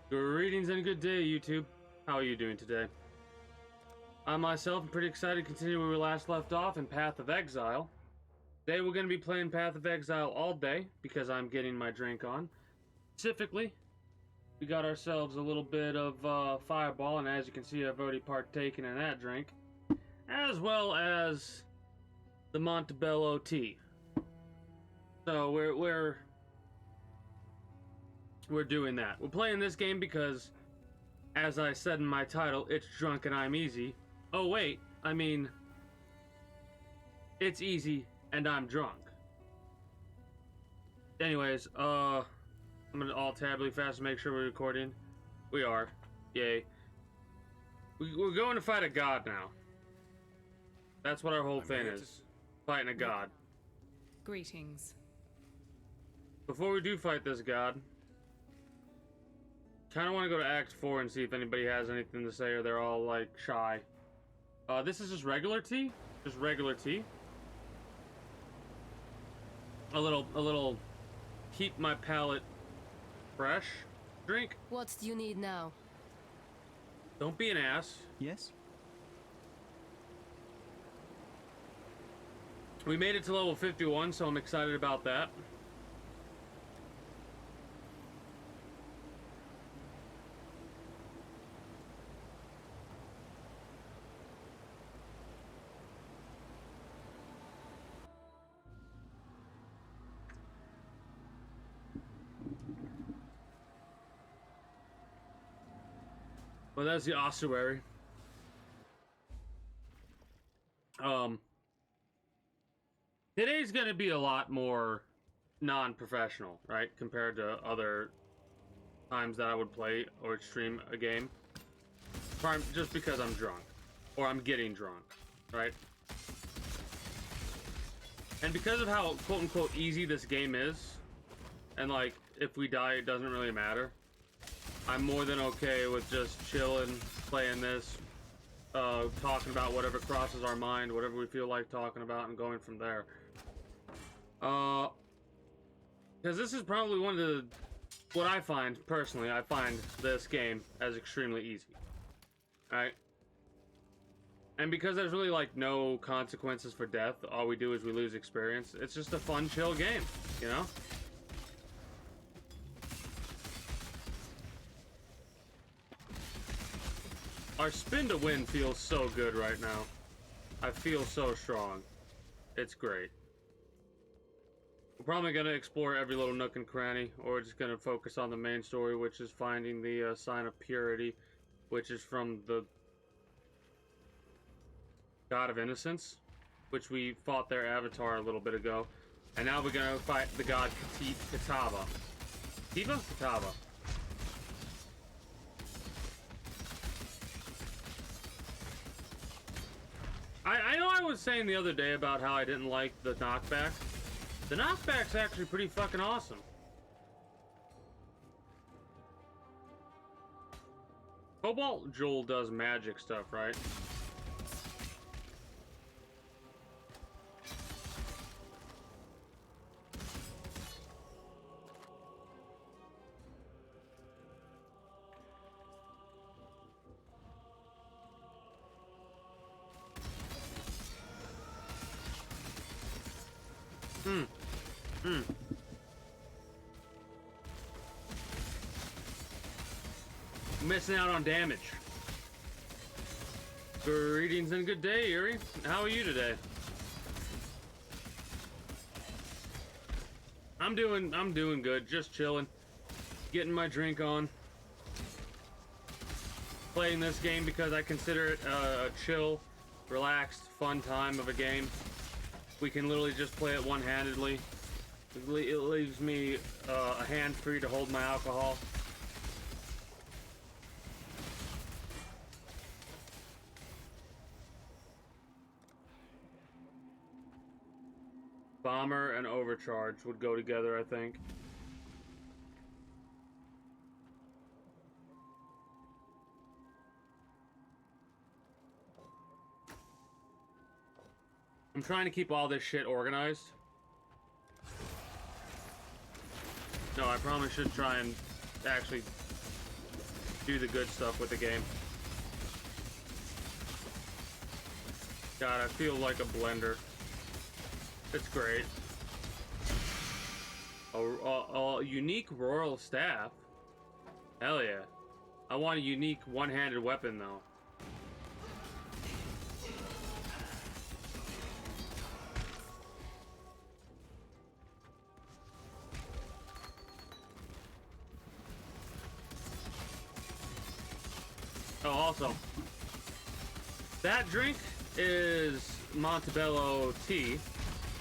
Greetings and good day, YouTube. How are you doing today? I myself am pretty excited to continue where we last left off in Path of Exile. Today we're going to be playing Path of Exile all day because I'm getting my drink on. Specifically, we got ourselves a little bit of Fireball, and as you can see, I've already partaken in that drink, as well as the Montebello tea. So we're doing that. We're playing this game because, as I said in my title, it's drunk and I'm easy. Oh wait, I mean, it's easy and I'm drunk. Anyways, I'm gonna alt-tab really fast to make sure we're recording. We are. Yay. We're going to fight a god now. That's what our whole thing is. Fighting a god. Greetings. Before we do fight this god, kind of want to go to Act 4 and see if anybody has anything to say or they're all like shy. This is just regular tea. Just regular tea. A little keep my palate fresh drink. What do you need now? Don't be an ass. Yes? We made it to level 51, so I'm excited about that. Well, that's the ossuary. Today's gonna be a lot more non-professional, right? Compared to other times that I would play or stream a game. Just because I'm drunk. Or I'm getting drunk, right? And because of how quote-unquote easy this game is, and like, if we die, it doesn't really matter. I'm more than okay with just chilling, playing this, talking about whatever crosses our mind, whatever we feel like talking about, and going from there. Because this is probably one of the, what I find, personally, I find this game as extremely easy. Alright? And because there's really, like, no consequences for death, all we do is we lose experience, it's just a fun, chill game, you know? Our spin to win feels so good right now. I feel so strong. It's great. We're probably going to explore every little nook and cranny, or we're just going to focus on the main story, which is finding the sign of purity, which is from the God of Innocence, which we fought their avatar a little bit ago. And now we're going to fight the god Kitava. Kiva? Kitava. I know I was saying the other day about how I didn't like the knockback. The knockback's actually pretty fucking awesome. Cobalt Jewel does magic stuff, right? Missing out on damage. Greetings and good day, Yuri. How are you today? I'm doing good, just chilling. Getting my drink on. Playing this game because I consider it a chill, relaxed, fun time of a game. We can literally just play it one-handedly. It leaves me a hand free to hold my alcohol. Bomber and Overcharge would go together, I think. I'm trying to keep all this shit organized. No, I probably should try and actually do the good stuff with the game. God, I feel like a blender. It's great. A unique royal staff. Hell yeah. I want a unique one-handed weapon though. Oh, also, that drink is Montebello tea,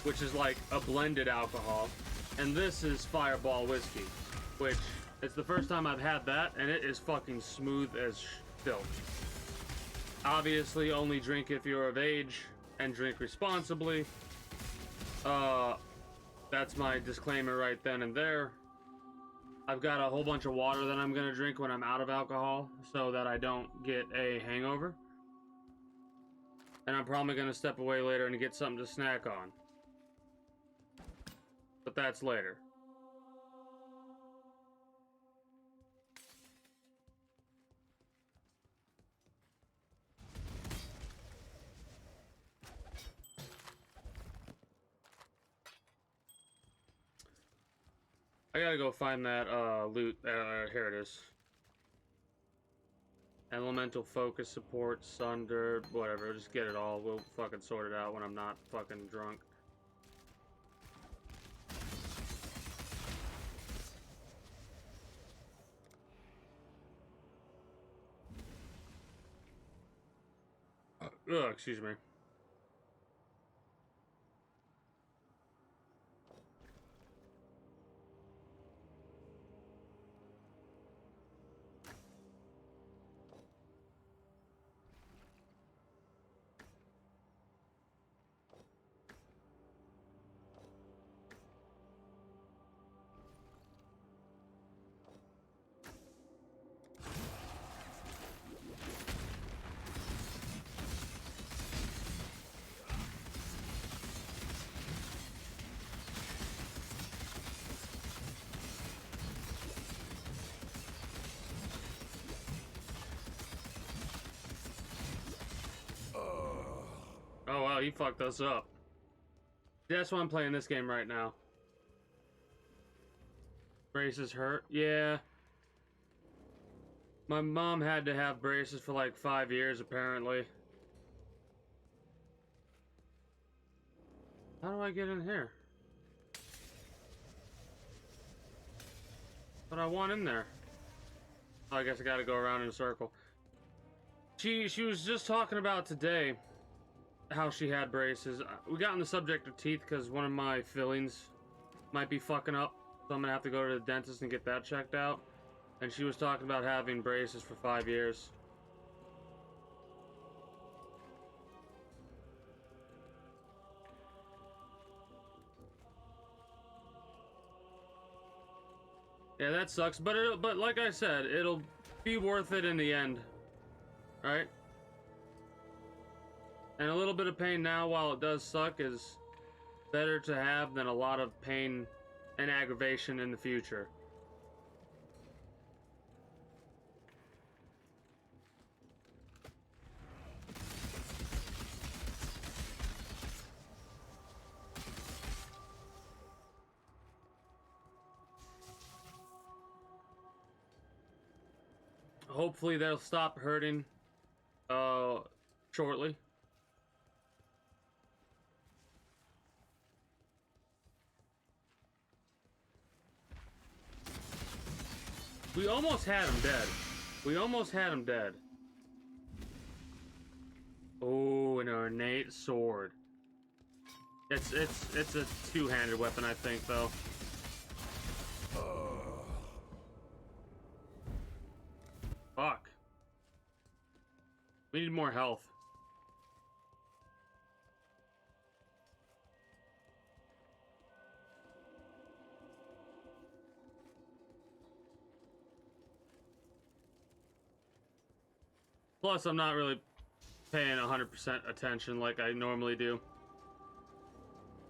which is like a blended alcohol, and this is Fireball whiskey, which it's the first time I've had that, and it is fucking smooth as silk. Obviously, only drink if you're of age and drink responsibly. That's my disclaimer right then and there. I've got a whole bunch of water that I'm gonna drink when I'm out of alcohol so that I don't get a hangover. And I'm probably gonna step away later and get something to snack on. But that's later. I gotta go find that loot. Here it is. Elemental focus support, sunder, whatever. Just get it all. We'll fucking sort it out when I'm not fucking drunk. Excuse me. Oh wow, he fucked us up. That's why I'm playing this game right now. Braces hurt? Yeah. My mom had to have braces for like 5 years apparently. How do I get in here? What I want in there? Oh, I guess I gotta go around in a circle. She was just talking about today how she had braces. We got on the subject of teeth because one of my fillings might be fucking up, so I'm gonna have to go to the dentist and get that checked out. And she was talking about having braces for 5 years. Yeah, that sucks, but like I said, it'll be worth it in the end, right? And a little bit of pain now, while it does suck, is better to have than a lot of pain and aggravation in the future. Hopefully they'll stop hurting shortly. We almost had him dead. We almost had him dead. Oh, an Ornate Sword. It's a two-handed weapon, I think, though. Fuck. We need more health. Plus, I'm not really paying 100% attention like I normally do.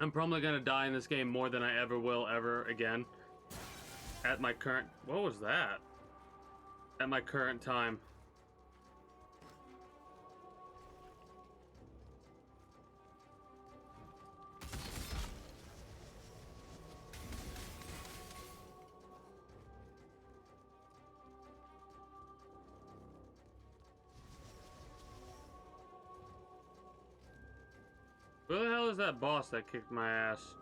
I'm probably gonna die in this game more than I ever will ever again. At my current... What was that? at my current time. Where the hell is that boss that kicked my ass?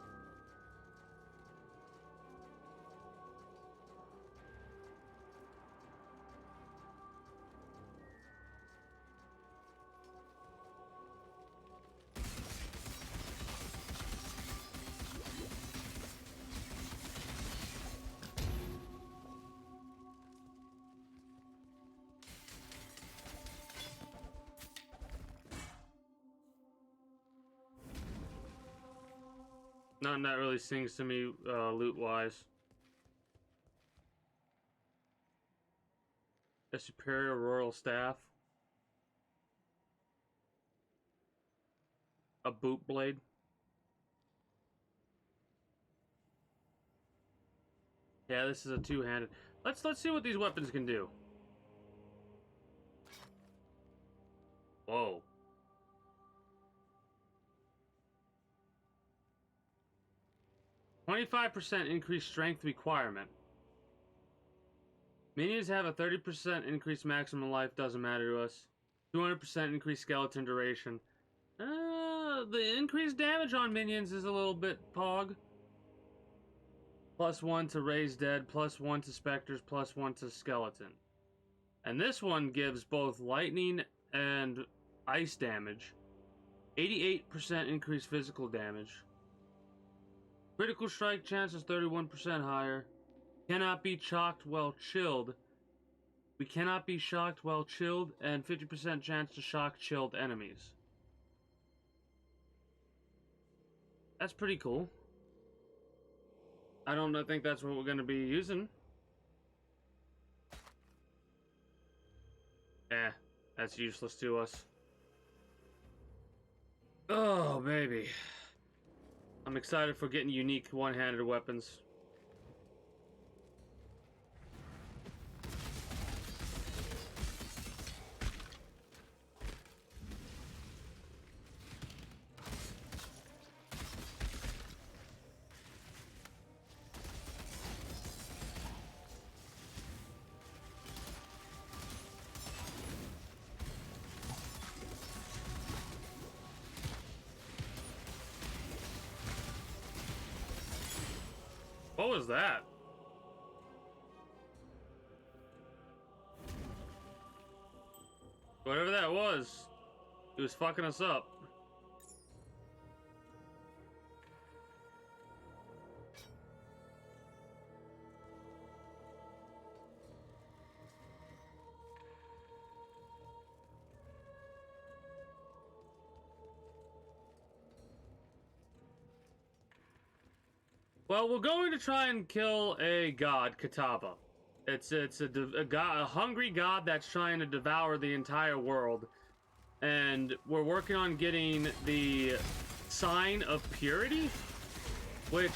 Nothing that really sings to me, loot-wise. A superior royal staff. A boot blade. Yeah, this is a two-handed. Let's see what these weapons can do. Whoa. 25% increased strength requirement. Minions have a 30% increased maximum life, doesn't matter to us. 200% increased skeleton duration. The increased damage on minions is a little bit pog. +1 to raise dead, +1 to specters, +1 to skeleton. And this one gives both lightning and ice damage. 88% increased physical damage. Critical strike chance is 31% higher. Cannot be shocked while chilled. We cannot be shocked while chilled, and 50% chance to shock chilled enemies. That's pretty cool. I don't think that's what we're going to be using. That's useless to us. Oh, baby. I'm excited for getting unique one-handed weapons. What was that? Whatever that was, he was fucking us up. Well, we're going to try and kill a god, Kitava. It's a hungry god that's trying to devour the entire world. And we're working on getting the Sign of Purity, which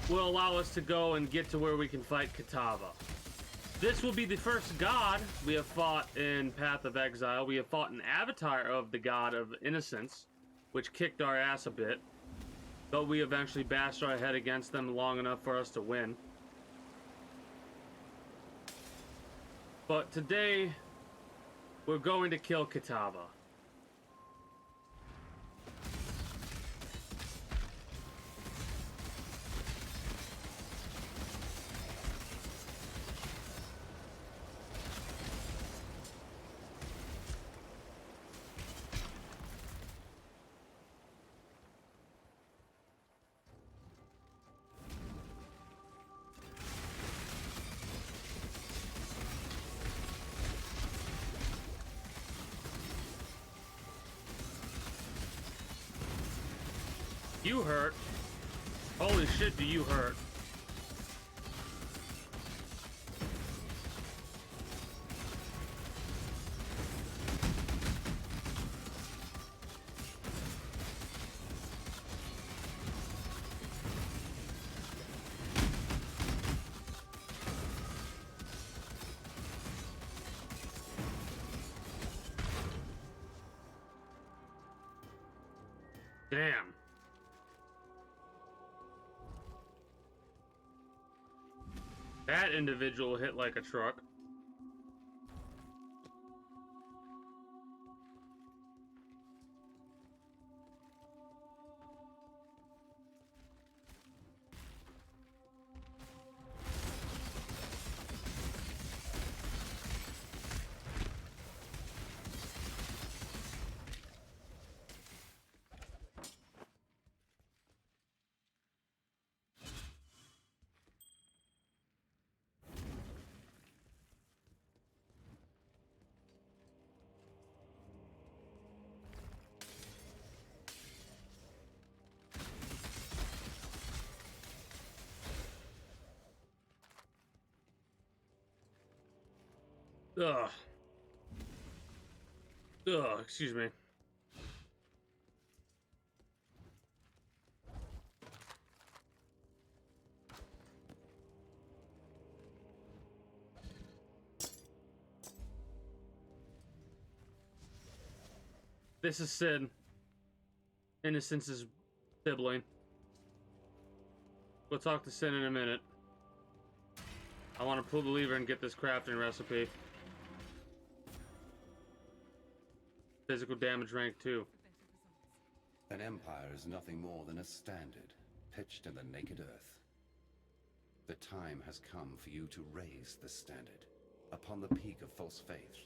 will allow us to go and get to where we can fight Kitava. This will be the first god we have fought in Path of Exile. We have fought an avatar of the god of Innocence, which kicked our ass a bit. But we eventually bashed our head against them long enough for us to win. But today, we're going to kill Kitava. You hurt. Holy shit, do you hurt. Damn. That individual hit like a truck. Ugh. Ugh, excuse me. This is Sid. Innocence is sibling. We'll talk to Sin in a minute. I want to pull the lever and get this crafting recipe. Physical damage rank 2. An empire is nothing more than a standard, pitched in the naked earth. The time has come for you to raise the standard, upon the peak of false faith,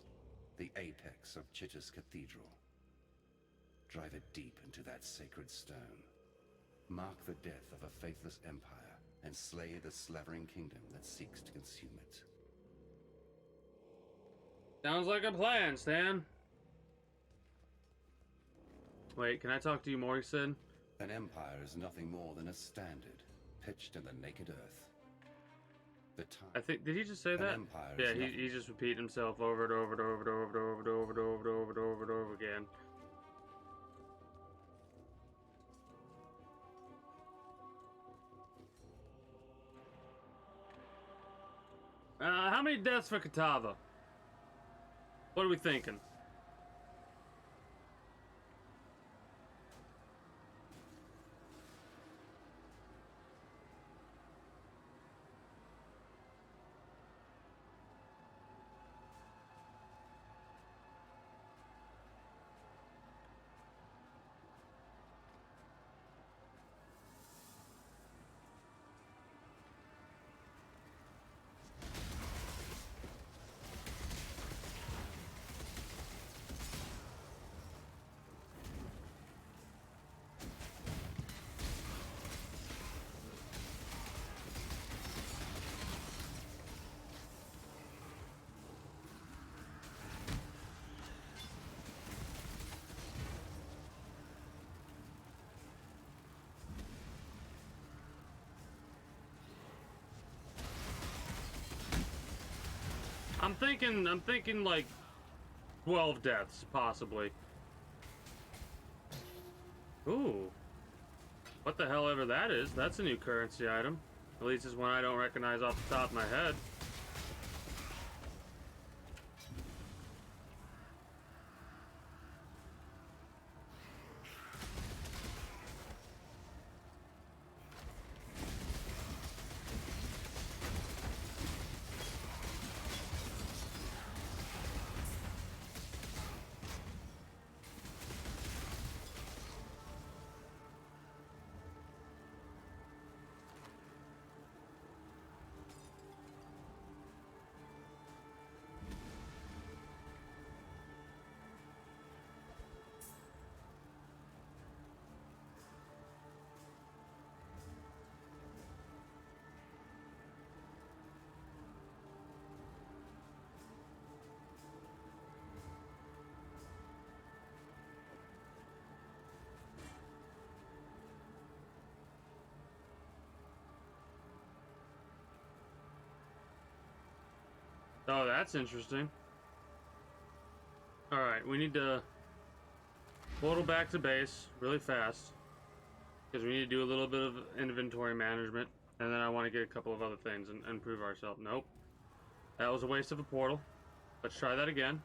the apex of Chitta's cathedral. Drive it deep into that sacred stone. Mark the death of a faithless empire, and slay the slavering kingdom that seeks to consume it. Sounds like a plan, Stan. Wait, can I talk to you more, Sid? An empire is nothing more than a standard, pitched in the naked earth. The time. I think, did he just say that? Yeah, he just repeated himself over and over and over and over and over and over and over and over and over and over again. How many deaths for Katava? What are we thinking? I'm thinking like 12 deaths, possibly. Ooh. What the hell ever that is. That's a new currency item. At least it's one I don't recognize off the top of my head. Oh, that's interesting. Alright, we need to portal back to base really fast. Because we need to do a little bit of inventory management. And then I want to get a couple of other things and prove ourselves. Nope. That was a waste of a portal. Let's try that again.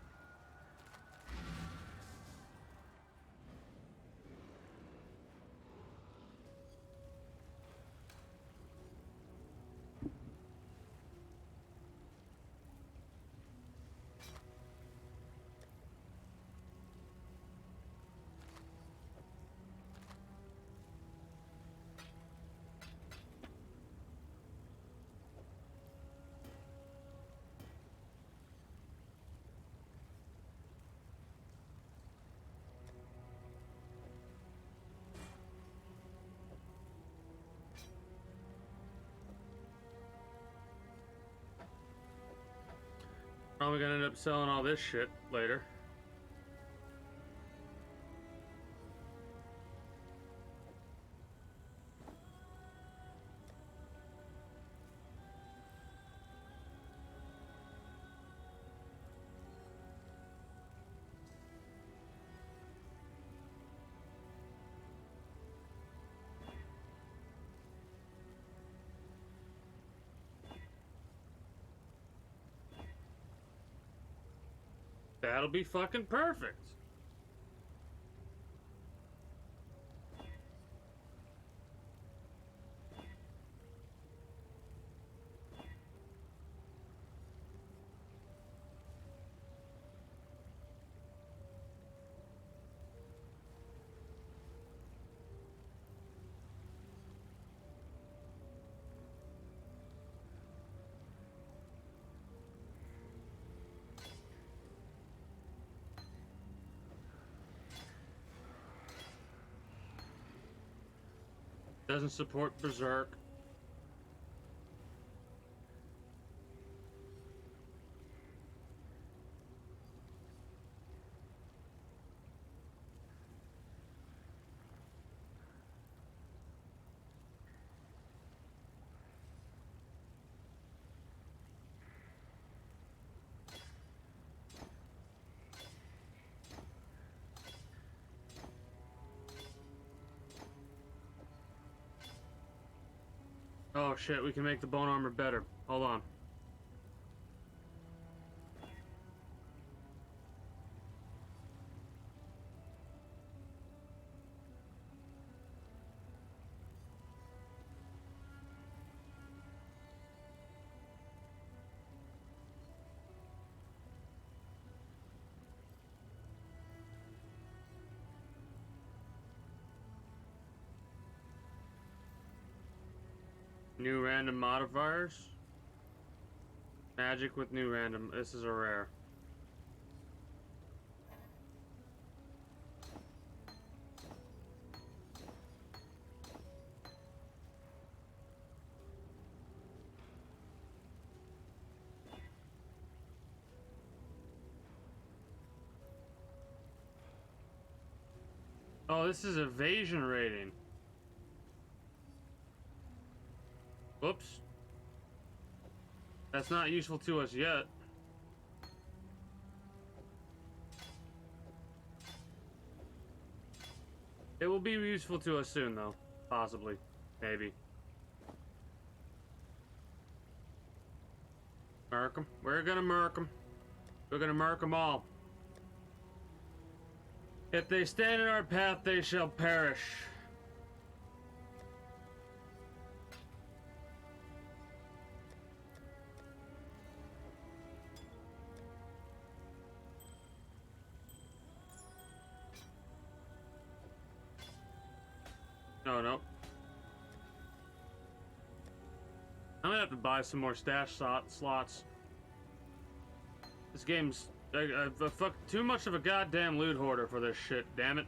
Probably gonna end up selling all this shit later. That'll be fucking perfect. Doesn't support Berserk. Oh shit, we can make the bone armor better. Hold on. New random modifiers. Magic with new random. This is a rare. Oh, this is evasion rating. Whoops. That's not useful to us yet. It will be useful to us soon, though. Possibly. Maybe. Murk them. We're gonna murk them. We're gonna murk them all. If they stand in our path, they shall perish. No, no. I'm gonna have to buy some more stash slots. This game's I've fucked too much of a goddamn loot hoarder for this shit, damn it.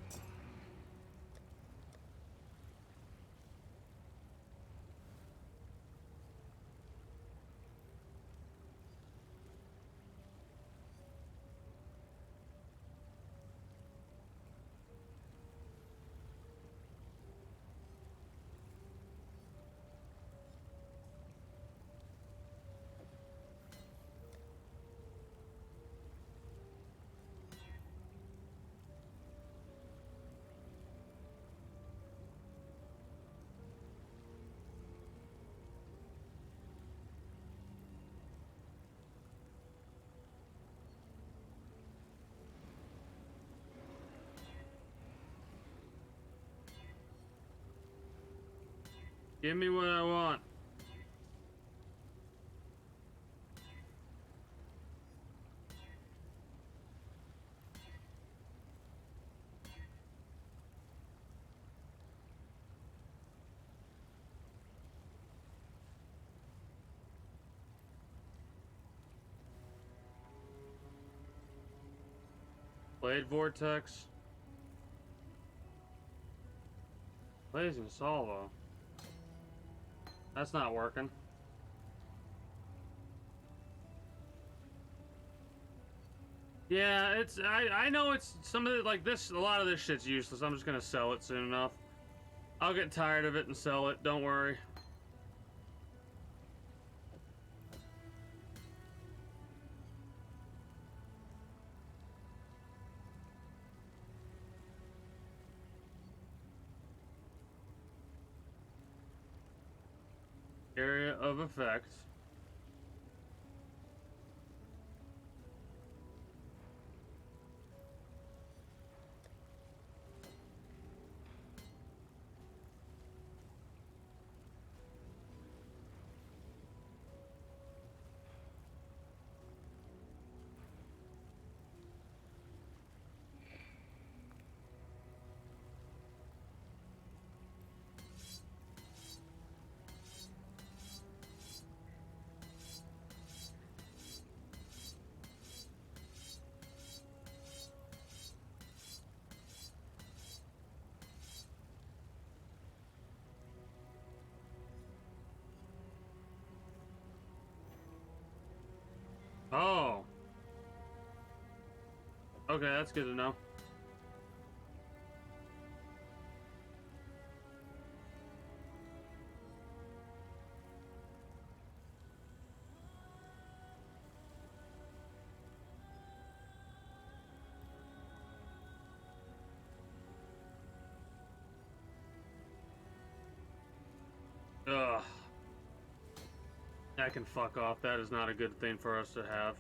Give me what I want. Blade Vortex. Blazing Salvo. That's not working. Yeah, it's I know it's some of it like this. A lot of this shit's useless. I'm just gonna sell it soon enough. I'll get tired of it and sell it. Don't worry. Area of effect. Oh. Okay, that's good to know. Ugh. That can fuck off. That is not a good thing for us to have.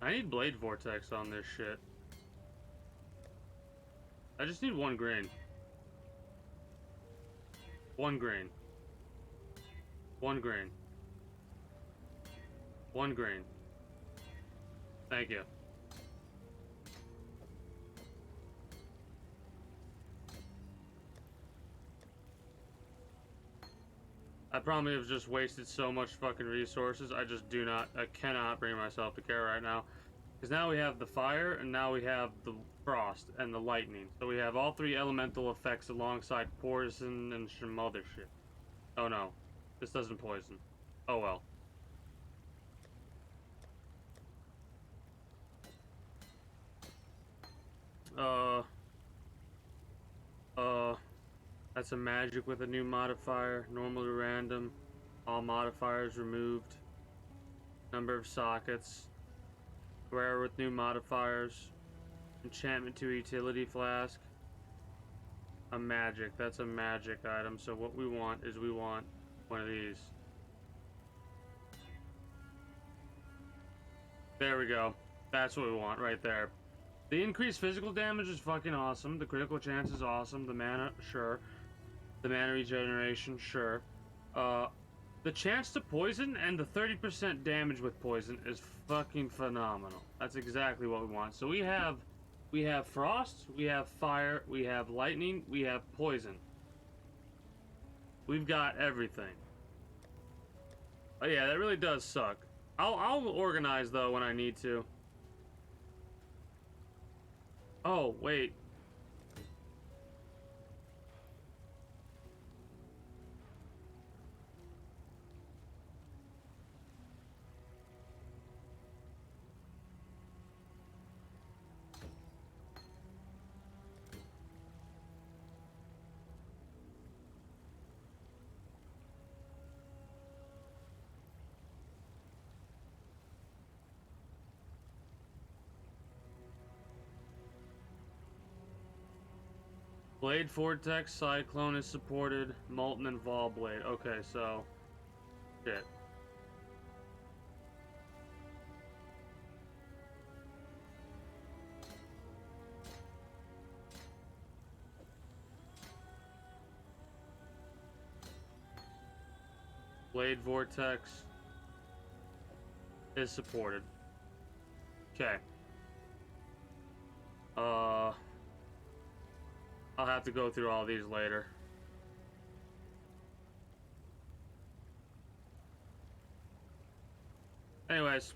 I need Blade Vortex on this shit. I just need 1 grain. 1 grain. 1 grain. 1 grain. Thank you. I probably have just wasted so much fucking resources. I cannot bring myself to care right now. Because now we have the fire, and now we have the frost, and the lightning. So we have all 3 elemental effects alongside poison and some other shit. Oh no. This doesn't poison. Oh well. That's a magic with a new modifier. Normally random. All modifiers removed. Number of sockets. Rare with new modifiers. Enchantment to utility flask. A magic. That's a magic item. So what we want is we want one of these. There we go. That's what we want right there. The increased physical damage is fucking awesome. The critical chance is awesome. The mana, sure. The mana regeneration, sure. The chance to poison and the 30% damage with poison is fucking phenomenal. That's exactly what we want. So we have frost, we have fire, we have lightning, we have poison. We've got everything. Oh yeah, that really does suck. I'll organize though when I need to. Oh, wait. Blade Vortex, Cyclone is supported, Molten and Vol Blade. Okay, so shit. Blade Vortex is supported. Okay. I'll have to go through all these later. Anyways.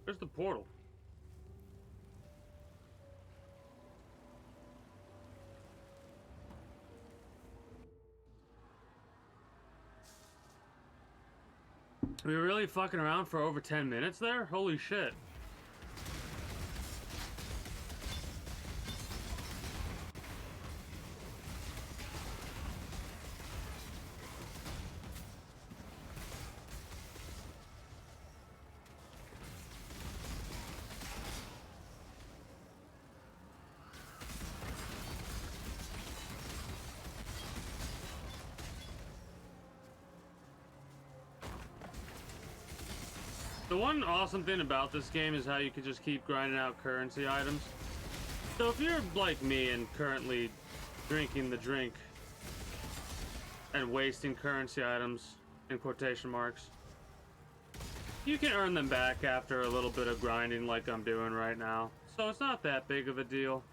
Where's the portal? We were really fucking around for over 10 minutes there? Holy shit. The one awesome thing about this game is how you can just keep grinding out currency items. So if you're like me and currently drinking the drink and wasting currency items in quotation marks, you can earn them back after a little bit of grinding like I'm doing right now. So it's not that big of a deal.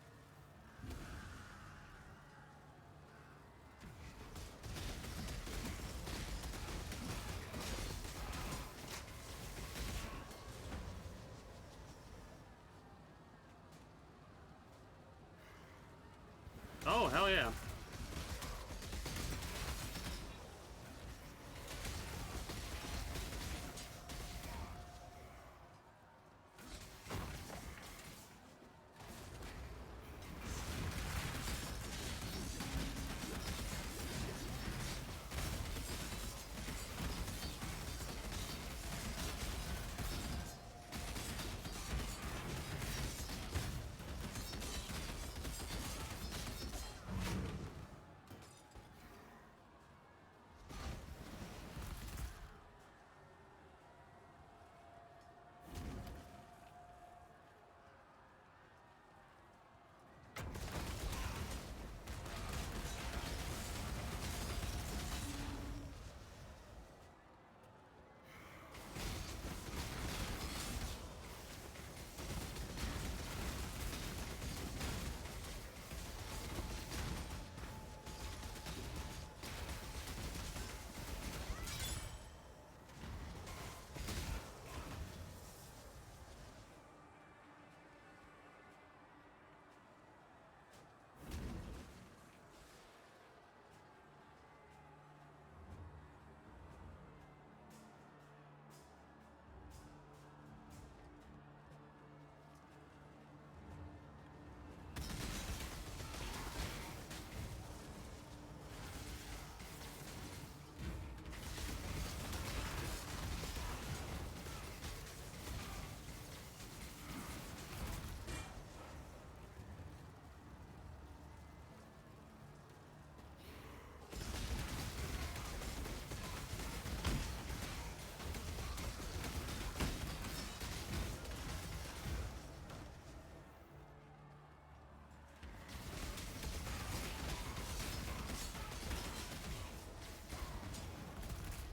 Oh, hell yeah.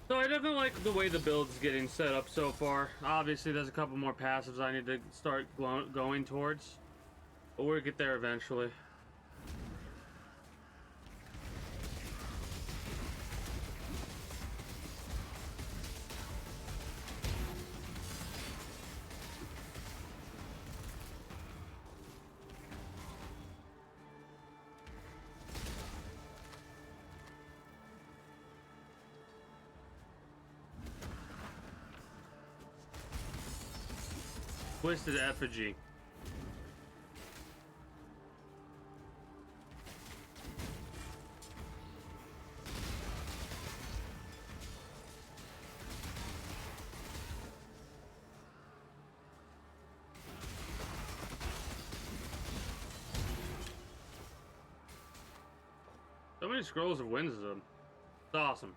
So I definitely like the way the build's getting set up so far. Obviously, there's a couple more passives I need to start going towards, but we'll get there eventually. Twisted effigy. So many scrolls of wisdom. It's awesome.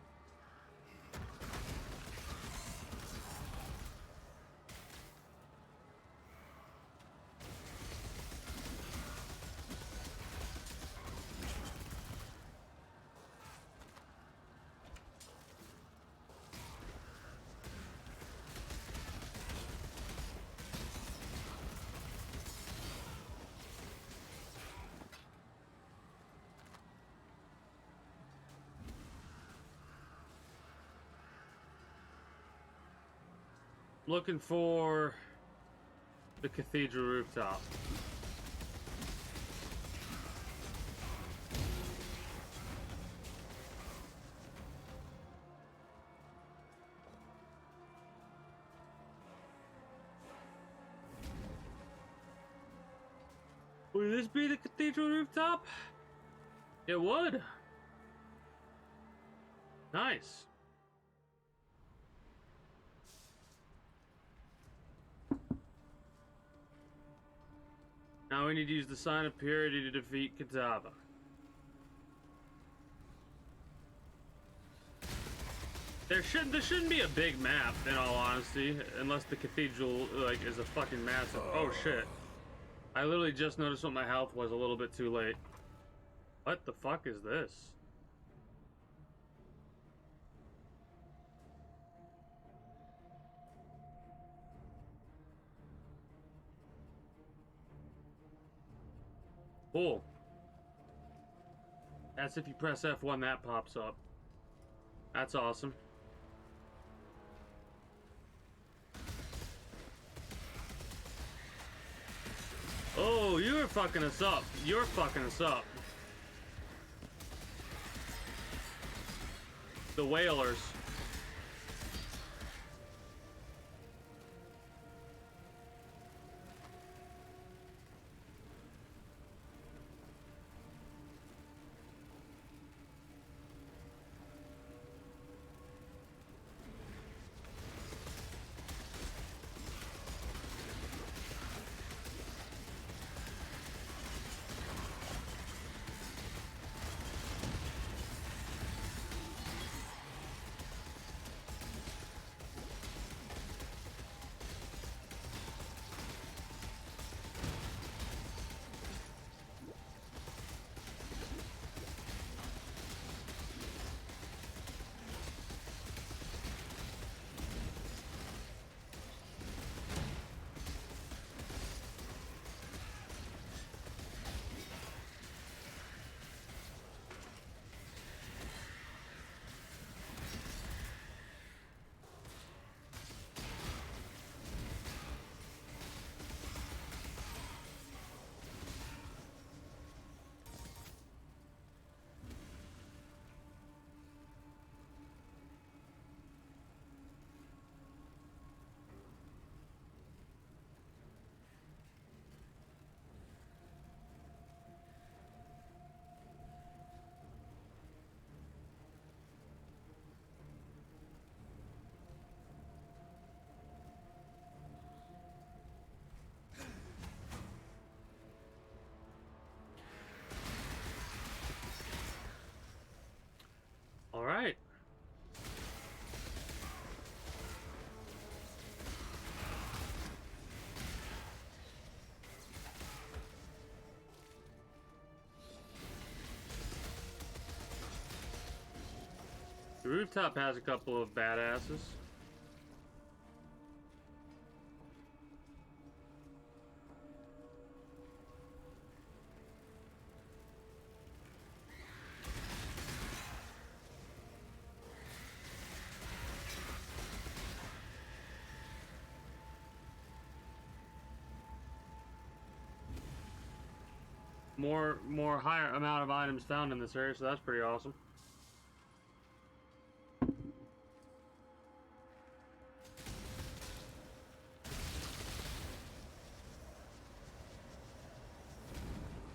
Looking for the cathedral rooftop. Would this be the cathedral rooftop? It would. Nice. Now we need to use the sign of purity to defeat Katava. There shouldn't be a big map, in all honesty, unless the cathedral like is a fucking massive. Oh shit! I literally just noticed what my health was a little bit too late. What the fuck is this? Cool. That's if you press F1, that pops up. That's awesome. Oh, you're fucking us up. You're fucking us up. The whalers. All right. The rooftop has a couple of badasses. More higher amount of items found in this area, so that's pretty awesome.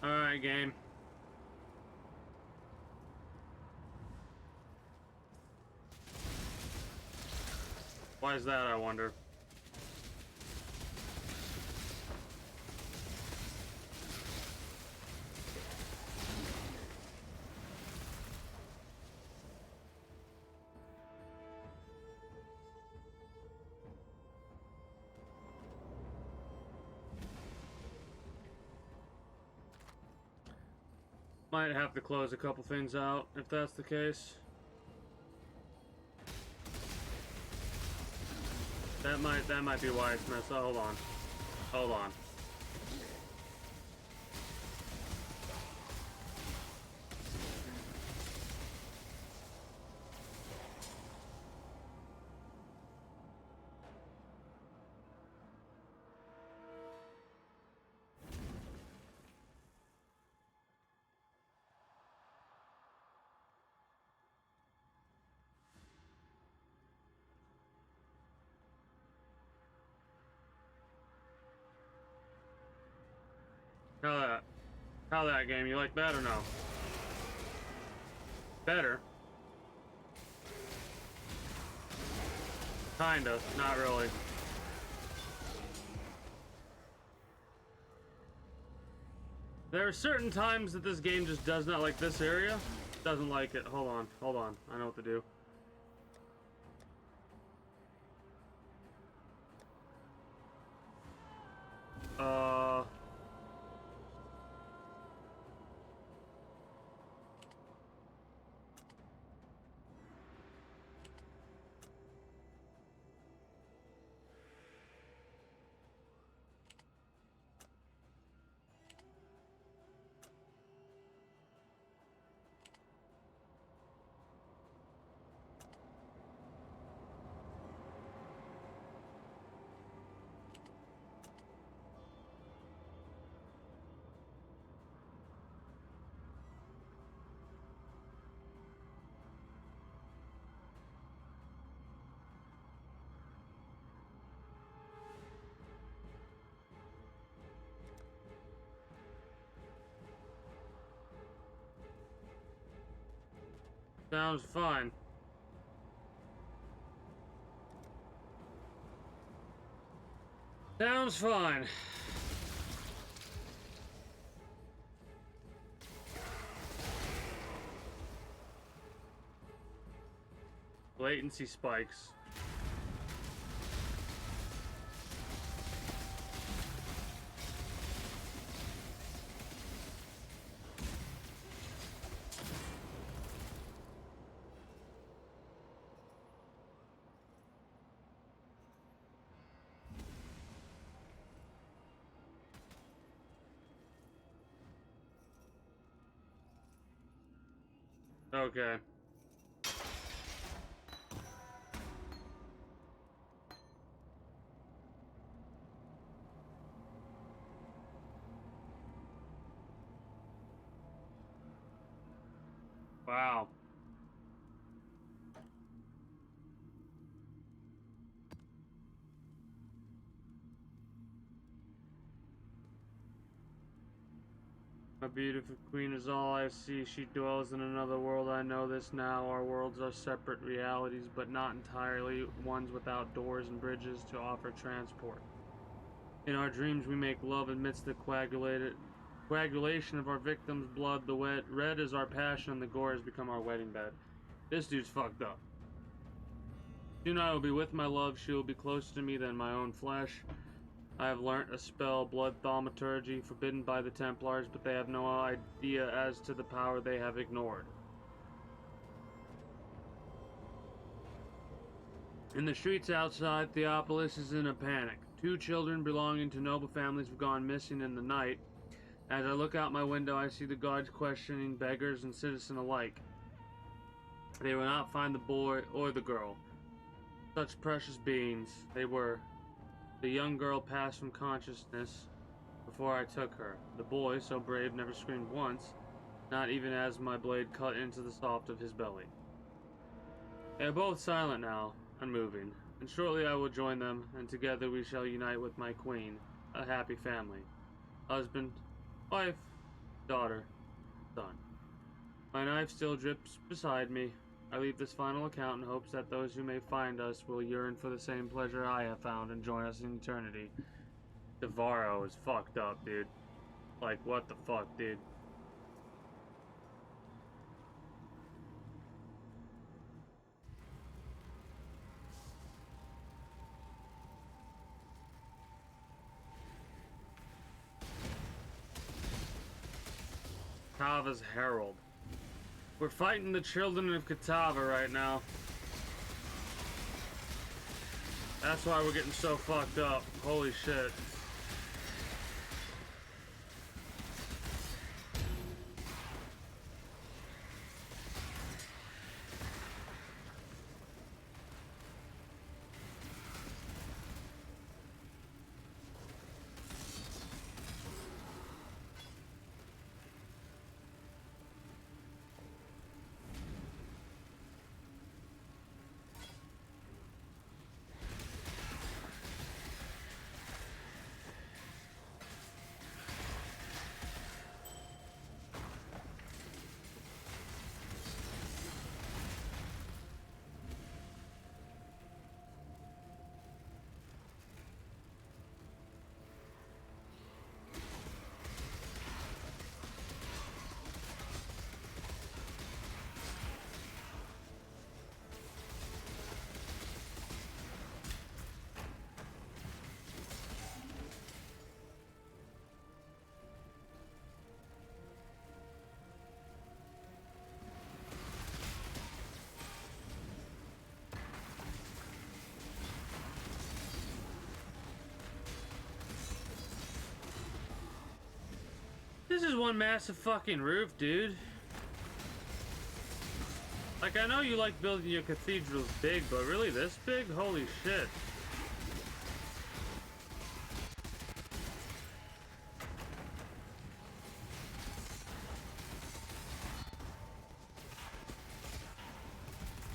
Alright, game. Why is that, I wonder? Might have to close a couple things out if that's the case. That might be why it's messed up. Hold on. Hold on. How that? How that game? You like that or no? Better. Kinda, not really. There are certain times that this game just does not like this area. Doesn't like it. Hold on, hold on. I know what to do. Sounds fine. Sounds fine. Latency spikes. Okay. Wow. My beautiful queen is all I see. She dwells in another world. I know this now. Our worlds are separate realities, but not entirely ones without doors and bridges to offer transport. In our dreams, we make love amidst the coagulation of our victims' blood. The red is our passion, and the gore has become our wedding bed. This dude's fucked up. Soon I will be with my love. She will be closer to me than my own flesh. I have learnt a spell, blood thaumaturgy, forbidden by the Templars, but they have no idea as to the power they have ignored. In the streets outside, Theopolis is in a panic. 2 children belonging to noble families have gone missing in the night. As I look out my window, I see the guards questioning beggars and citizen alike. They will not find the boy or the girl. Such precious beings they were. The young girl passed from consciousness before I took her. The boy, so brave, never screamed once, not even as my blade cut into the soft of his belly. They are both silent now, unmoving, and shortly I will join them, and together we shall unite with my queen, a happy family. Husband, wife, daughter, son. My knife still drips beside me. I leave this final account in hopes that those who may find us will yearn for the same pleasure I have found and join us in eternity. Devarro is fucked up, dude. Like, what the fuck, dude? Katava's Herald. We're fighting the children of Katava right now. That's why we're getting so fucked up. Holy shit. This is one massive fucking roof, dude. Like, I know you like building your cathedrals big, but really this big? Holy shit.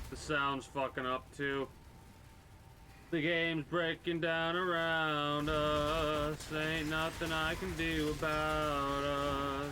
The sound's fucking up too. The game's breaking down around us. Ain't nothing I can do about us.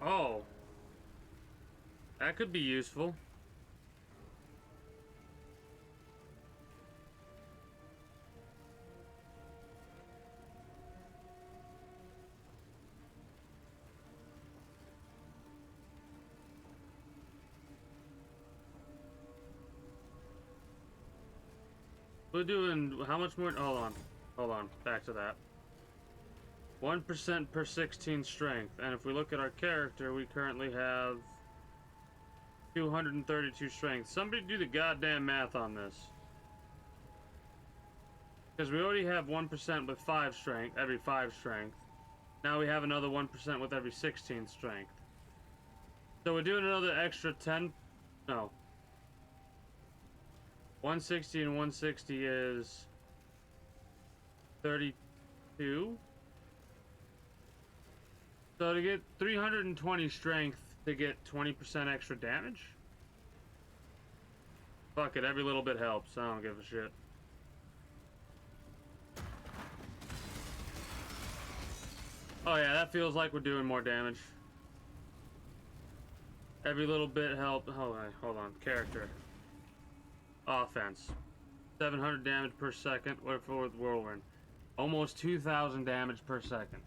Oh. That could be useful. We're doing how much more? Hold on. Back to that. 1% per 16 strength, and if we look at our character, we currently have 232 strength. Somebody do the goddamn math on this. Because we already have 1% with 5 strength, every 5 strength. Now we have another 1% with every 16 strength. So we're doing another extra 10, no. 160 and 160 is 32. So to get 320 strength to get 20% extra damage? Fuck it, every little bit helps. I don't give a shit. Oh yeah, that feels like we're doing more damage. Every little bit help. Hold on. Character. Offense. 700 damage per second. What for with Whirlwind? Almost 2,000 damage per second.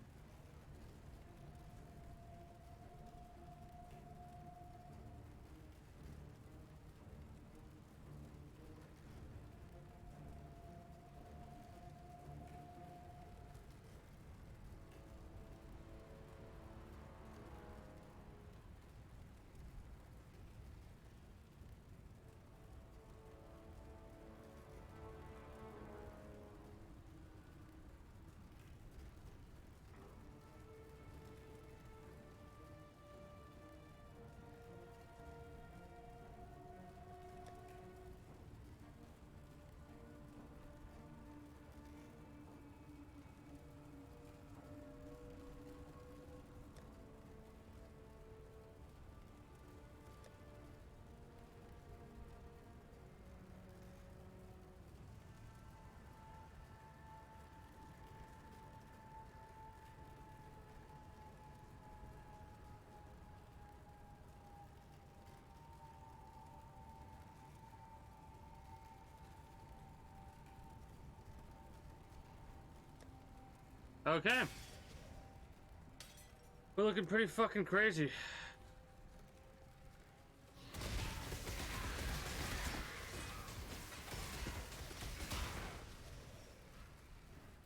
Okay. We're looking pretty fucking crazy.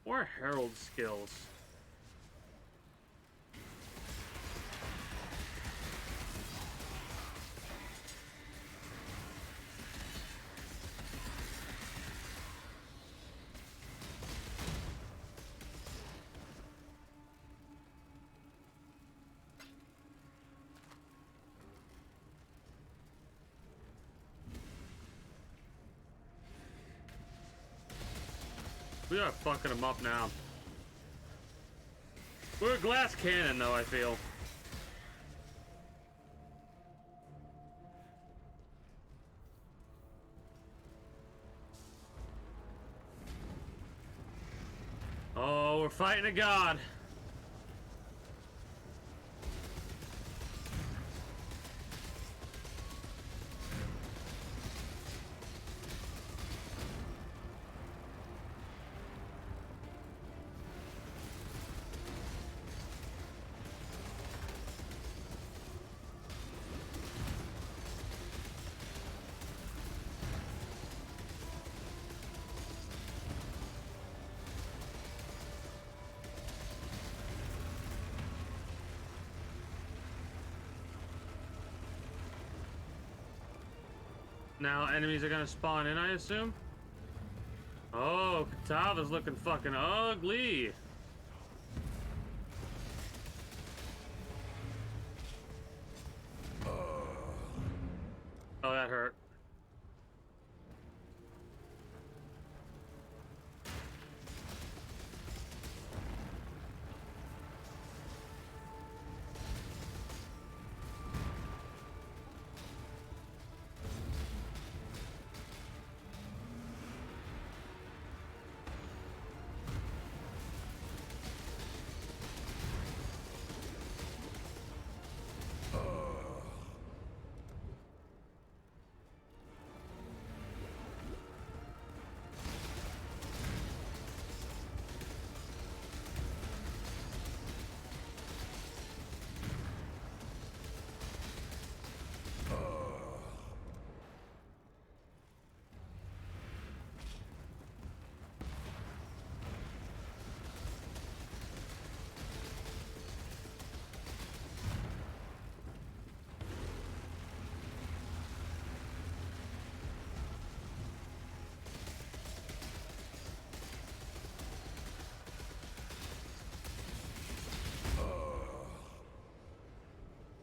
More herald skills. We are fucking them up now. We're a glass cannon, though, I feel. we're fighting a god. Now enemies are gonna spawn in, I assume? Oh, Katava's looking fucking ugly. Oh, that hurt.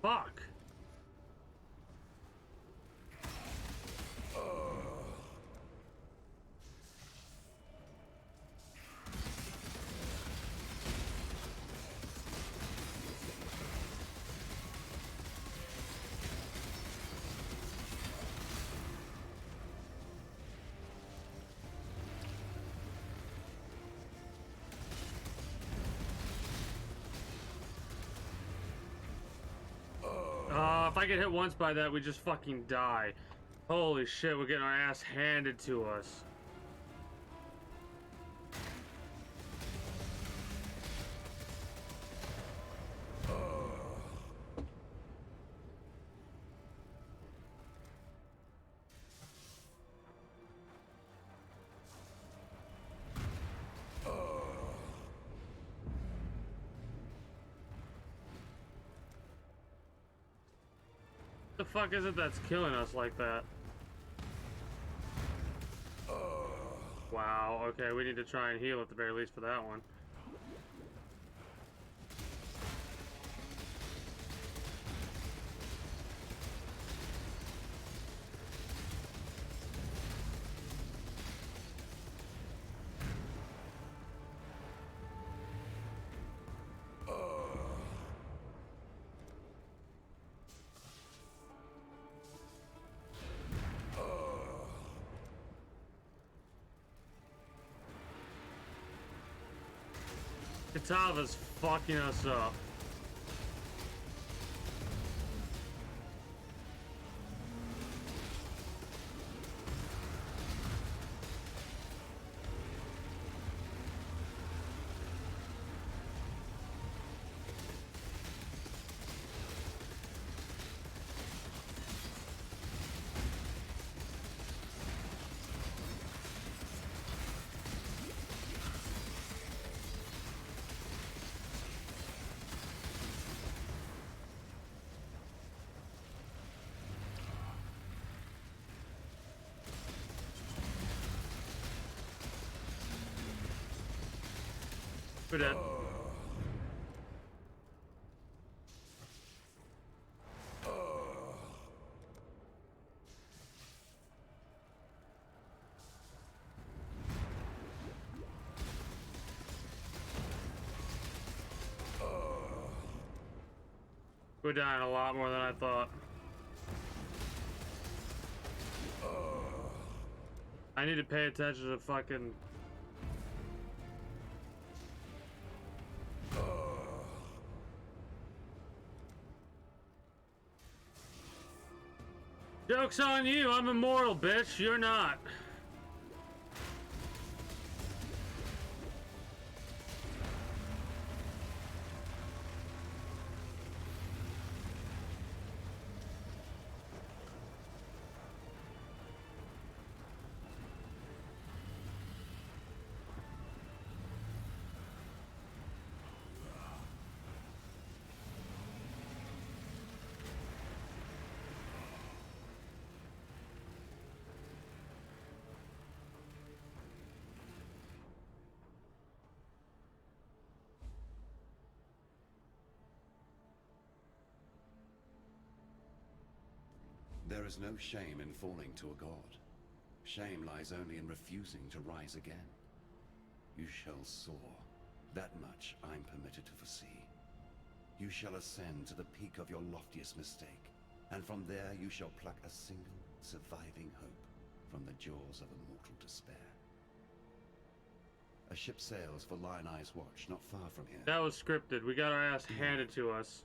Fuck. If I get hit once by that, we just fucking die. Holy shit, we're getting our ass handed to us. What the fuck is it that's killing us like that? Wow, okay, we need to try and heal at the very least for that one. Katava's fucking us up. We're dead. We're dying a lot more than I thought. I need to pay attention to fucking... Joke's on you, I'm immortal, bitch. You're not. There is no shame in falling to a god. Shame lies only in refusing to rise again. You shall soar. That much I'm permitted to foresee. You shall ascend to the peak of your loftiest mistake, and from there you shall pluck a single surviving hope from the jaws of immortal despair. A ship sails for Lion Eye's Watch, not far from here. That was scripted. We got our ass handed to us.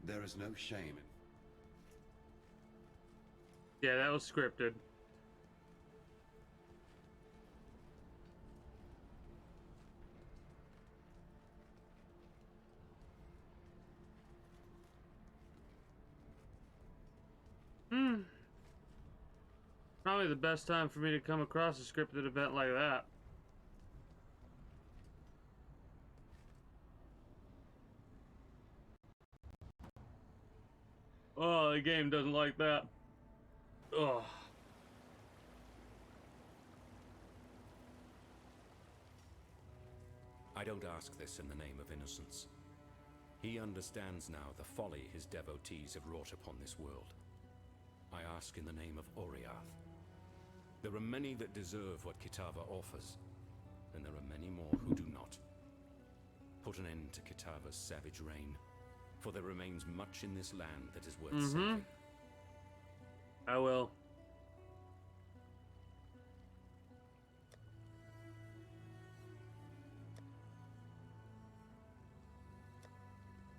There is no shame in... Yeah, that was scripted. Probably the best time for me to come across a scripted event like that. Oh, the game doesn't like that. Ugh. I don't ask this in the name of innocence. He understands now the folly his devotees have wrought upon this world. I ask in the name of Oriath. There are many that deserve what Kitava offers, and there are many more who do not. Put an end to Kitava's savage reign, for there remains much in this land that is worth saving. I will.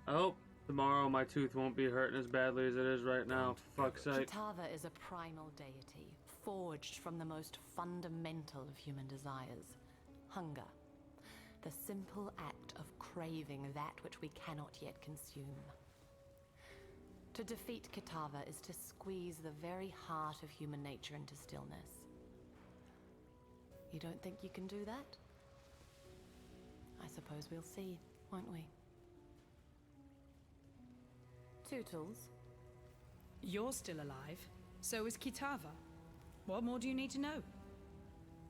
I hope tomorrow my tooth won't be hurting as badly as it is right now, for fuck's sake. Kitava is a primal deity, forged from the most fundamental of human desires, hunger. The simple act of craving that which we cannot yet consume. To defeat Kitava is to squeeze the very heart of human nature into stillness. You don't think you can do that? I suppose we'll see, won't we? Tootles? You're still alive. So is Kitava. What more do you need to know?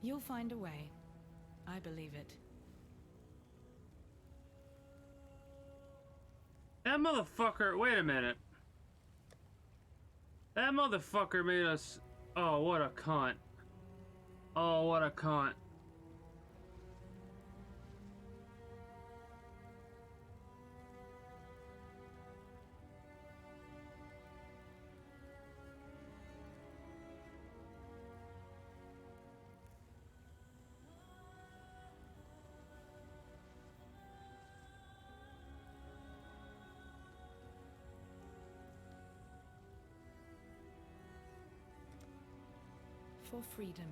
You'll find a way. I believe it. That motherfucker, wait a minute. That motherfucker made us... Oh, what a cunt. Oh, what a cunt. For freedom.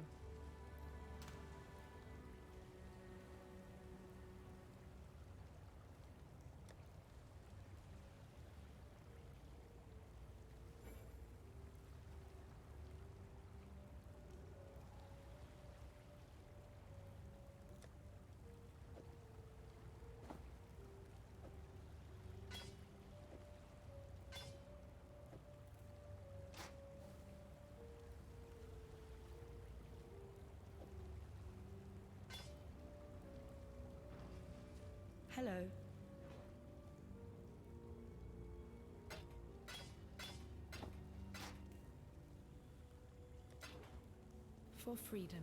Hello. For freedom.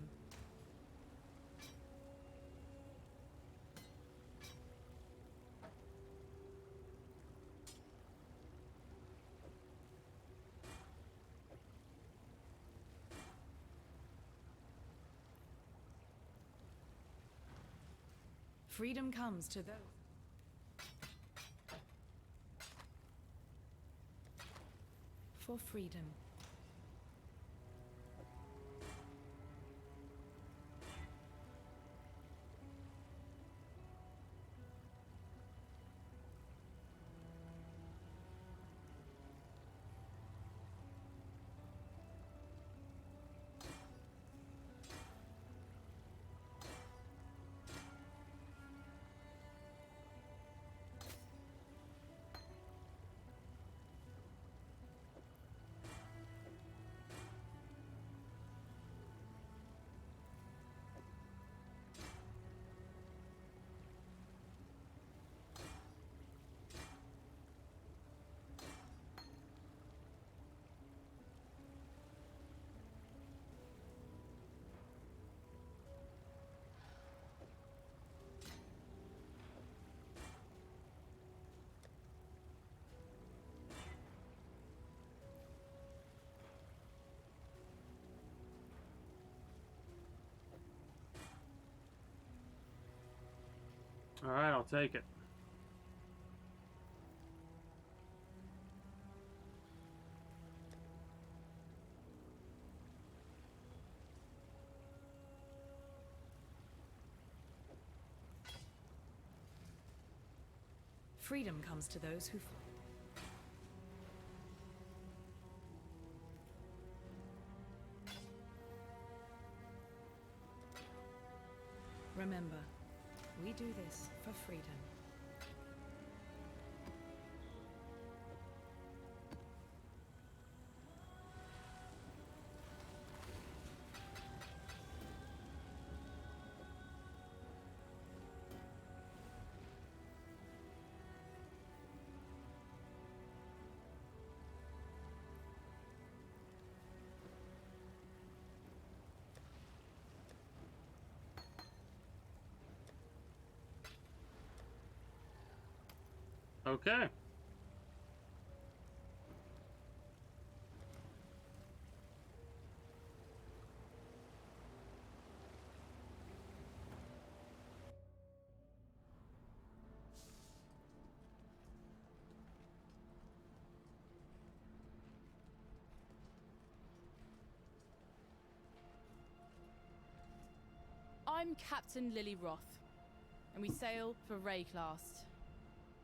Freedom comes to those. for freedom. Alright, I'll take it. Freedom comes to those who... Remember, we do this for freedom. Okay. I'm Captain Lily Roth, and we sail for Rayclast.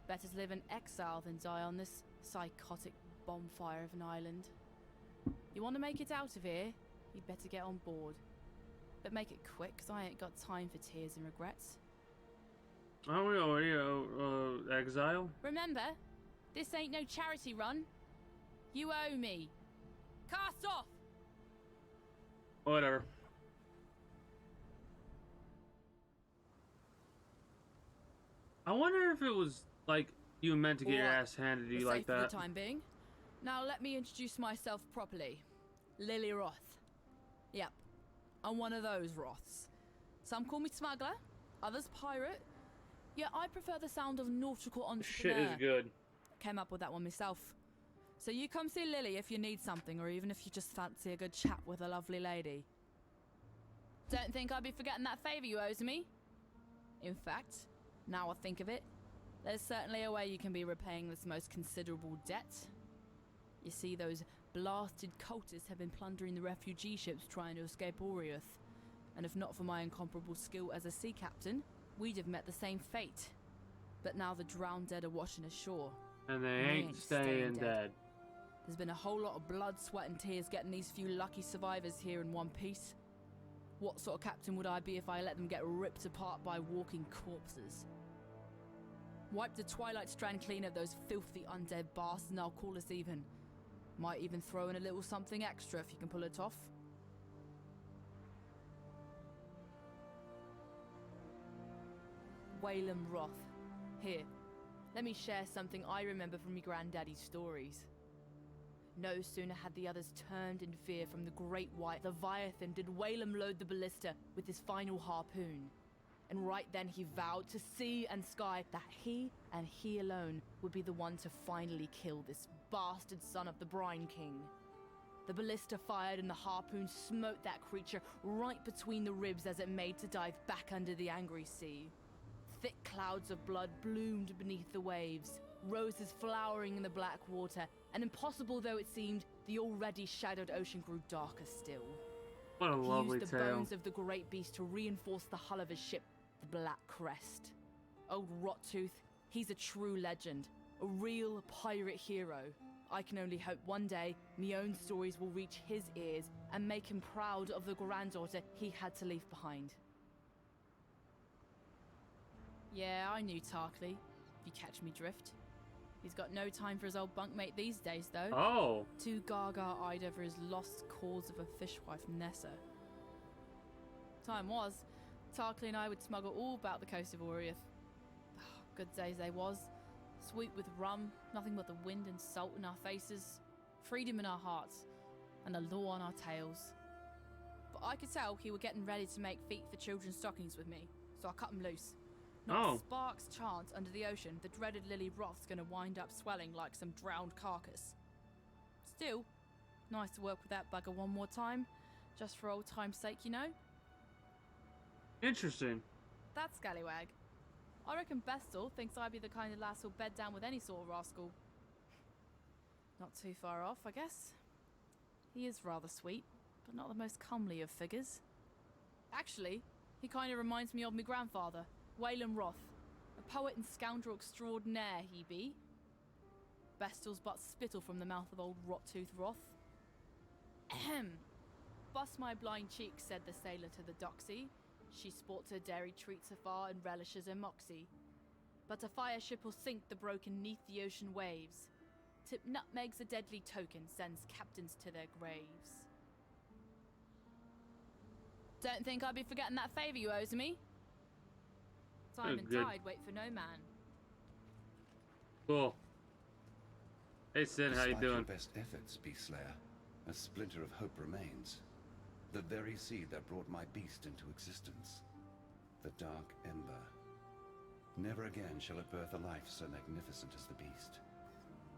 Better to live in exile than die on this psychotic bonfire of an island. You want to make it out of here, you'd better get on board. But make it quick, 'cause I ain't got time for tears and regrets. Are we already Exile? Remember, this ain't no charity run. You owe me. Cast off! Whatever. I wonder if it was like you meant to get your What? ass handed to you We're like safe for that. the time being. Now let me introduce myself properly. Lily Roth. Yep, I'm one of those Roths. Some call me smuggler, others pirate. Yeah, I prefer the sound of nautical Shit entrepreneur. is good. Came up with that one myself. So you come see Lily if you need something, or even if you just fancy a good chat with a lovely lady. Don't think I'd be forgetting that favour you owe to me. In fact, now I think of it, there's certainly a way you can be repaying this most considerable debt. You see, those blasted cultists have been plundering the refugee ships trying to escape Orioth. And if not for my incomparable skill as a sea captain, we'd have met the same fate. But now the drowned dead are washing ashore. And they ain't staying dead. There's been a whole lot of blood, sweat and tears getting these few lucky survivors here in one piece. What sort of captain would I be if I let them get ripped apart by walking corpses? Wipe the Twilight Strand clean of those filthy undead bastards and I'll call us even. Might even throw in a little something extra if you can pull it off. Whalem Roth. Here, let me share something I remember from me granddaddy's stories. No sooner had the others turned in fear from the Great White Leviathan did Whalem load the ballista with his final harpoon. And right then he vowed to sea and sky that he and he alone would be the one to finally kill this bastard son of the Brine King. The ballista fired and the harpoon smote that creature right between the ribs as it made to dive back under the angry sea. Thick clouds of blood bloomed beneath the waves, roses flowering in the black water, and impossible though it seemed, the already shadowed ocean grew darker still. What a He lovely used the tale. bones of the great beast to reinforce the hull of his ship, the Black Crest. Old Rottooth, he's a true legend, a real pirate hero. I can only hope one day my own stories will reach his ears and make him proud of the granddaughter he had to leave behind. Yeah, I knew Tarkley, if you catch me drift. He's got no time for his old bunkmate these days, though. Oh. Too gaga-eyed over his lost cause of a fishwife, Nessa. Time was, Tarkley and I would smuggle all about the coast of Oriath. Good days they was. Sweet with rum, nothing but the wind and salt in our faces, freedom in our hearts, and the law on our tails. But I could tell he were getting ready to make feet for children's stockings with me, so I cut him loose. Not a spark's chance under the ocean the dreaded Lily Roth's gonna wind up swelling like some drowned carcass. Still, nice to work with that bugger one more time, just for old time's sake, you know? Interesting. That scallywag. I reckon Bestel thinks I'd be the kind of lass who'll bed down with any sort of rascal. Not too far off, I guess. He is rather sweet, but not the most comely of figures. Actually, he kind of reminds me of my grandfather, Waylon Roth, a poet and scoundrel extraordinaire he be. Bestel's but spittle from the mouth of old Rottooth Roth. Ahem. Bust my blind cheek, said the sailor to the doxy. She sports her dairy treats afar and relishes her moxie. But a fire ship will sink the broken neath the ocean waves. Tip nutmegs a deadly token, sends captains to their graves. Don't think I'd be forgetting that favour you owes me. Time and good. tide wait for no man. Cool. Hey Sid, how you Despite doing? your best efforts, Beast Slayer, a splinter of hope remains. The very seed that brought my beast into existence. The Dark Ember. Never again shall it birth a life so magnificent as the beast.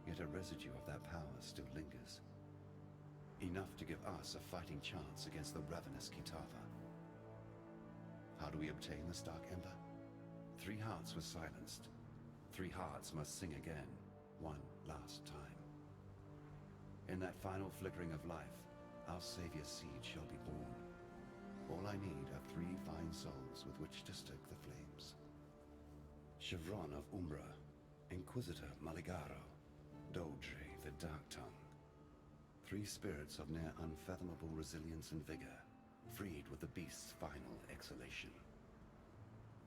Yet a residue of that power still lingers. Enough to give us a fighting chance against the ravenous Kitava. How do we obtain this Dark Ember? 3 hearts were silenced. 3 hearts must sing again, one last time. In that final flickering of life, our Savior's seed shall be born. All I need are 3 fine souls with which to stoke the flames. Chevron of Umbra, Inquisitor Maligaro, Dodre the Dark Tongue. 3 spirits of near unfathomable resilience and vigor, freed with the beast's final exhalation.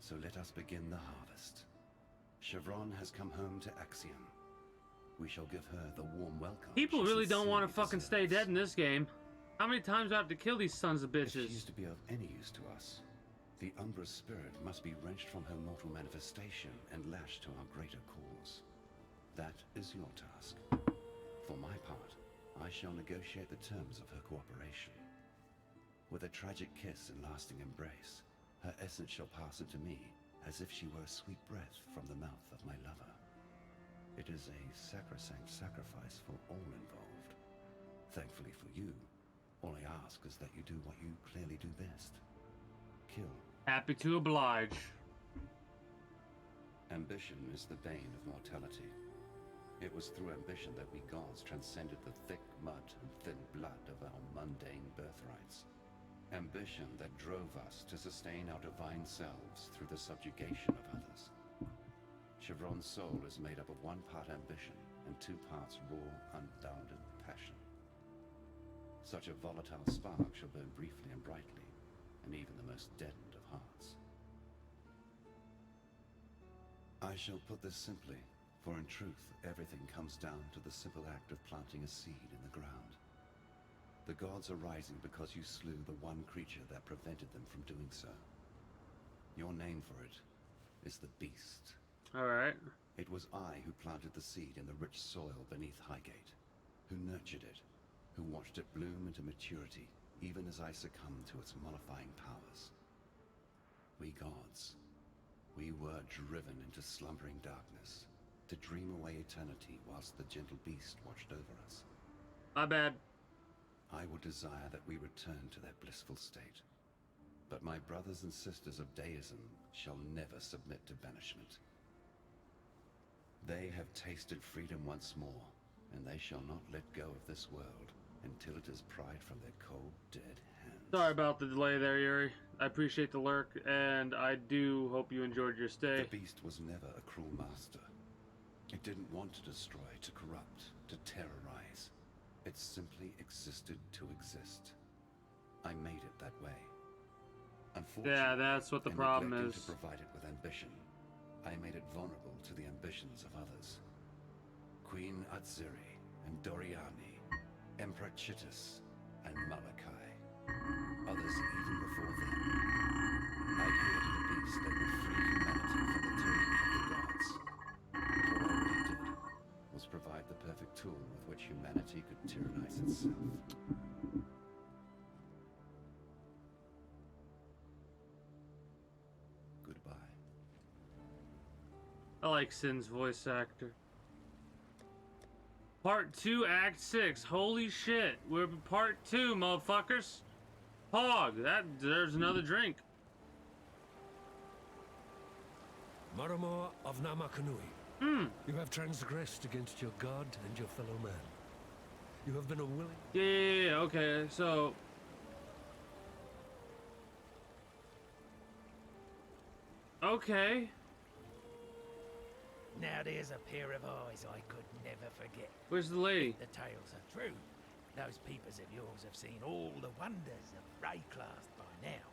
So let us begin the harvest. Chevron has come home to Axiom. We shall give her the warm welcome. People she really don't want to sincerely fucking stay deserves. dead in this game. How many times do I have to kill these sons of If bitches? she's to be of any use to us, the Umbra's spirit must be wrenched from her mortal manifestation and lashed to our greater cause. That is your task. For my part, I shall negotiate the terms of her cooperation. With a tragic kiss and lasting embrace, her essence shall pass into me as if she were a sweet breath from the mouth of my lover. It is a sacrosanct sacrifice for all involved. Thankfully for you, all I ask is that you do what you clearly do best. Kill. Happy to oblige. Ambition is the bane of mortality. It was through ambition that we gods transcended the thick mud and thin blood of our mundane birthrights. Ambition that drove us to sustain our divine selves through the subjugation of others. Chevron's soul is made up of 1 part ambition and 2 parts raw, unbounded passion. Such a volatile spark shall burn briefly and brightly, and even the most deadened of hearts. I shall put this simply, for in truth, everything comes down to the simple act of planting a seed in the ground. The gods are rising because you slew the one creature that prevented them from doing so. Your name for it is the Beast. Alright. It was I who planted the seed in the rich soil beneath Highgate, who nurtured it, who watched it bloom into maturity, even as I succumbed to its mollifying powers. We gods, we were driven into slumbering darkness, to dream away eternity whilst the gentle beast watched over us. My bad. I would desire that we return to that blissful state, but my brothers and sisters of deism shall never submit to banishment. They have tasted freedom once more, and they shall not let go of this world until it is pried from their cold, dead hands. Sorry about the delay there, Yuri. I appreciate the lurk, and I do hope you enjoyed your stay. The beast was never a cruel master. It didn't want to destroy, to corrupt, to terrorize. It simply existed to exist. I made it that way. Unfortunately, Yeah, that's what the in problem neglecting is. to provide it with ambition, I made it vulnerable to the ambitions of others. Queen Atziri and Doriani, Emperor Chittus and Malachi. Others even before them. I created a beast that would free humanity from the tyranny of the gods. All I really did was provide the perfect tool with which humanity could tyrannize itself. Goodbye. I like Sin's voice actor. Part 2, Act 6. Holy shit. We're part 2, motherfuckers. Hog, that there's another drink. Maramor of Namakanui, you have transgressed against your god and your fellow man. You have been a willing... Yeah, okay, so... Okay. Now there's a pair of eyes I could never forget. Where's the lady? The tales are true. Those peepers of yours have seen all the wonders of Rayclast by now.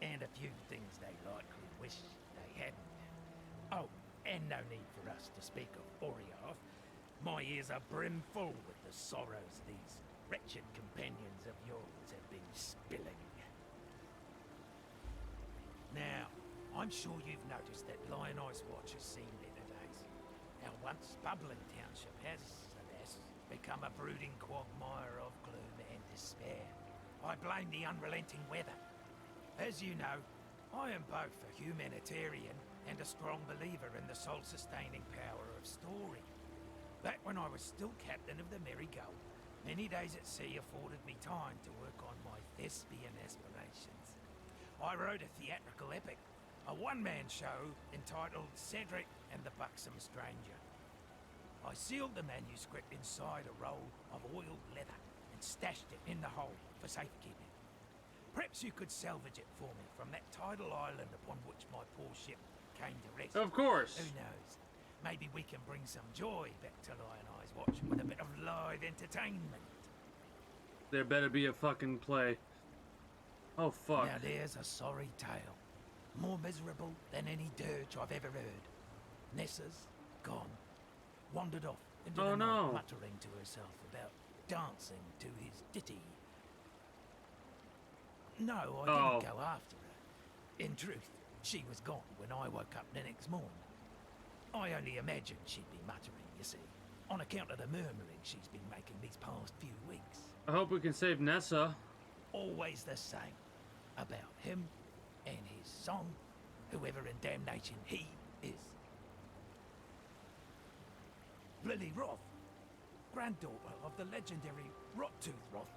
And a few things they likely wish they hadn't. Oh, and no need for us to speak of Oriath. My ears are brimful with the sorrows these wretched companions of yours have been spilling. Now, I'm sure you've noticed that Lion Eyes Watch has seen better days. Our once bubbling township has, alas, become a brooding quagmire of gloom and despair. I blame the unrelenting weather. As you know, I am both a humanitarian and a strong believer in the soul-sustaining power of story. Back when I was still captain of the Merry Gull, many days at sea afforded me time to work on my thespian aspirations. I wrote a theatrical epic, a one-man show entitled Cedric and the Buxom Stranger. I sealed the manuscript inside a roll of oiled leather and stashed it in the hold for safekeeping. Perhaps you could salvage it for me from that tidal island upon which my poor ship came to rest. Of course. Who knows? Maybe we can bring some joy back to Lion Eyes Watch with a bit of live entertainment. There better be a fucking play. Oh, fuck. Now there's a sorry tale. More miserable than any dirge I've ever heard. Nessa's gone. Wandered off into Oh, the night, no. muttering to herself about dancing to his ditty. No, I Oh. didn't go after her. In truth, she was gone when I woke up the next morning. I only imagined she'd be muttering, you see, on account of the murmuring she's been making these past few weeks. I hope we can save Nessa. Always the same. About him and his song, whoever in damnation he is. Lily Roth, granddaughter of the legendary Rottooth Roth.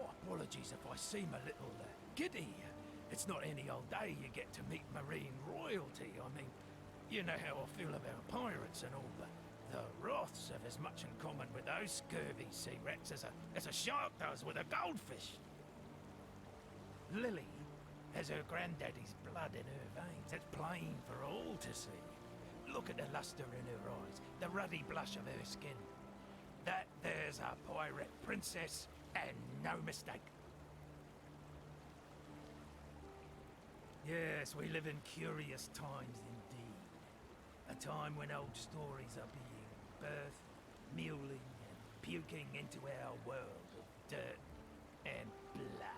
Oh, apologies if I seem a little giddy. It's not any old day you get to meet marine royalty. I mean, you know how I feel about pirates and all, but the Roths have as much in common with those scurvy sea rats as a shark does with a goldfish. Lily has her granddaddy's blood in her veins. It's plain for all to see. Look at the luster in her eyes, the ruddy blush of her skin. That there's a pirate princess, and no mistake. Yes, we live in curious times indeed. A time when old stories are being birthed, mewling and puking into our world of dirt and blood.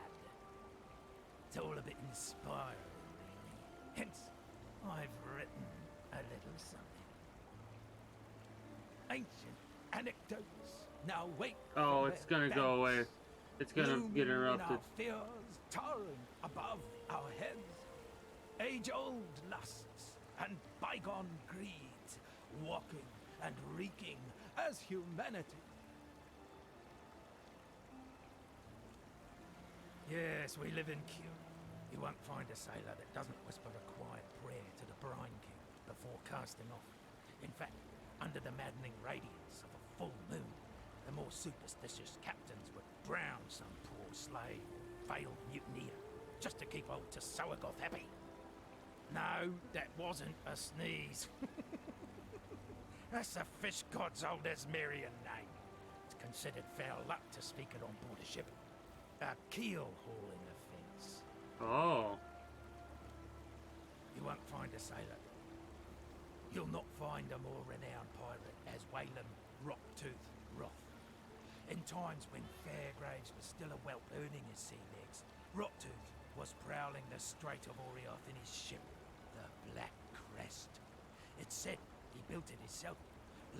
It's all a bit inspiring, really. Hence, I've written a little something. Ancient anecdotes now wake. Oh, from it's their gonna go away. banks, It's gonna looming get in interrupted. our fears, towering above our heads. Age-old lusts and bygone greeds, walking and reeking as humanity. Yes, we live in Q. You won't find a sailor that doesn't whisper a quiet prayer to the Brine King before casting off. In fact, under the maddening radiance of a full moon, the more superstitious captains would drown some poor slave or failed mutineer just to keep old Tsoagoth happy. No, that wasn't a sneeze. That's the fish god's old Esmerian name. It's considered foul luck to speak it on board a ship. A keel-hauling offence. Oh. You won't find a sailor. You'll not find a more renowned pirate as Waylem Rocktooth Roth. In times when Fairgraves was still a whelp earning his sea legs, Rocktooth was prowling the Strait of Orioth in his ship, the Black Crest. It's said he built it himself,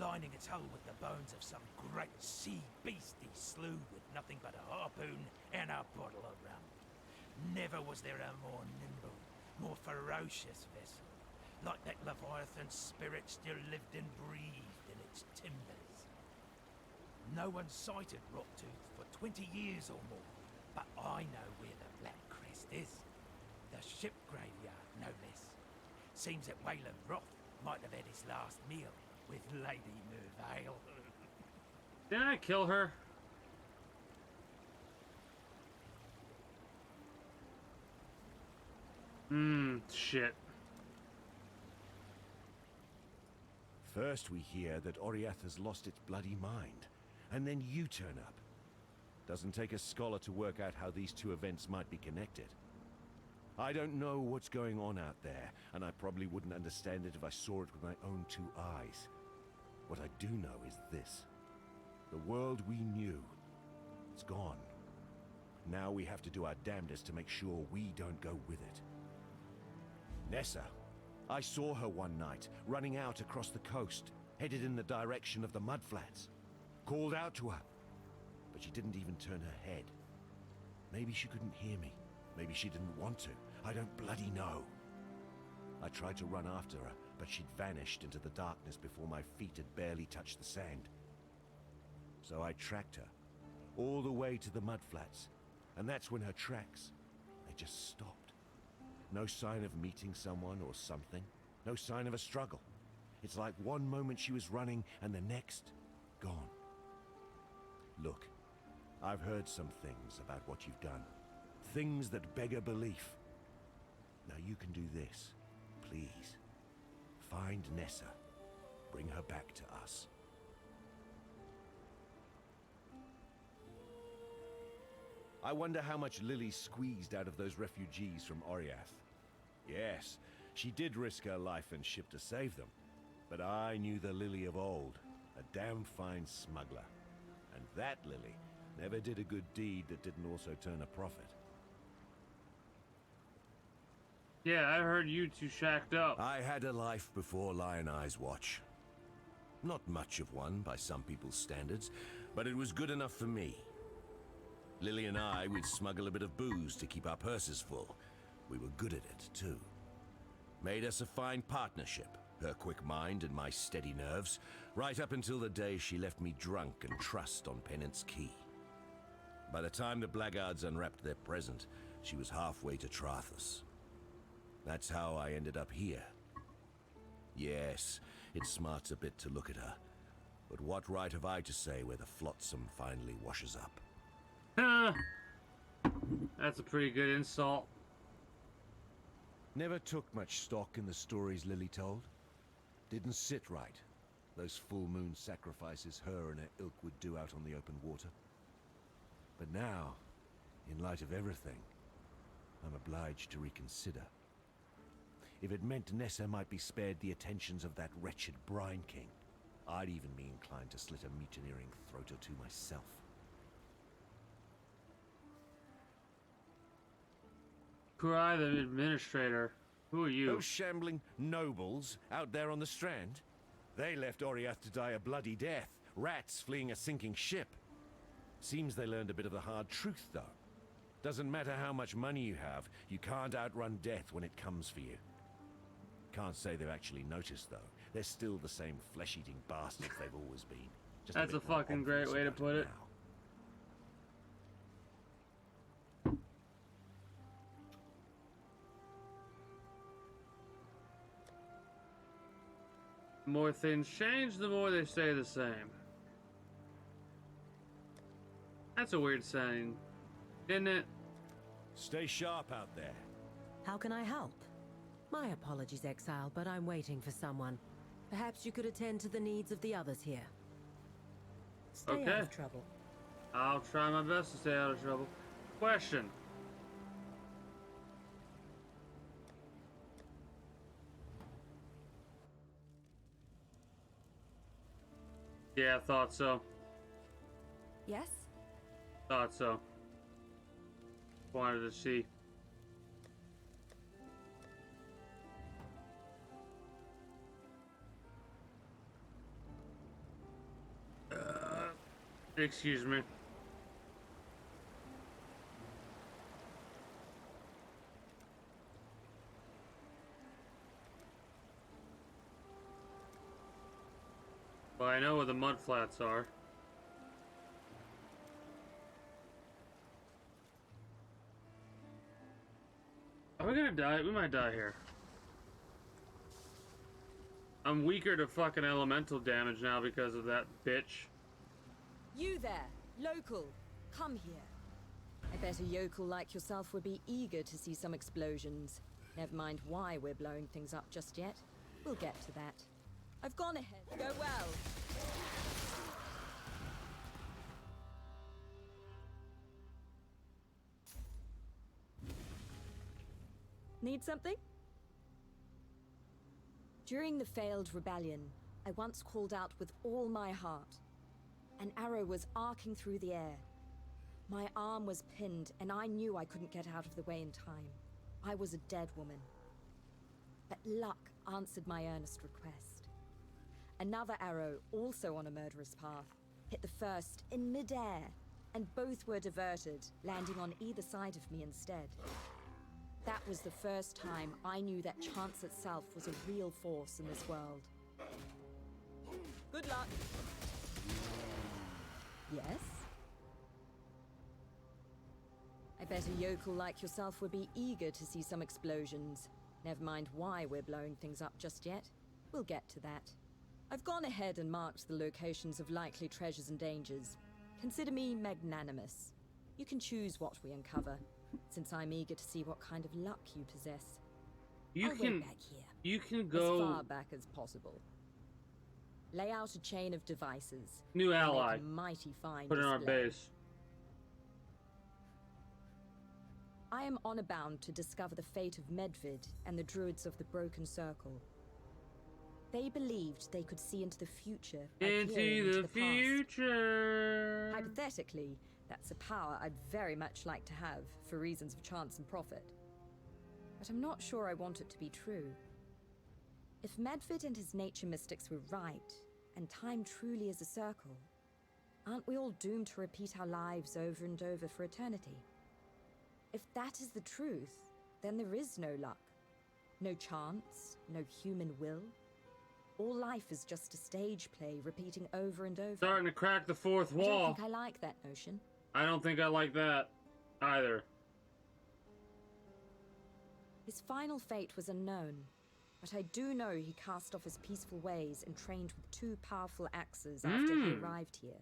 lining its hull with the bones of some great sea beast he slew with nothing but a harpoon and a bottle of rum. Never was there a more nimble, more ferocious vessel. Like that Leviathan's spirit still lived and breathed in its timbers. No one sighted Rocktooth for 20 years or more, but I know where the Black Crest is. The ship graveyard, no less. Seems that Waylem Roth might have had his last meal with Lady Mervale. Didn't I kill her? Shit. First we hear that Oriath has lost its bloody mind, and then you turn up. Doesn't take a scholar to work out how these two events might be connected. I don't know what's going on out there, and I probably wouldn't understand it if I saw it with my own two eyes. What I do know is this. The world we knew, it's gone. Now we have to do our damnedest to make sure we don't go with it. Nessa. I saw her one night, running out across the coast, headed in the direction of the mudflats. Called out to her, but she didn't even turn her head. Maybe she couldn't hear me. Maybe she didn't want to. I don't bloody know. I tried to run after her, but she'd vanished into the darkness before my feet had barely touched the sand. So I tracked her, all the way to the mudflats, and that's when her tracks, they just stopped. No sign of meeting someone or something. No sign of a struggle. It's like one moment she was running and the next, gone. Look, I've heard some things about what you've done. Things that beggar belief. Now you can do this, please. Find Nessa. Bring her back to us. I wonder how much Lily squeezed out of those refugees from Oriath. Yes, she did risk her life and ship to save them. But I knew the Lily of old, a damn fine smuggler. And that Lily never did a good deed that didn't also turn a profit. Yeah, I heard you two shacked up. I had a life before Lion Eye's watch. Not much of one by some people's standards, but it was good enough for me. Lily and I would smuggle a bit of booze to keep our purses full. We were good at it, too. Made us a fine partnership, her quick mind and my steady nerves, right up until the day she left me drunk and trussed on Penance Key. By the time the blackguards unwrapped their present, she was halfway to Trathus. That's how I ended up here. Yes, it smarts a bit to look at her, but what right have I to say where the flotsam finally washes up? That's a pretty good insult. Never took much stock in the stories Lily told. Didn't sit right. Those full moon sacrifices her and her ilk would do out on the open water. But now, in light of everything, I'm obliged to reconsider. If it meant Nessa might be spared the attentions of that wretched Brine King, I'd even be inclined to slit a mutineering throat or two myself. Kurai, the administrator. Who are you? Those shambling nobles out there on the strand? They left Oriath to die a bloody death. Rats fleeing a sinking ship. Seems they learned a bit of the hard truth, though. Doesn't matter how much money you have, you can't outrun death when it comes for you. Can't say they've actually noticed, though. They're still the same flesh-eating bastards they've always been. Just That's a bit more fucking great obvious way to about put it. now. The more things change, the more they stay the same. That's a weird saying, isn't it? Stay sharp out there. How can I help? My apologies, Exile, but I'm waiting for someone. Perhaps you could attend to the needs of the others here. Stay Okay. out of trouble. I'll try my best to stay out of trouble. Question. Yeah, I thought so. Yes? Thought so. Wanted to see. Excuse me. Well, I know where the mud flats are. Are we gonna die? We might die here. I'm weaker to fucking elemental damage now because of that bitch. You there, local, come here. I bet a yokel like yourself would be eager to see some explosions. Never mind why we're blowing things up just yet. We'll get to that. I've gone ahead. Go well. Need something? During the failed rebellion, I once called out with all my heart. An arrow was arcing through the air. My arm was pinned, and I knew I couldn't get out of the way in time. I was a dead woman. But luck answered my earnest request. Another arrow, also on a murderous path, hit the first in midair, and both were diverted, landing on either side of me instead. That was the first time I knew that chance itself was a real force in this world. Good luck. Yes? I bet a yokel like yourself would be eager to see some explosions. Never mind why we're blowing things up just yet. We'll get to that. I've gone ahead and marked the locations of likely treasures and dangers. Consider me magnanimous. You can choose what we uncover, since I'm eager to see what kind of luck you possess. I'll wait back here. You can go as far back as possible. Lay out a chain of devices. New ally. Make a mighty fine Put it on our display. base. I am honor bound to discover the fate of Medvid and the druids of the Broken Circle. They believed they could see into the future by peering into the past. future. Hypothetically, that's a power I'd very much like to have for reasons of chance and profit. But I'm not sure I want it to be true. If Medvid and his nature mystics were right, and time truly is a circle, aren't we all doomed to repeat our lives over and over for eternity? If that is the truth, then there is no luck. No chance, no human will. All life is just a stage play repeating over and over. Starting to crack the fourth I don't wall. think I like that notion. I don't think I like that either. His final fate was unknown, but I do know he cast off his peaceful ways and trained with 2 powerful axes after he arrived here.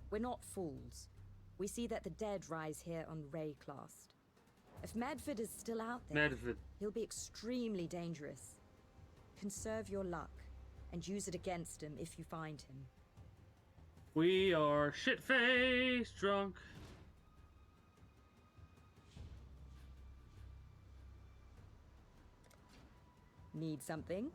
We're not fools. We see that the dead rise here on Rayclast. If Medvid is still out there, Medvid. he'll be extremely dangerous. Conserve your luck, and use it against him if you find him. We are shit-faced drunk. Need something?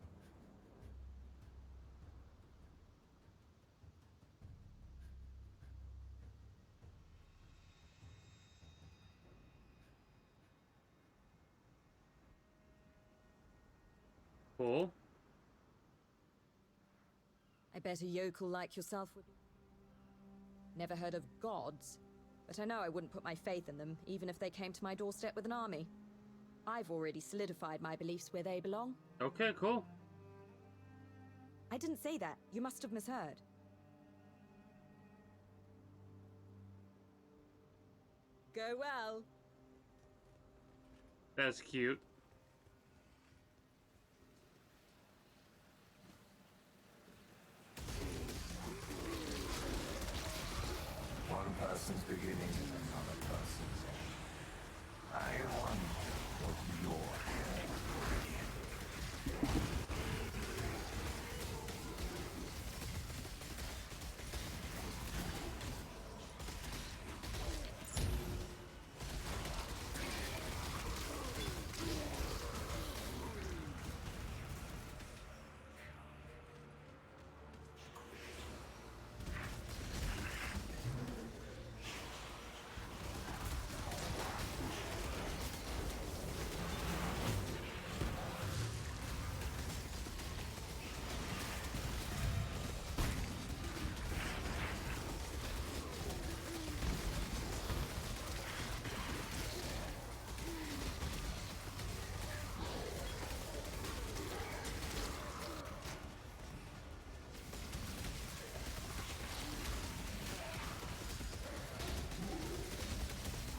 Cool. I bet a yokel like yourself would... Never heard of gods, but I know I wouldn't put my faith in them, even if they came to my doorstep with an army. I've already solidified my beliefs where they belong. Okay, cool. I didn't say that. You must have misheard. Go well. That's cute. One person's beginning is another person's end. I wonder what you're here to begin.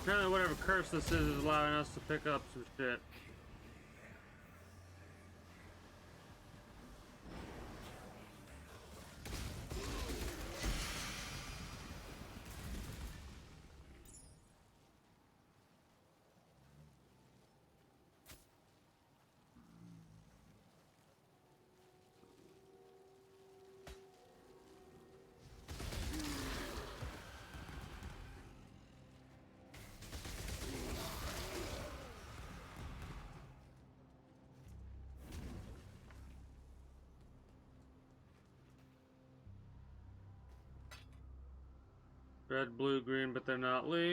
Apparently whatever curse this is allowing us to pick up some shit. Red, blue, green, but they're not linked.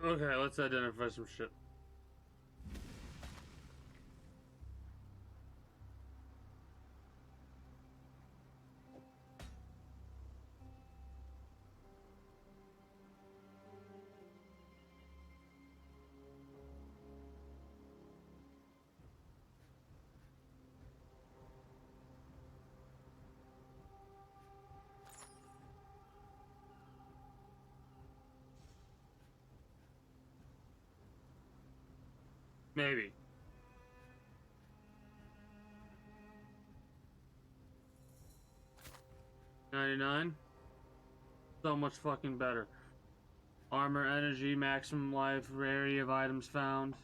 Okay, let's identify some shit. Maybe. $99. So much fucking better. Armor, energy, maximum life, rarity of items found.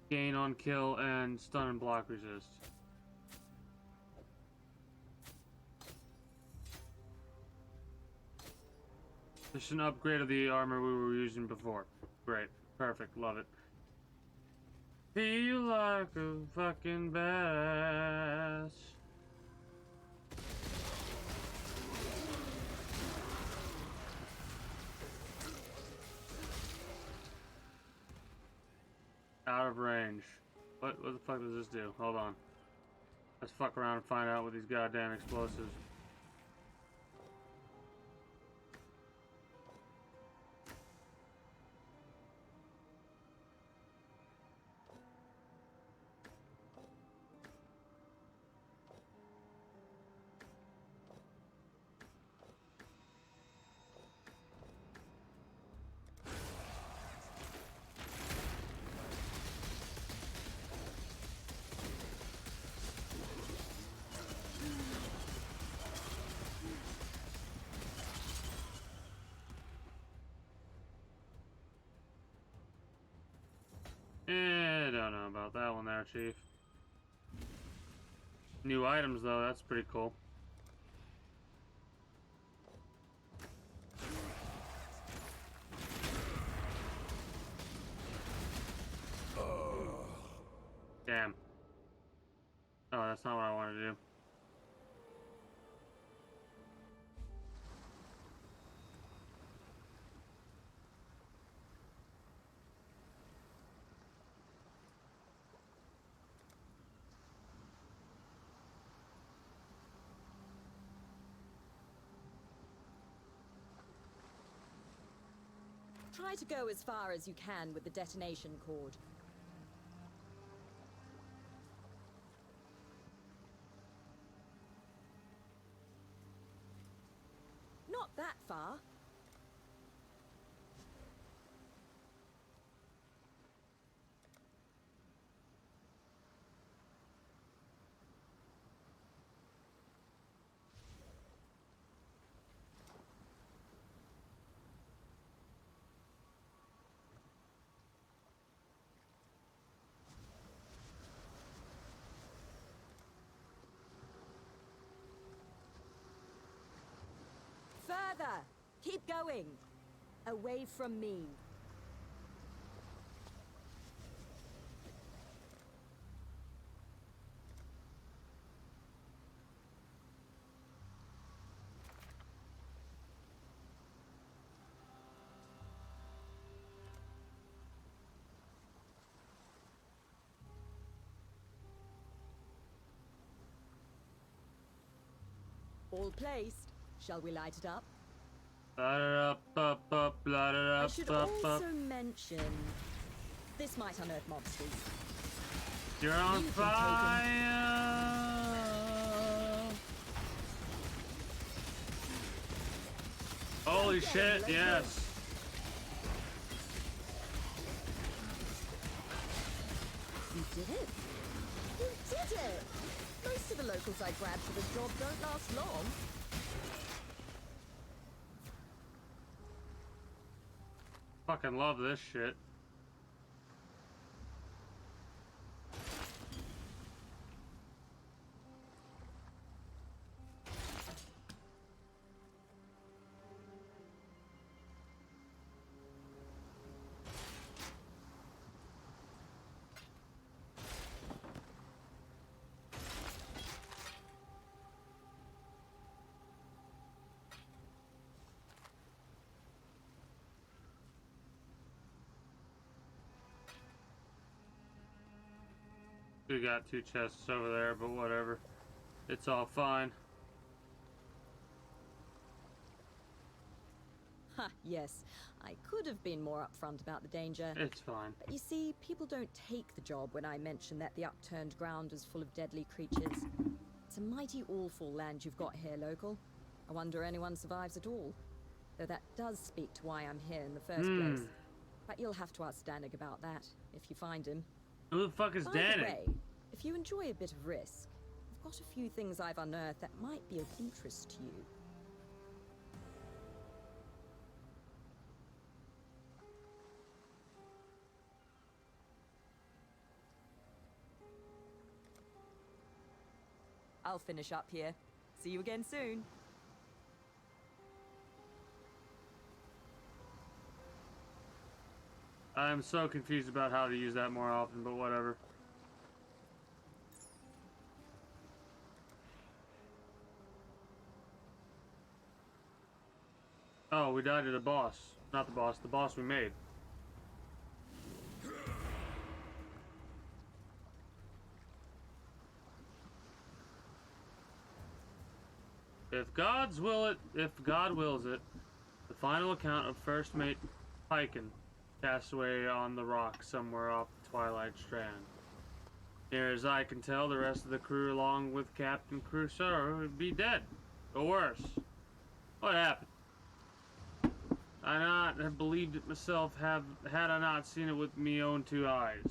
Gain on kill and stun and block resist. This is an upgrade of the armor we were using before. Great. Perfect. Love it. Feel like a fucking badass. Out of range. What the fuck does this do? Hold on. Let's fuck around and find out with these goddamn explosives. Don't know about that one there, Chief. New items, though, that's pretty cool. Damn. Oh, that's not what I wanted to do. Try to go as far as you can with the detonation cord. Not that far. Further! Keep going! Away from me. All placed. Shall we light it up? I should also mention, this might unearth monsters. You're on fire! Holy shit, yes! You did it! You did it! Most of the locals I grabbed for the job don't last long. Fucking love this shit. We got two chests over there, but whatever. It's all fine. Ha, yes. I could have been more upfront about the danger. It's fine. But you see, people don't take the job when I mention that the upturned ground is full of deadly creatures. It's a mighty awful land you've got here, local. I wonder anyone survives at all. Though that does speak to why I'm here in the first place. But you'll have to ask Danig about that, if you find him. Who the fuck is By the Danig? way, if you enjoy a bit of risk, I've got a few things I've unearthed that might be of interest to you. I'll finish up here. See you again soon. I'm so confused about how to use that more often, but whatever. Oh, we died to the boss. Not the boss, the boss we made. If God wills it, the final account of First Mate Piken, castaway on the rock somewhere off the Twilight Strand. Near as I can tell, the rest of the crew, along with Captain Crusoe, would be dead, or worse. What happened? I not have believed it myself, had I not seen it with me own two eyes.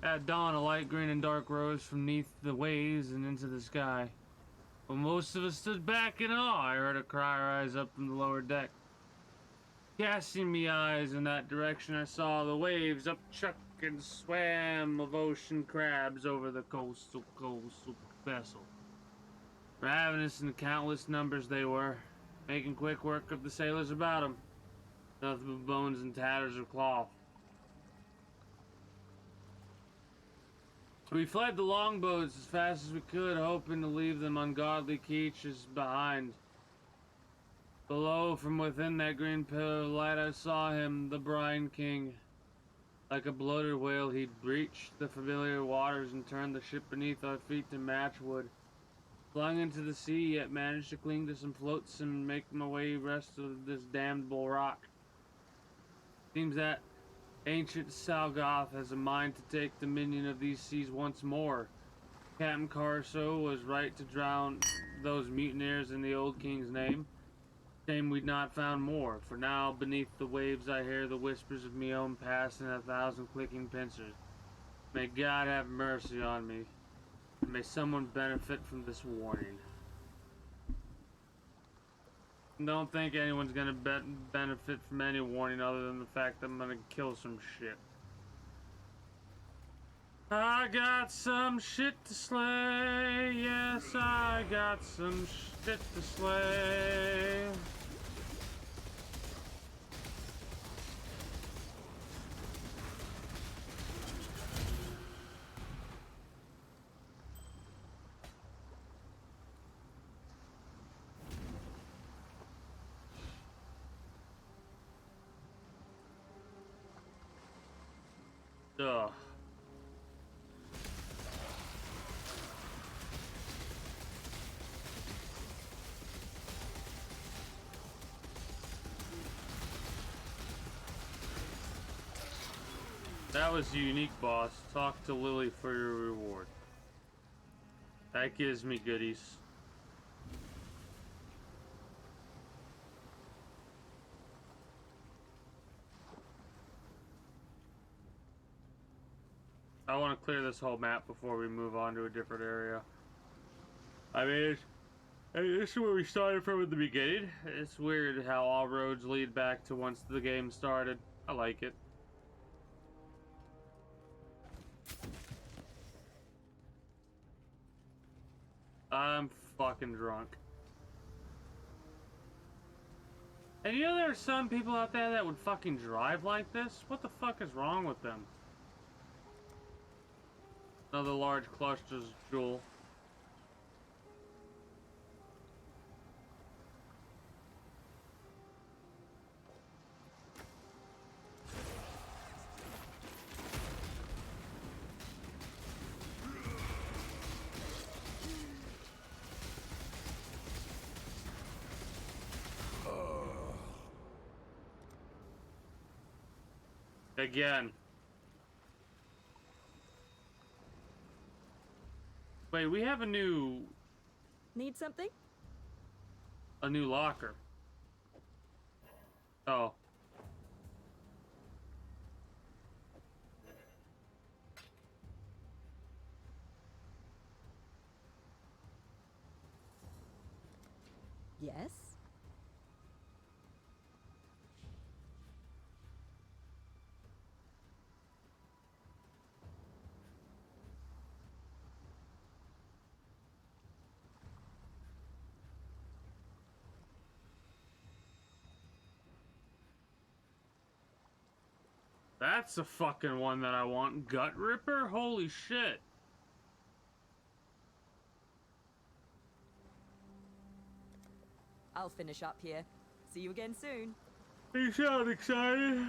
At dawn, a light green and dark rose from neath the waves and into the sky. When most of us stood back in awe, I heard a cry rise up from the lower deck. Casting me eyes in that direction, I saw the waves upchuck and swam of ocean crabs over the coastal vessel. Ravenous in countless numbers they were, making quick work of the sailors about them. Nothing but bones and tatters of cloth. We fled the longboats as fast as we could, hoping to leave them ungodly creatures behind. Below, from within that green pillar of light, I saw him, the Brine King. Like a bloated whale, he'd breached the familiar waters and turned the ship beneath our feet to matchwood. Flung into the sea, yet managed to cling to some floats and make my way west of this damnable rock. Seems that ancient Salgoth has a mind to take dominion of these seas once more. Captain Carso was right to drown those mutineers in the old king's name. Shame we'd not found more, for now beneath the waves I hear the whispers of me own past in 1,000 clicking pincers. May God have mercy on me. May someone benefit from this warning. Don't think anyone's gonna benefit from any warning other than the fact that I'm gonna kill some shit. I got some shit to slay. Yes, I got some shit to slay. Ugh. That was a unique, boss. Talk to Lily for your reward. That gives me goodies. I want to clear this whole map before we move on to a different area. I mean, this is where we started from at the beginning. It's weird how all roads lead back to once the game started. I like it. I'm fucking drunk. And you know there are some people out there that would fucking drive like this? What the fuck is wrong with them? Another large cluster's jewel. Again. Wait, we have a new Need something? locker. Oh. Yes? That's the fucking one that I want. Gut Ripper? Holy shit. I'll finish up here. See you again soon. You sound excited.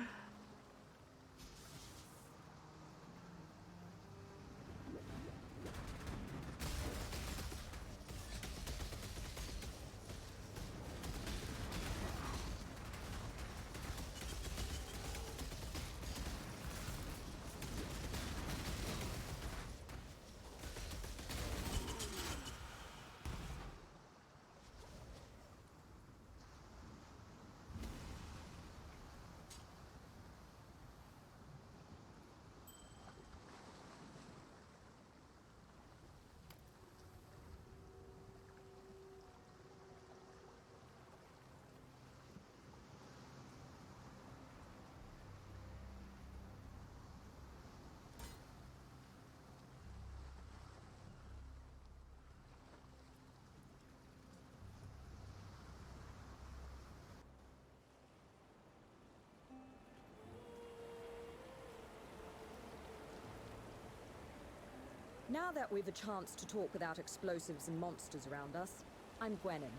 Now that we've a chance to talk without explosives and monsters around us, I'm Gwenin.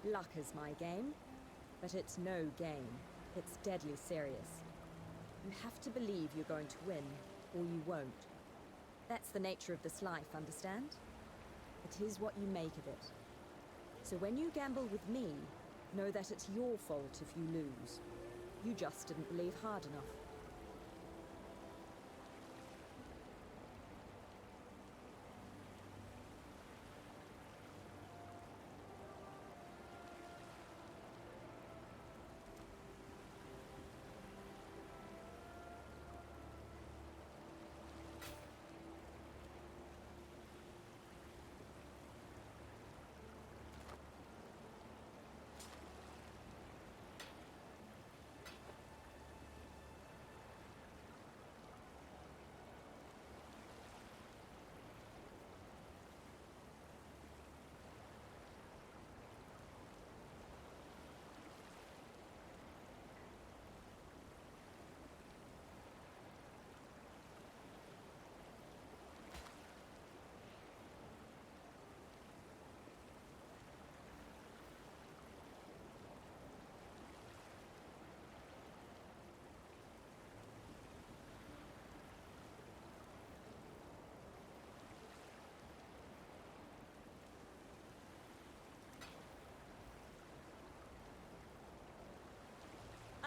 Luck is my game, but it's no game. It's deadly serious. You have to believe you're going to win, or you won't. That's the nature of this life, understand? It is what you make of it. So when you gamble with me, know that it's your fault if you lose. You just didn't believe hard enough.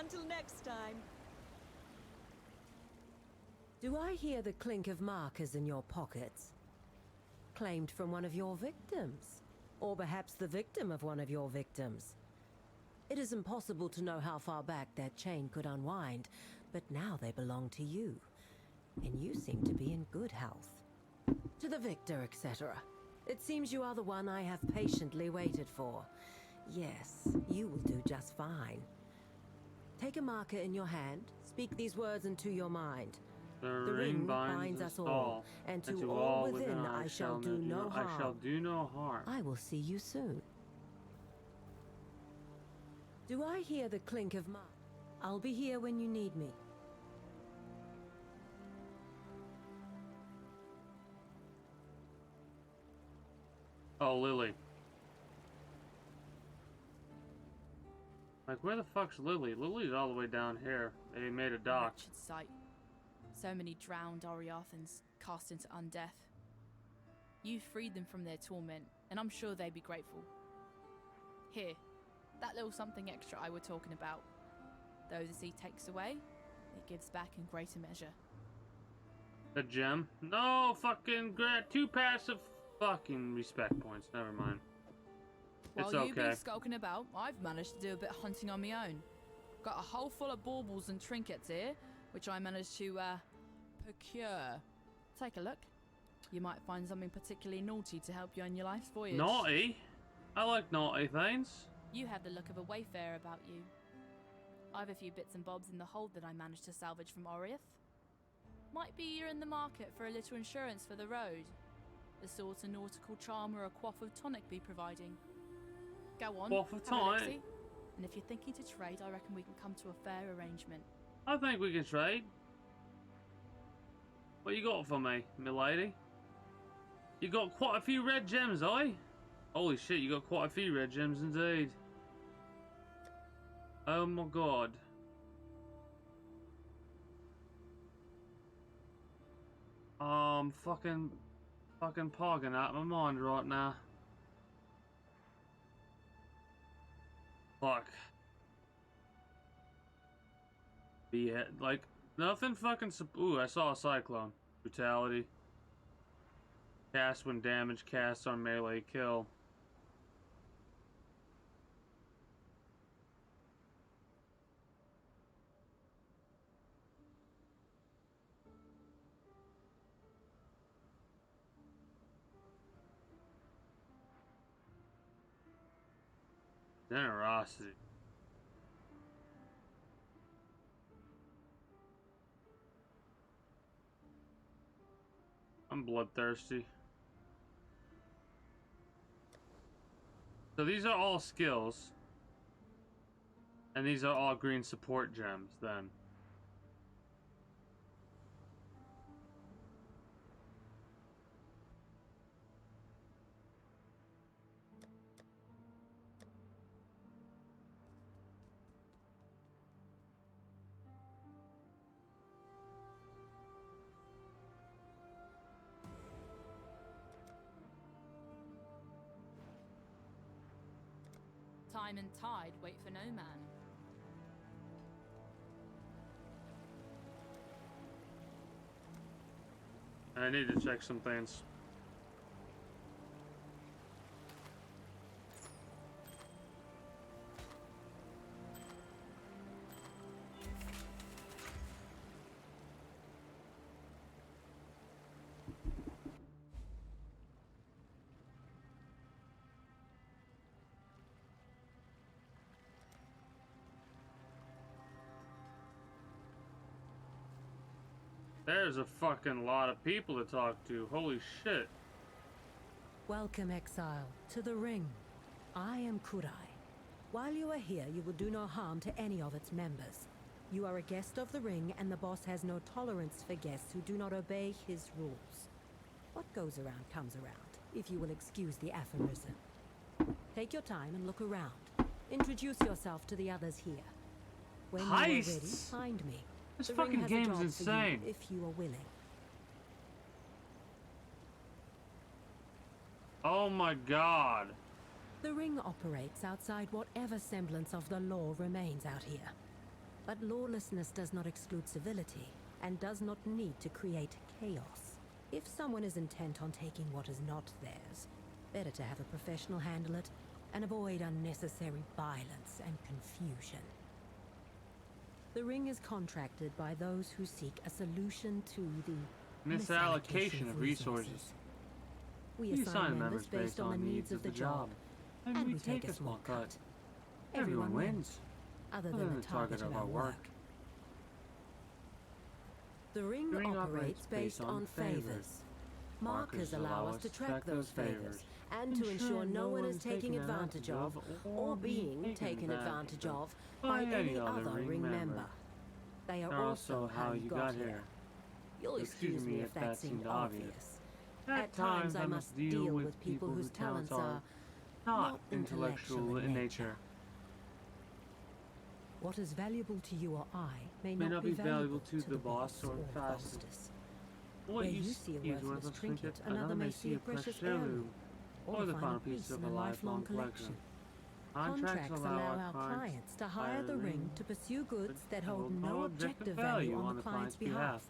Until next time. Do I hear the clink of markers in your pockets? Claimed from one of your victims? Or perhaps the victim of one of your victims? It is impossible to know how far back that chain could unwind, but now they belong to you. And you seem to be in good health. To the victor, etc. It seems you are the one I have patiently waited for. Yes, you will do just fine. Take a marker in your hand, speak these words into your mind. The ring binds us all, and to all within I shall do no harm. I shall do no harm. I will see you soon. Do I hear the clink of mark? I'll be here when you need me. Oh, Lily. Like, where the fuck's Lily? Lily's all the way down here. They made a dock. Wretched sight. So many drowned Oriathans cast into undeath. You freed them from their torment, and I'm sure they'd be grateful. Here, that little something extra I were talking about. Though the sea takes away, it gives back in greater measure. A gem? No fucking 2 passive fucking respect points. Never mind. While It's okay. you've been skulking about, I've managed to do a bit of hunting on my own. Got a hole full of baubles and trinkets here, which I managed to, procure. Take a look. You might find something particularly naughty to help you on your life's voyage. Naughty? I like naughty things. You have the look of a wayfarer about you. I've a few bits and bobs in the hold that I managed to salvage from Oriath. Might be you're in the market for a little insurance for the road. The sort of nautical charm or a quaff of tonic be providing. Go on, Quaff of have a tonic? look-see. And if you're thinking to trade, I reckon we can come to a fair arrangement. I think we can trade. What you got for me, milady? You got quite a few red gems, eh? Holy shit, you got quite a few red gems indeed. Oh my god. I'm fucking pogging out my mind right now. Fuck. Yeah, like, nothing fucking... Ooh, I saw a cyclone. Brutality. Cast when damage cast on melee kill. Generosity. I'm bloodthirsty. So these are all skills. And these are all green support gems then. time and tide wait for no man. I need to check some things. There's a fucking lot of people to talk to. Holy shit. Welcome, Exile, to the Ring. I am Kurai. While you are here, you will do no harm to any of its members. You are a guest of the Ring, and the boss has no tolerance for guests who do not obey his rules. What goes around comes around, if you will excuse the aphorism. Take your time and look around. Introduce yourself to the others here. When you are ready, find me. This The fucking Ring has a game job is for you, insane. if you are willing. Oh my god. The Ring operates outside whatever semblance of the law remains out here. But lawlessness does not exclude civility, and does not need to create chaos. If someone is intent on taking what is not theirs, better to have a professional handle it, and avoid unnecessary violence and confusion. The Ring is contracted by those who seek a solution to the Misallocation of resources. We assign members based on the needs of the job, and we take a small cut. Everyone wins, other than the target of our work. The Ring operates based on favors. Markers allow us to track those favors, and to ensure no one is taken advantage of, or being taken advantage of, by any other Ring member. They are also how you got here. You'll excuse me if that seemed obvious. At times I must deal with people whose talents are not intellectual in nature. What is valuable to you or I may not be valuable to the boss or fastest. Where you see a worthless trinket, another may see a precious heirloom, or the final piece of a lifelong collection. Contracts allow our clients to hire the Ring to pursue goods that hold no objective value on the client's behalf.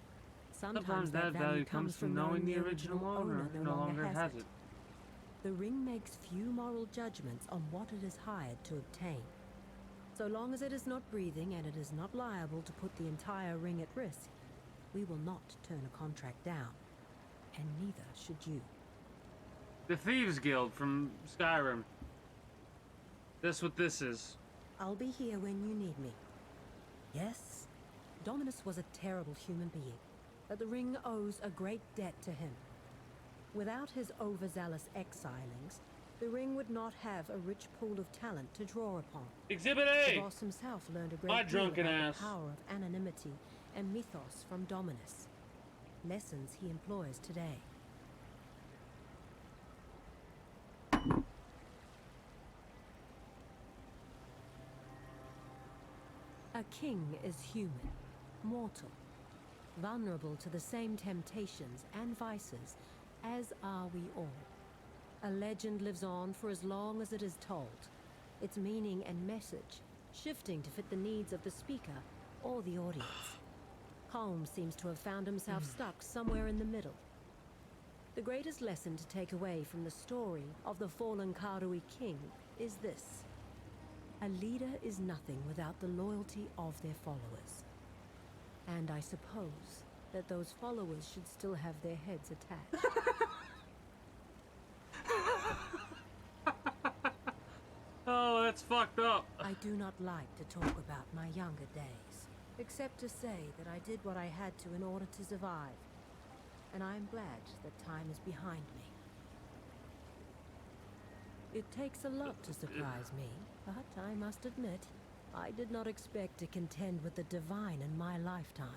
Sometimes that value comes from knowing the original owner no longer has it. The Ring makes few moral judgments on what it is hired to obtain. So long as it is not breathing and it is not liable to put the entire Ring at risk, we will not turn a contract down. And neither should you. The Thieves Guild from Skyrim. That's what this is. I'll be here when you need me. Yes, Dominus was a terrible human being, but the Ring owes a great debt to him. Without his overzealous exilings, the Ring would not have a rich pool of talent to draw upon. Exhibit A! The boss himself learned a great My deal drunken about ass. the power of anonymity and mythos from Dominus. Lessons he employs today. A king is human, mortal, vulnerable to the same temptations and vices as are we all. A legend lives on for as long as it is told, its meaning and message shifting to fit the needs of the speaker or the audience. Holmes seems to have found himself stuck somewhere in the middle. The greatest lesson to take away from the story of the fallen Karui king is this. A leader is nothing without the loyalty of their followers. And I suppose that those followers should still have their heads attached. Oh, that's fucked up. I do not like to talk about my younger days, except to say that I did what I had to in order to survive. And I am glad that time is behind me. It takes a lot to surprise me, but I must admit, I did not expect to contend with the divine in my lifetime.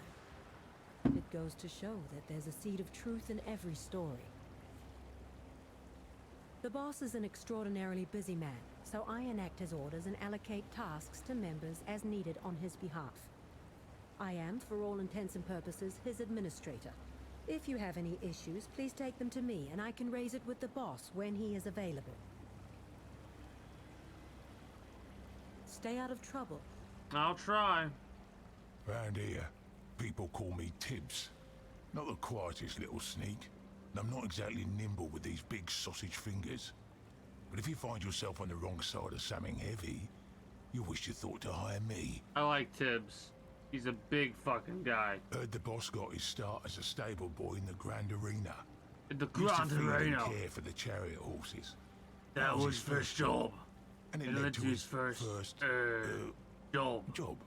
It goes to show that there's a seed of truth in every story. The boss is an extraordinarily busy man, so I enact his orders and allocate tasks to members as needed on his behalf. I am, for all intents and purposes, his administrator. If you have any issues, please take them to me, and I can raise it with the boss when he is available. stay out of trouble. I'll try. Round here, people call me Tibbs. Not the quietest little sneak, and I'm not exactly nimble with these big sausage fingers. But if you find yourself on the wrong side of something heavy, you wish you thought to hire me. I like Tibbs. He's a big fucking guy. Heard the boss got his start as a stable boy in the Grand Arena. The Used to Grand feed and Arena. care for the chariot horses. That was his first job. And it And led led to to his his first, job. job.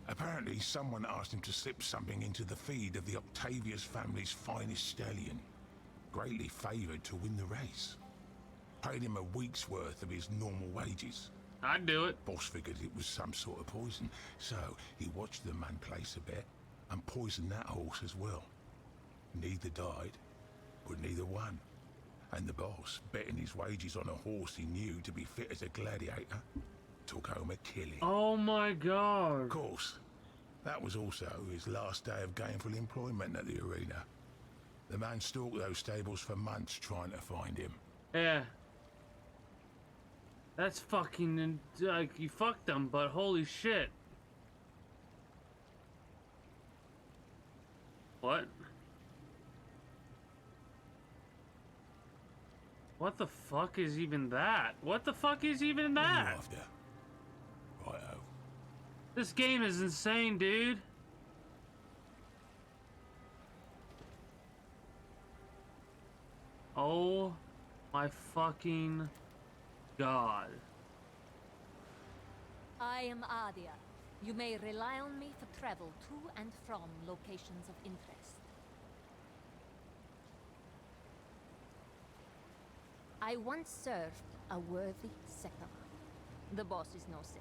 Apparently, someone asked him to slip something into the feed of the Octavius family's finest stallion. Greatly favoured to win the race. Paid him a week's worth of his normal wages. I'd do it. Boss figured it was some sort of poison, so he watched the man place a bet and poisoned that horse as well. Neither died, but neither won. And the boss, betting his wages on a horse he knew to be fit as a gladiator, took home a killing. Oh my god. Of course, that was also his last day of gainful employment at the arena. The man stalked those stables for months trying to find him. Yeah. That's fucking, like, you fucked them, but holy shit. What? What the fuck is even that? What the fuck is even What are you that? after? Righto. This game is insane, dude. Oh my fucking god. I am Adia. You may rely on me for travel to and from locations of interest. I once served a worthy Septima. The boss is no Septima.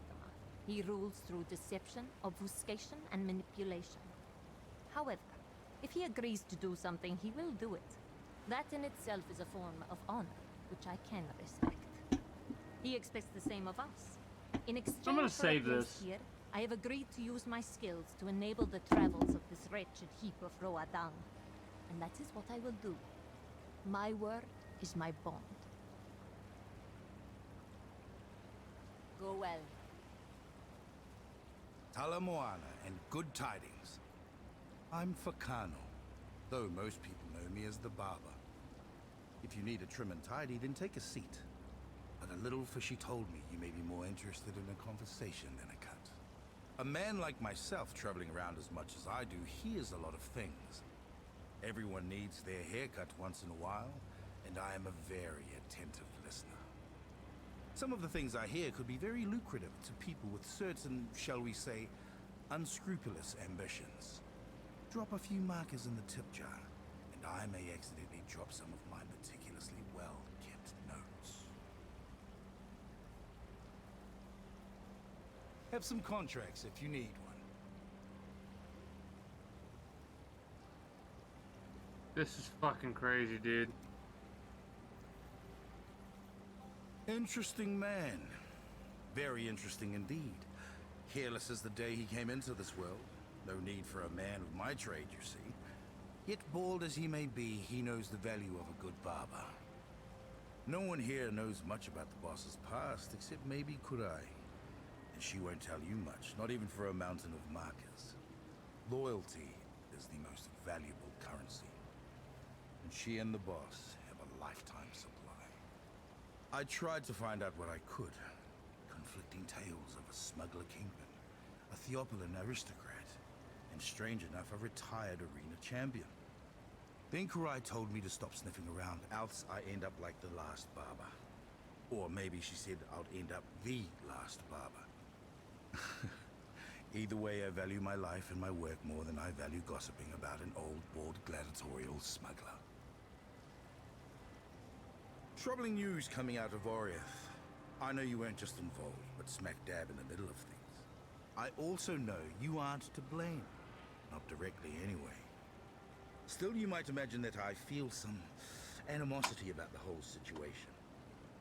He rules through deception, obfuscation, and manipulation. However, if he agrees to do something, he will do it. That in itself is a form of honor, which I can respect. He expects the same of us. In exchange I'm gonna for save a place this. here, I have agreed to use my skills to enable the travels of this wretched heap of raw dung. And that is what I will do. My word is my bond. Go well. Talamoana and good tidings. I'm Fakano, though most people know me as the Barber. If you need a trim and tidy, then take a seat. But a little fishy told me you may be more interested in a conversation than a cut. A man like myself, traveling around as much as I do, hears a lot of things. Everyone needs their haircut once in a while, and I am a very attentive listener. Some of the things I hear could be very lucrative to people with certain, shall we say, unscrupulous ambitions. Drop a few markers in the tip jar, and I may accidentally drop some of my meticulously well-kept notes. Have some contracts if you need one. This is fucking crazy, dude. Interesting man. Very interesting indeed. Careless as the day he came into this world. No need for a man of my trade, you see. Yet bald as he may be, he knows the value of a good barber. No one here knows much about the boss's past, except maybe Kurai. And she won't tell you much, not even for a mountain of markers. Loyalty is the most valuable currency. And she and the boss have a lifetime supply. I tried to find out what I could. Conflicting tales of a smuggler kingpin, a Theopolan aristocrat, and strange enough, a retired arena champion. Then Kurai told me to stop sniffing around, else I end up like the last barber. Or maybe she said I'll end up the last barber. Either way, I value my life and my work more than I value gossiping about an old, bald gladiatorial smuggler. Troubling news coming out of Oriath. I know you weren't just involved, but smack dab in the middle of things. I also know you aren't to blame. Not directly, anyway. Still, you might imagine that I feel some animosity about the whole situation.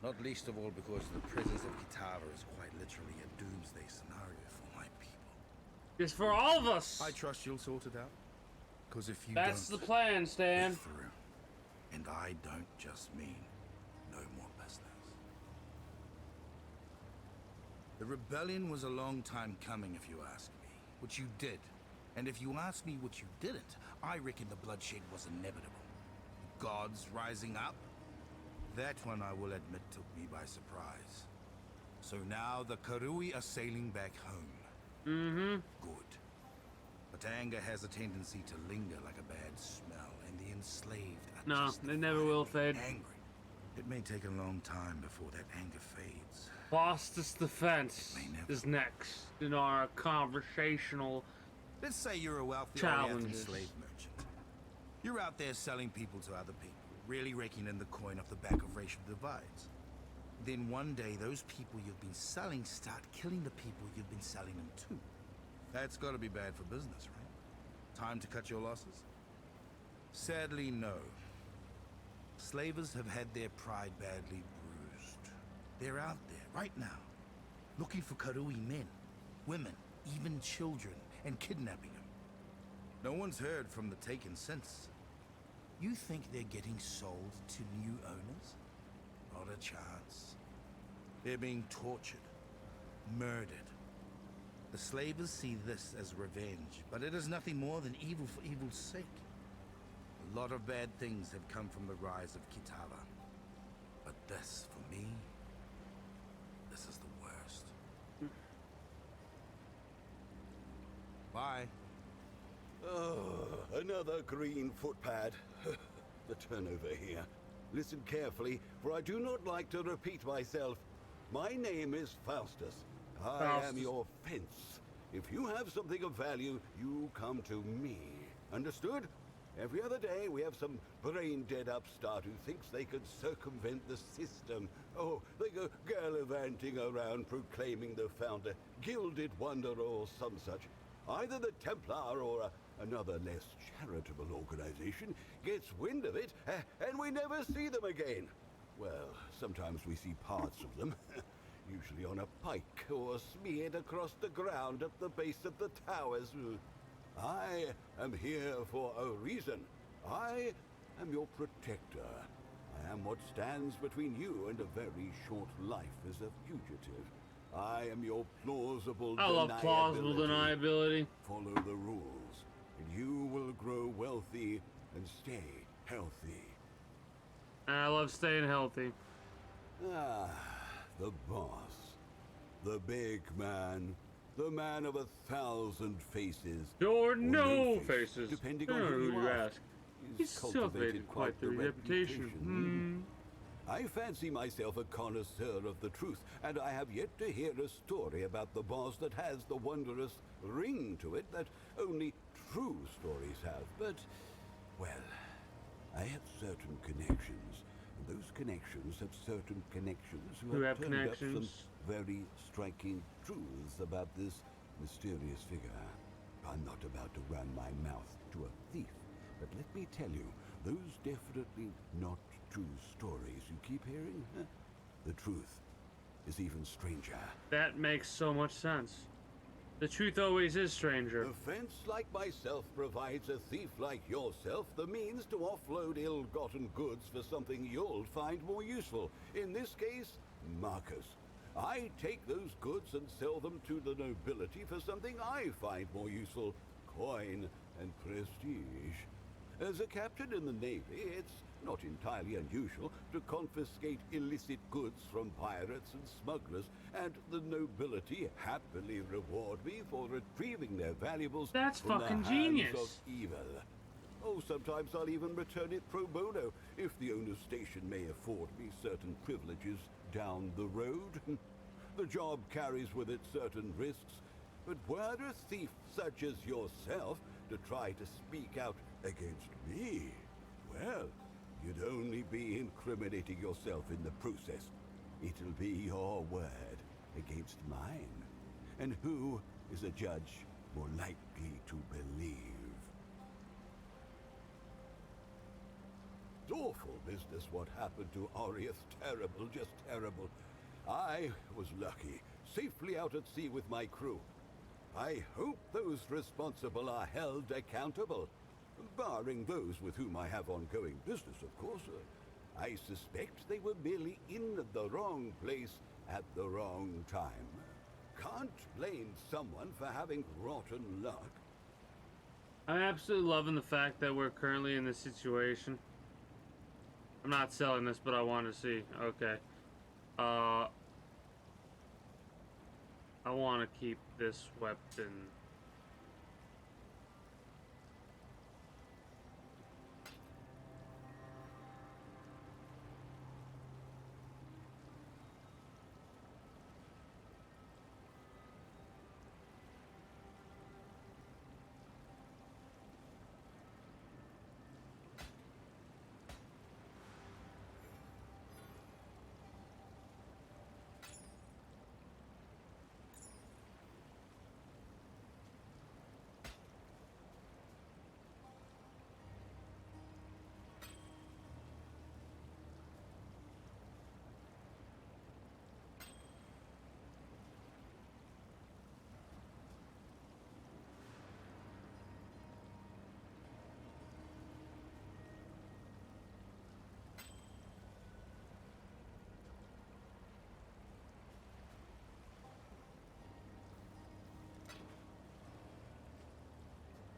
Not least of all because the presence of Kitava is quite literally a doomsday scenario for my people. It's for all of us. I trust you'll sort it out. Because if you That's don't, the plan, Stan. we're through. And I don't just mean no more business. The rebellion was a long time coming, if you ask me. What you did. And if you ask me what you didn't, I reckon the bloodshed was inevitable. The gods rising up? That one, I will admit, took me by surprise. So now the Karui are sailing back home. Mm-hmm. Good. But anger has a tendency to linger like a bad smell, and the enslaved are No, just they never will fade. angry. It may take a long time before that anger fades. Fastest defense is next in our conversational Let's say you're a wealthy challenges. slave merchant. You're out there selling people to other people, really raking in the coin off the back of racial divides. Then one day, those people you've been selling start killing the people you've been selling them to. That's gotta be bad for business, right? Time to cut your losses? Sadly, no. Slavers have had their pride badly bruised. They're out there, right now, looking for Karui men, women, even children, and kidnapping them. No one's heard from the Taken since. You think they're getting sold to new owners? Not a chance. They're being tortured, murdered. The slavers see this as revenge, but it is nothing more than evil for evil's sake. A lot of bad things have come from the rise of Kitava. But this, for me, this is the worst. Bye. Oh, another green footpad. The turnover here. Listen carefully, for I do not like to repeat myself. My name is Faustus. I am your fence. If you have something of value, you come to me. Understood? Every other day, we have some brain-dead upstart who thinks they can circumvent the system. Oh, they go gallivanting around proclaiming they found a gilded wonder or some such. Either the Templar or another less charitable organization gets wind of it, and we never see them again. Well, sometimes we see parts of them, usually on a pike or smeared across the ground at the base of the towers. I am here for a reason. I am your protector. I am what stands between you and a very short life as a fugitive. I am your plausible I love plausible deniability. Follow the rules, and you will grow wealthy and stay healthy. I love staying healthy. Ah, the boss. The big man. The man of 1,000 faces. Or no faces. Depending on who you ask. He's cultivated quite the reputation. I fancy myself a connoisseur of the truth, and I have yet to hear a story about the boss that has the wondrous ring to it that only true stories have. But, well, I have certain connections, and those connections have certain connections who have turned up some very striking truths about this mysterious figure. I'm not about to run my mouth to a thief, but let me tell you, those definitely not true stories you keep hearing, the truth is even stranger. That makes so much sense. The truth always is stranger. A fence like myself provides a thief like yourself the means to offload ill-gotten goods for something you'll find more useful. In this case, Marcus. I take those goods and sell them to the nobility for something I find more useful, coin and prestige. As a captain in the Navy, it's not entirely unusual to confiscate illicit goods from pirates and smugglers, and the nobility happily reward me for retrieving their valuables That's from fucking the hands genius. of evil. Oh, sometimes I'll even return it pro bono, if the owner's station may afford me certain privileges down the road. The job carries with it certain risks, but were a thief such as yourself to try to speak out against me, well, you'd only be incriminating yourself in the process. It'll be your word against mine. And who is a judge more likely to believe? It's awful business what happened to Oriath. Terrible, just terrible. I was lucky, safely out at sea with my crew. I hope those responsible are held accountable. Barring those with whom I have ongoing business, of course. I suspect they were merely in the wrong place at the wrong time. can't blame someone for having rotten luck. I'm absolutely loving the fact that we're currently in this situation. I'm not selling this, but I want to see. Okay. I want to keep this weapon.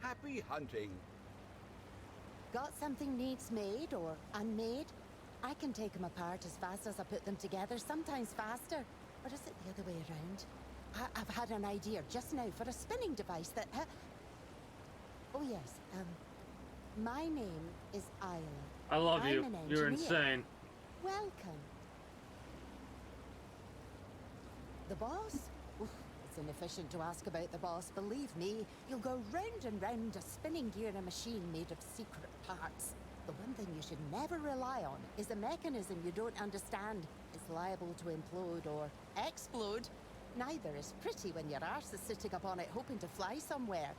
Happy hunting. Got something needs made or unmade? I can take them apart as fast as I put them together, sometimes faster. Or is it the other way around? I've had an idea just now for a spinning device that... Oh yes, my name is Isla. I love I'm you. an You're engineer. insane. Welcome. The boss? Oof, it's inefficient to ask about the boss, believe me. You'll go round and round a spinning gear in a machine made of secret parts. The one thing you should never rely on is a mechanism you don't understand. It's liable to implode or explode. Neither is pretty when your arse is sitting upon it hoping to fly somewhere.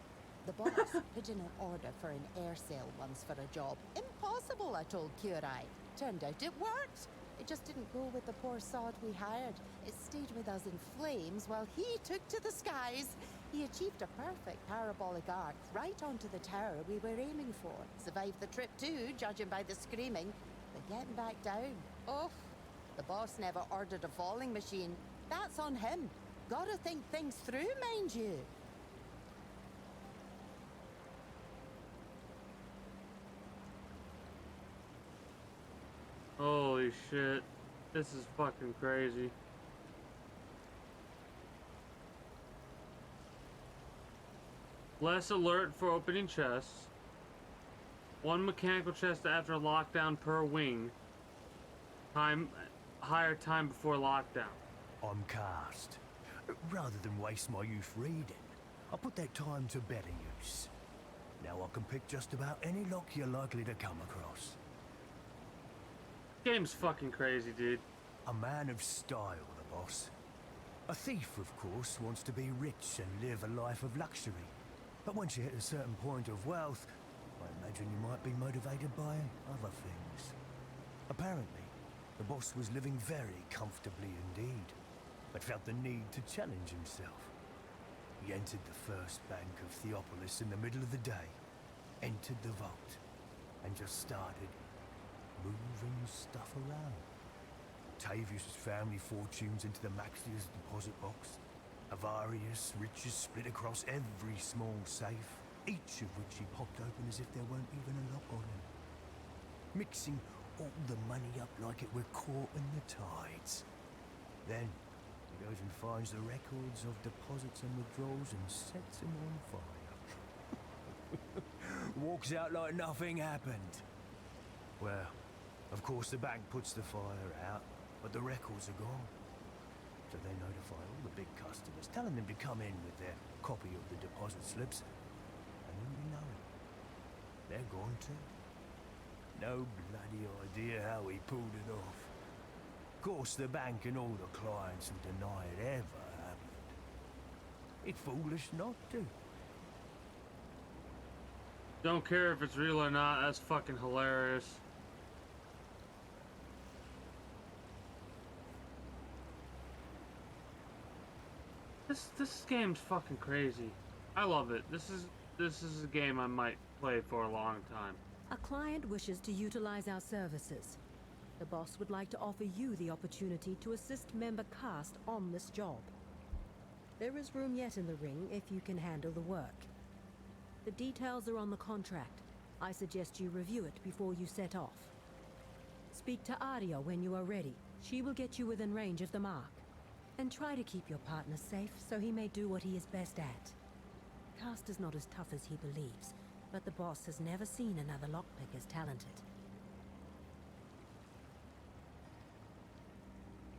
The boss put in an order for an air sail once for a job. Impossible, I told Curai. Turned out it worked. It just didn't go with the poor sod we hired. It stayed with us in flames while he took to the skies. He achieved a perfect parabolic arc right onto the tower we were aiming for. Survived the trip too, judging by the screaming. But getting back down, oh, the boss never ordered a falling machine. That's on him. Gotta think things through, mind you. Holy shit. This is fucking crazy. Less alert for opening chests. One mechanical chest after lockdown per wing. Higher time before lockdown. I'm cast. Rather than waste my youth reading, I put that time to better use. Now I can pick just about any lock you're likely to come across. Game's fucking crazy, dude. A man of style, the boss. A thief, of course, wants to be rich and live a life of luxury. But once you hit a certain point of wealth, I imagine you might be motivated by other things. Apparently, the boss was living very comfortably indeed, but felt the need to challenge himself. He entered the first bank of Theopolis in the middle of the day, entered the vault, and just started moving stuff around. Tavius' family fortunes into the Maxia's deposit box. Avarius riches split across every small safe, each of which he popped open as if there weren't even a lock on them. Mixing all the money up like it were caught in the tides. Then he goes and finds the records of deposits and withdrawals and sets them on fire. Walks out like nothing happened. Well, of course the bank puts the fire out, but the records are gone. So they notify all the big customers, telling them to come in with their copy of the deposit slips. And then you know it. They're gone too. No bloody idea how he pulled it off. Of course, the bank and all the clients will deny it ever happened. It's foolish not to. Don't care if it's real or not, that's fucking hilarious. This game's fucking crazy. I love it. This is a game I might play for a long time. A client wishes to utilize our services. The boss would like to offer you the opportunity to assist member cast on this job. There is room yet in the ring if you can handle the work. The details are on the contract. I suggest you review it before you set off. Speak to Aria when you are ready. She will get you within range of the mark. And try to keep your partner safe so he may do what he is best at. Cast is not as tough as he believes, but the boss has never seen another lockpick as talented.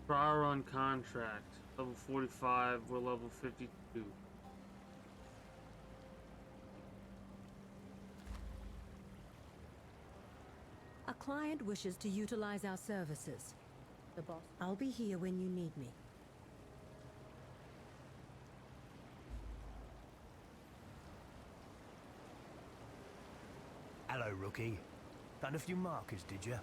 Prior on contract. Level 45, we're level 52. A client wishes to utilize our services. The boss. I'll be here when you need me. Hello, rookie. Done a few markers, did you?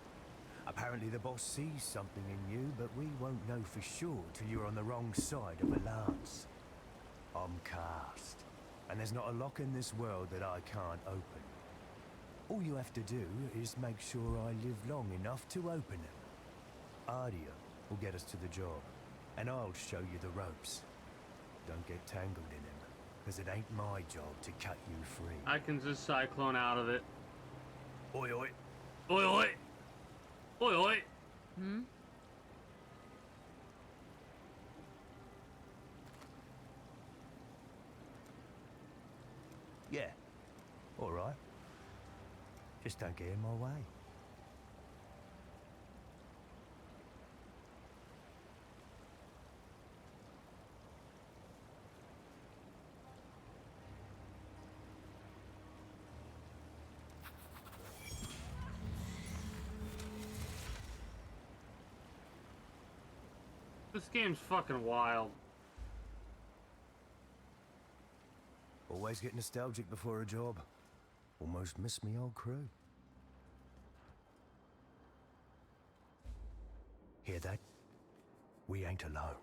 Apparently the boss sees something in you, but we won't know for sure till you're on the wrong side of a lance. I'm cast, and there's not a lock in this world that I can't open. All you have to do is make sure I live long enough to open them. Aria will get us to the job, and I'll show you the ropes. Don't get tangled in them, because it ain't my job to cut you free. I can just cyclone out of it. Oi, oi. Oi, oi. Oi, oi. Hmm? Yeah. All right. Just don't get in my way. This game's fucking wild. Always get nostalgic before a job. Almost miss me old crew. Hear that? We ain't alone.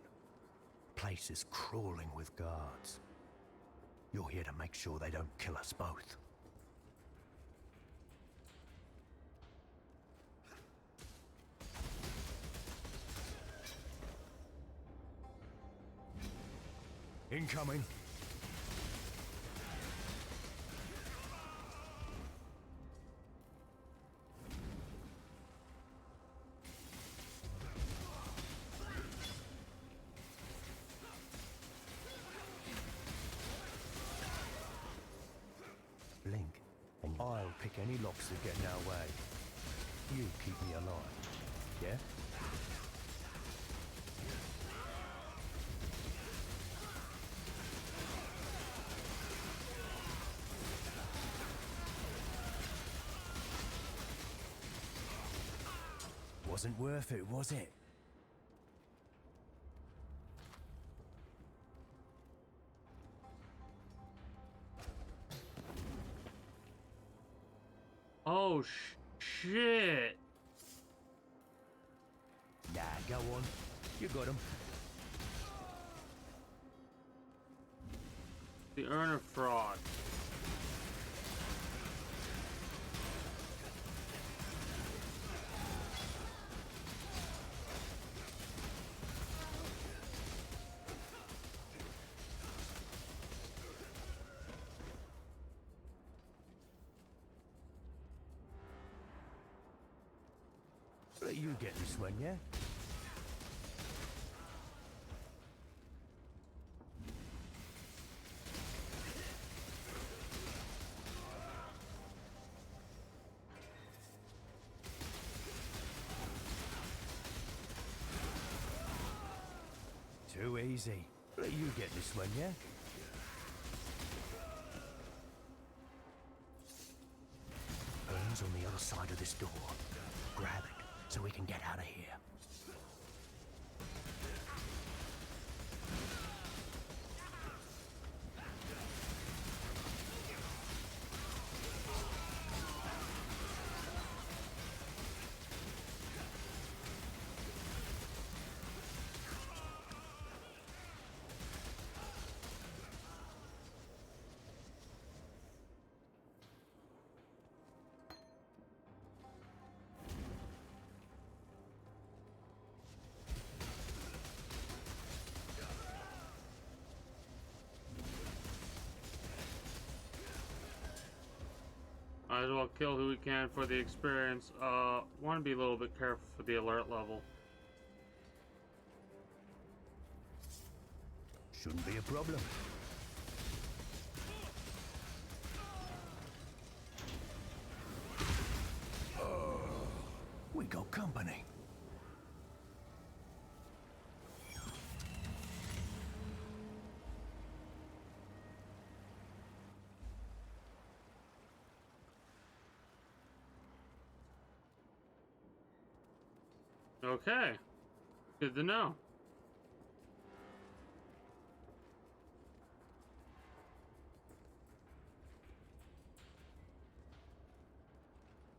Place is crawling with guards. You're here to make sure they don't kill us both. Incoming. Blink, and I'll pick any locks that get in our way. You keep me alive, yeah? Wasn't worth it, was it? Oh, shit. Nah, go on. You got him. The Urn of Fraud. Let you get this one, yeah? Too easy. Let you get this one, yeah? Urn's on the other side of this door. Grab it, so we can get out of here. Might as well kill who we can for the experience. Want to be a little bit careful for the alert level. Shouldn't be a problem. We got company. Okay. Good to know.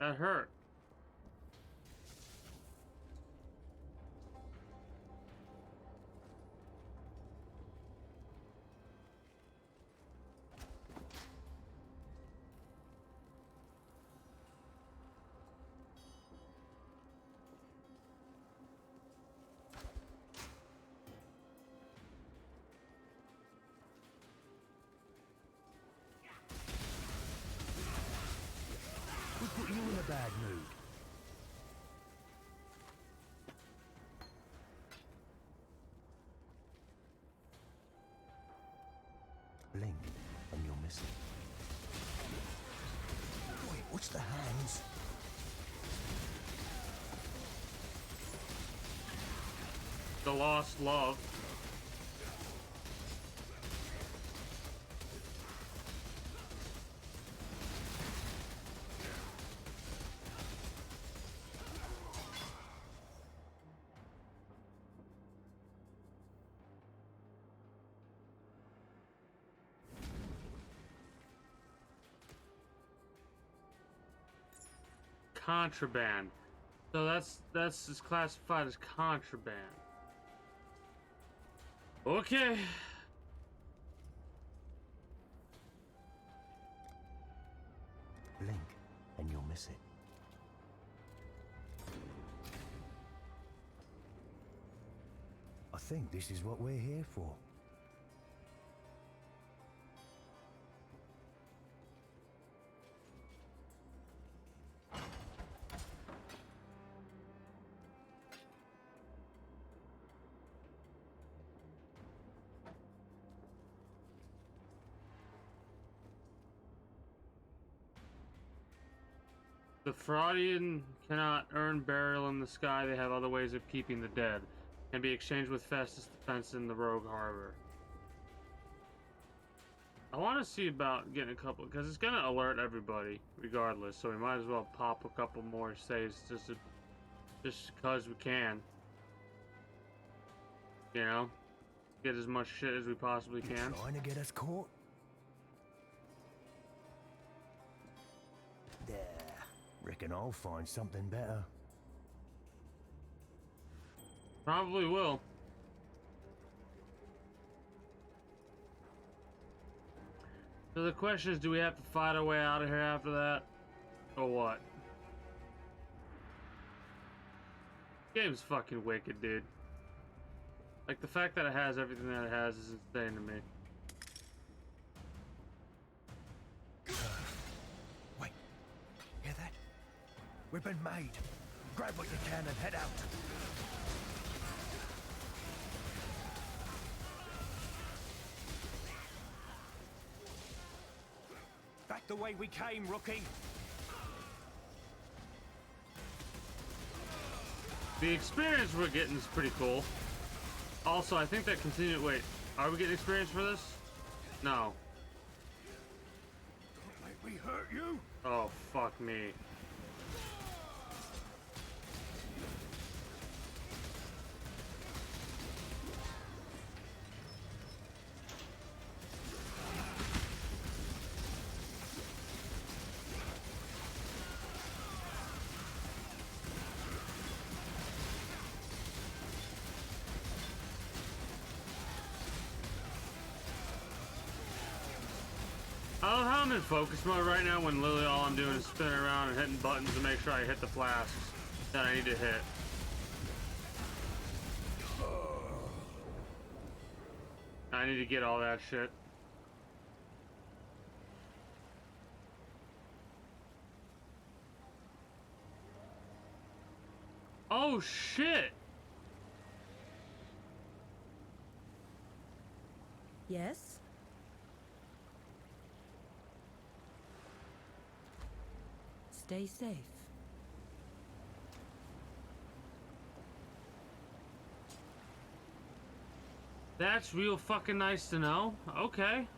That hurt. We put you in a bad mood. Blink, and you'll miss it. Wait, what's the hands? The lost love. Contraband. So that's just classified as contraband. Okay. Blink, and you'll miss it. I think this is what we're here for. The Fraudian cannot earn burial in the sky. They have other ways of keeping the dead. Can be exchanged with Festus defense in the Rogue Harbor. I want to see about getting a couple, because it's going to alert everybody regardless, so we might as well pop a couple more saves just because we can. You know? Get as much shit as we possibly can. Trying to get us caught? There. Reckon I'll find something better. Probably will. So the question is, do we have to fight our way out of here after that? Or what? Game's fucking wicked, dude. Like, the fact that it has everything that it has is insane to me. Wait. Hear that? We've been made. Grab what you can and head out. Back the way we came, rookie. The experience we're getting is pretty cool. Also, I think that continued. Wait, are we getting experience for this? No. Don't make me hurt you. Oh, fuck me. I love how I'm in focus mode right now when literally all I'm doing is spinning around and hitting buttons to make sure I hit the flasks that I need to hit. I need to get all that shit. Oh shit! Yes? Stay safe. That's real fucking nice to know. Okay.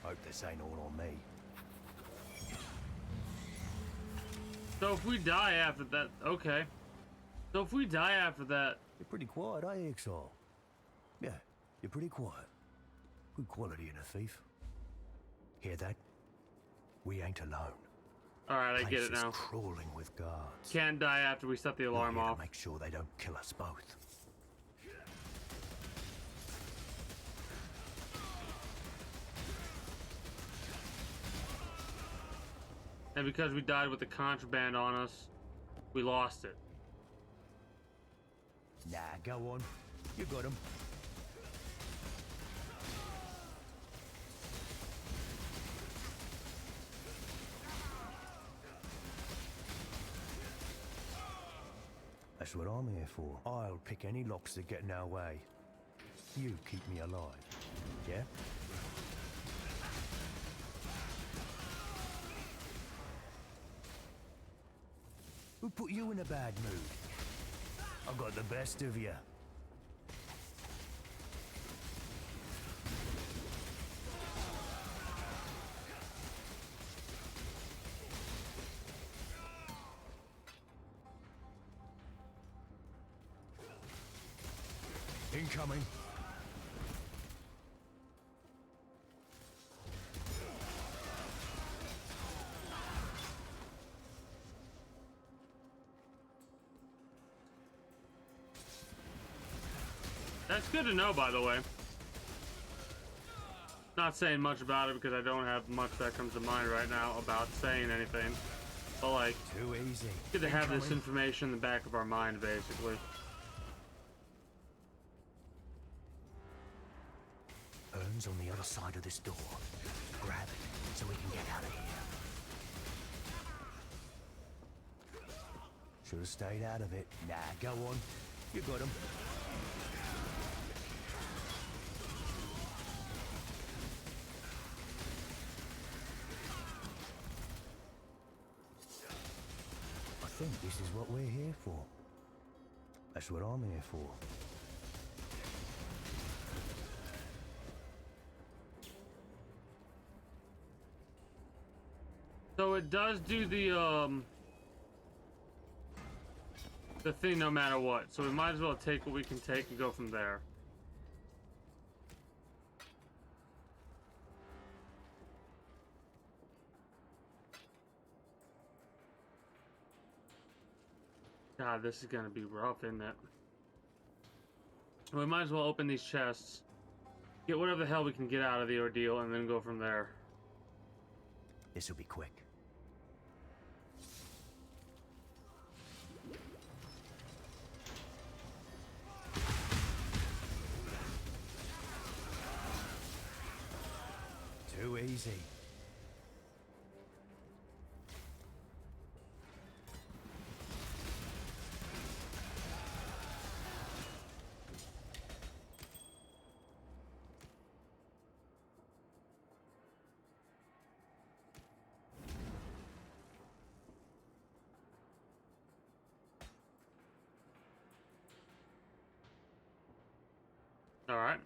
Hope this ain't all on me. So if we die after that, okay. So if we die after that, You're pretty quiet, eh, Exile? Yeah, you're pretty quiet. Good quality in a thief. Hear that? We ain't alone. all right, I get Place it is now. crawling with guards. Can't die after we set the alarm We're here off. to make sure they don't kill us both. And because we died with the contraband on us, we lost it. Nah, go on. You got him. That's what I'm here for. I'll pick any locks that get in our way. You keep me alive. Yeah? Who put you in a bad mood? I got the best of you. Incoming. That's good to know, by the way. Not saying much about it because I don't have much that comes to mind right now about saying anything. But like, too easy. Good to have this information in the back of our mind, basically. Urn's on the other side of this door. Grab it so we can get out of here. Should have stayed out of it. Nah, go on. You got him. I think this is what we're here for. That's what I'm here for. So it does do the thing no matter what. So we might as well take what we can take and go from there. God, this is gonna be rough, isn't it? We might as well open these chests, get whatever the hell we can get out of the ordeal, and then go from there. This'll be quick. Too easy. All right.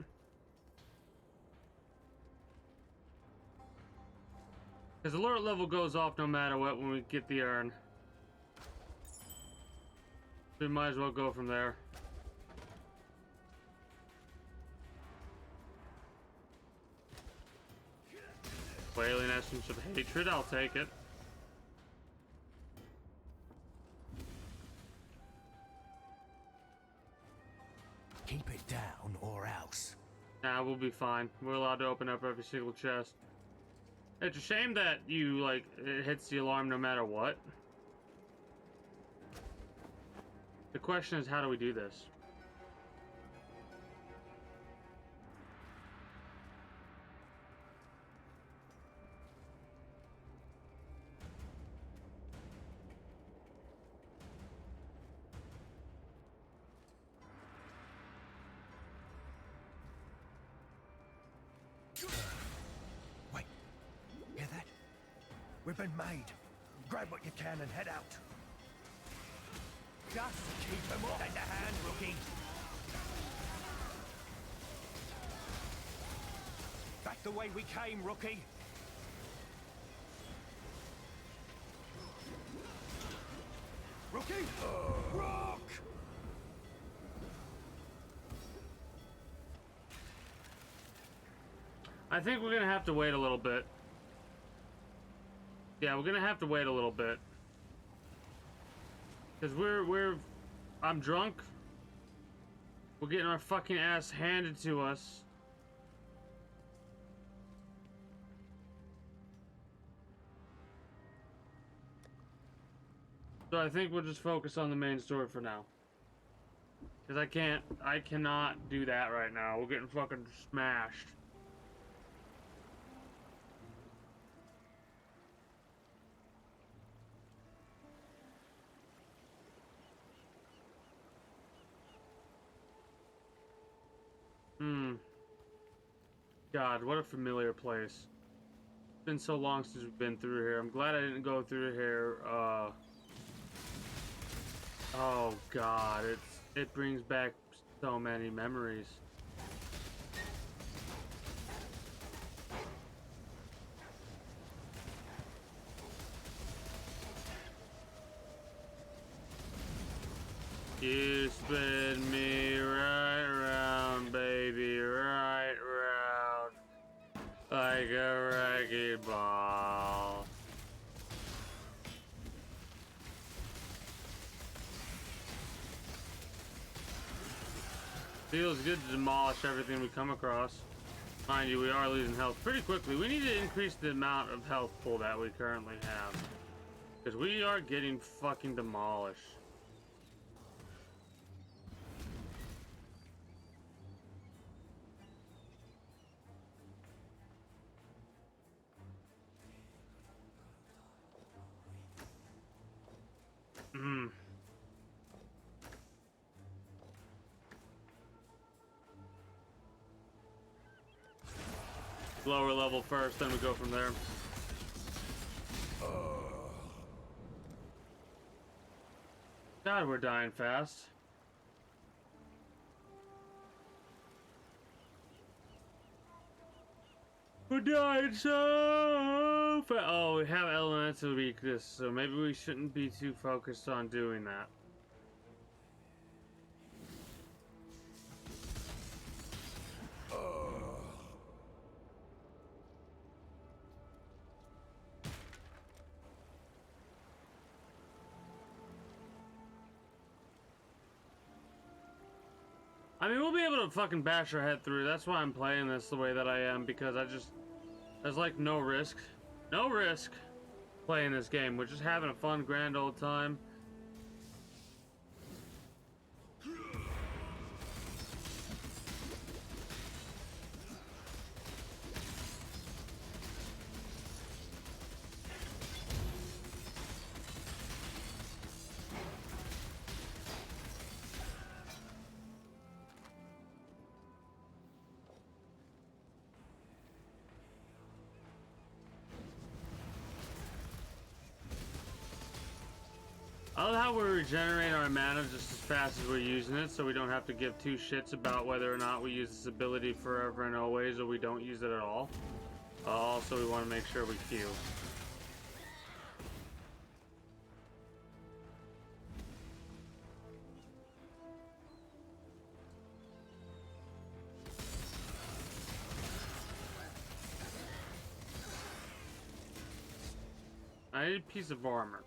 His alert level goes off no matter what when we get the urn. We might as well go from there. Wailing essence of hatred, I'll take it. we'll be fine. We're allowed to open up every single chest. It's a shame that you, like, it hits the alarm no matter what. The question is, how do we do this? Wait, hear that? We've been made. Grab what you can and head out. Just keep them off in the hand, rookie. Back the way we came, rookie. Rookie! Rock! I think we're gonna have to wait a little bit. Yeah, we're gonna have to wait a little bit. Because I'm drunk. We're getting our fucking ass handed to us. So I think we'll just focus on the main story for now. Because I cannot do that right now. We're getting fucking smashed. God, what a familiar place. It's been so long since we've been through here. I'm glad I didn't go through here, oh God, it brings back so many memories. You spin me right round, baby, right round, like a wrecking ball. Feels good to demolish everything we come across. Mind you, we are losing health pretty quickly. We need to increase the amount of health pool that we currently have, because we are getting fucking demolished. Lower level first, then we go from there. God, we're dying fast. We're dying so fast. Oh, we have elemental weakness, so maybe we shouldn't be too focused on doing that. I mean, we'll be able to fucking bash our head through. That's why I'm playing this the way that I am, because there's like no risk playing this game. We're just having a fun, grand old time. I love how we regenerate our mana just as fast as we're using it, so we don't have to give two shits about whether or not we use this ability forever and always, or we don't use it at all. Also, we want to make sure we Q. I need a piece of armor.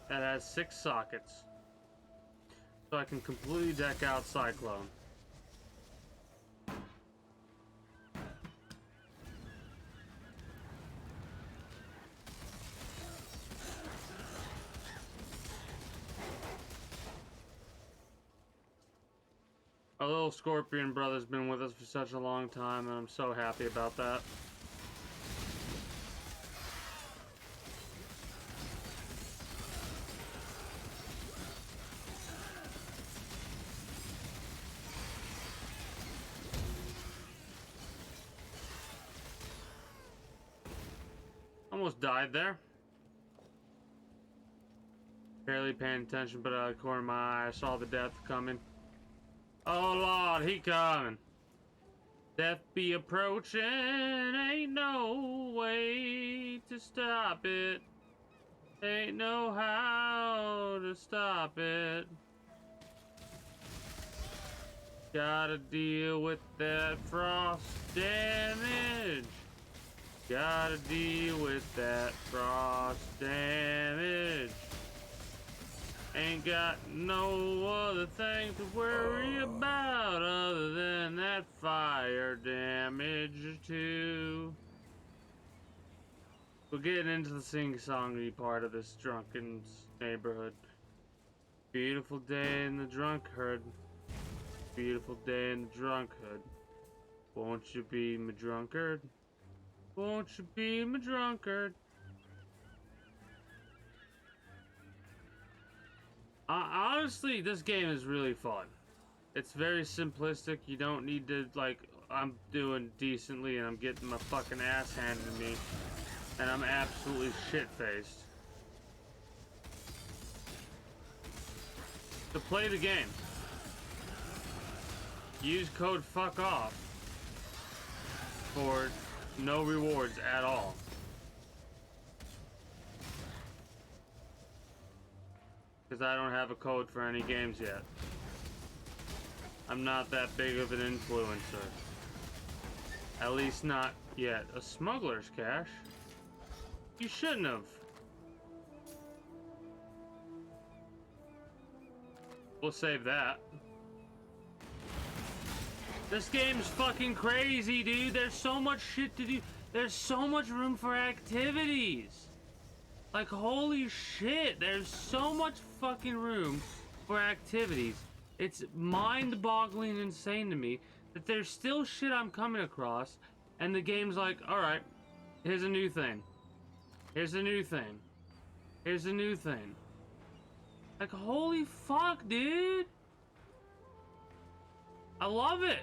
That has 6 sockets. so I can completely deck out Cyclone. Our little Scorpion brother's been with us for such a long time, and I'm so happy about that. Almost died there. Barely paying attention, but out of the corner of my eye, I saw the death coming. Oh Lord, he coming. Death be approaching, ain't no way to stop it. Ain't no how to stop it. Gotta deal with that frost damage. Gotta deal with that frost damage. Ain't got no other thing to worry about other than that fire damage too. We're getting into the sing-songy part of this drunken neighborhood. Beautiful day in the drunkard. Beautiful day in the drunkard. Won't you be my drunkard? Won't you be my drunkard? Honestly, this game is really fun. It's very simplistic. You don't need to, like, I'm doing decently and I'm getting my fucking ass handed to me. And I'm absolutely shit-faced. To play the game, use code FUCKOFF for no rewards at all. Because I don't have a code for any games yet. I'm not that big of an influencer. At least not yet. A smuggler's cache? You shouldn't have. We'll save that. This game's fucking crazy, dude. There's so much shit to do. There's so much room for activities. Like, holy shit, there's so much fucking room for activities. It's mind-boggling insane to me that there's still shit I'm coming across, and the game's like, alright, here's a new thing. Here's a new thing. Here's a new thing. Like, holy fuck, dude. I love it.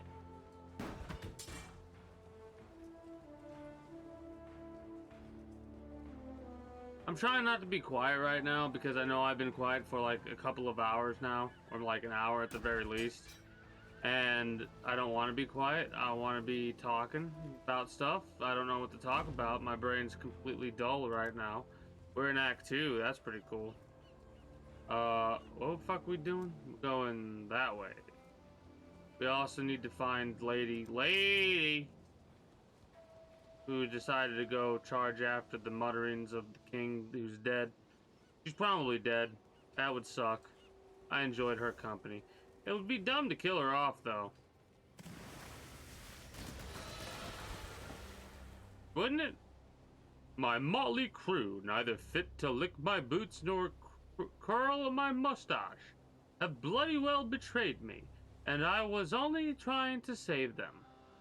I'm trying not to be quiet right now because I know I've been quiet for like a couple of hours now, or like an hour at the very least. And I don't want to be quiet. I want to be talking about stuff. I don't know what to talk about. My brain's completely dull right now. We're in Act 2. That's pretty cool. What the fuck we doing? We're going that way. We also need to find Lady, who decided to go charge after the mutterings of the king who's dead. She's probably dead. That would suck. I enjoyed her company. It would be dumb to kill her off, though. Wouldn't it? My motley crew, neither fit to lick my boots nor curl my mustache, have bloody well betrayed me, and I was only trying to save them.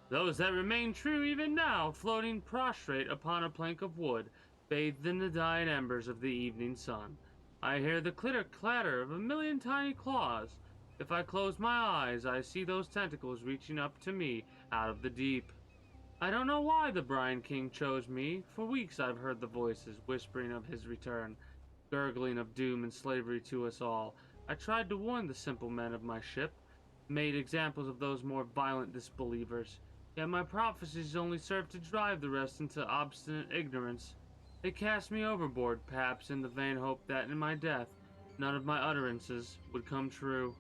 Those that remain true even now, floating prostrate upon a plank of wood, bathed in the dying embers of the evening sun. I hear the clitter-clatter of a million tiny claws. If I close my eyes, I see those tentacles reaching up to me out of the deep. I don't know why the Brine King chose me. For weeks I've heard the voices whispering of his return, gurgling of doom and slavery to us all. I tried to warn the simple men of my ship, made examples of those more violent disbelievers. Yet my prophecies only served to drive the rest into obstinate ignorance. They cast me overboard, perhaps in the vain hope that in my death, none of my utterances would come true.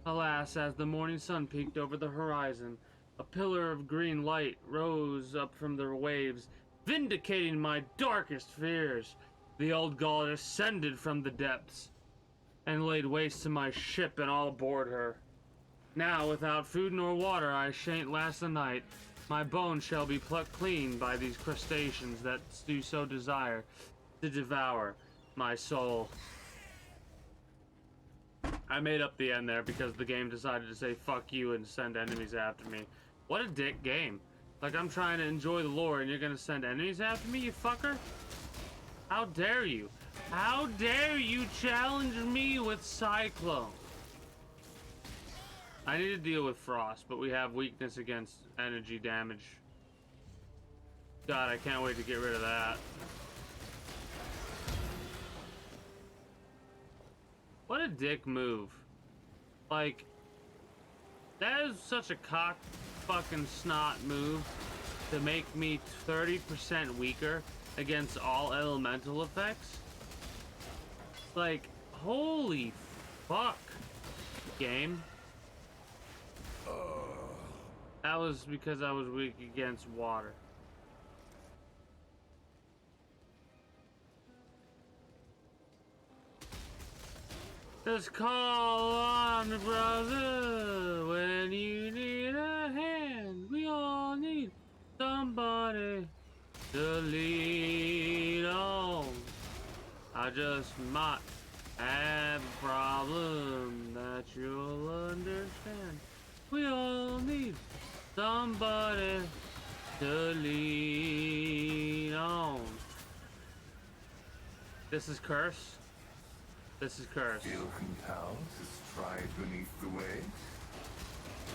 Alas, as the morning sun peeked over the horizon, a pillar of green light rose up from the waves, vindicating my darkest fears. The old god ascended from the depths, and laid waste to my ship and all aboard her. Now, without food nor water, I shan't last the night. My bones shall be plucked clean by these crustaceans that do so desire to devour my soul. I made up the end there because the game decided to say fuck you and send enemies after me. What a dick game. Like, I'm trying to enjoy the lore and you're gonna send enemies after me, you fucker? How dare you? How dare you challenge me with Cyclone? I need to deal with Frost, but we have weakness against energy damage. God, I can't wait to get rid of that. What a dick move. Like, that is such a cock fucking snot move to make me 30% weaker against all elemental effects. Like, holy fuck, game. That was because I was weak against water. Just call on me, brother, when you need a hand. We all need somebody to lean on. I just might have a problem that you'll understand. We all need somebody to lean on. This is Curse. This is Curse. Feel compelled to stride beneath the waves?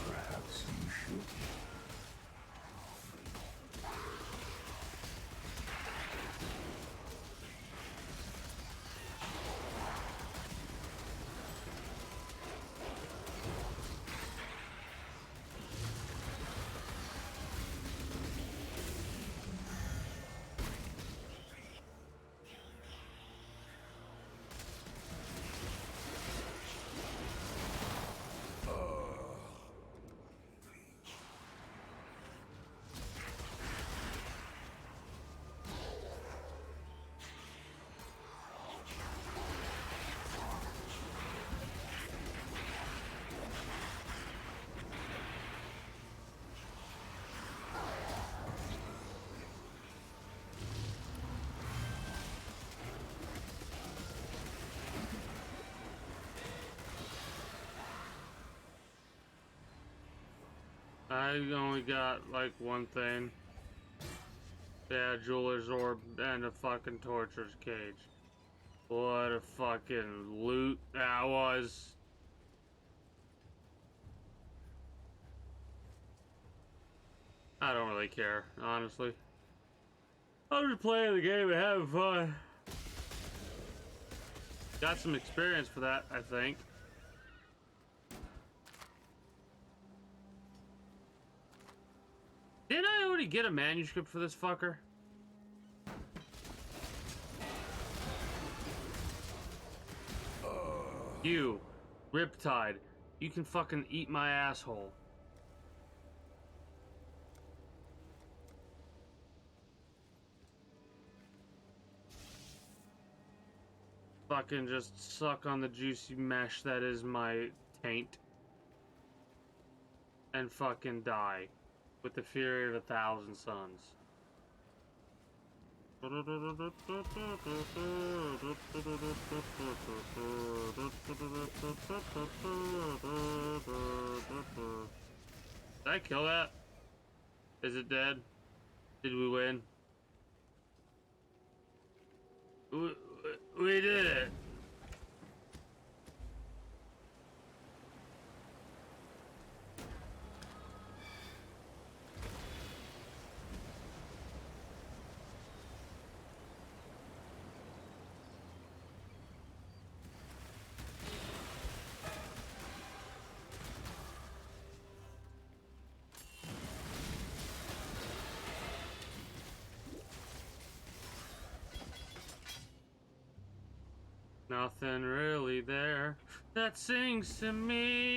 Perhaps you should. I only got like one thing. Yeah, Jeweler's Orb and a fucking Torturer's Cage. What a fucking loot that was. I don't really care, honestly. I'm just playing the game and having fun. Got some experience for that, I think. Didn't I already get a manuscript for this fucker? You, Riptide, you can fucking eat my asshole. Fucking just suck on the juicy mesh that is my taint. And fucking die. With the fury of 1,000 suns. Did I kill that? Is it dead? Did we win? We did it! Nothing really there that sings to me.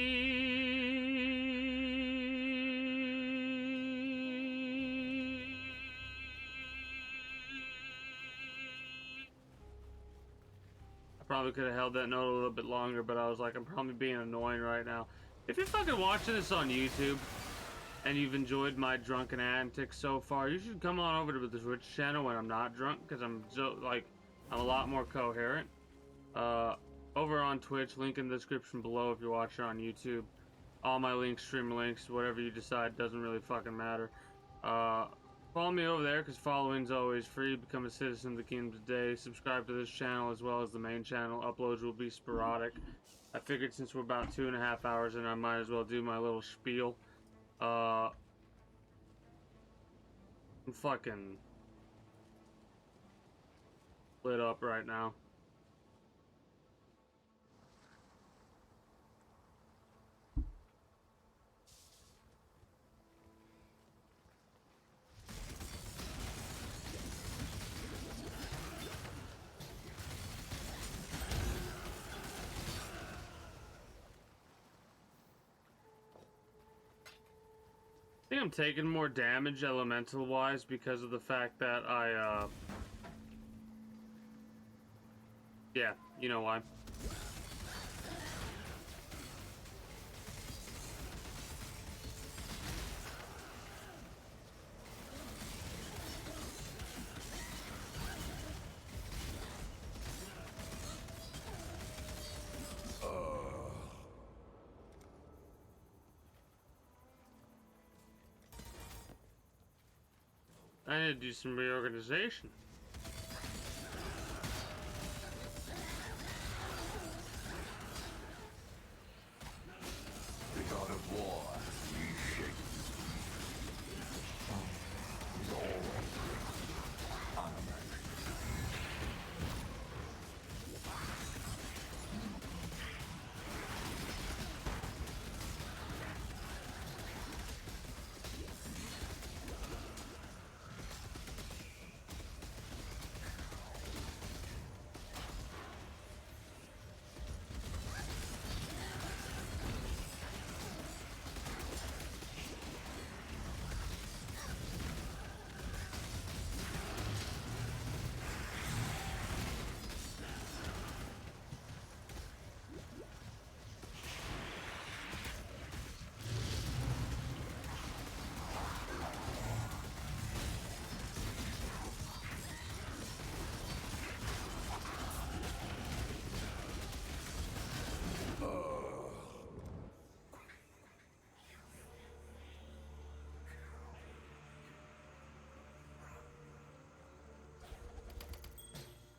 I probably could have held that note a little bit longer, but I was like, I'm probably being annoying right now. If you're fucking watching this on YouTube and you've enjoyed my drunken antics so far, you should come on over to the Twitch channel when I'm not drunk, because I'm a lot more coherent. Over on Twitch, link in the description below if you're watching on YouTube. All my links, stream links, whatever you decide, doesn't really fucking matter. Follow me over there, because following's always free. Become a citizen of the kingdom today. Subscribe to this channel as well as the main channel. Uploads will be sporadic. I figured since we're about 2.5 hours in, I might as well do my little spiel. I'm fucking lit up right now. I think I'm taking more damage elemental wise because of the fact that yeah, you know why. I need to do some reorganization. The god of war reshaped. Is always unimagined.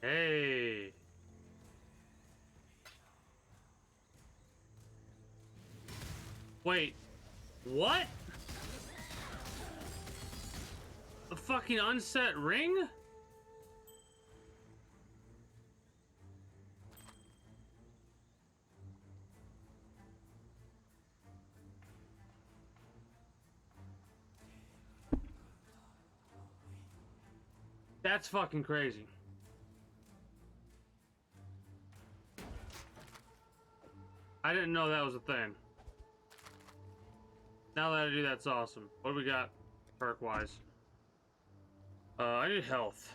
Hey. Wait. What? A fucking unset ring? That's fucking crazy. I didn't know that was a thing. Now that I do, that's awesome. What do we got perk-wise? I need health.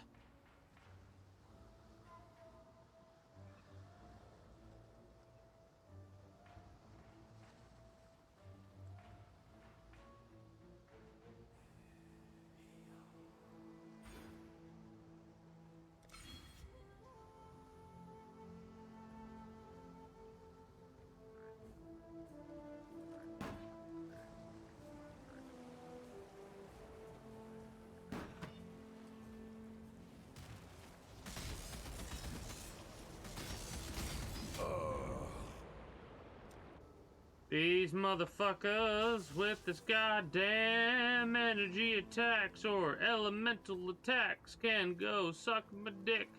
These motherfuckers with this goddamn energy attacks or elemental attacks can go suck my dick,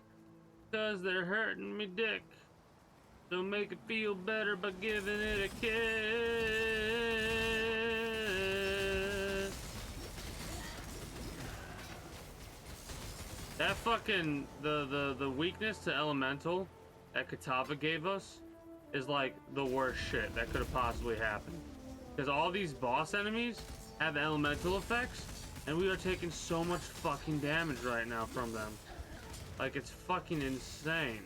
'cause they're hurting me dick. So make it feel better by giving it a kiss. That fucking, the weakness to elemental that Kitava gave us is like the worst shit that could have possibly happened. Because all these boss enemies have elemental effects, and we are taking so much fucking damage right now from them. Like, it's fucking insane.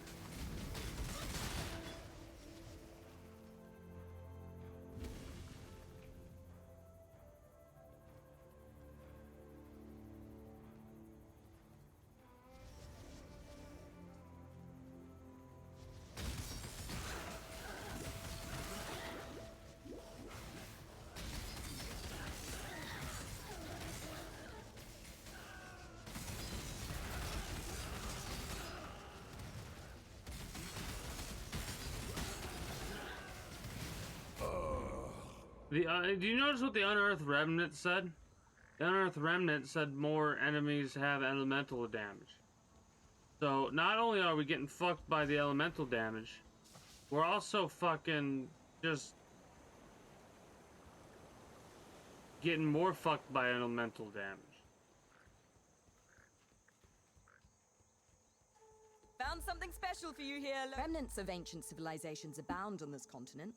The do you notice what the Unearthed Remnant said? The Unearthed Remnant said more enemies have elemental damage. So not only are we getting fucked by the elemental damage, we're also fucking just getting more fucked by elemental damage. Found something special for you here. Remnants of ancient civilizations abound on this continent.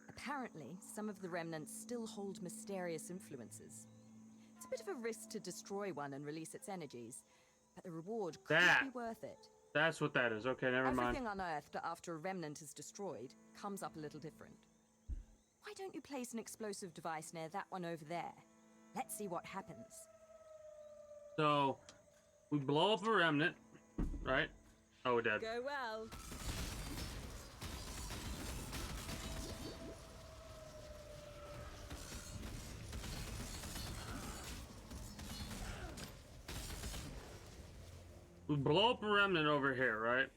Apparently, some of the remnants still hold mysterious influences. It's a bit of a risk to destroy one and release its energies, but the reward could be worth it. That's what that is. Okay, never mind. Everything unearthed after a remnant is destroyed comes up a little different. Why don't you place an explosive device near that one over there? Let's see what happens. So, we blow up a remnant, right? Oh, we're dead. Go well. We blow up a remnant over here, right?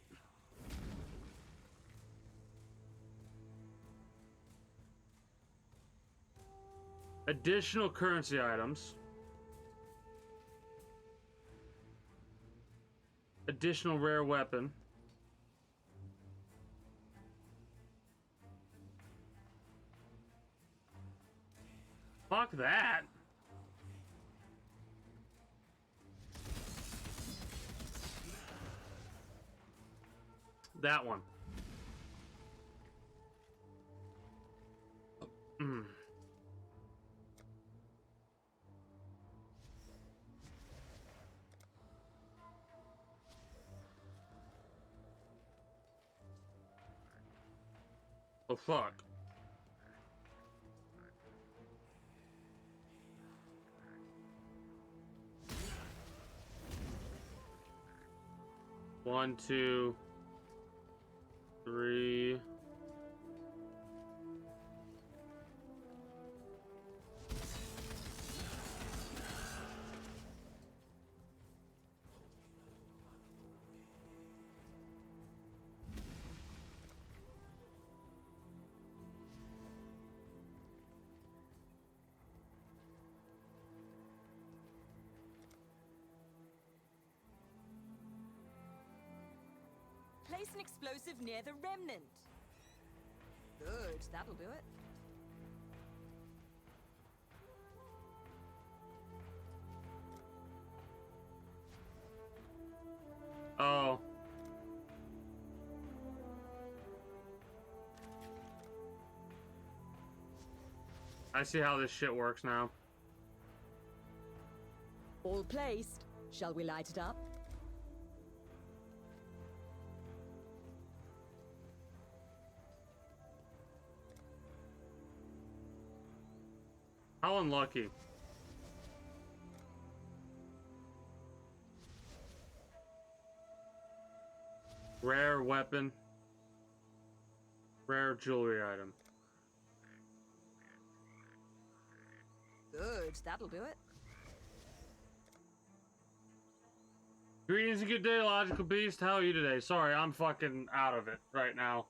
Additional currency items. Additional rare weapon. Fuck that. That one. Oh fuck. One, two, three. Place an explosive near the remnant. Good, that'll do it. Oh. I see how this shit works now. All placed. Shall we light it up? How unlucky. Rare weapon. Rare jewelry item. Good, that'll do it. Greetings and good day, Logical Beast. How are you today? Sorry, I'm fucking out of it right now.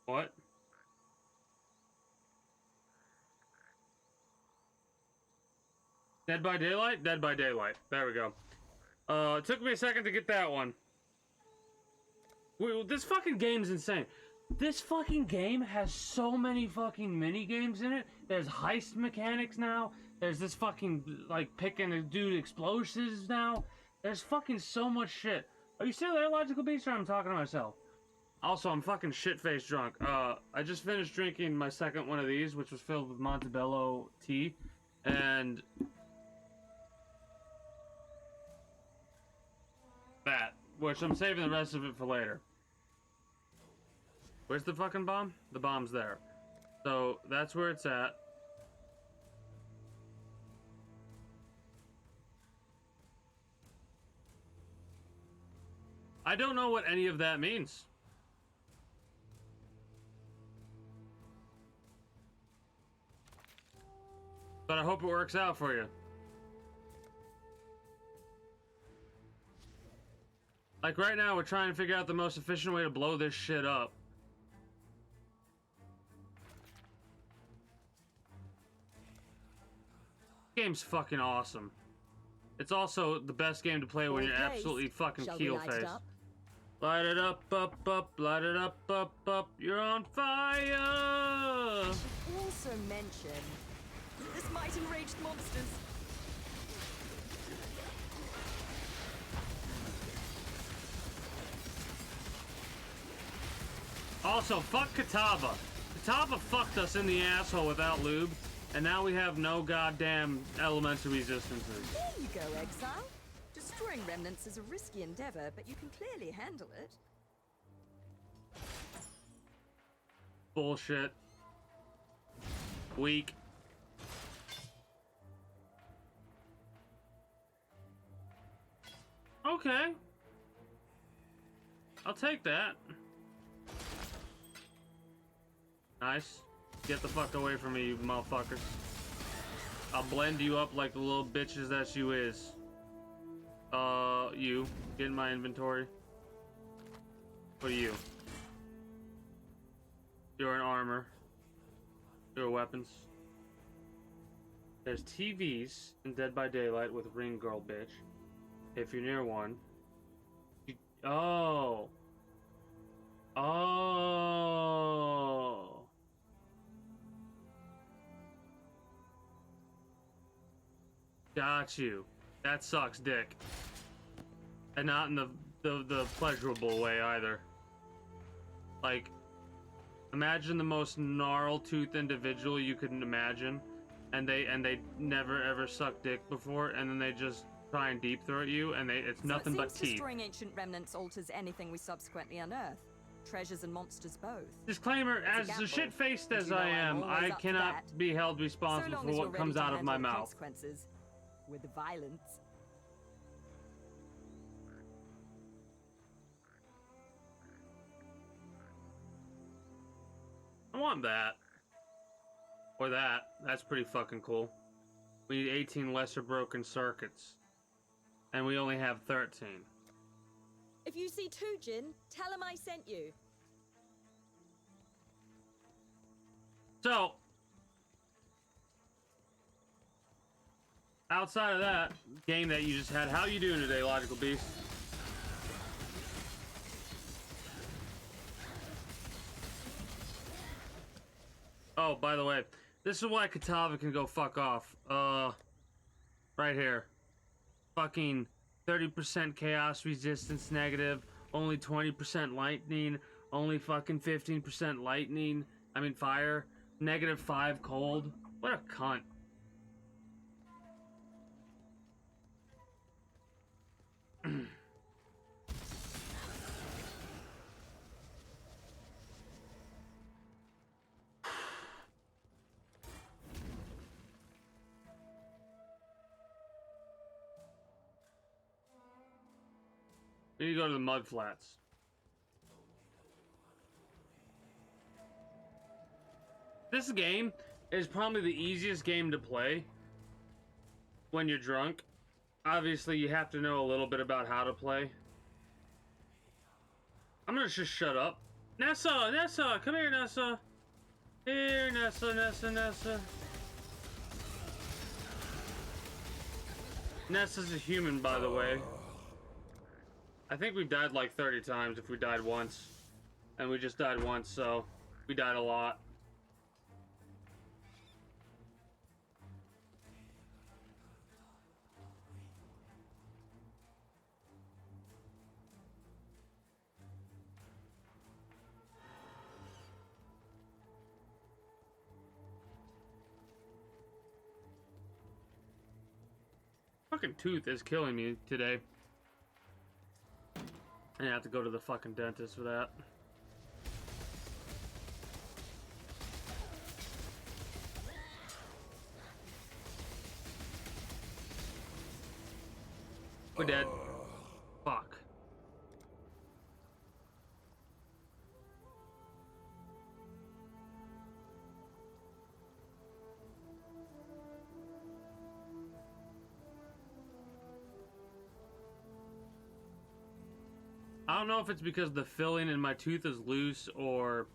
What? Dead by Daylight? Dead by Daylight. There we go. It took me a second to get that one. This fucking game's insane. This fucking game has so many fucking mini games in it. There's heist mechanics now. There's this fucking, like, picking a dude explosives now. There's fucking so much shit. Are you still there, Logical Beast, or I'm talking to myself? Also, I'm fucking shit-faced drunk. I just finished drinking my second one of these, which was filled with Montebello tea, and that, which I'm saving the rest of it for later. Where's the fucking bomb? The bomb's there. So, that's where it's at. I don't know what any of that means. But I hope it works out for you. Like right now, we're trying to figure out the most efficient way to blow this shit up. Game's fucking awesome. It's also the best game to play when you're absolutely fucking keel-faced. Light it up, light it up, up, you're on fire! I should also mention, this might enrage the monsters. Also, fuck Kitava. Kitava fucked us in the asshole without lube, and now we have no goddamn elemental resistances. There you go, Exile. Destroying remnants is a risky endeavor, but you can clearly handle it. Bullshit. Weak. Okay. I'll take that. Nice. Get the fuck away from me, you motherfuckers. I'll blend you up like the little bitches that you is. You. Get in my inventory. What are you? You're an armor. You're weapons. There's TVs in Dead by Daylight with Ring Girl, bitch. If you're near one. Oh. Oh. Got you. That sucks dick. And not in the pleasurable way either. Like, imagine the most gnarl-toothed individual you could imagine, and they never ever sucked dick before, and then they just try and deep throat you, and it's nothing but teeth. Destroying ancient remnants alters anything we subsequently unearth. Treasures and monsters both. Disclaimer, as shit-faced as I am, I cannot be held responsible for what comes out of my mouth. Consequences with violence. I want that. Or that. That's pretty fucking cool. We need 18 lesser broken circuits. And we only have 13. If you see Tujin, tell him I sent you. So, outside of that game that you just had, how you doing today, Logical Beast? Oh, by the way, this is why Kitava can go fuck off. Right here. Fucking 30% chaos resistance negative, only 20% lightning, only fucking 15% lightning, fire, -5 cold. What a cunt. We need to go to the mud flats. This game is probably the easiest game to play when you're drunk. Obviously, you have to know a little bit about how to play. I'm gonna just shut up. Nessa! Nessa! Come here, Nessa! Here, Nessa, Nessa, Nessa. Nessa's a human, by the way. I think we've died like 30 times if we died once. And we just died once, so we died a lot. Fucking tooth is killing me today. I have to go to the fucking dentist for that. We're dead. Fuck. I don't know if it's because the filling in my tooth is loose or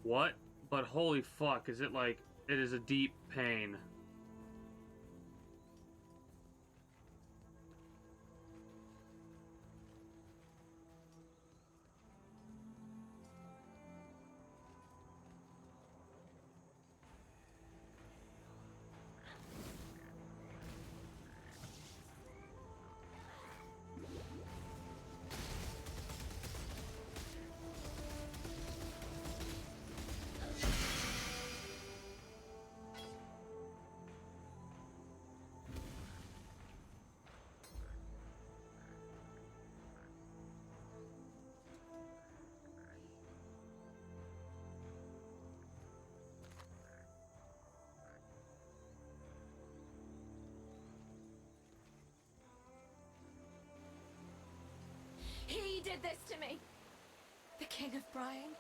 what, but holy fuck, is it like, it is a deep pain. He did this to me. The King of Brian.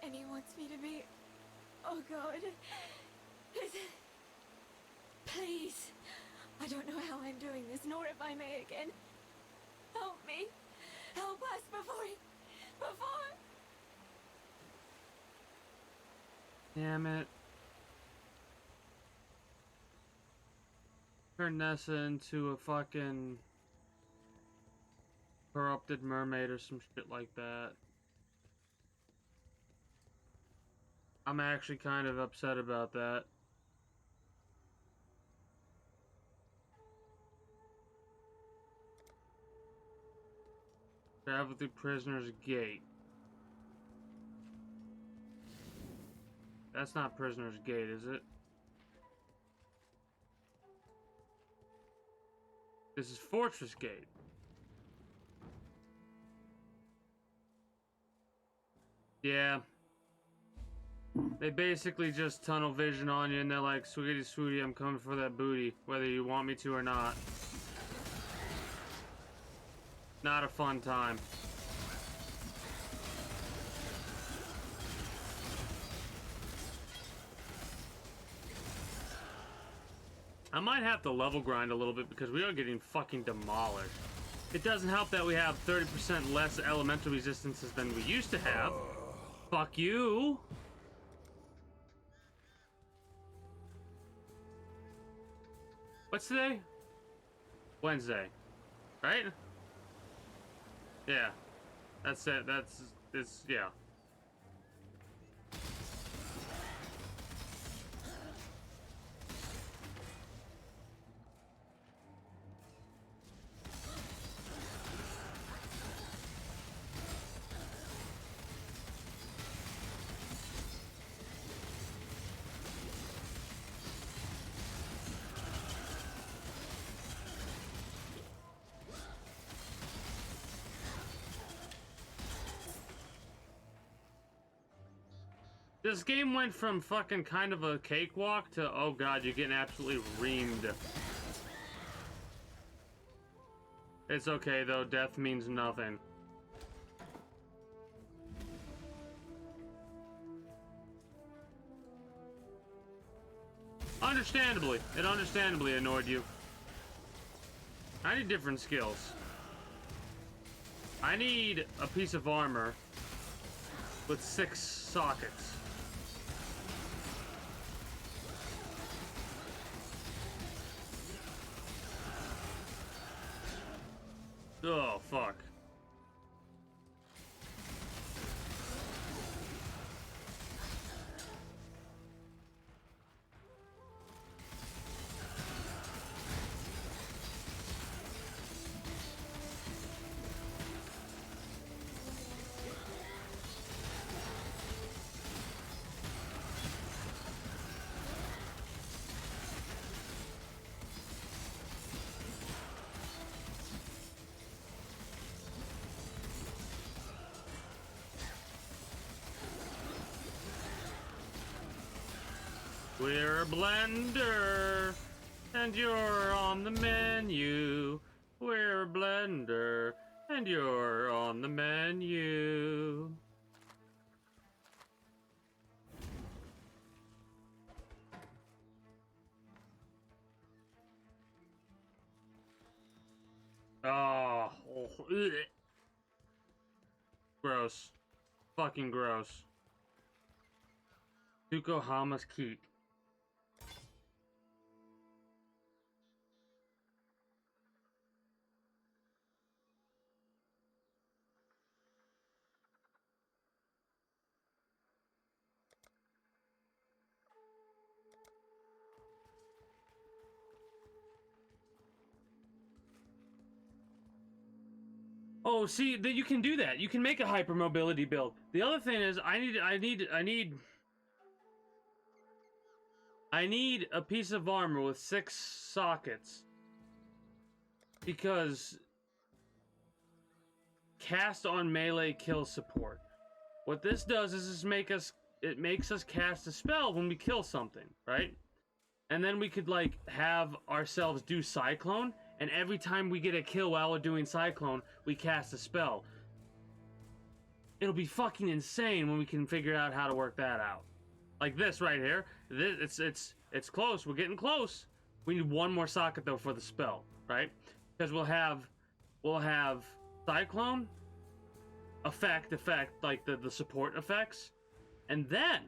And he wants me to be... Oh God. Please. I don't know how I'm doing this, nor if I may again. Help me. Help us before... Damn it. Turn Nessa into a fucking corrupted mermaid or some shit like that. I'm actually kind of upset about that. Travel through Prisoner's Gate. That's not Prisoner's Gate, is it? This is Fortress Gate. Yeah. They basically just tunnel vision on you and they're like, sweetie swootie, I'm coming for that booty, whether you want me to or not. Not a fun time. I might have to level grind a little bit because we are getting fucking demolished. It doesn't help that we have 30% less elemental resistances than we used to have. Fuck you. What's today? Wednesday. Right? Yeah. That's it. It's, yeah. This game went from fucking kind of a cakewalk to, oh god, you're getting absolutely reamed. It's okay though, death means nothing. Understandably, it understandably annoyed you. I need different skills. I need a piece of armor with 6 sockets. Oh, fuck. We're a blender, and you're on the menu. We're a blender, and you're on the menu. Oh, ugh. gross. Fucking gross. Tukohama's Keep. Oh, see, that you can do that. You can make a hypermobility build. The other thing is, I need a piece of armor with 6 sockets, because cast on melee kill support. What this does is it makes us cast a spell when we kill something, right? And then we could like have ourselves do Cyclone, and every time we get a kill while we're doing Cyclone, we cast a spell. It'll be fucking insane when we can figure out how to work that out. Like this right here. It's close. We're getting close. We need one more socket though for the spell, right? Because we'll have Cyclone, effect, like the support effects, and then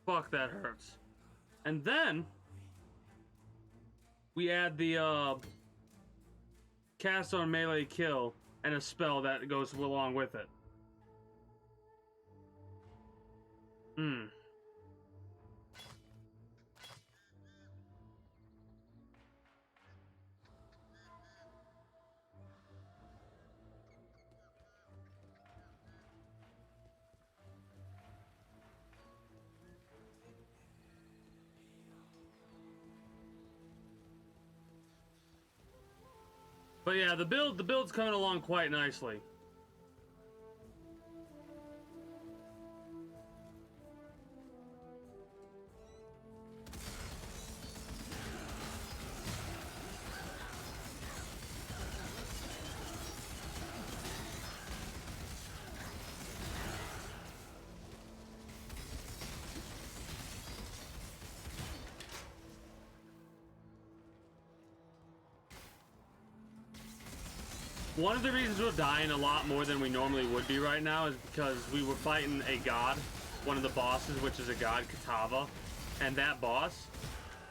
fuck, that hurts. And then we add the cast on melee kill and a spell that goes along with it. But yeah, the build's coming along quite nicely. One of the reasons we're dying a lot more than we normally would be right now is because we were fighting a god, one of the bosses, which is a god, Kitava. And that boss,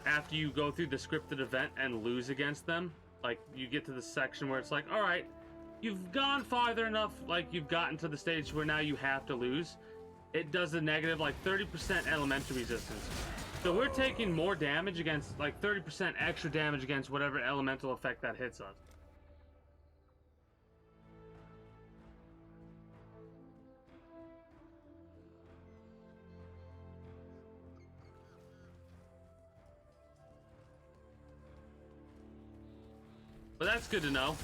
after you go through the scripted event and lose against them, like, you get to the section where it's like, alright, you've gone farther enough, like, you've gotten to the stage where now you have to lose. It does a negative, like, 30% elemental resistance. So we're taking more damage against, like, 30% extra damage against whatever elemental effect that hits us. But that's good to know.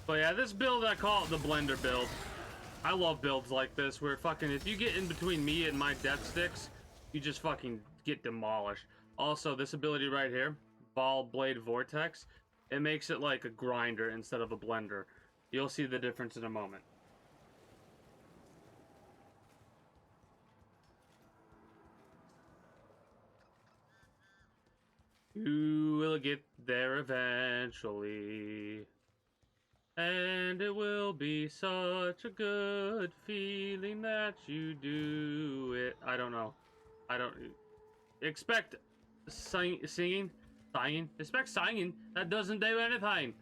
But yeah, this build, I call it the blender build. I love builds like this where fucking, if you get in between me and my death sticks, you just fucking get demolished. Also, this ability right here, Ball Blade Vortex, it makes it like a grinder instead of a blender. You'll see the difference in a moment. You will get there eventually. And it will be such a good feeling that you do it. I don't know. I don't... Expect singing. Expect singing. That doesn't do anything.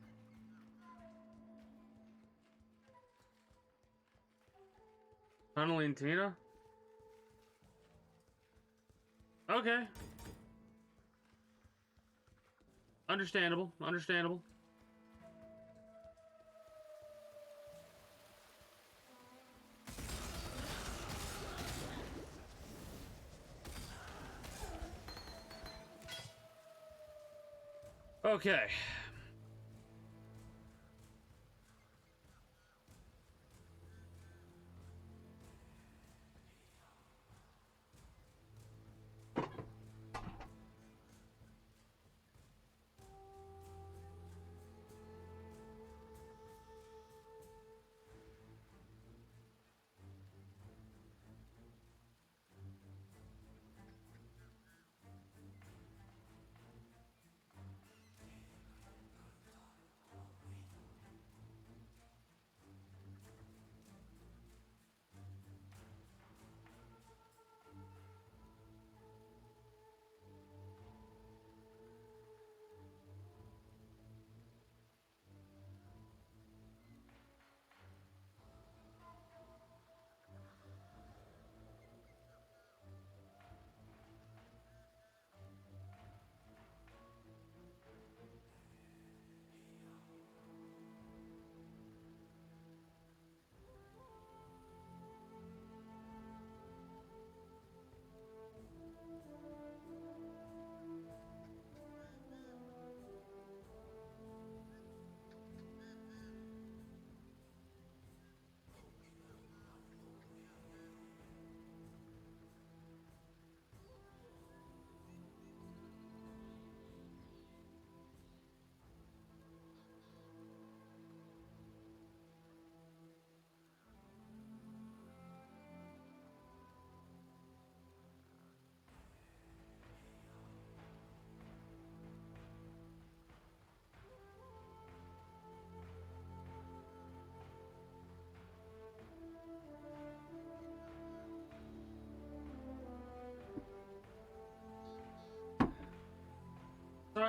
Tunneling Tina? Okay. Understandable. Understandable. Okay.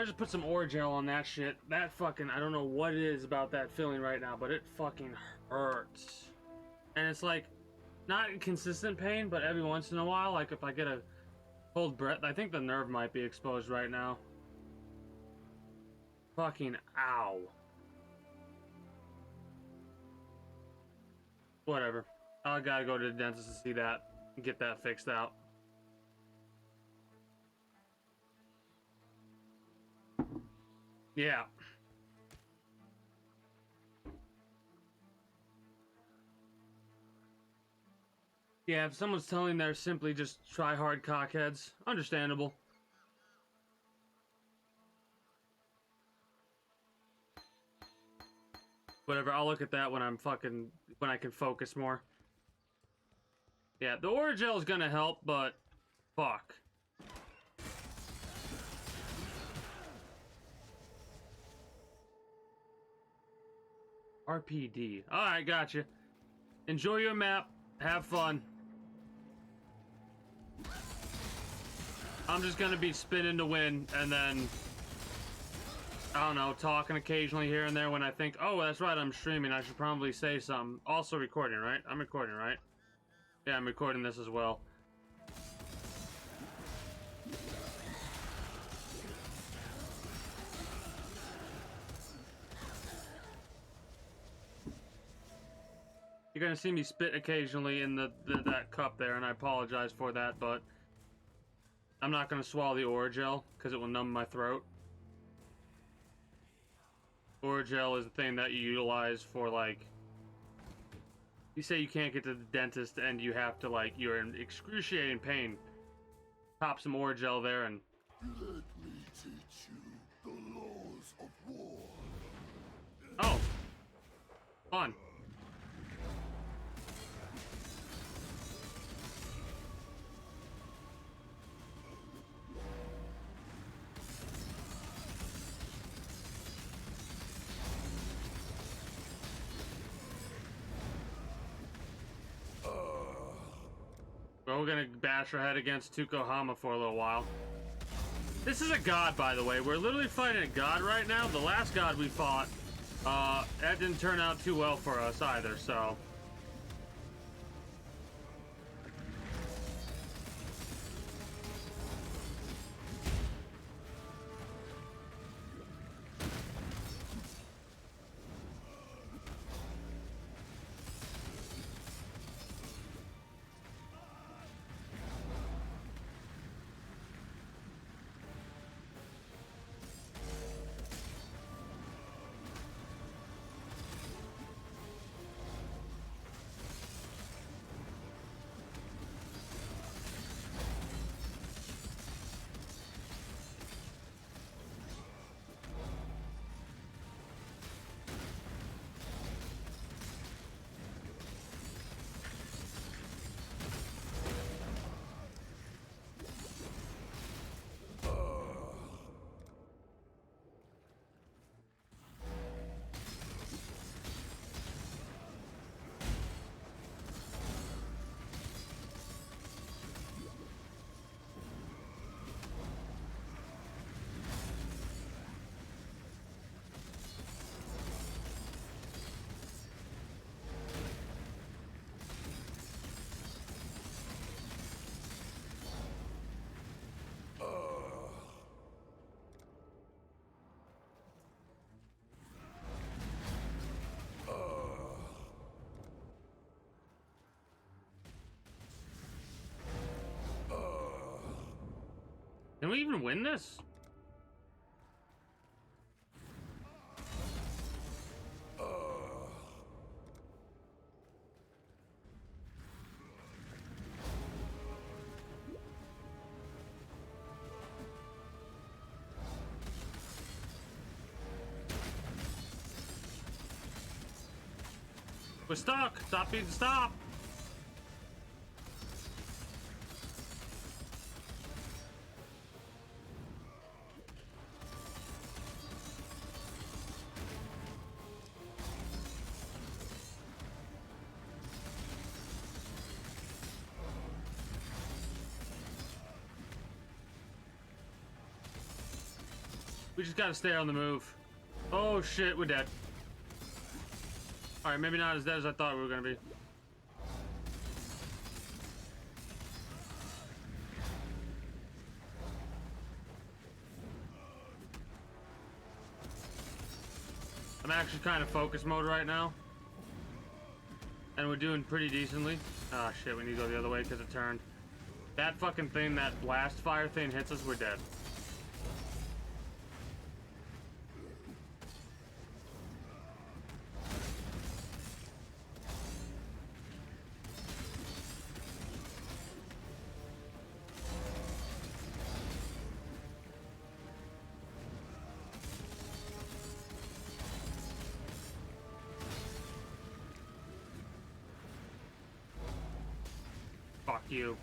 I just put some ore gel on that shit. That fucking, I don't know what it is about that feeling right now, but it fucking hurts. And it's like, not consistent pain, but every once in a while, like if I get a cold breath, I think the nerve might be exposed right now. Fucking ow. Whatever. I gotta go to the dentist to see that and get that fixed out. Yeah. Yeah, if someone's telling they're simply just try hard cockheads, understandable. Whatever, I'll look at that when when I can focus more. Yeah, the Origel is gonna help, but fuck. RPD. Alright, gotcha. Enjoy your map. Have fun. I'm just gonna be spinning to win, and then I don't know, talking occasionally here and there when I think, oh, that's right, I'm streaming, I should probably say something. Also recording, right? I'm recording, right? Yeah, I'm recording this as well. You're gonna see me spit occasionally in that cup there, and I apologize for that, but I'm not gonna swallow the Origel, because it will numb my throat. Origel is the thing that you utilize for, like, you say you can't get to the dentist and you have to, like, you're in excruciating pain. Pop some Origel there and... Let me teach you the laws of war. Oh! Fun. We're gonna bash our head against Tukohama for a little while. This is a god, by the way. We're literally fighting a god right now. The last god we fought, that didn't turn out too well for us either, so... Can we even win this? We're stuck! Stop being stop! We just gotta stay on the move. Oh shit, we're dead. Alright, maybe not as dead as I thought we were gonna be. I'm actually kind of focus mode right now. And we're doing pretty decently. Ah shit, we need to go the other way because it turned. That fucking thing, that blast fire thing hits us, we're dead. Fuck you.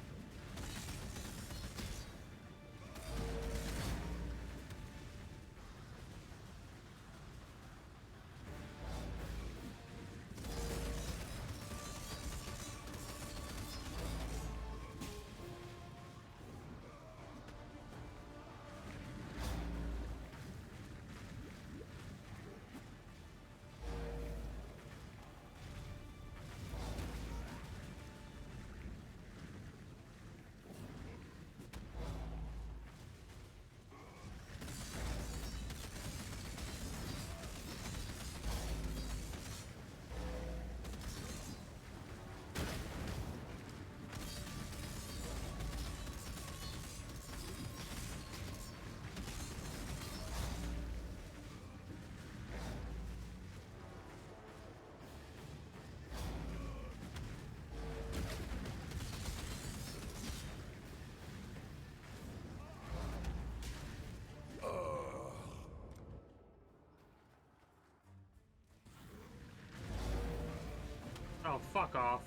Oh, fuck off.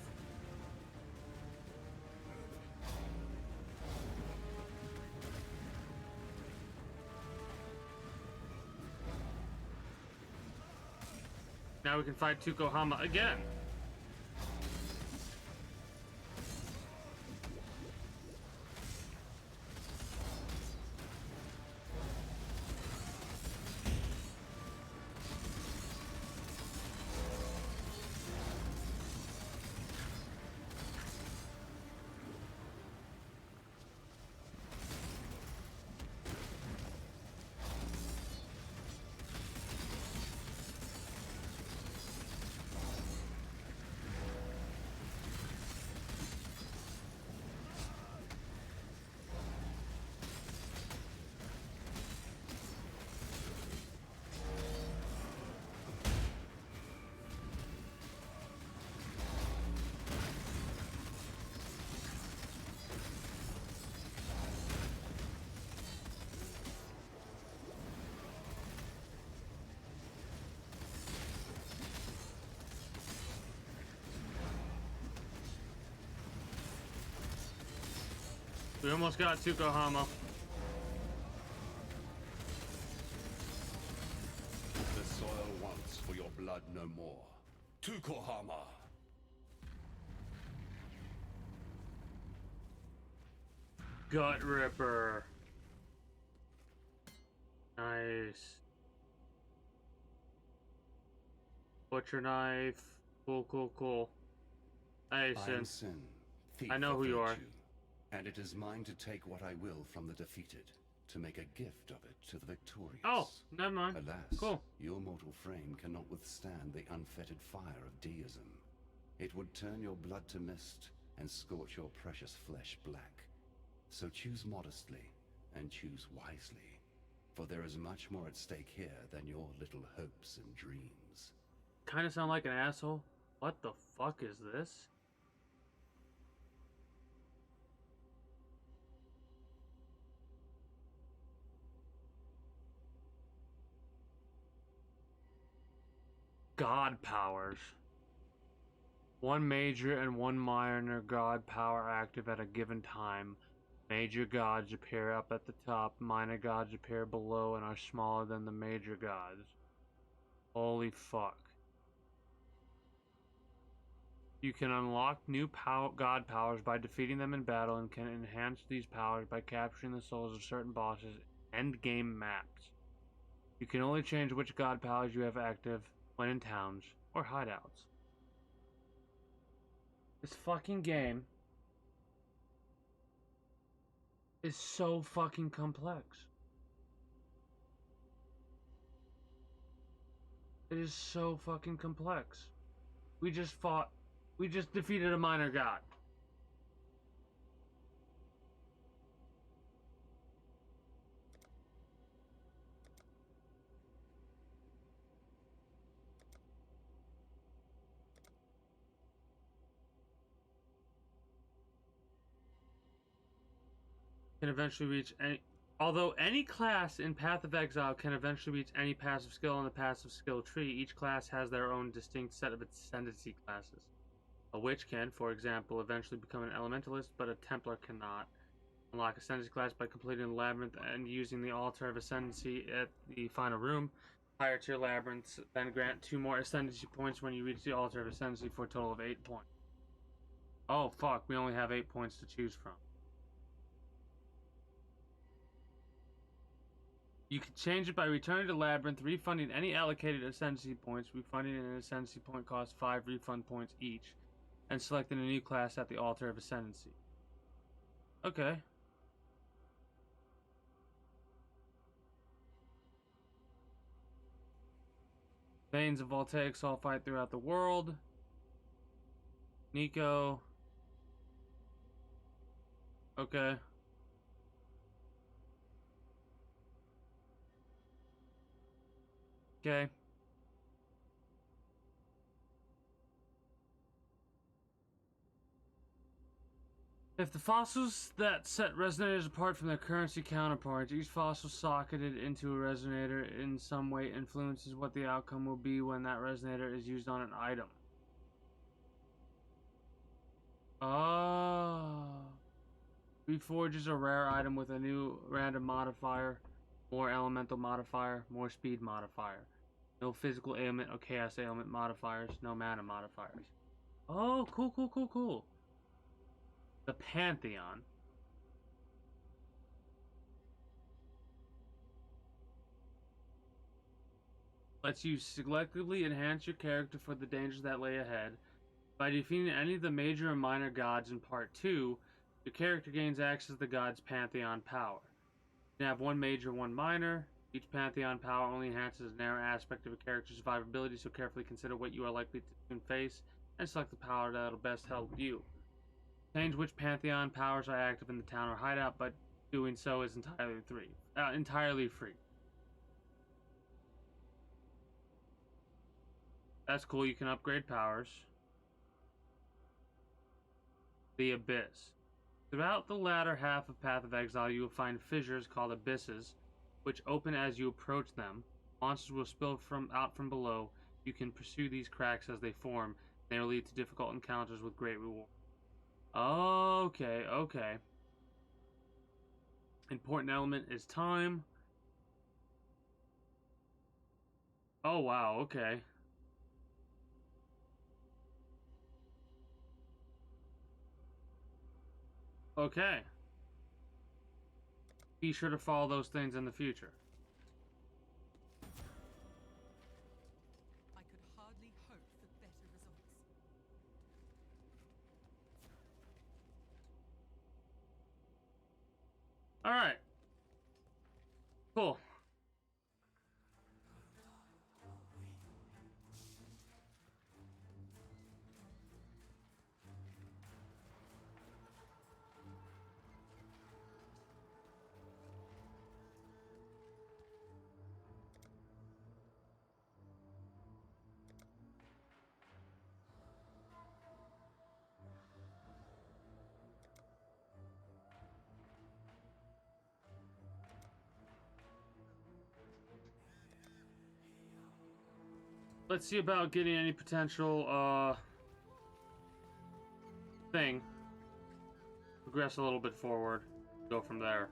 Now we can fight Tukohama again. We almost got Tukohama. The soil wants for your blood no more. Tukohama! Gut Ripper. Nice. Butcher knife. Cool, cool, cool. Hey, I Sin. am Sin, thief I know of who you are. virtue, and it is mine to take what I will from the defeated, to make a gift of it to the victorious. Oh, never mind. Alas, Cool. your mortal frame cannot withstand the unfettered fire of deism. It would turn your blood to mist and scorch your precious flesh black. So choose modestly and choose wisely, for there is much more at stake here than your little hopes and dreams. Kinda sound like an asshole. What the fuck is this? God powers. One major and one minor god power active at a given time. Major gods appear up at the top, minor gods appear below and are smaller than the major gods. Holy fuck. You can unlock new god powers by defeating them in battle and can enhance these powers by capturing the souls of certain bosses and endgame maps. You can only change which god powers you have active when in towns or hideouts. This fucking game is so fucking complex. It is so fucking complex. We just defeated a minor god. Can eventually reach although any class in Path of Exile can eventually reach any passive skill on the passive skill tree, each class has their own distinct set of ascendancy classes. A witch can, for example, eventually become an elementalist, but a Templar cannot. Unlock ascendancy class by completing the Labyrinth and using the Altar of Ascendancy at the final room. Higher tier Labyrinths then grant 2 more ascendancy points when you reach the Altar of Ascendancy for a total of 8 points. Oh fuck, we only have 8 points to choose from. You can change it by returning to Labyrinth, refunding any allocated ascendancy points. Refunding an ascendancy point costs 5 refund points each, and selecting a new class at the Altar of Ascendancy. Okay. Veins of voltaic sulfite throughout the world. Nico. Okay. Okay. If the fossils that set resonators apart from their currency counterparts, each fossil socketed into a resonator in some way influences what the outcome will be when that resonator is used on an item. Oh. Reforges a rare item with a new random modifier, more elemental modifier, more speed modifier. No physical ailment or chaos ailment modifiers, no mana modifiers. Oh, cool, cool, cool, cool. The Pantheon. Lets you selectively enhance your character for the dangers that lay ahead. By defeating any of the major and minor gods in Part 2, your character gains access to the god's Pantheon power. You can have one major, one minor. Each Pantheon power only enhances a narrow aspect of a character's survivability, so carefully consider what you are likely to soon face, and select the power that will best help you. Change which Pantheon powers are active in the town or hideout, but doing so is entirely free. That's cool, you can upgrade powers. The Abyss. Throughout the latter half of Path of Exile, you will find fissures called abysses, which open as you approach them. Monsters will spill out from below. You can pursue these cracks as they form. They will lead to difficult encounters with great reward. Okay, okay. Important element is time. Oh wow, okay. Okay. Be sure to follow those things in the future. I could hardly hope for better results. All right. Cool. Let's see about getting any potential thing. Progress a little bit forward. Go from there.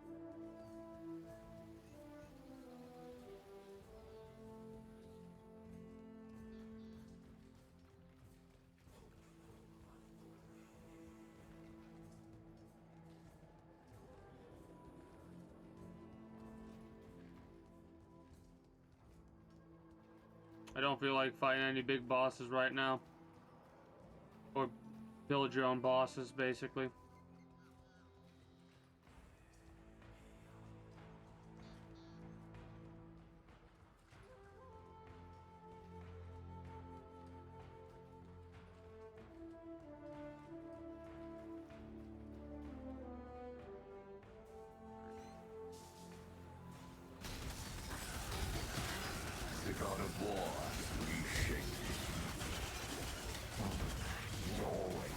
I don't feel like fighting any big bosses right now. Or build your own bosses, basically. The god of war reshaped. Always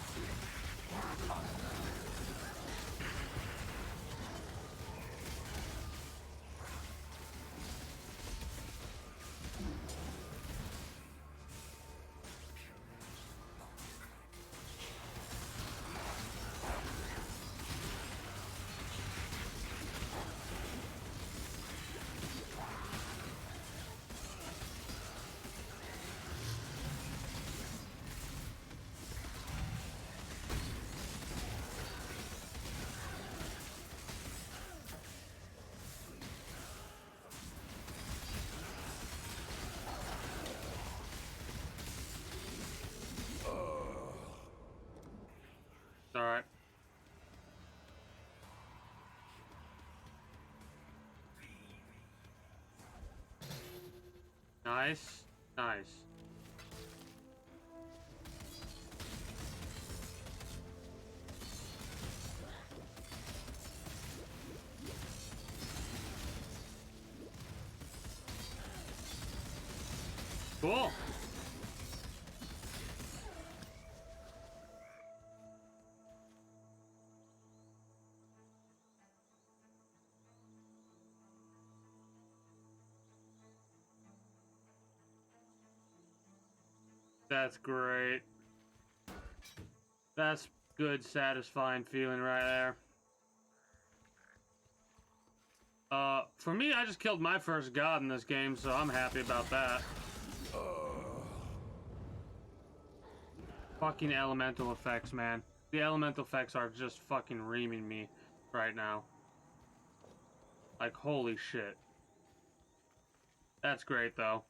Alright. Nice. Nice. Cool. That's great. That's good, satisfying feeling right there. For me, I just killed my first god in this game, so I'm happy about that. Fucking elemental effects, man. The elemental effects are just fucking reaming me right now. Like, holy shit. That's great, though.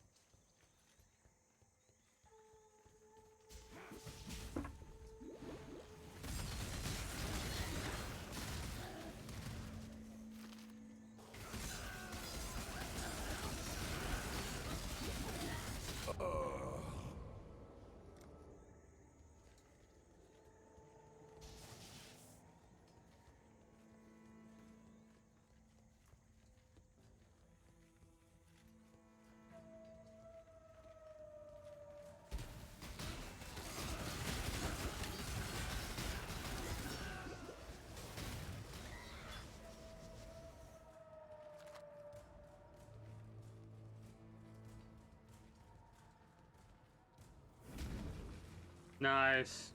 Nice.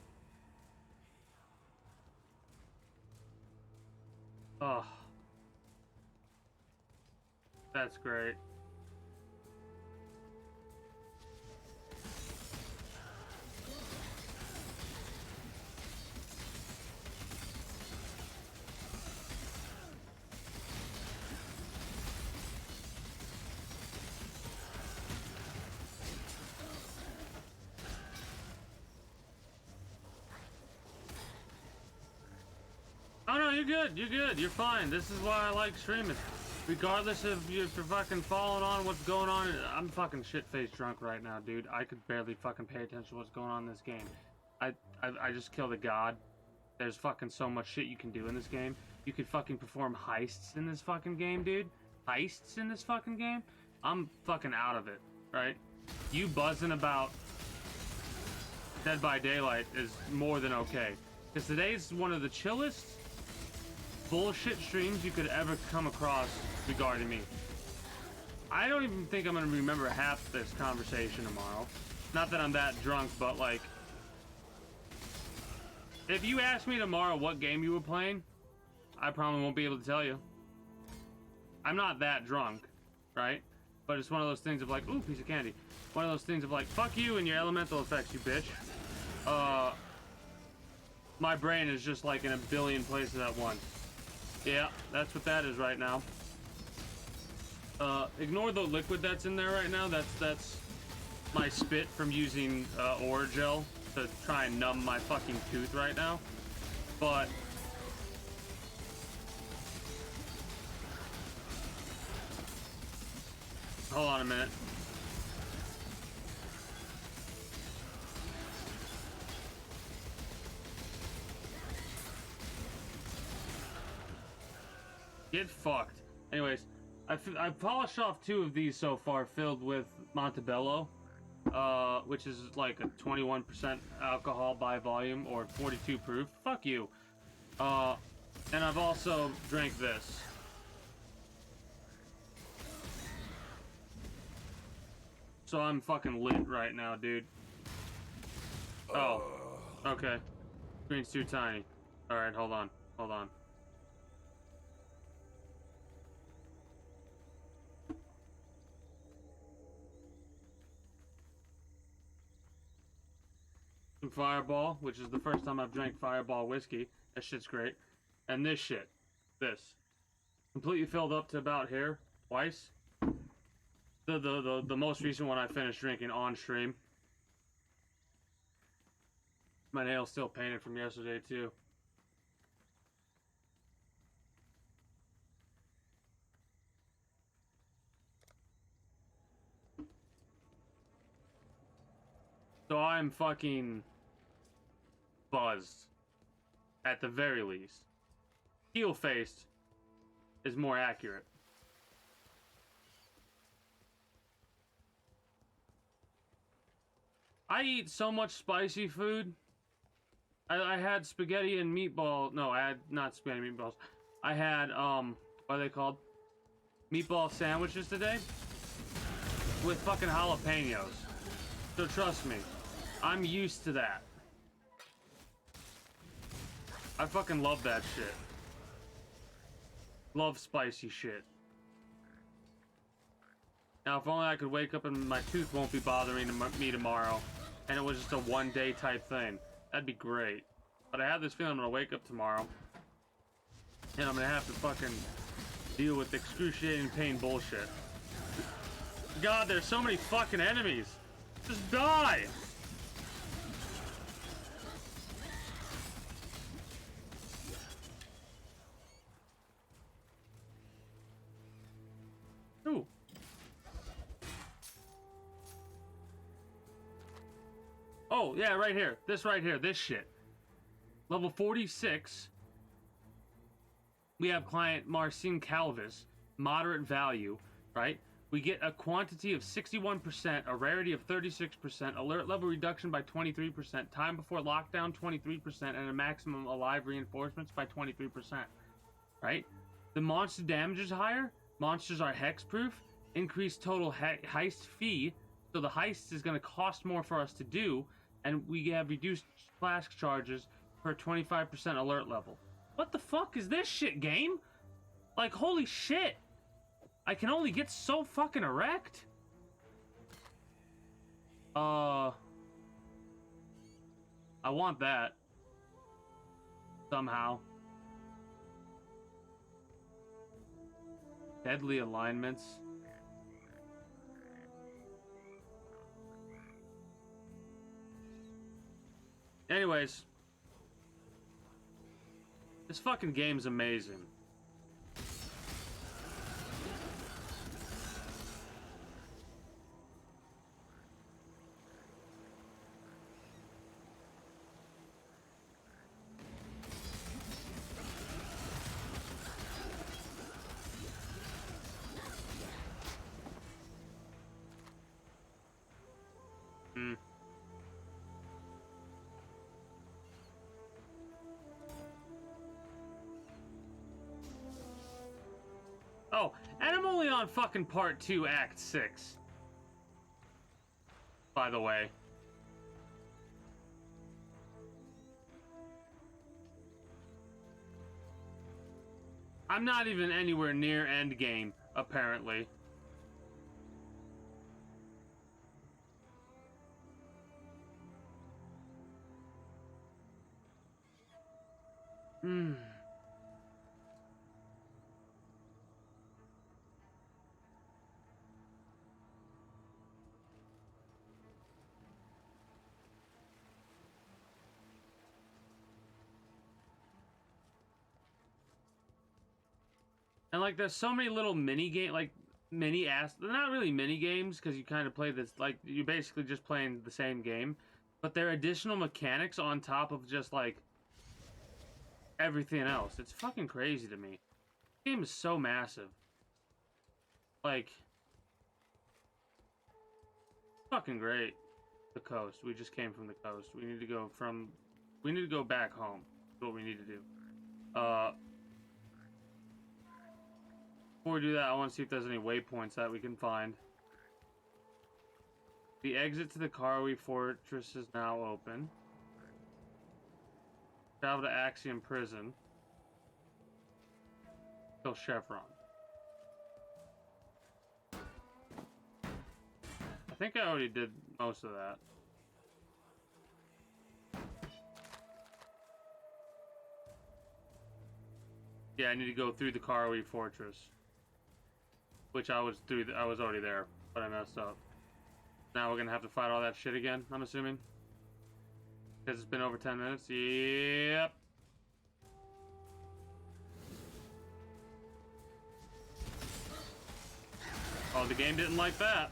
Oh. That's great. Oh no, you're good. You're good. You're fine. This is why I like streaming. Regardless of if you're fucking following on what's going on, I'm fucking shit-faced drunk right now, dude. I could barely fucking pay attention to what's going on in this game. I just killed a god. There's fucking so much shit you can do in this game. You could fucking perform heists in this fucking game, dude. Heists in this fucking game? I'm fucking out of it, right? You buzzing about Dead by Daylight is more than okay. Because today's one of the chillest bullshit streams you could ever come across regarding me. I don't even think I'm gonna remember half this conversation tomorrow. Not that I'm that drunk, but like, if you ask me tomorrow what game you were playing, I probably won't be able to tell you. I'm not that drunk, right? But it's one of those things of like, ooh, piece of candy. One of those things of like, fuck you and your elemental effects, you bitch. My brain is just like in a billion places at once. Yeah, that's what that is right now. Ignore the liquid that's in there right now. That's my spit from using Oragel to try and numb my fucking tooth right now, but hold on a minute. Get fucked. Anyways, I've polished off 2 of these so far, filled with Montebello, which is like a 21% alcohol by volume or 42 proof. Fuck you. And I've also drank this. So I'm fucking lit right now, dude. Oh, okay. Screen's too tiny. All right, hold on. Hold on. Some Fireball, which is the first time I've drank Fireball whiskey. That shit's great. And this shit. This. Completely filled up to about here. Twice. The most recent one I finished drinking on stream. My nail's still painted from yesterday, too. So I'm fucking buzzed. At the very least. Heel-faced is more accurate. I eat so much spicy food. I had spaghetti and meatball. No, I had not spaghetti and meatballs. I had, what are they called? Meatball sandwiches today with fucking jalapenos. So trust me, I'm used to that. I fucking love that shit. Love spicy shit. Now, if only I could wake up and my tooth won't be bothering me tomorrow, and it was just a one-day type thing. That'd be great. But I have this feeling I'm gonna wake up tomorrow, and I'm gonna have to fucking deal with excruciating pain bullshit. God, there's so many fucking enemies. Just die! Ooh. Oh, yeah, right here. This right here. This shit. Level 46. We have client Marcin Calvis. Moderate value, right? We get a quantity of 61%, a rarity of 36%, alert level reduction by 23%, time before lockdown 23%, and a maximum alive reinforcements by 23%, right? The monster damage is higher. Monsters are hexproof. Increased total heist fee. So the heist is going to cost more for us to do. And we have reduced flash charges per 25% alert level. What the fuck is this shit, game? Like, holy shit. I can only get so fucking erect? I want that. Somehow. Deadly alignments. Anyways. This fucking game's amazing. Oh, and I'm only on fucking part 2, act 6. By the way. I'm not even anywhere near endgame, apparently. And like, there's so many little they're not really mini games because you kind of play this, like, you're basically just playing the same game, but they're additional mechanics on top of just like everything else. It's fucking crazy to me. The game is so massive. Like, fucking great. The coast. We just came from the coast. We need to go back home. That's what we need to do. Before we do that, I want to see if there's any waypoints that we can find. The exit to the Karwi Fortress is now open. Travel to Axiom Prison. Kill Chevron. I think I already did most of that. Yeah, I need to go through the Karwi Fortress. Which I was already there, but I messed up. Now we're gonna have to fight all that shit again, I'm assuming. Because it's been over 10 minutes. Yep. Oh, the game didn't like that.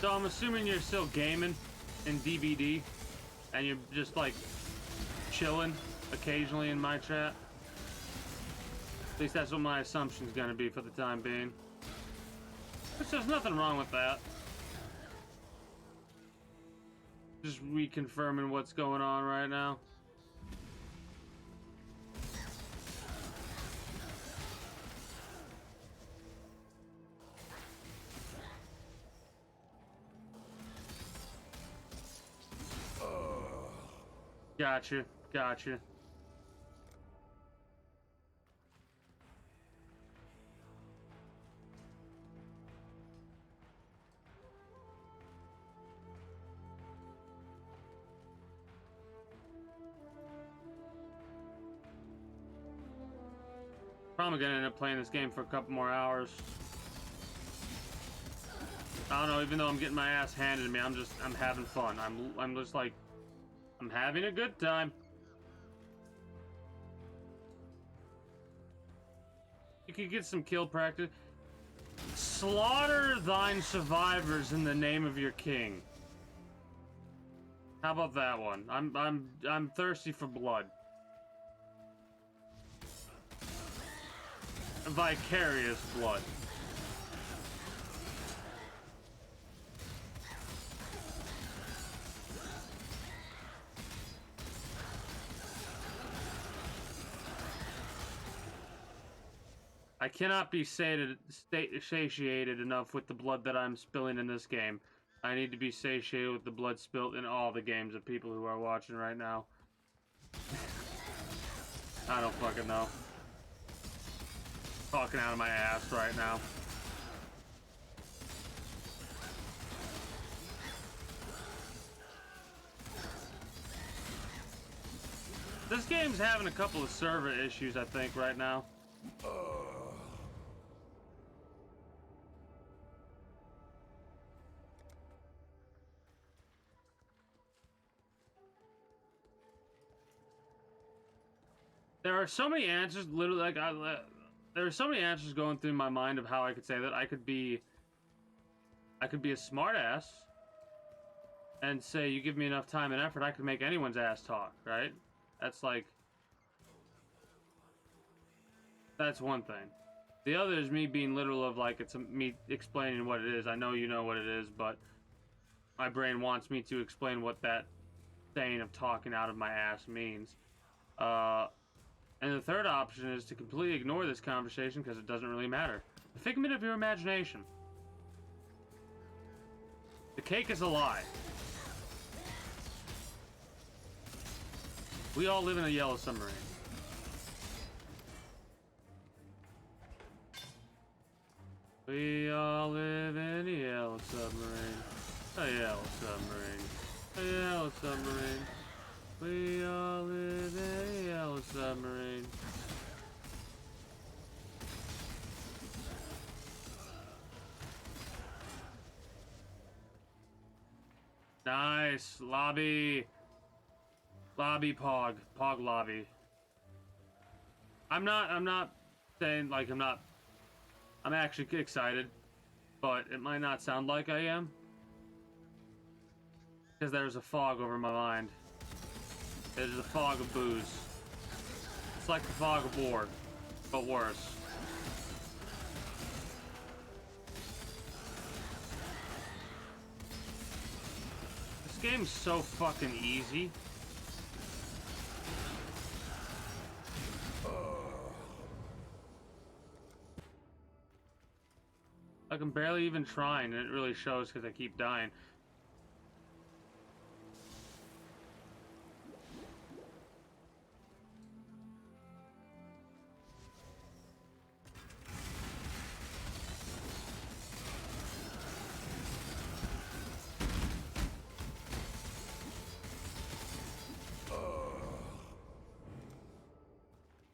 So I'm assuming you're still gaming in DVD, and you're just like chilling occasionally in my chat. At least that's what my assumption's gonna be for the time being. Which there's nothing wrong with that. Just reconfirming what's going on right now. Gotcha, gotcha. Probably gonna end up playing this game for a couple more hours. I don't know, even though I'm getting my ass handed to me, I'm having fun. I'm just like, I'm having a good time. You could get some kill practice. Slaughter thine survivors in the name of your king. How about that one? I'm thirsty for blood. Vicarious blood. I cannot be satiated enough with the blood that I'm spilling in this game. I need to be satiated with the blood spilled in all the games of people who are watching right now. I don't fucking know. Talking out of my ass right now. This game's having a couple of server issues, I think, right now. There are so many answers, literally, like, there are so many answers going through my mind of how I could say that. I could be a smart ass and say, you give me enough time and effort, I could make anyone's ass talk, right? That's like, that's one thing. The other is me being literal of like, it's me explaining what it is. I know you know what it is, but my brain wants me to explain what that saying of talking out of my ass means. And the third option is to completely ignore this conversation because it doesn't really matter. A figment of your imagination. The cake is a lie. We all live in a yellow submarine. We all live in a yellow submarine. A yellow submarine. A yellow submarine. We all live in a yellow submarine. Nice. Lobby. Lobby Pog. Pog lobby. I'm not saying like I'm actually excited, but it might not sound like I am. Because there's a fog over my mind. There's a fog of booze. It's like the fog of war, but worse. This game's so fucking easy. Like I'm barely even trying, and it really shows because I keep dying.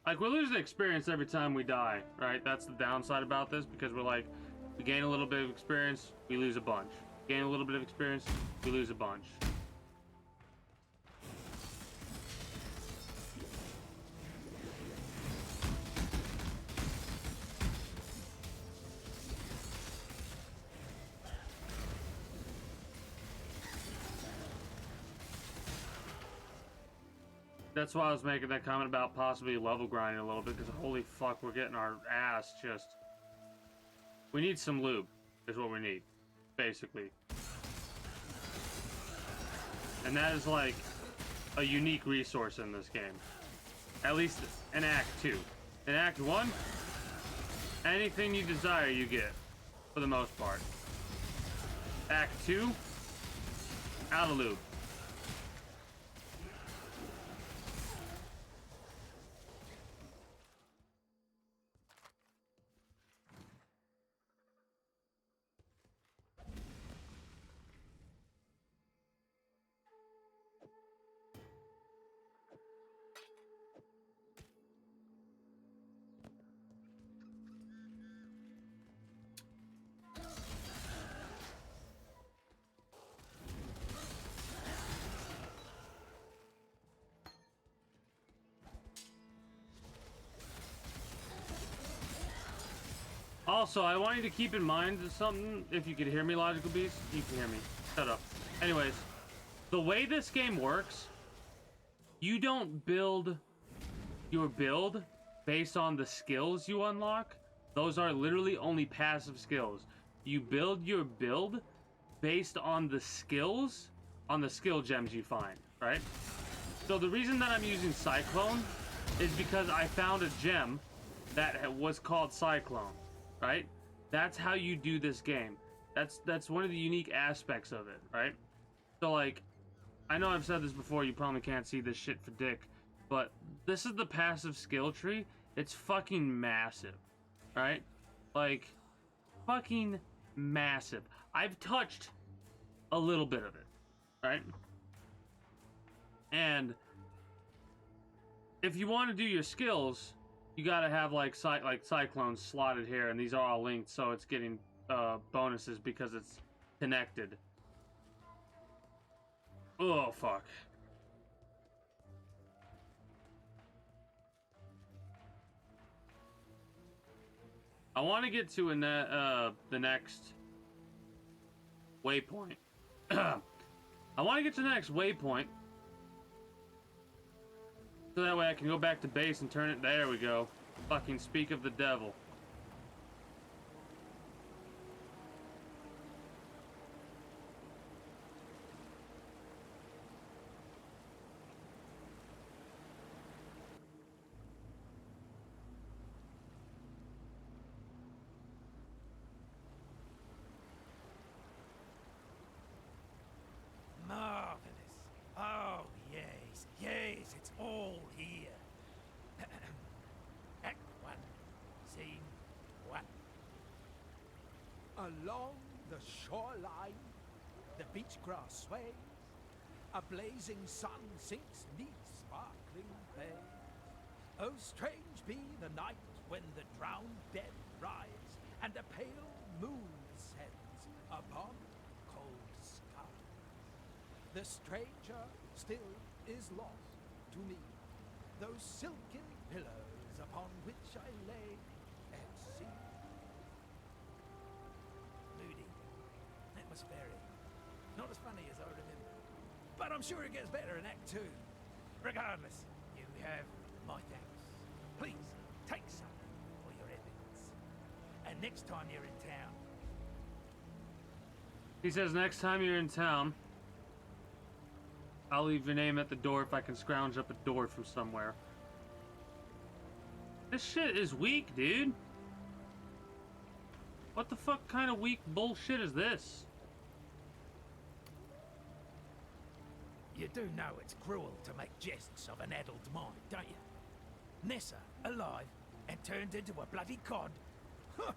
Like, we're losing experience every time we die, right? That's the downside about this, because we're like, we gain a little bit of experience, we lose a bunch. Gain a little bit of experience, we lose a bunch. That's why I was making that comment about possibly level grinding a little bit, because holy fuck, we're getting our ass just... We need some lube, is what we need, basically. And that is like a unique resource in this game. At least in Act 2. In Act 1, anything you desire you get, for the most part. Act 2, out of lube. Also, I want you to keep in mind something. If you could hear me, Logical Beast, you can hear me. Shut up. Anyways, the way this game works, you don't build your build based on the skills you unlock. Those are literally only passive skills. You build your build based on the skills, on the skill gems you find, right? So the reason that I'm using Cyclone is because I found a gem that was called Cyclone. Right? That's how you do this game. That's one of the unique aspects of it, right? So like, I know I've said this before, you probably can't see this shit for dick, but this is the passive skill tree. It's fucking massive, right? Like, fucking massive. I've touched a little bit of it, right? And if you want to do your skills, you gotta have like cyclones slotted here, and these are all linked, so it's getting bonuses because it's connected. Oh fuck. I want to get to the next waypoint. I want to get to the next waypoint. So that way I can go back to base and turn it. There we go. Fucking speak of the devil. Along the shoreline, the beach grass sways, a blazing sun sinks 'neath sparkling bays. Oh, strange be the night when the drowned dead rise, and a pale moon ascends upon cold skies. The stranger still is lost to me, those silken pillows upon which I lay at sea. Moody, atmospheric, not as funny as I remember, but I'm sure it gets better in Act 2. Regardless, you have my thanks. Please, take something for your evidence. And next time you're in town... He says next time you're in town, I'll leave your name at the door if I can scrounge up a door from somewhere. This shit is weak, dude. What the fuck kind of weak bullshit is this? You do know it's cruel to make jests of an addled mind, don't you? Nessa, alive, and turned into a bloody cod. Huh.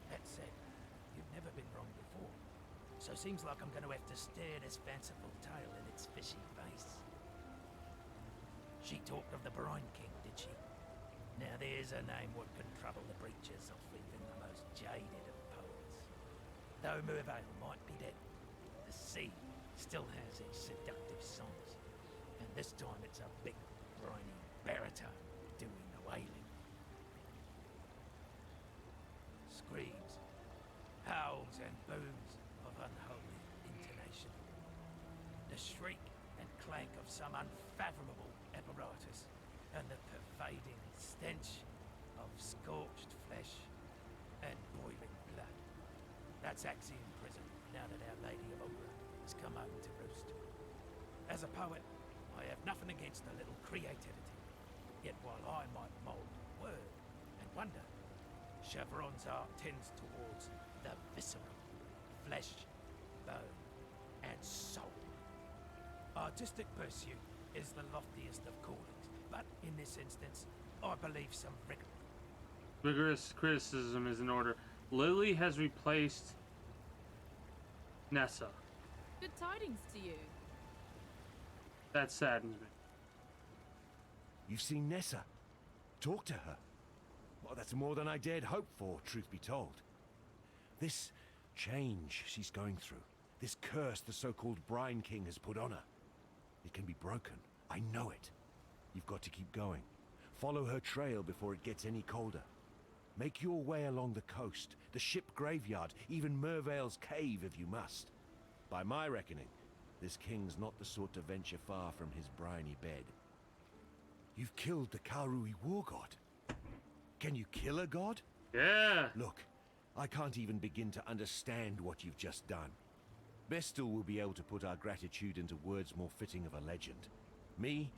That said, you've never been wrong before, so seems like I'm going to have to stare this fanciful tale in its fishy face. She talked of the Brine King, did she? Now there's a name what can trouble the breeches of even the most jaded of poets. Though Mervale might be dead, the sea still has its seductive songs, and this time it's a big, briny baritone doing the wailing. Screams, howls and booms of unholy intonation. The shriek and clank of some unfathomable apparatus, and the pervading stench of scorched flesh and boiling blood. That's Exile prison, now that Our Lady of Umbra has come home to roost. As a poet, I have nothing against a little creativity. Yet while I might mould word and wonder, Chevron's art tends towards the visceral, flesh, bone, and soul. Artistic pursuit is the loftiest of callings, but in this instance, I believe some Rigorous criticism is in order. Lily has replaced Nessa. Good tidings to you. That saddens me. You've seen Nessa. Talk to her. Well, that's more than I dared hope for, truth be told. This change she's going through, this curse the so-called Brine King has put on her, it can be broken. I know it. You've got to keep going. Follow her trail before it gets any colder. Make your way along the coast, the ship graveyard, even Mervale's cave if you must. By my reckoning, this king's not the sort to venture far from his briny bed. You've killed the Karui war god. Can you kill a god? Yeah. Look, I can't even begin to understand what you've just done. Vestal will be able to put our gratitude into words more fitting of a legend. Me,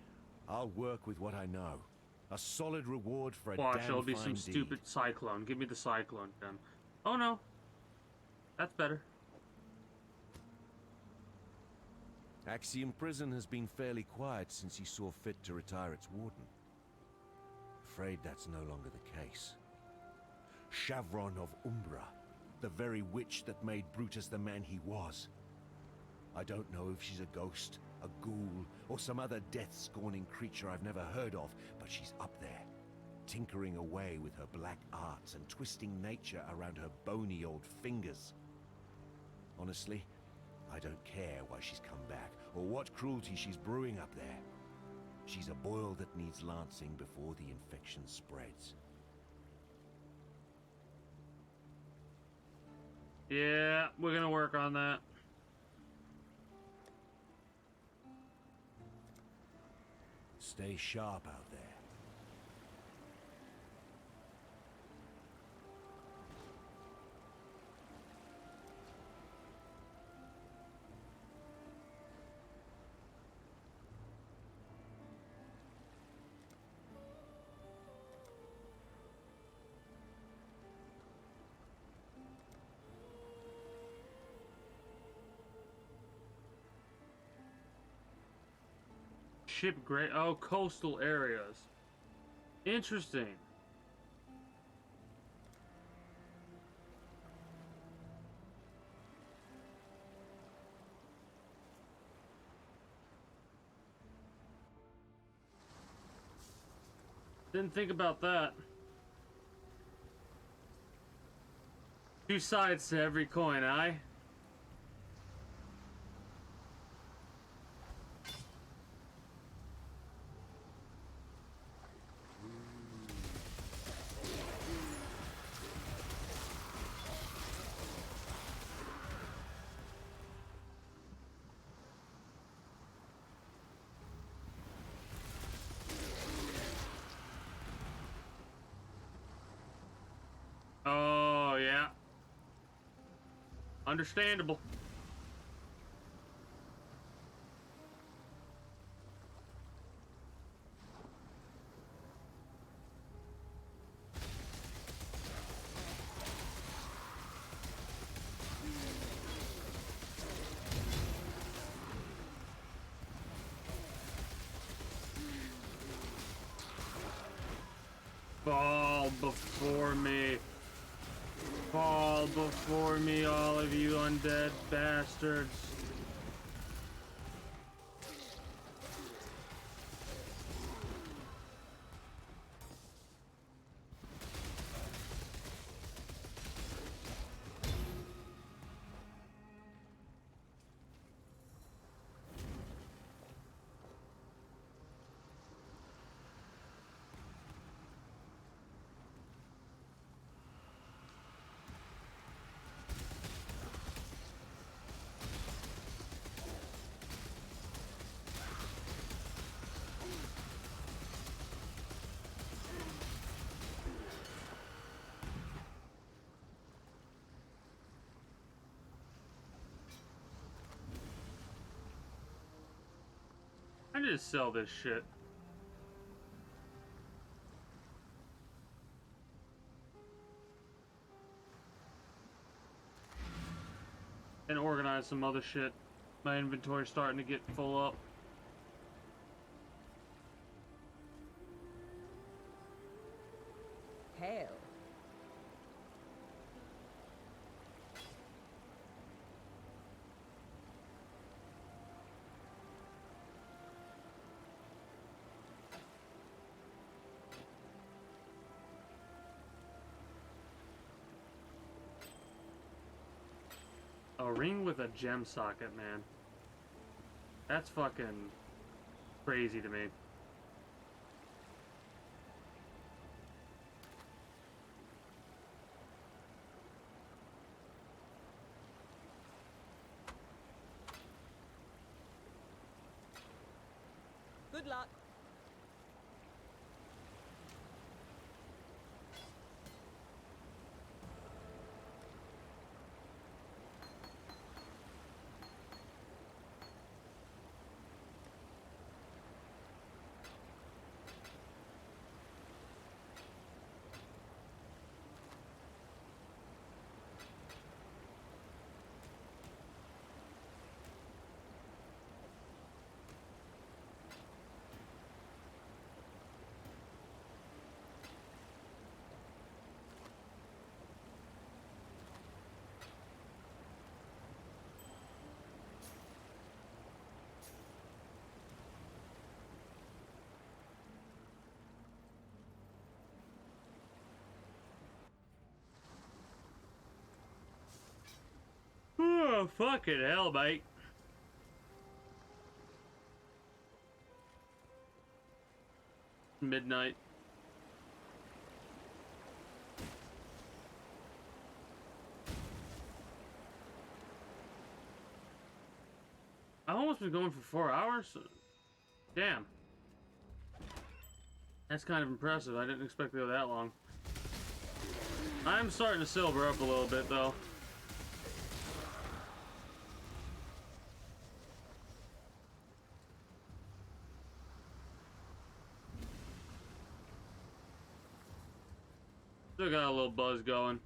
I'll work with what I know. A solid reward for a Watch, damn it'll be fine some deed. stupid cyclone. Give me the cyclone, then. Oh no. That's better. Axiom Prison has been fairly quiet since he saw fit to retire its warden. Afraid that's no longer the case. Chevron of Umbra, the very witch that made Brutus the man he was. I don't know if she's a ghost, a ghoul, or some other death-scorning creature I've never heard of, but she's up there, tinkering away with her black arts and twisting nature around her bony old fingers. Honestly, I don't care why she's come back, or what cruelty she's brewing up there. She's a boil that needs lancing before the infection spreads. Yeah, we're gonna work on that. Stay sharp out there. Ship great. Oh, coastal areas. Interesting. Didn't think about that. Two sides to every coin, aye? Oh, yeah. Understandable. Fall before me. Fall before me, all of you undead bastards. I just sell this shit. And organize some other shit. My inventory's starting to get full up. Hail. A ring with a gem socket, man. That's fucking crazy to me. Good luck. Oh, fucking hell, mate. Midnight. I've almost been going for 4 hours. Damn. That's kind of impressive. I didn't expect to go that long. I'm starting to silver up a little bit, though. Still got a little buzz going.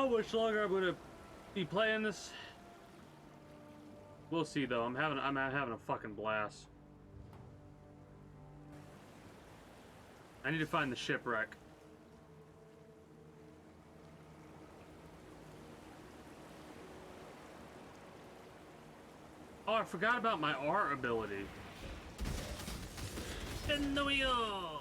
how much longer I'm gonna be playing this. We'll see though. I'm having a fucking blast. I need to find the shipwreck. Oh, I forgot about my art ability. In the wheel.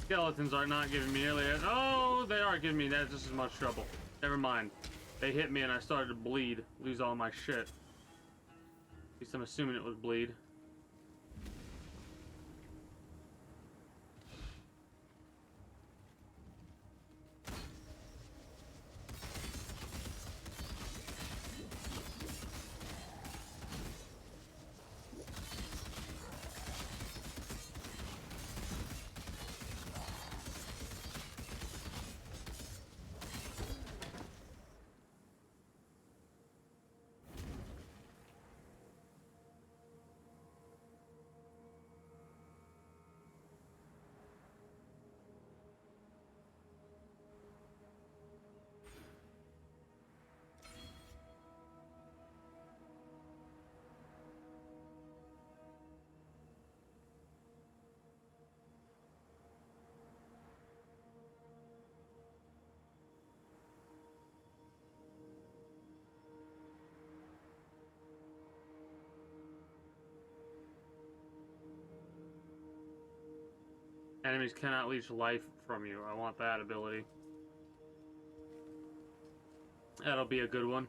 Skeletons are not giving me nearly as— oh, they are giving me that just as much trouble. Never mind. They hit me and I started to bleed. Lose all my shit. At least I'm assuming it was bleed. Enemies cannot leech life from you. I want that ability. That'll be a good one.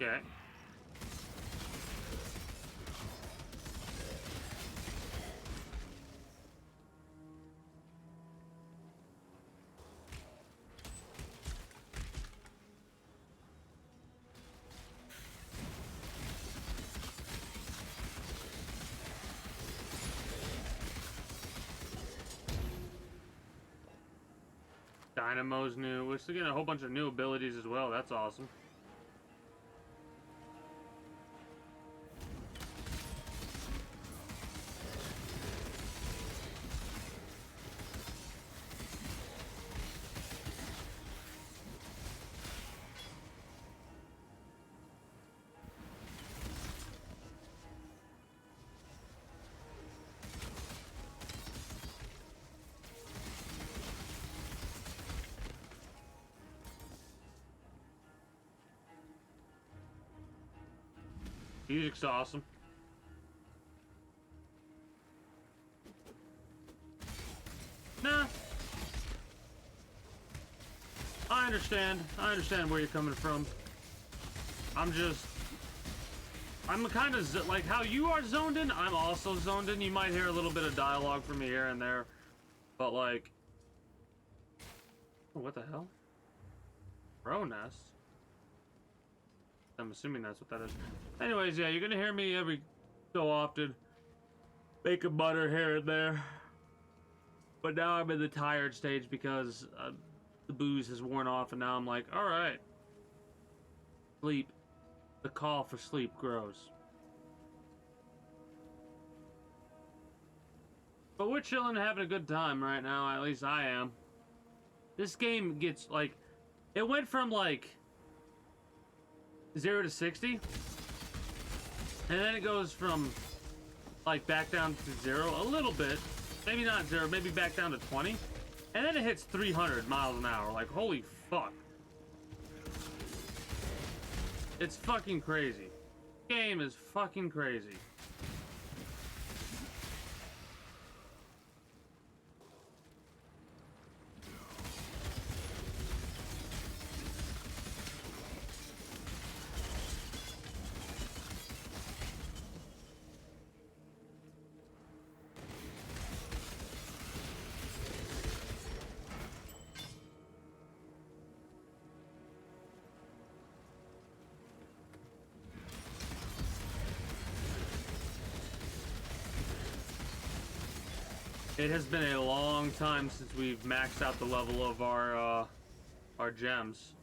Okay. Dynamo's new. We're still getting a whole bunch of new abilities as well. That's awesome. Music's awesome. Nah. I understand. I understand where you're coming from. I'm kind of like how you are zoned in. I'm also zoned in. You might hear a little bit of dialogue from me here and there, but like, oh, what the hell? Crow nest. I'm assuming that's what that is. Anyways, yeah, you're gonna hear me every so often making butter here and there. But now I'm in the tired stage because the booze has worn off, and now I'm like, all right, sleep. The call for sleep grows. But we're chilling, having a good time right now. At least I am. This game gets like, it went from like 0 to 60, and then it goes from like back down to 0 a little bit. Maybe not 0, maybe back down to 20. And then it hits 300 miles an hour. Like, holy fuck. It's fucking crazy. Game is fucking crazy. It has been a long time since we've maxed out the level of our gems.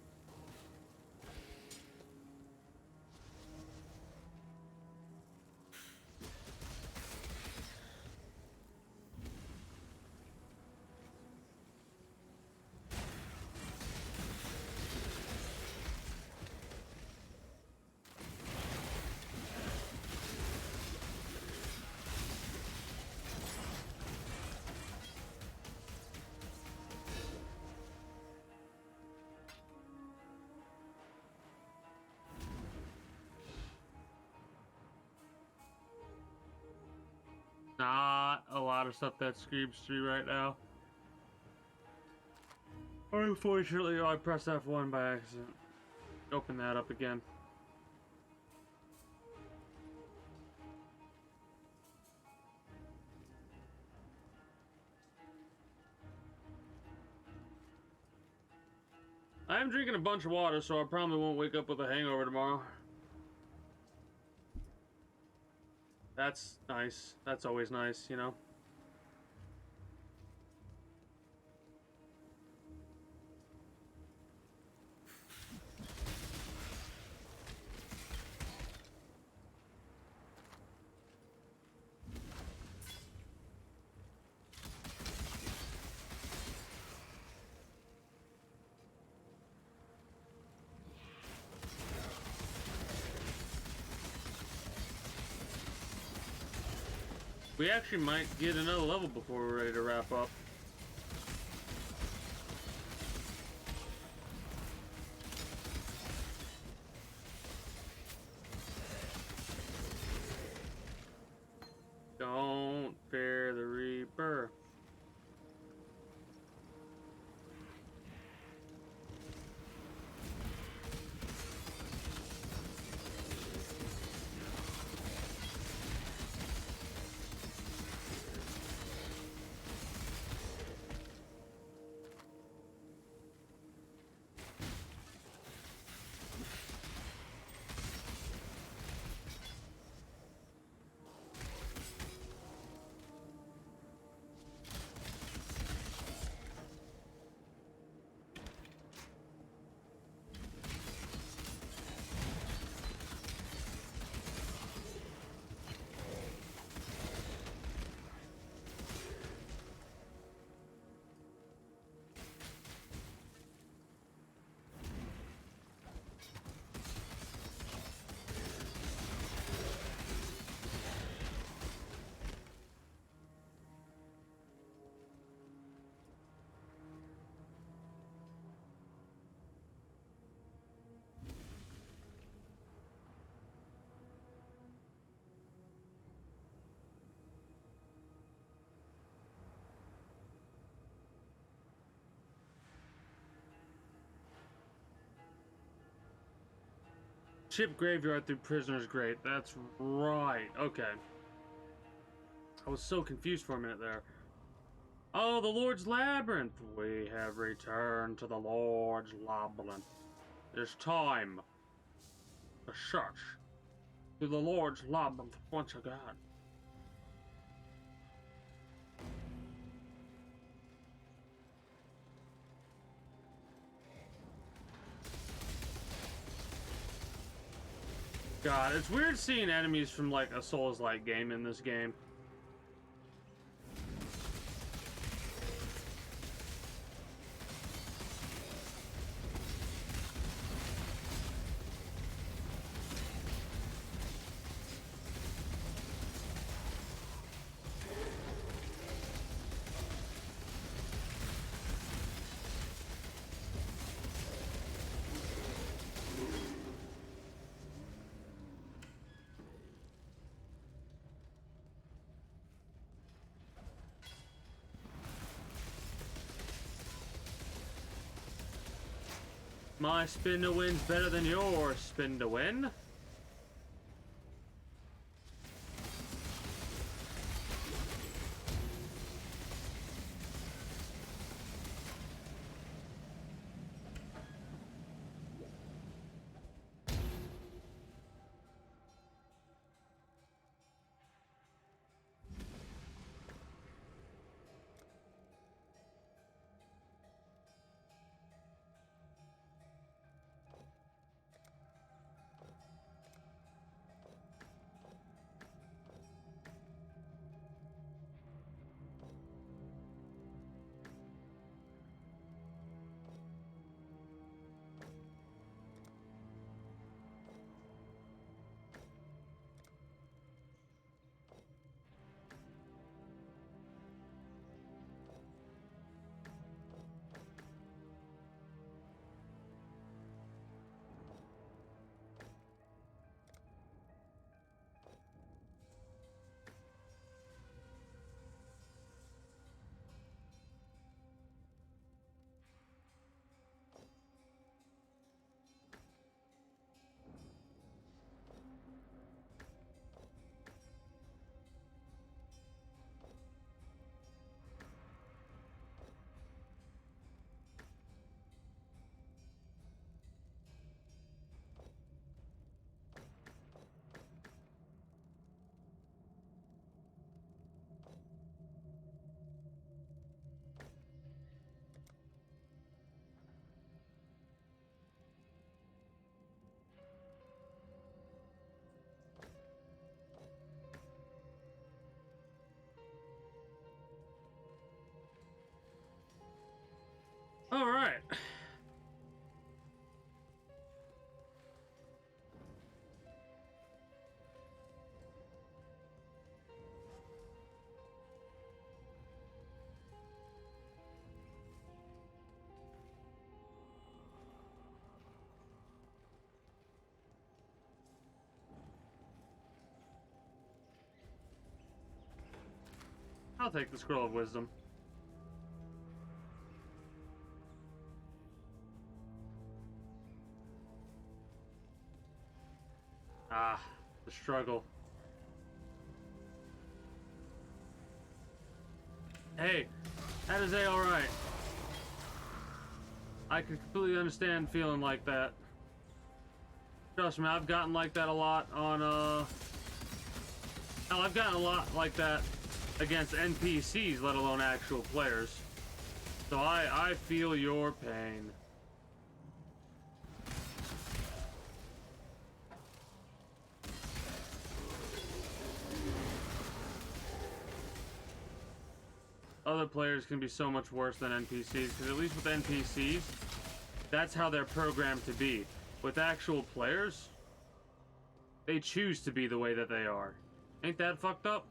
Not a lot of stuff that screams through right now. Unfortunately, I pressed F1 by accident. Open that up again. I am drinking a bunch of water, so I probably won't wake up with a hangover tomorrow. That's nice. That's always nice, you know? We actually might get another level before we're ready to wrap up. Don't fear the Reaper. Ship graveyard through prisoner's grate. That's right. Okay. I was so confused for a minute there. Oh, the Lord's Labyrinth. We have returned to the Lord's Labyrinth. It's time to search through the Lord's Labyrinth once again. God, it's weird seeing enemies from like a Souls-like game in this game. My spin to win's better than your spin to win. All right. I'll take the Scroll of Wisdom. Ah, the struggle. Hey, that is alright. I can completely understand feeling like that. Trust me, I've gotten like that a lot on, hell, I've gotten a lot like that against NPCs, let alone actual players. So I feel your pain. Other players can be so much worse than NPCs, because at least with NPCs, that's how they're programmed to be. With actual players, they choose to be the way that they are. Ain't that fucked up?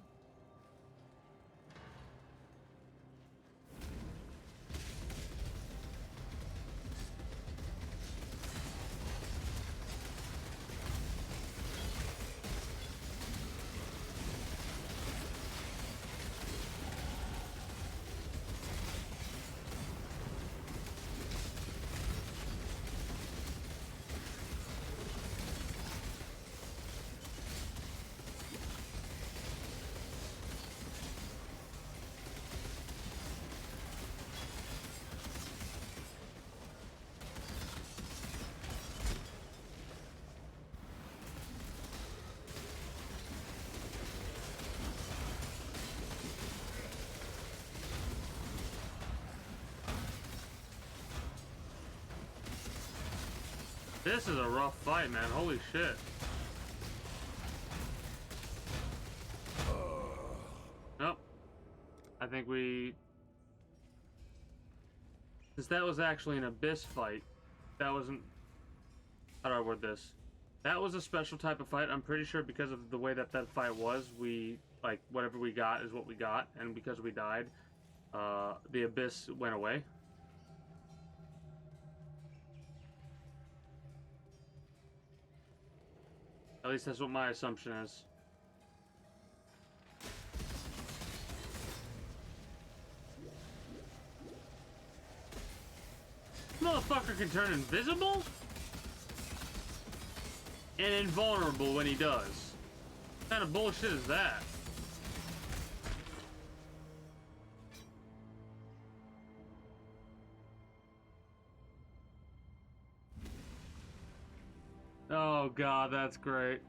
This is a rough fight, man. Holy shit. I think we... Since that was actually an abyss fight, that wasn't... How do I word this? That was a special type of fight. I'm pretty sure because of the way that that fight was, we... Like, whatever we got is what we got. And because we died, the abyss went away. At least that's what my assumption is. Motherfucker can turn invisible? And invulnerable when he does. What kind of bullshit is that? Oh god, that's great.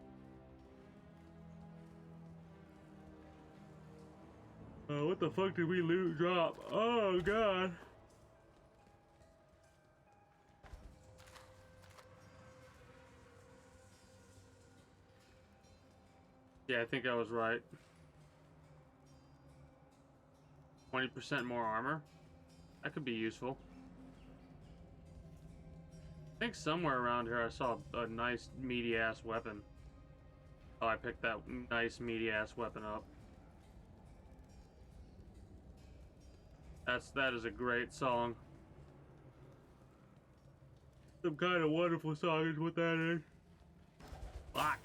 What the fuck did we loot drop? Oh god. Yeah, I think I was right. 20% more armor? That could be useful. I think somewhere around here I saw a nice meaty ass weapon. Oh, I picked that nice meaty ass weapon up. That is a great song. Some kind of wonderful song is what that is. Fuck.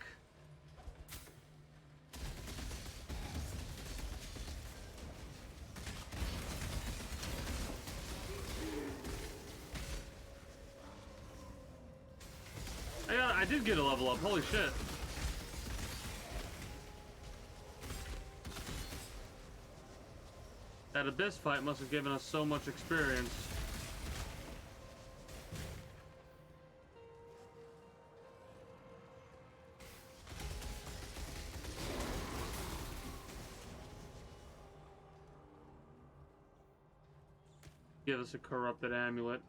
I did get a level up, holy shit. That abyss fight must have given us so much experience. Give us a corrupted amulet.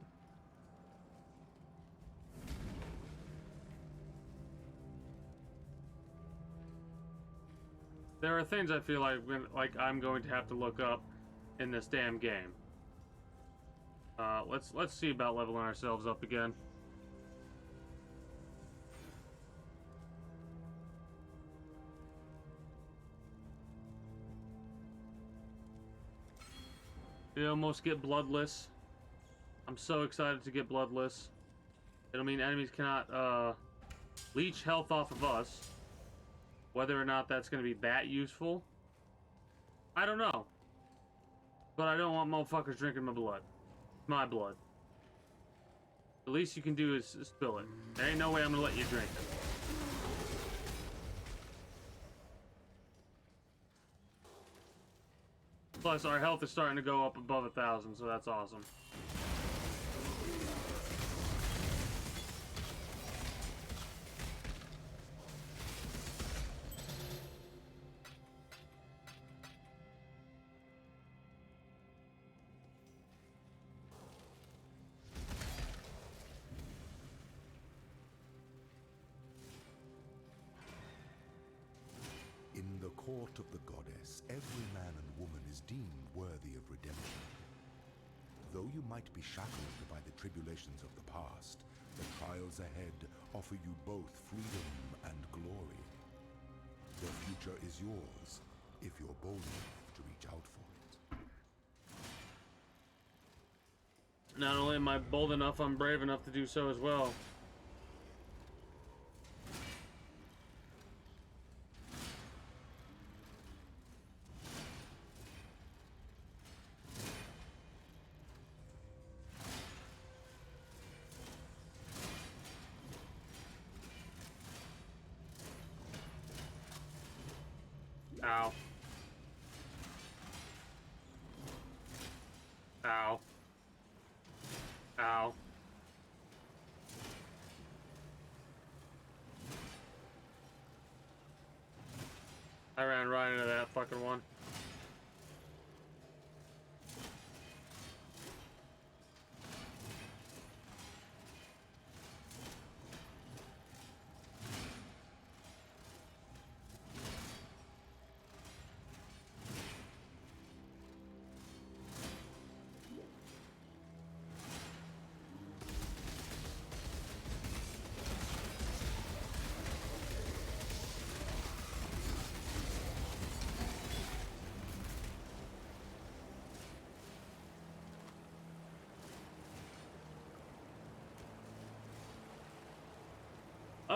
There are things I feel like I'm going to have to look up in this damn game. Let's see about leveling ourselves up again. We almost get bloodless. I'm so excited to get bloodless. It'll mean enemies cannot leech health off of us. Whether or not that's going to be that useful, I don't know. But I don't want motherfuckers drinking my blood. My blood. The least you can do is spill it. There ain't no way I'm going to let you drink it. Plus, our health is starting to go up above 1,000, so that's awesome. In the court of the goddess, every man and woman is deemed worthy of redemption. Though you might be shackled by the tribulations of the past, the trials ahead offer you both freedom and glory. The future is yours, if you're bold enough to reach out for it. Not only am I bold enough, I'm brave enough to do so as well. Ow. Ow. Ow. I ran right into that fucking one.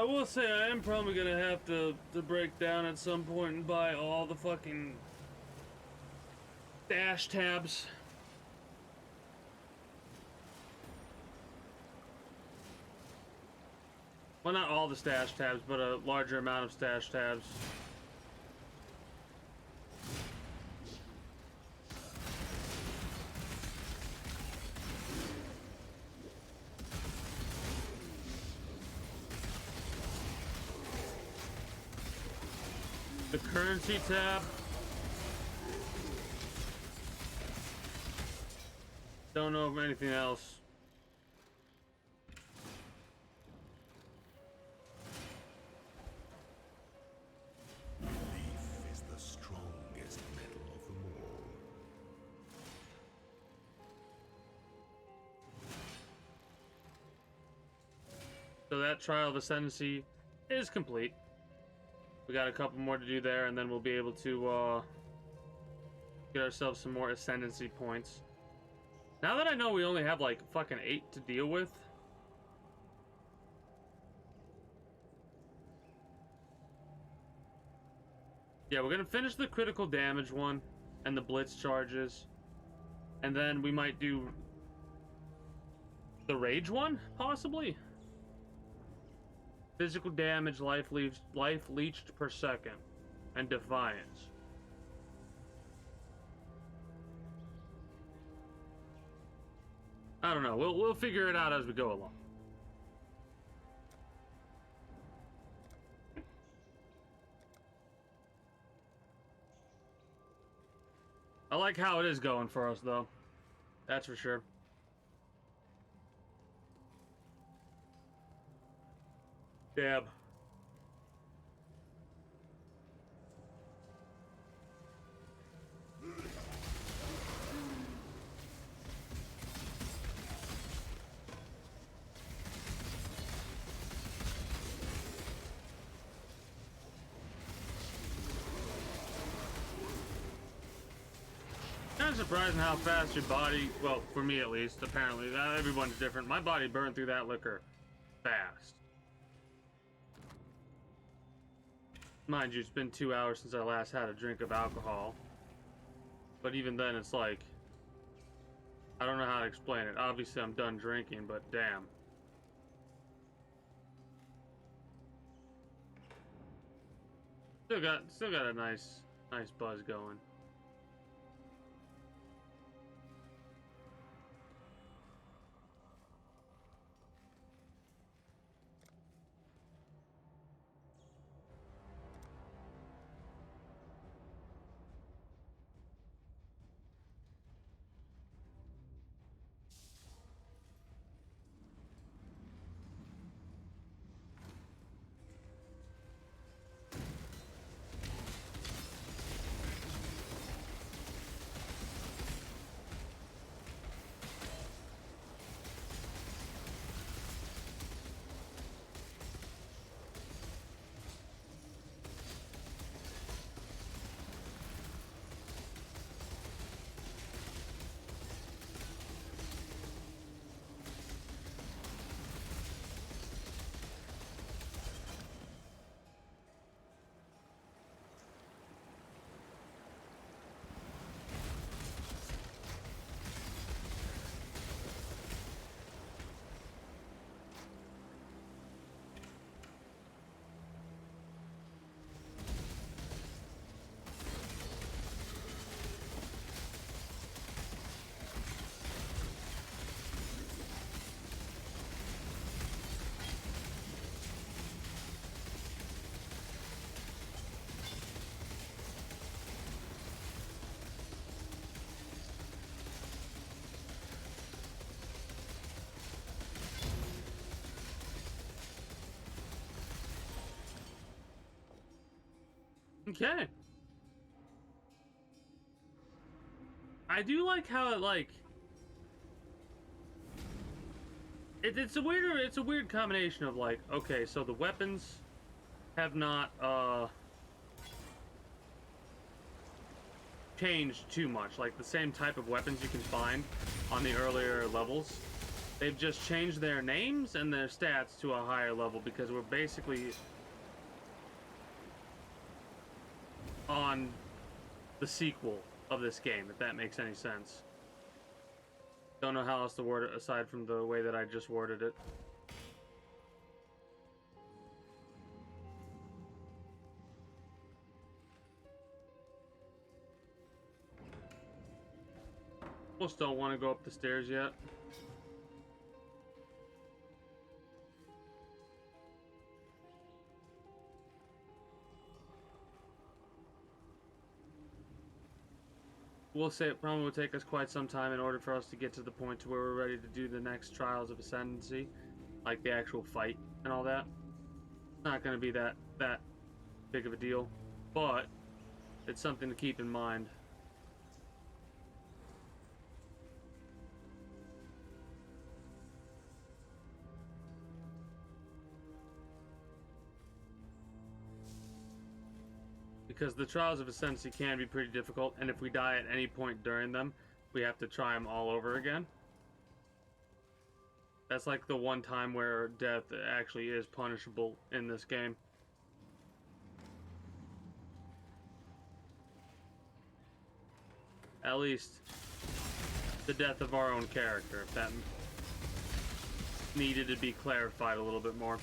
will say I am probably gonna have to break down at some point and buy all the fucking dash tabs. Well, not all the stash tabs, but a larger amount of stash tabs. The currency tab. Don't know of anything else. Is the strongest metal of them all. So that trial of ascendancy is complete. We got a couple more to do there, and then we'll be able to get ourselves some more ascendancy points. Now that I know we only have like fucking 8 to deal with. Yeah, we're gonna finish the critical damage one and the blitz charges. And then we might do the rage one, possibly. Physical damage, life leached per second, and defiance. I don't know. We'll figure it out as we go along. I like how it is going for us, though. That's for sure. Dab. Kind of surprising how fast your body, well, for me at least, apparently, everyone's different. My body burned through that liquor fast. Mind you, it's been 2 hours since I last had a drink of alcohol. But even then, it's like, I don't know how to explain it. Obviously, I'm done drinking, but damn. Still got a nice buzz going. Okay. I do like how it like it's a weird combination of like, okay, so the weapons have not changed too much. Like the same type of weapons you can find on the earlier levels They've just changed their names and their stats to a higher level because we're basically on the sequel of this game, if that makes any sense. Don't know how else to word it aside from the way that I just worded it. Almost don't want to go up the stairs yet. We'll say it probably will take us quite some time in order for us to get to the point to where we're ready to do the next Trials of Ascendancy, like the actual fight and all that. It's not going to be that big of a deal, but it's something to keep in mind. Because the Trials of Ascendancy can be pretty difficult, and if we die at any point during them, we have to try them all over again. That's like the one time where death actually is punishable in this game. At least the death of our own character, if that needed to be clarified a little bit more.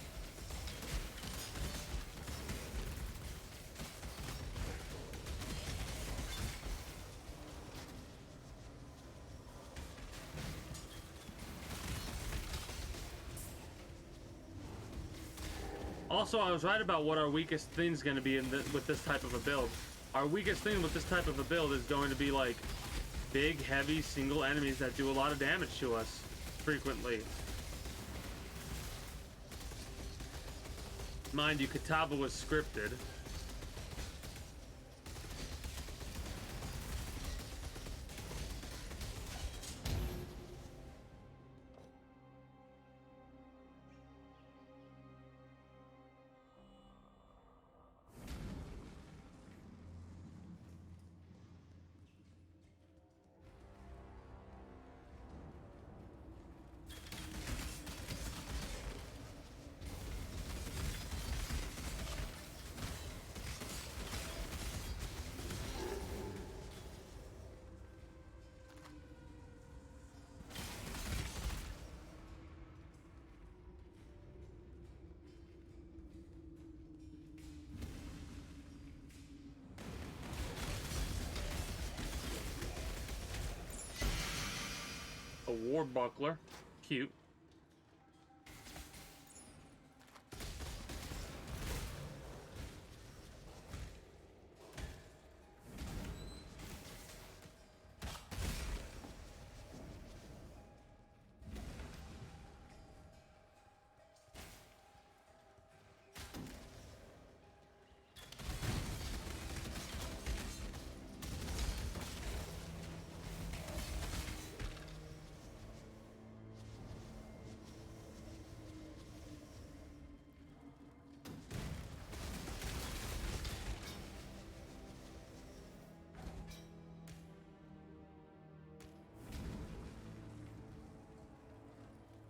Also, I was right about what our weakest thing is going to be with this type of a build. Our weakest thing with this type of a build is going to be like big, heavy, single enemies that do a lot of damage to us frequently. Mind you, Kitava was scripted. A war buckler. Cute.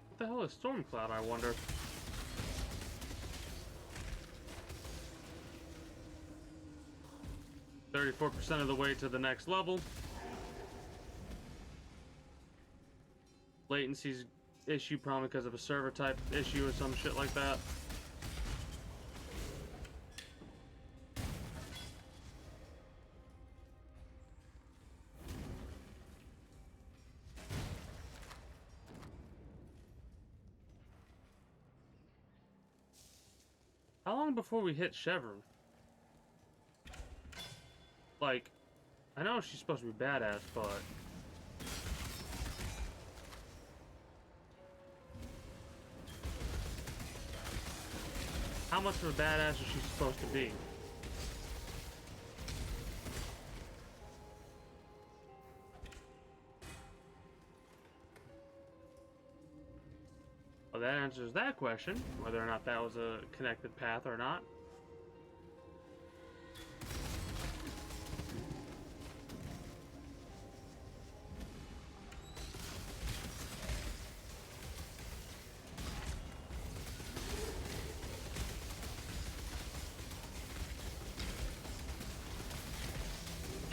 What the hell is Stormcloud, I wonder? %34% of the way to the next level. Latency's issue probably because of a server type issue or some shit like that. How long before we hit Chevron? Like, I know she's supposed to be badass, but... how much of a badass is she supposed to be? Well, that answers that question, whether or not that was a connected path or not.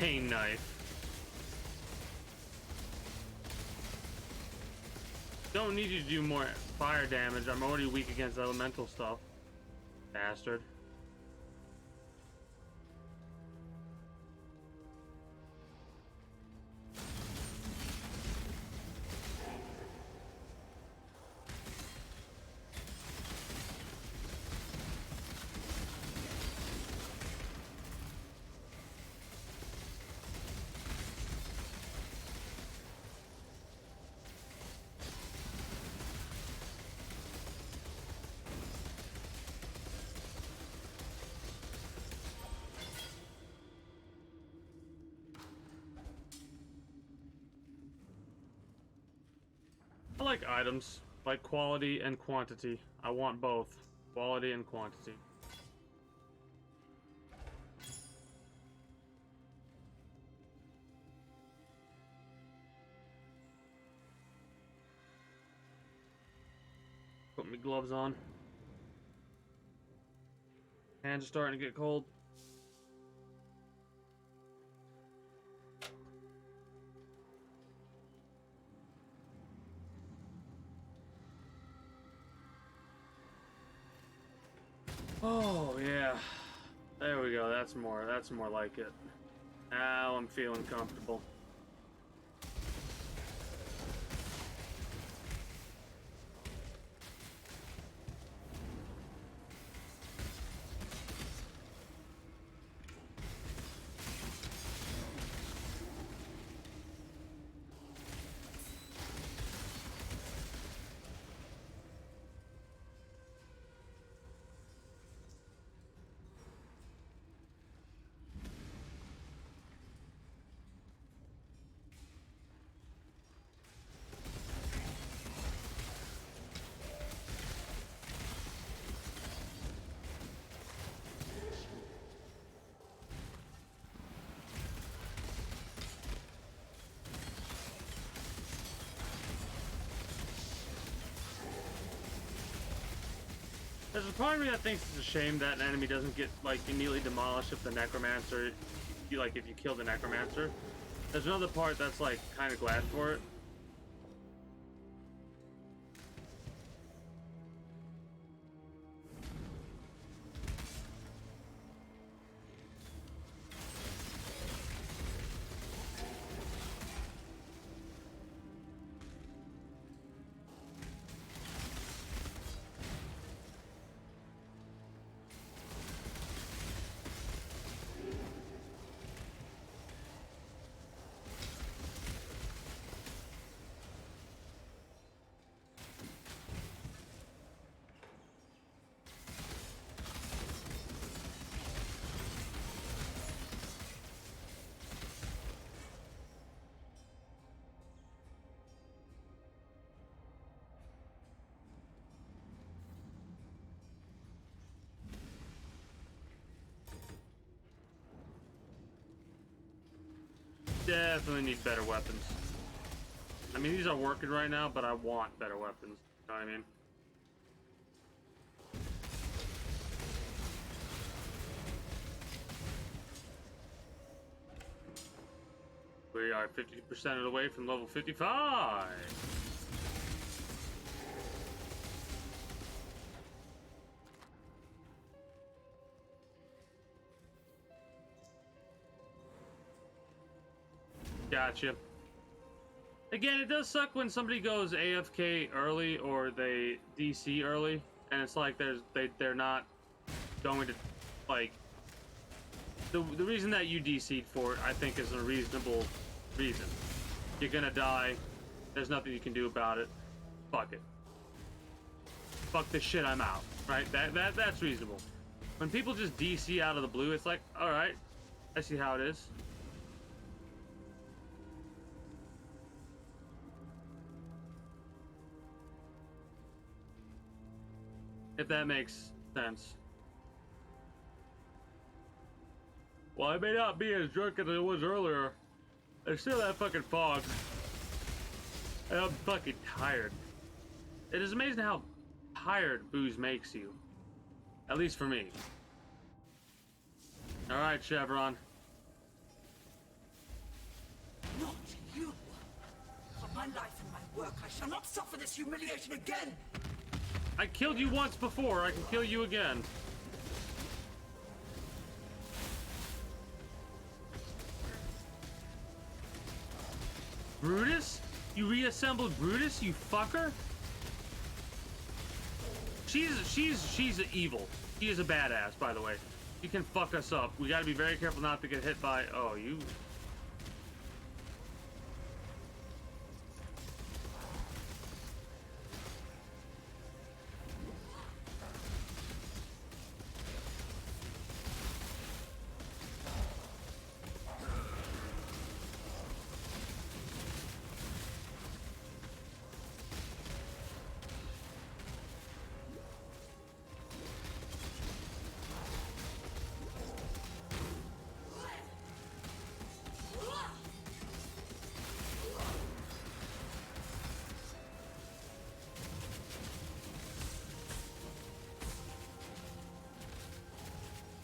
Pain knife. Don't need you to do more fire damage. I'm already weak against elemental stuff. Bastard. I like items, like quality and quantity. I want both, quality and quantity. Put my gloves on. Hands are starting to get cold. Oh yeah, there we go. That's more like it. Now I'm feeling comfortable. There's a part of me that thinks it's a shame that an enemy doesn't get like immediately demolished if the necromancer, if you kill the necromancer. There's another part that's like kind of glad for it. Definitely need better weapons. I mean, these are working right now, but I want better weapons. You know what I mean? We are 50% of the way from level 55. Gotcha. Again, it does suck when somebody goes AFK early or they DC early, and it's like they're not going to like the reason that you DC'd for it, I think, is a reasonable reason. You're gonna die. There's nothing you can do about it. Fuck it. Fuck this shit. I'm out. Right? That's reasonable. When people just DC out of the blue, it's like, all right, I see how it is. If that makes sense. Well, I may not be as drunk as I was earlier. There's still that fucking fog. And I'm fucking tired. It is amazing how tired booze makes you. At least for me. Alright, Chevron. my life and my work. I shall not suffer this humiliation again! I killed you once before, I can kill you again. Brutus? You reassembled Brutus, you fucker? She's evil. She is a badass, by the way. She can fuck us up. We gotta be very careful not to get hit by... Oh, you...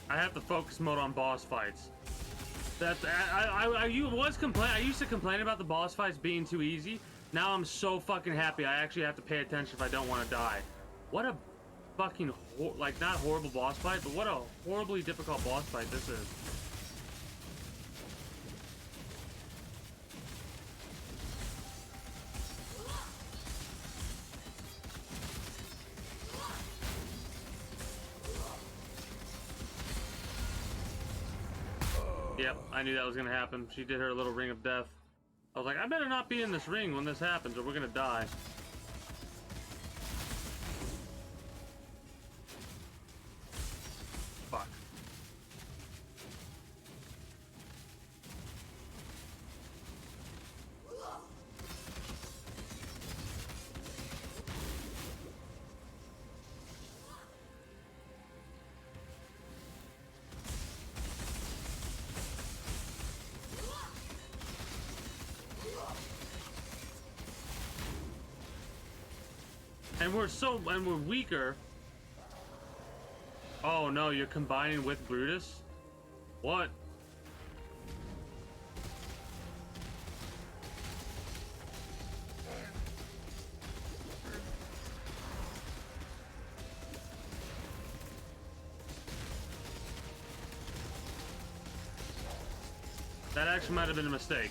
I have to focus mode on boss fights. That's I used to complain about the boss fights being too easy. Now I'm so fucking happy. I actually have to pay attention if I don't want to die. What a fucking like not horrible boss fight, but what a horribly difficult boss fight this is. Yep, I knew that was gonna happen. She did her little ring of death. I was like, I better not be in this ring when this happens or we're gonna die. Fuck. And we're weaker. Oh no, you're combining with Brutus? What? That actually might have been a mistake.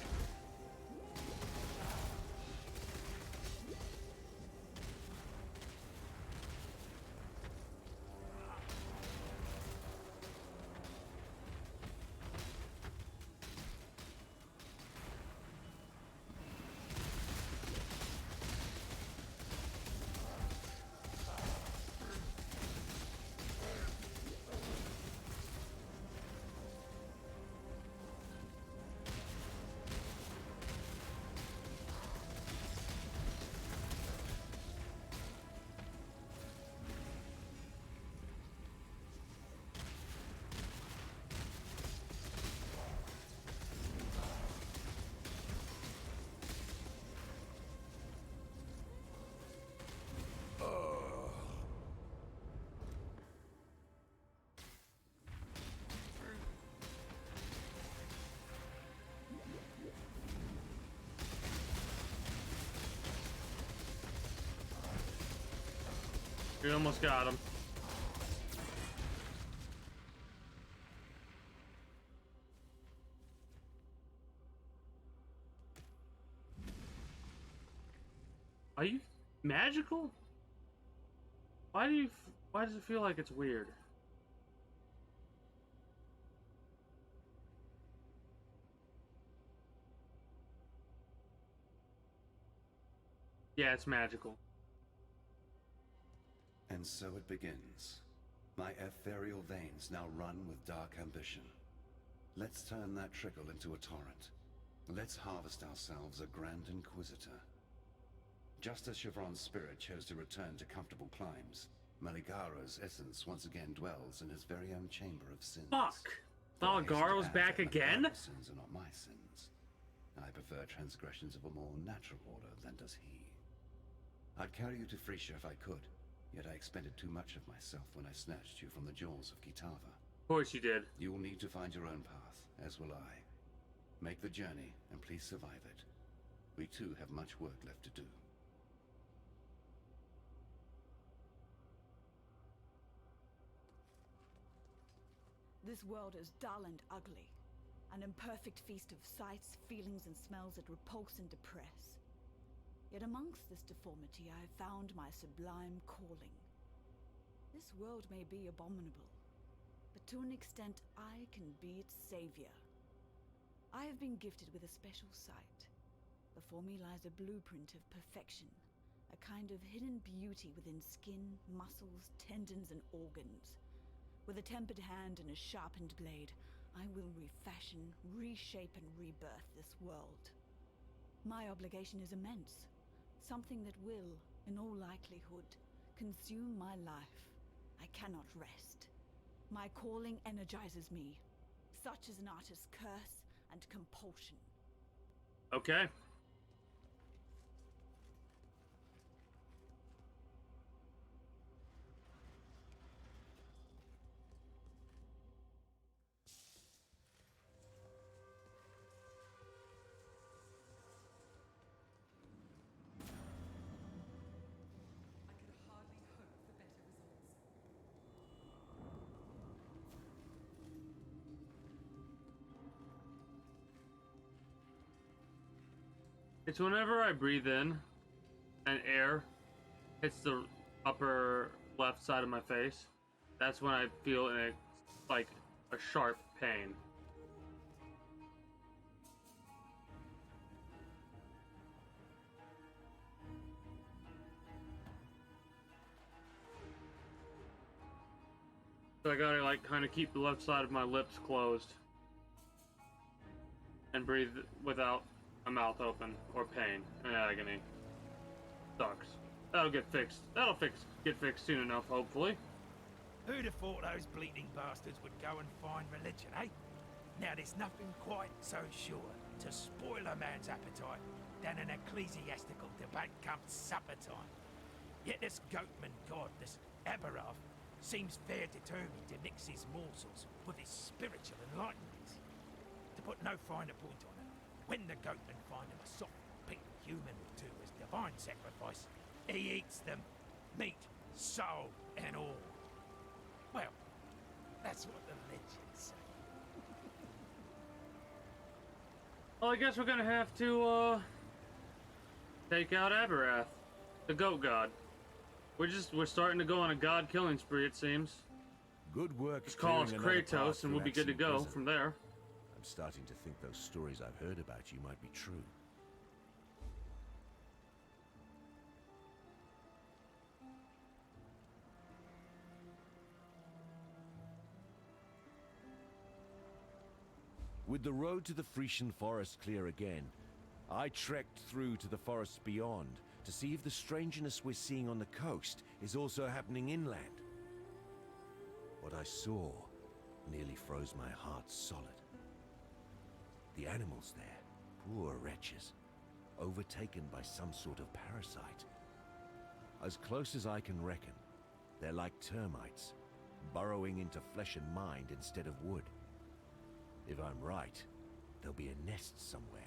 We almost got him. Are you magical? Why does it feel like it's weird? Yeah, it's magical. And so it begins. My ethereal veins now run with dark ambition. Let's turn that trickle into a torrent. Let's harvest ourselves a Grand Inquisitor. Just as Chevron's spirit chose to return to comfortable climes, Maligaro's essence once again dwells in his very own chamber of sins. Fuck! Maligaro's back again? Maligaro's sins are not my sins. I prefer transgressions of a more natural order than does he. I'd carry you to Frisia if I could. Yet I expended too much of myself when I snatched you from the jaws of Kitava. Of course you did. You will need to find your own path, as will I. Make the journey, and please survive it. We too have much work left to do. This world is dull and ugly. An imperfect feast of sights, feelings, and smells that repulse and depress. Yet amongst this deformity I have found my sublime calling. This world may be abominable, but to an extent I can be its savior. I have been gifted with a special sight. Before me lies a blueprint of perfection, a kind of hidden beauty within skin, muscles, tendons, and organs. With a tempered hand and a sharpened blade, I will refashion, reshape, and rebirth this world. My obligation is immense, something that will, in all likelihood, consume my life. I cannot rest. My calling energizes me. Such is an artist's curse and compulsion. Okay. It's whenever I breathe in and air hits the upper left side of my face, that's when I feel like a sharp pain. So I gotta like kind of keep the left side of my lips closed and breathe without a mouth open or pain and agony. Sucks. That'll get fixed. Get fixed soon enough, hopefully. Who'd have thought those bleating bastards would go and find religion, eh? Now there's nothing quite so sure to spoil a man's appetite than an ecclesiastical debate come supper time. Yet this goatman god, this Aberrath, seems fair determined to mix his morsels with his spiritual enlightenment. To put no finer point on it, when the goatmen find him a soft pink human or two as divine sacrifice, he eats them, meat, soul, and all. Well, that's what the legends say. Well, I guess we're gonna have to, take out Aberrath, the goat god. We're starting to go on a god killing spree, it seems. Good work. Just call us Kratos and we'll be good to go from there. I'm starting to think those stories I've heard about you might be true. With the road to the Frisian forest clear again, I trekked through to the forests beyond to see if the strangeness we're seeing on the coast is also happening inland. What I saw nearly froze my heart solid. The animals there, poor wretches, overtaken by some sort of parasite. As close as I can reckon, they're like termites, burrowing into flesh and mind instead of wood. If I'm right, there'll be a nest somewhere,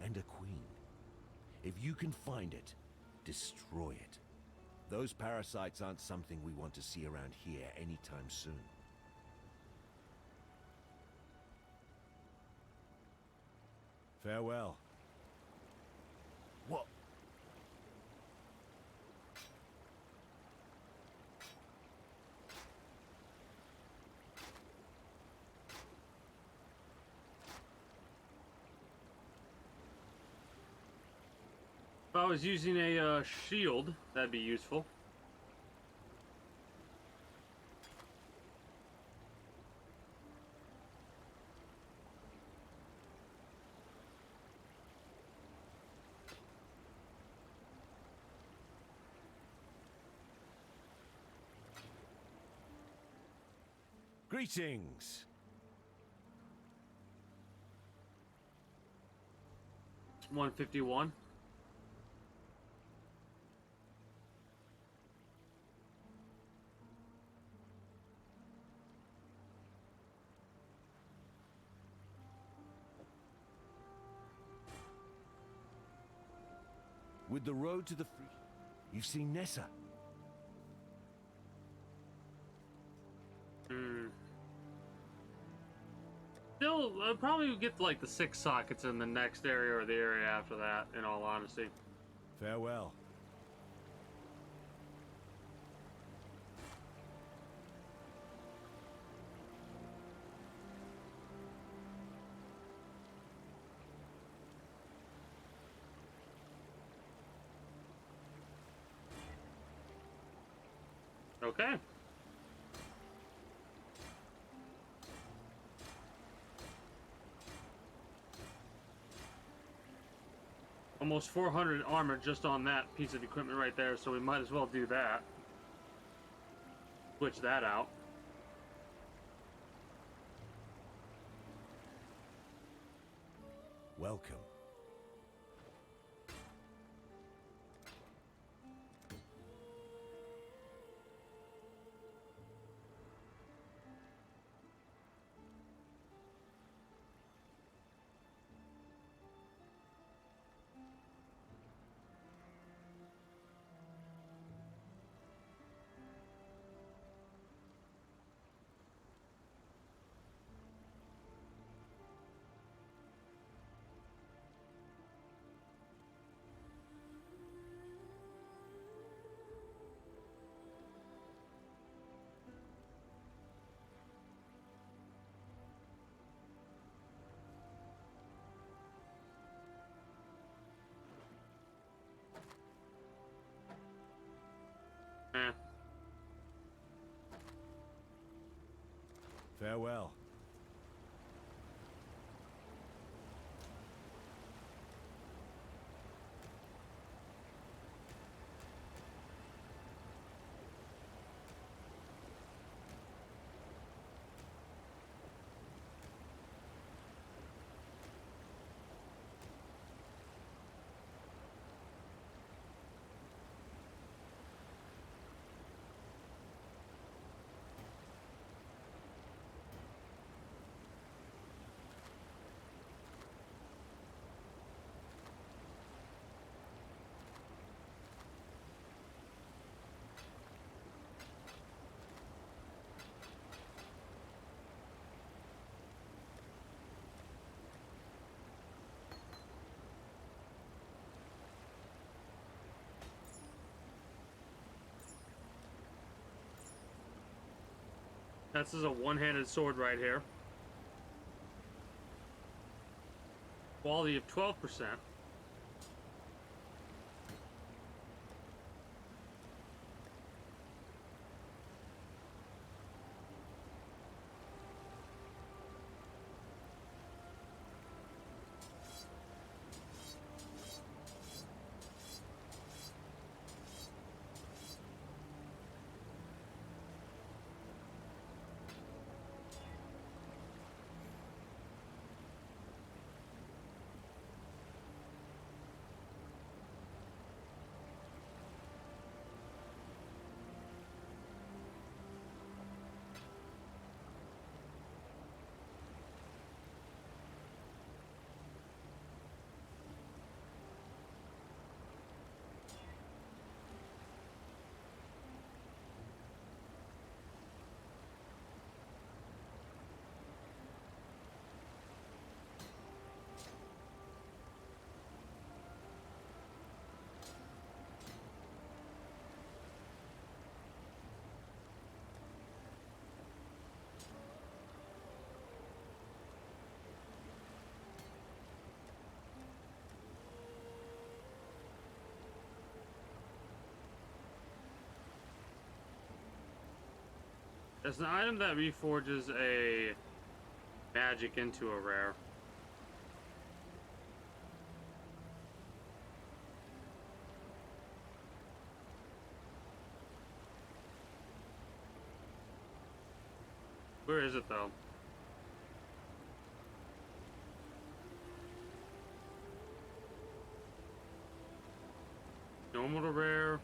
and a queen. If you can find it, destroy it. Those parasites aren't something we want to see around here anytime soon. Farewell. What? If I was using a shield, that'd be useful. Greetings. 151. With the road to the free... You've seen Nessa. Still, I'll probably get like the 6 sockets in the next area or the area after that, in all honesty. Farewell. Okay. Almost 400 armor just on that piece of equipment right there, so we might as well do that. Switch that out. Welcome. Farewell. This is a one-handed sword right here. Quality of 12%. It's an item that reforges a magic into a rare. Where is it though? Normal to rare.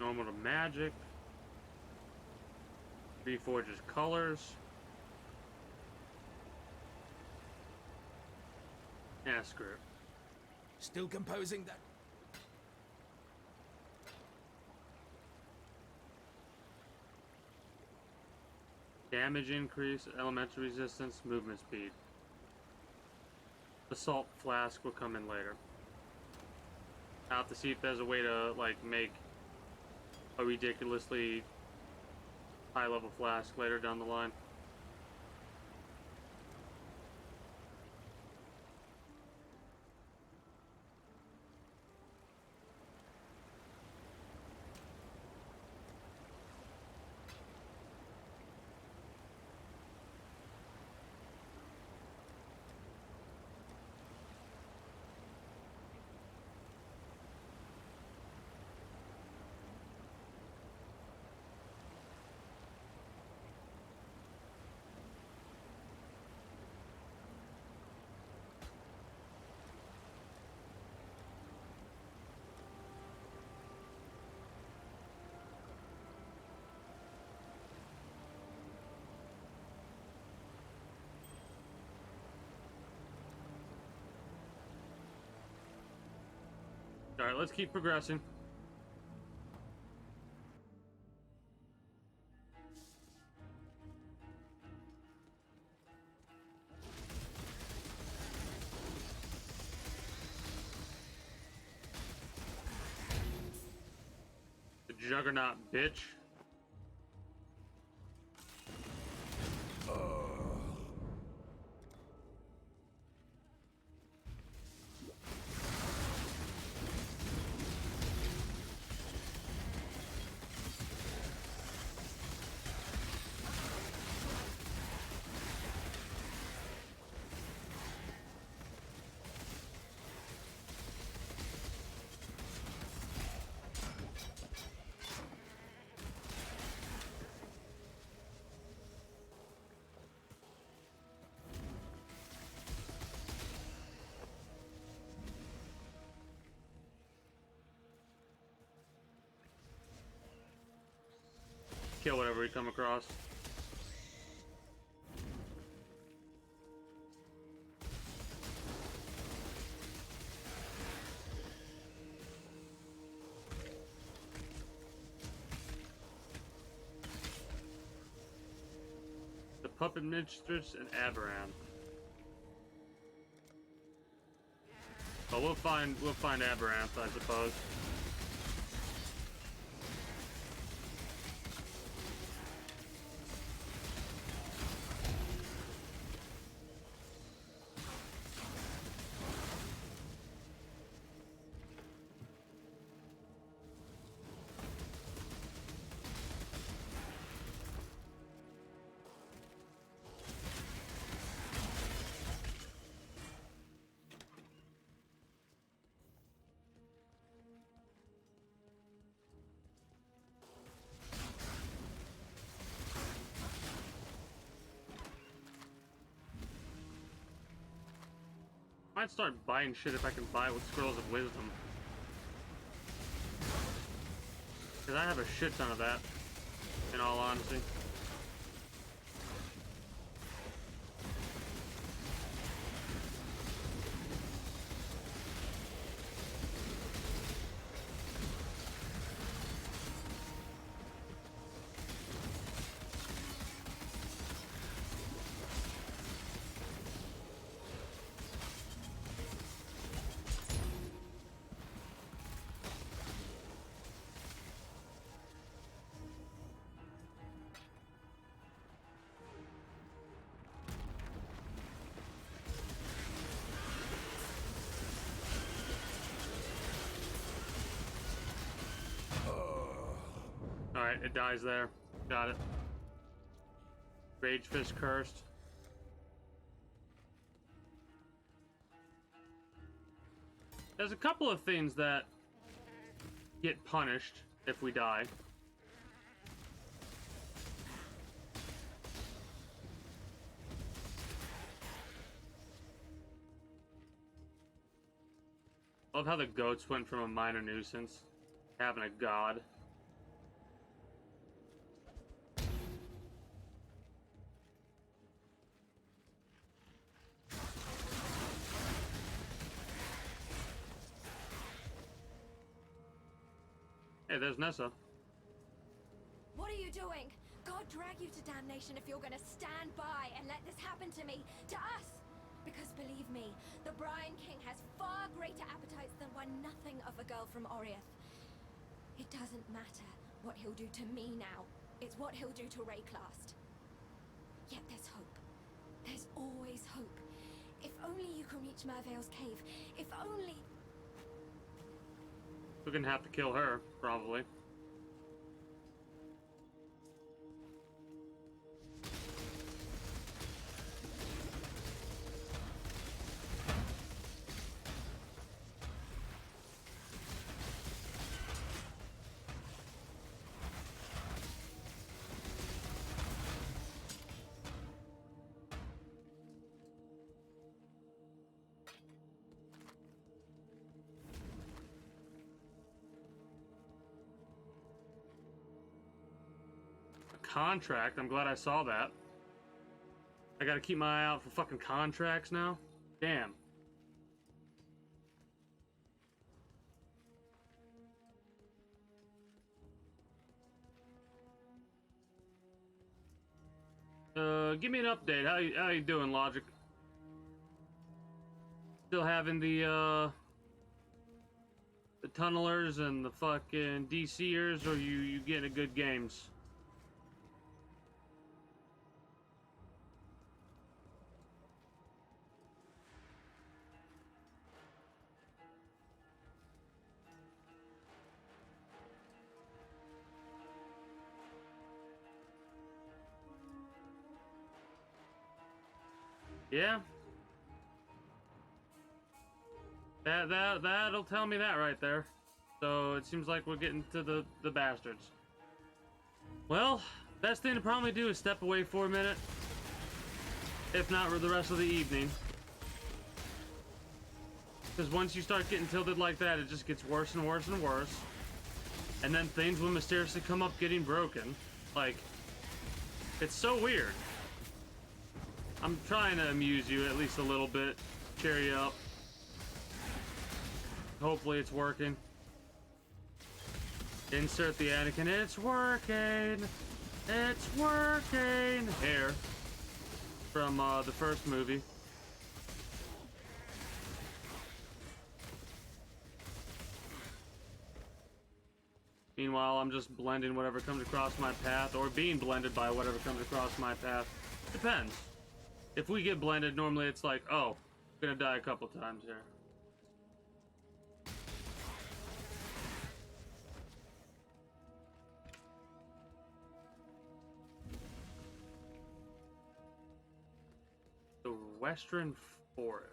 normal to magic. Reforges colors. Yeah, screw it. Still composing that? Damage increase, elemental resistance, movement speed. Assault flask will come in later. I'll have to see if there's a way to, like, make a ridiculously high-level flask later down the line. Alright, let's keep progressing. The Juggernaut, bitch. Kill whatever we come across. The Puppet Mistress and Aberranth. Oh, we'll find Aberranth, I suppose. Might start buying shit if I can buy with Scrolls of Wisdom. Because I have a shit ton of that, in all honesty. Alright, it dies there. Got it. Rage Fist cursed. There's a couple of things that get punished if we die. Love how the goats went from a minor nuisance to having a god. Hey, there's Nessa. What are you doing? God drag you to damnation if you're gonna stand by and let this happen to me, to us! Because believe me, the Brian King has far greater appetites than one nothing of a girl from Oriath. It doesn't matter what he'll do to me now. It's what he'll do to Rayclast. Yet there's hope. There's always hope. If only you can reach Merveil's cave. If only... We're gonna have to kill her, probably. Contract. I'm glad I saw that. I gotta keep my eye out for fucking contracts now. Damn. Give me an update. How you doing, Logic? Still having the tunnelers and the fucking DCers, or you getting good games? Yeah. That'll tell me that right there. So it seems like we're getting to the bastards. Well, best thing to probably do is step away for a minute. If not for the rest of the evening. Because once you start getting tilted like that, it just gets worse and worse and worse. And then things will mysteriously come up getting broken. Like, it's so weird. I'm trying to amuse you at least a little bit. Cheer you up. Hopefully it's working. Insert the Anakin. It's working! It's working! Hair. From the first movie. Meanwhile, I'm just blending whatever comes across my path, or being blended by whatever comes across my path. Depends. If we get blended, normally it's like, oh, I'm gonna die a couple times here. The Western Forest.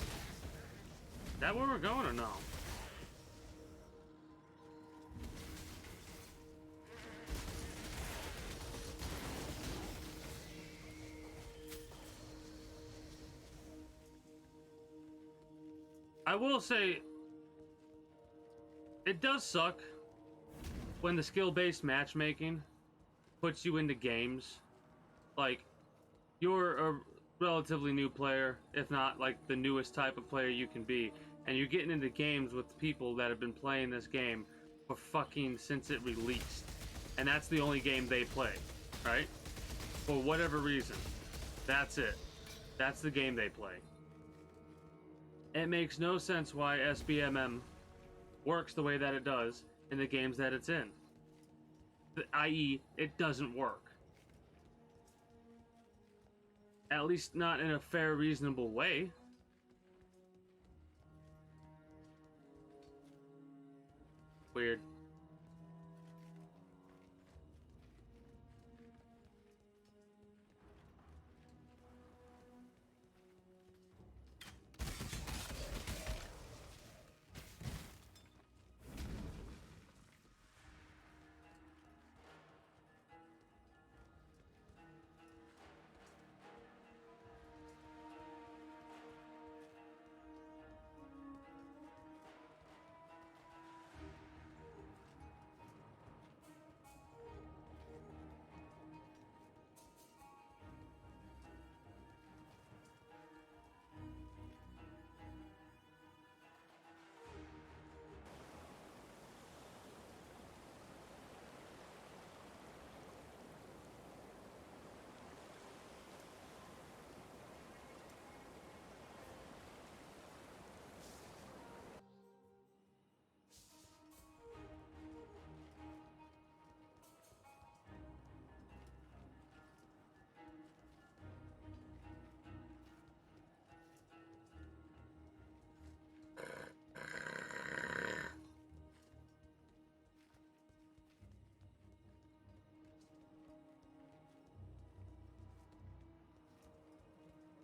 Is that where we're going or no? I will say, it does suck when the skill-based matchmaking puts you into games. Like, you're a relatively new player, if not like the newest type of player you can be, and you're getting into games with people that have been playing this game for fucking since it released. And that's the only game they play, right? For whatever reason. That's it. That's the game they play. It makes no sense why SBMM works the way that it does in the games that it's in. I.e., it doesn't work. At least not in a fair, reasonable way. Weird.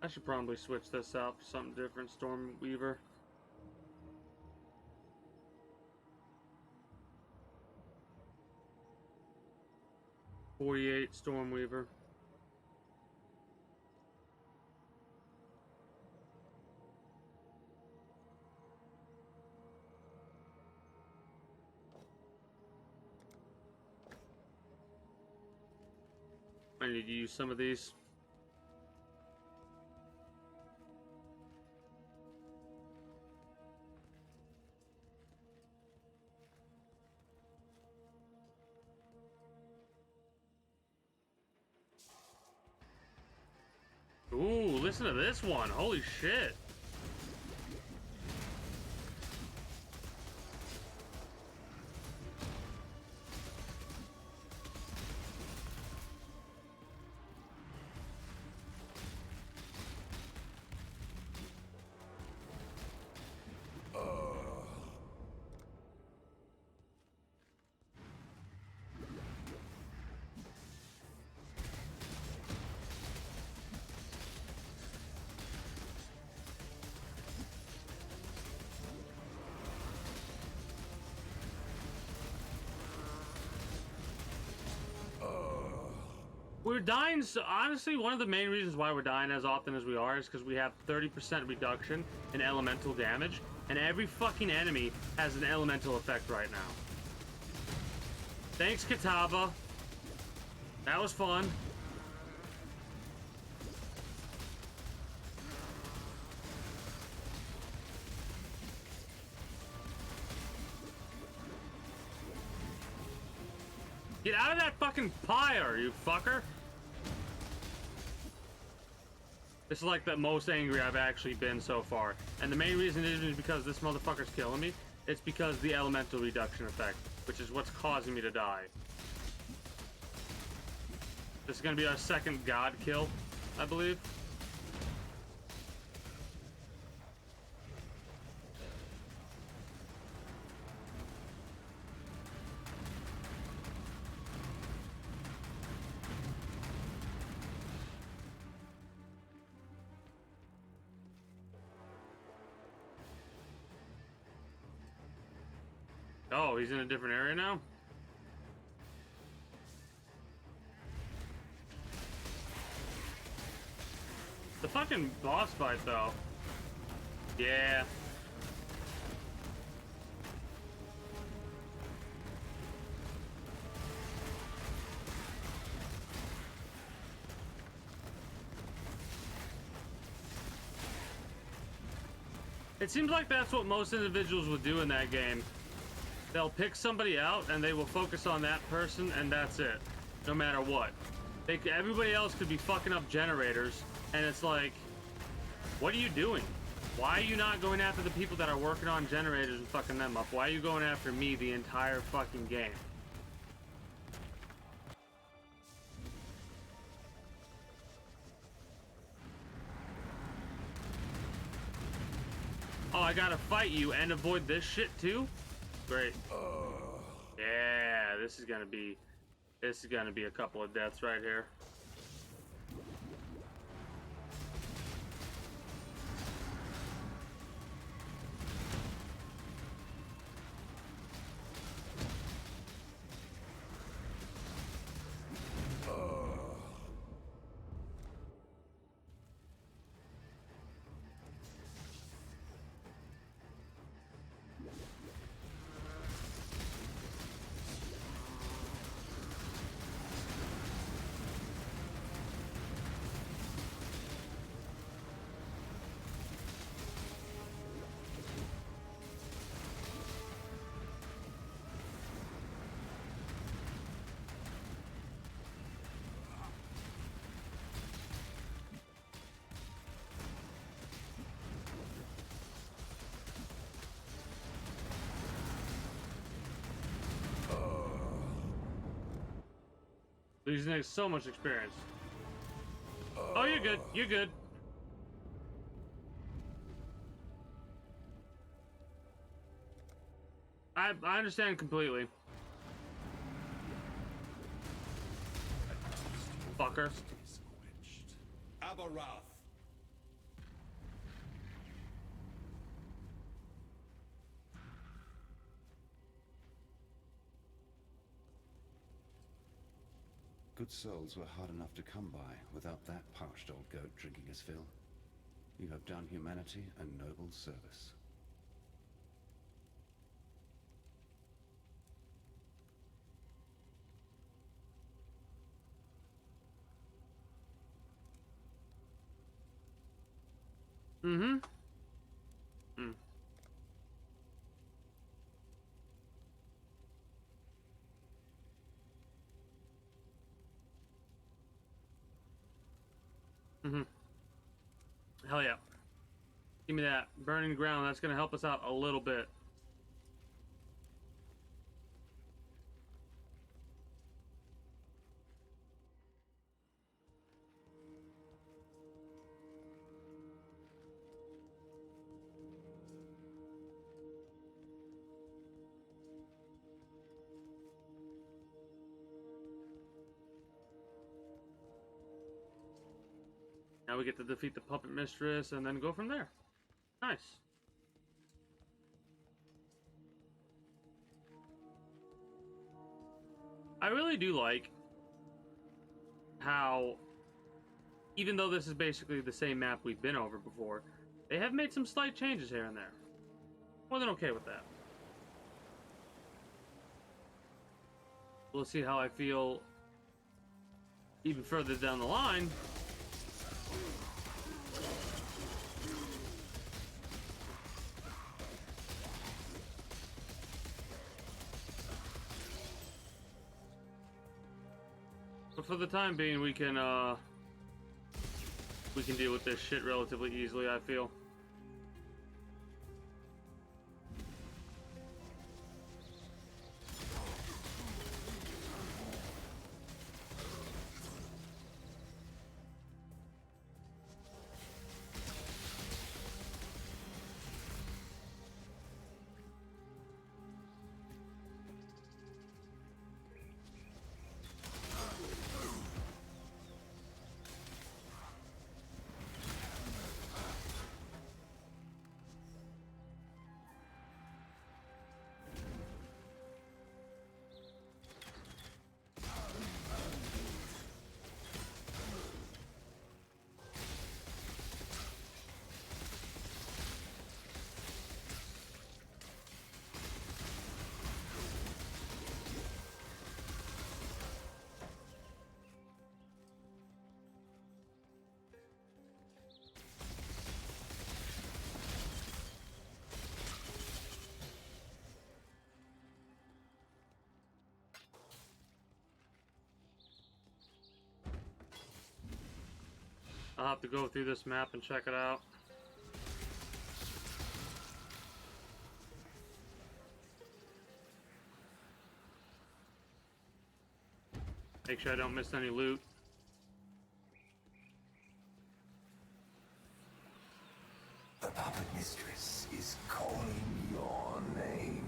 I should probably switch this out for something different, Stormweaver. .48 Stormweaver. I need to use some of these. Ooh, listen to this one. Holy shit. We're dying, so honestly, one of the main reasons why we're dying as often as we are is because we have 30% reduction in elemental damage, and every fucking enemy has an elemental effect right now. Thanks, Kitava. That was fun. Get out of that fucking pyre, you fucker! This is like the most angry I've actually been so far. And the main reason isn't because this motherfucker's killing me. It's because the elemental reduction effect, which is what's causing me to die. This is gonna be our second god kill, I believe. Oh, he's in a different area now? The fucking boss fight, though. Yeah. It seems like that's what most individuals would do in that game. They'll pick somebody out and they will focus on that person and that's it, no matter what. Everybody else could be fucking up generators and it's like, what are you doing? Why are you not going after the people that are working on generators and fucking them up? Why are you going after me the entire fucking game? Oh, I gotta fight you and avoid this shit too? Great. Yeah, this is gonna be a couple of deaths right here. These niggas so much experience. Oh, you're good. You're good. I understand completely. Fucker. Abarath, Good souls were hard enough to come by without that parched old goat drinking his fill. You have done humanity a noble service. Mm-hmm. Mm-hmm. Hell yeah. Give me that. Burning ground. That's going to help us out a little bit. Now we get to defeat the Puppet Mistress and then go from there. Nice. I really do like how, even though this is basically the same map we've been over before, they have made some slight changes here and there. More than okay with that. We'll see how I feel even further down the line. But for the time being, we can deal with this shit relatively easily, I feel. I'll have to go through this map and check it out. Make sure I don't miss any loot. The Puppet Mistress is calling your name.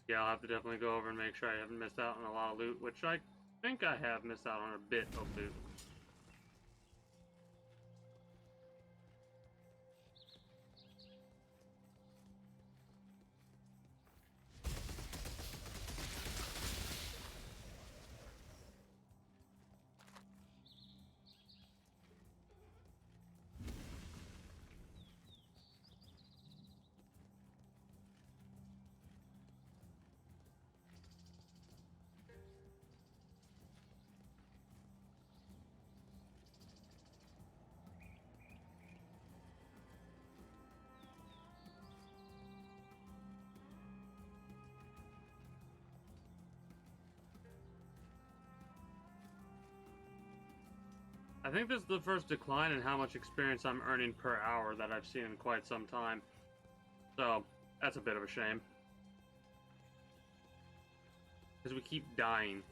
Yeah, I'll have to definitely go over and make sure I haven't missed out on a lot of loot, which I think I have missed out on a bit of loot. I think this is the first decline in how much experience I'm earning per hour that I've seen in quite some time. So, that's a bit of a shame. Because we keep dying.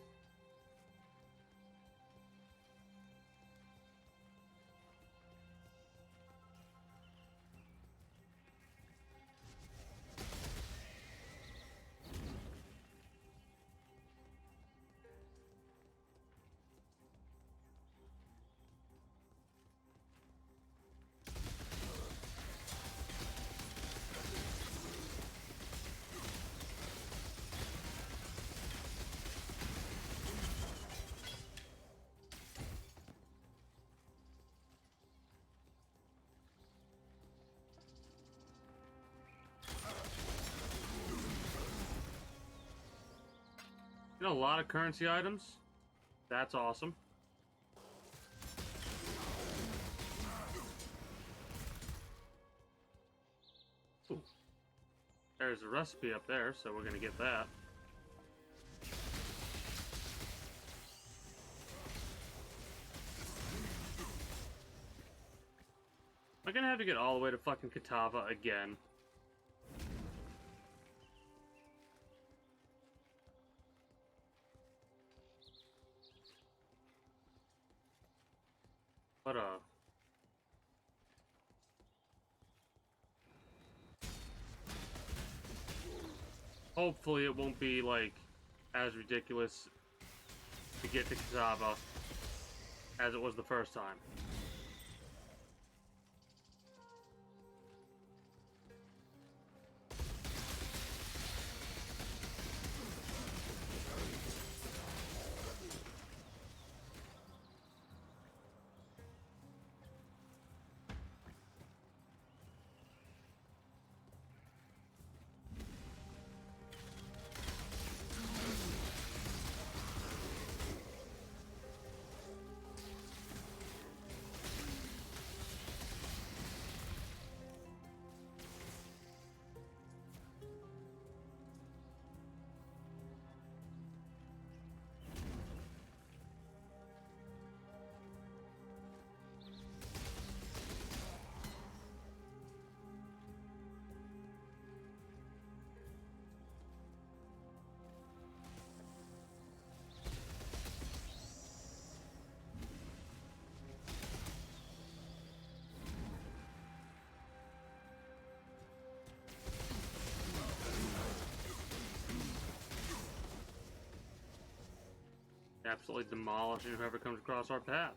You know, a lot of currency items. That's awesome. Ooh. There's a recipe up there, so we're gonna get that. I'm gonna have to get all the way to fucking Kitava again. But, hopefully it won't be, like, as ridiculous to get to Kitava as it was the first time. Absolutely demolishing whoever comes across our path.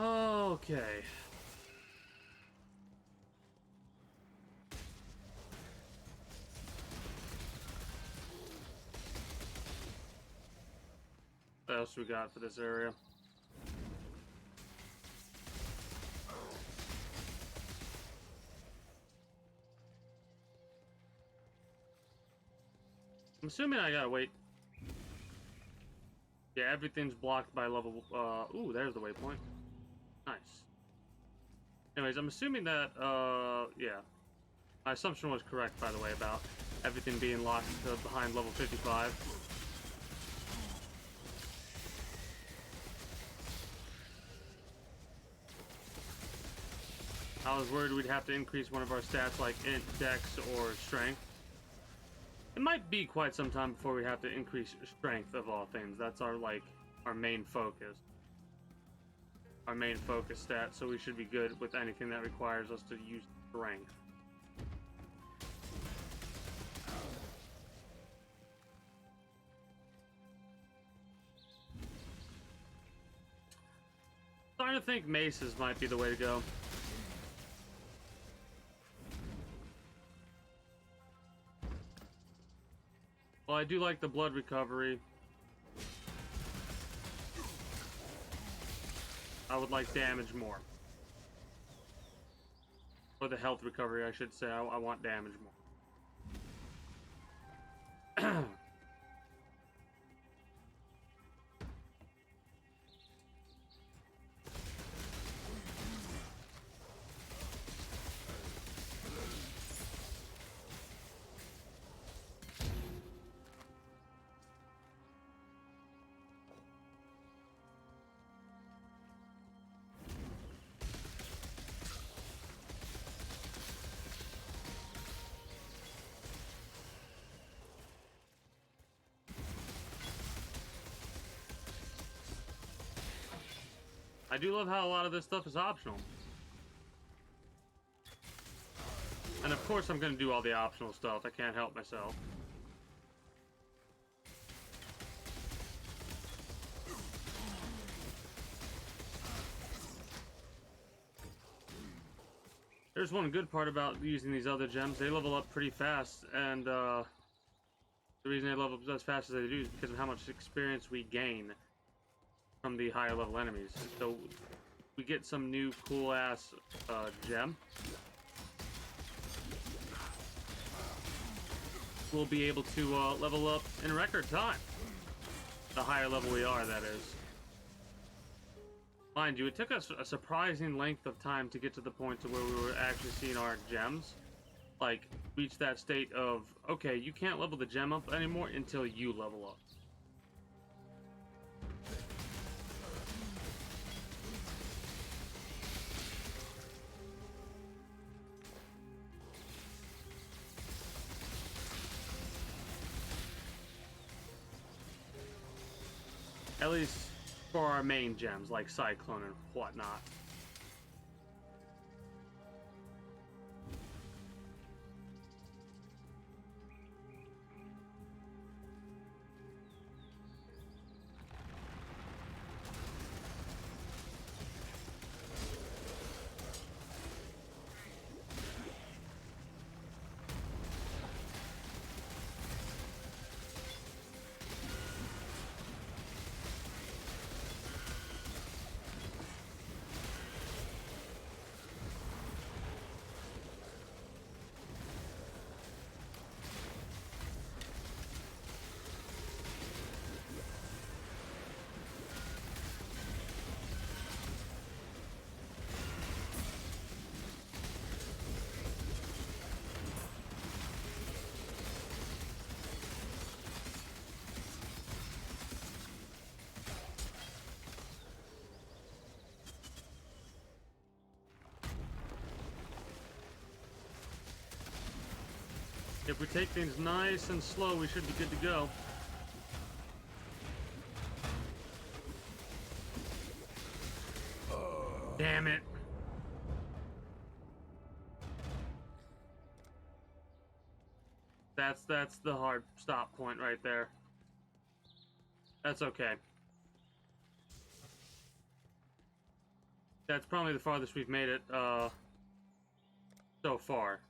Okay. What else we got for this area? I'm assuming I gotta wait. Yeah, everything's blocked by level. Ooh, there's the waypoint. Nice. Anyways, I'm assuming that, yeah. My assumption was correct, by the way, about everything being locked behind level 55. I was worried we'd have to increase one of our stats like int, dex, or strength. It might be quite some time before we have to increase strength of all things. That's our, like, our main focus. Our main focus stat, so we should be good with anything that requires us to use strength. Starting to think maces might be the way to go. I do like the blood recovery, I would like damage more. Or the health recovery, I should say. I want damage more. I do love how a lot of this stuff is optional. And of course I'm going to do all the optional stuff. I can't help myself. There's one good part about using these other gems. They level up pretty fast, and the reason they level up as fast as they do is because of how much experience we gain from the higher level enemies. So we get some new cool ass gem. We'll be able to level up in record time. The higher level we are, that is. Mind you, it took us a surprising length of time to get to the point to where we were actually seeing our gems, like, reach that state of, okay, you can't level the gem up anymore until you level up. At least for our main gems, like Cyclone and whatnot. If we take things nice and slow, we should be good to go. Damn it. That's the hard stop point right there. That's okay. That's probably the farthest we've made it, so far.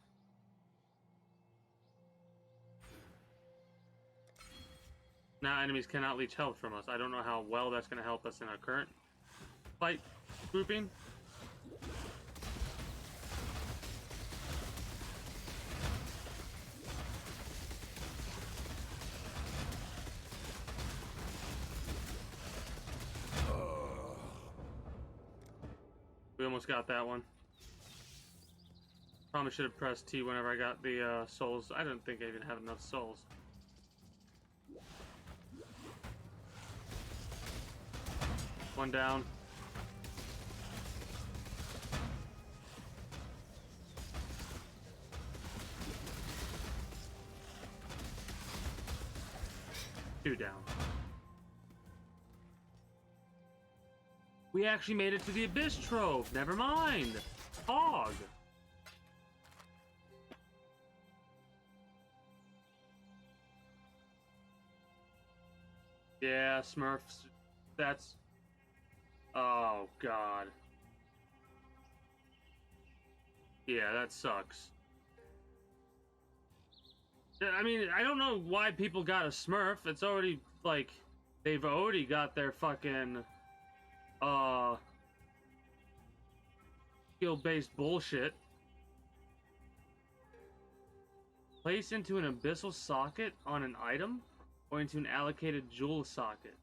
Now enemies cannot leech health from us. I don't know how well that's going to help us in our current fight grouping. We almost got that one. Probably should have pressed T whenever I got the souls. I don't think I even have enough souls. One down. Two down. We actually made it to the Abyss Trove. Never mind. Hog. Yeah, Smurfs. That's... Oh, God. Yeah, that sucks. I mean, I don't know why people got a Smurf. It's already, like, they've already got their fucking, skill-based bullshit. Place into an abyssal socket on an item, or into an allocated jewel socket.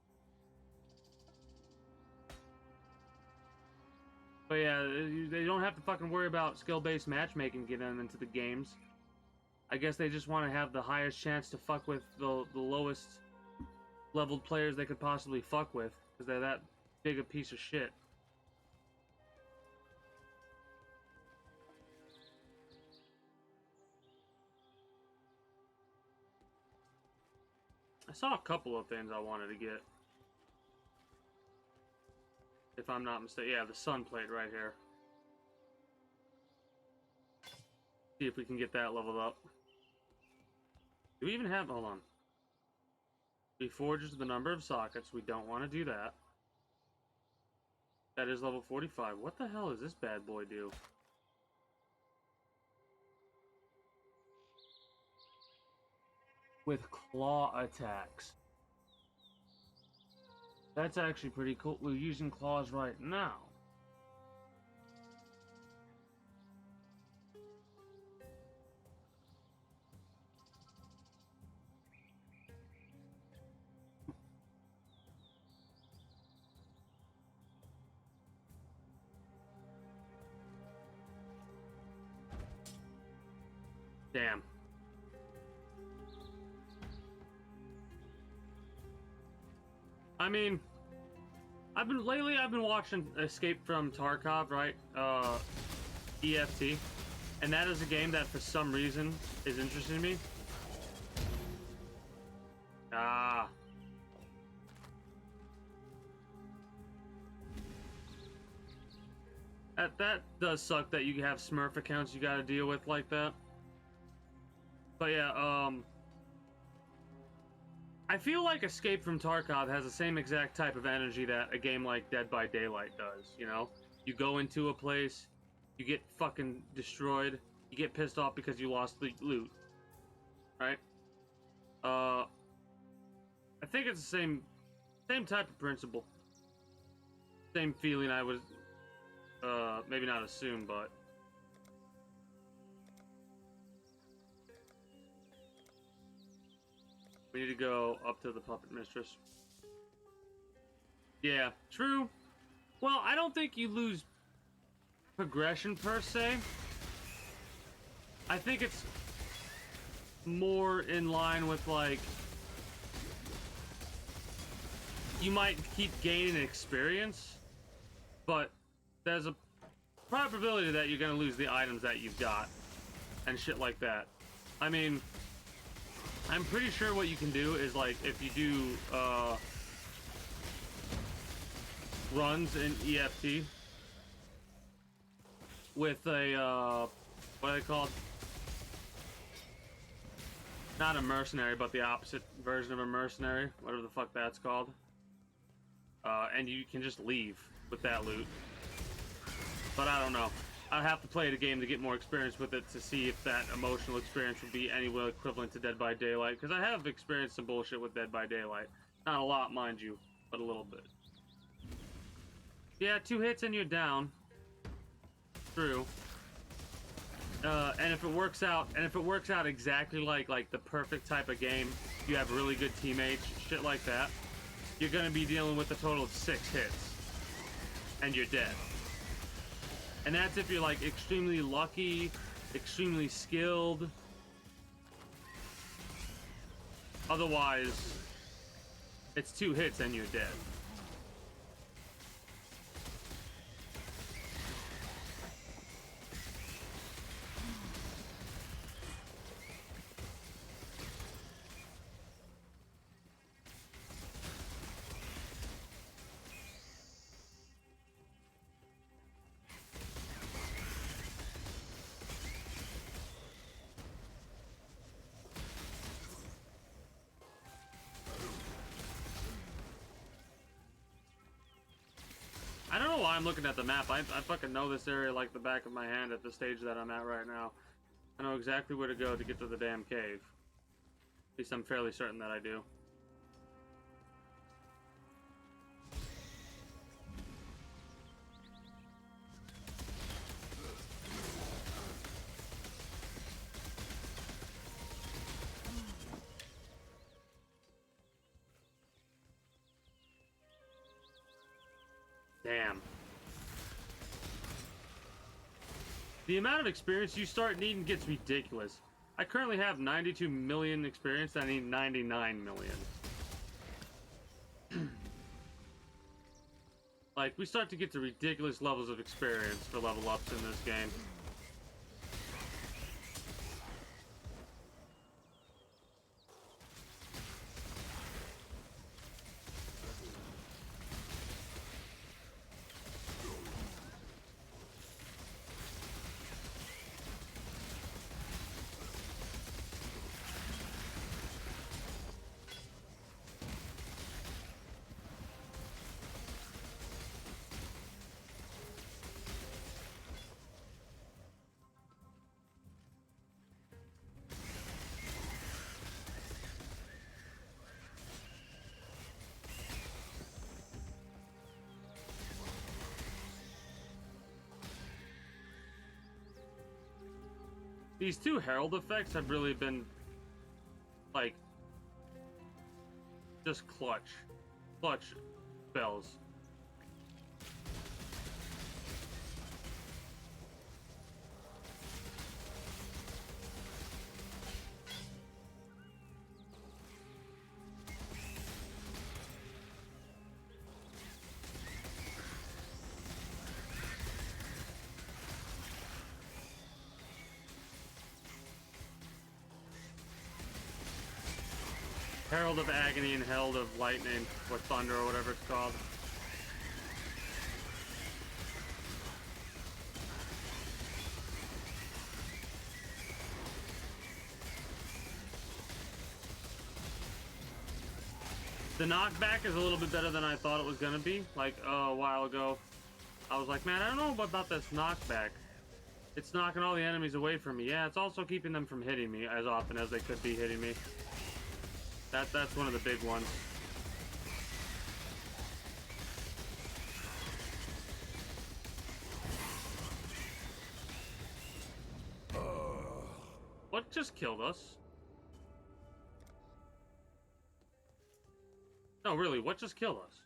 But yeah, they don't have to fucking worry about skill-based matchmaking getting them into the games. I guess they just want to have the highest chance to fuck with the lowest leveled players they could possibly fuck with, because they're that big a piece of shit. I saw a couple of things I wanted to get. If I'm not mistaken. Yeah, the sun plate right here. See if we can get that leveled up. Do we even have... Hold on. Reforges the number of sockets. We don't want to do that. That is level 45. What the hell does this bad boy do? With claw attacks. That's actually pretty cool. We're using claws right now. Damn. I mean, I've been watching Escape from Tarkov, right? EFT, and that is a game that for some reason is interesting to me. Ah. That does suck that you have Smurf accounts you gotta deal with like that. But yeah, I feel like Escape from Tarkov has the same exact type of energy that a game like Dead by Daylight does, you know? You go into a place, you get fucking destroyed, you get pissed off because you lost the loot, right? I think it's the same type of principle. Same feeling I would, maybe not assume, but... We need to go up to the Puppet Mistress. Yeah, true. Well, I don't think you lose progression per se. I think it's more in line with, like, you might keep gaining experience, but there's a probability that you're gonna lose the items that you've got and shit like that. I mean, I'm pretty sure what you can do is, like, if you do runs in EFT with a what are they called? Not a mercenary, but the opposite version of a mercenary, whatever the fuck that's called. And you can just leave with that loot. But I don't know. I'd have to play the game to get more experience with it to see if that emotional experience would be anywhere equivalent to Dead by Daylight. Because I have experienced some bullshit with Dead by Daylight. Not a lot, mind you, but a little bit. Yeah, 2 hits and you're down. True. And if it works out, exactly like the perfect type of game, you have really good teammates, shit like that, you're gonna be dealing with a total of 6 hits, and you're dead. And that's if you're, like, extremely lucky, extremely skilled. Otherwise, it's 2 hits and you're dead. I don't know why I'm looking at the map. I fucking know this area like the back of my hand at the stage that I'm at right now. I know exactly where to go to get to the damn cave. At least I'm fairly certain that I do. Damn. The amount of experience you start needing gets ridiculous. I currently have 92 million experience, and I need 99 million. Like, we start to get to ridiculous levels of experience for level ups in this game. These two Herald effects have really been, like, just clutch spells. Herald of Agony and Herald of Lightning, or Thunder, or whatever it's called. The knockback is a little bit better than I thought it was gonna be. Like, a while ago, I was like, man, I don't know about this knockback. It's knocking all the enemies away from me. Yeah, it's also keeping them from hitting me as often as they could be hitting me. That's one of the big ones. What just killed us? No, really, what just killed us?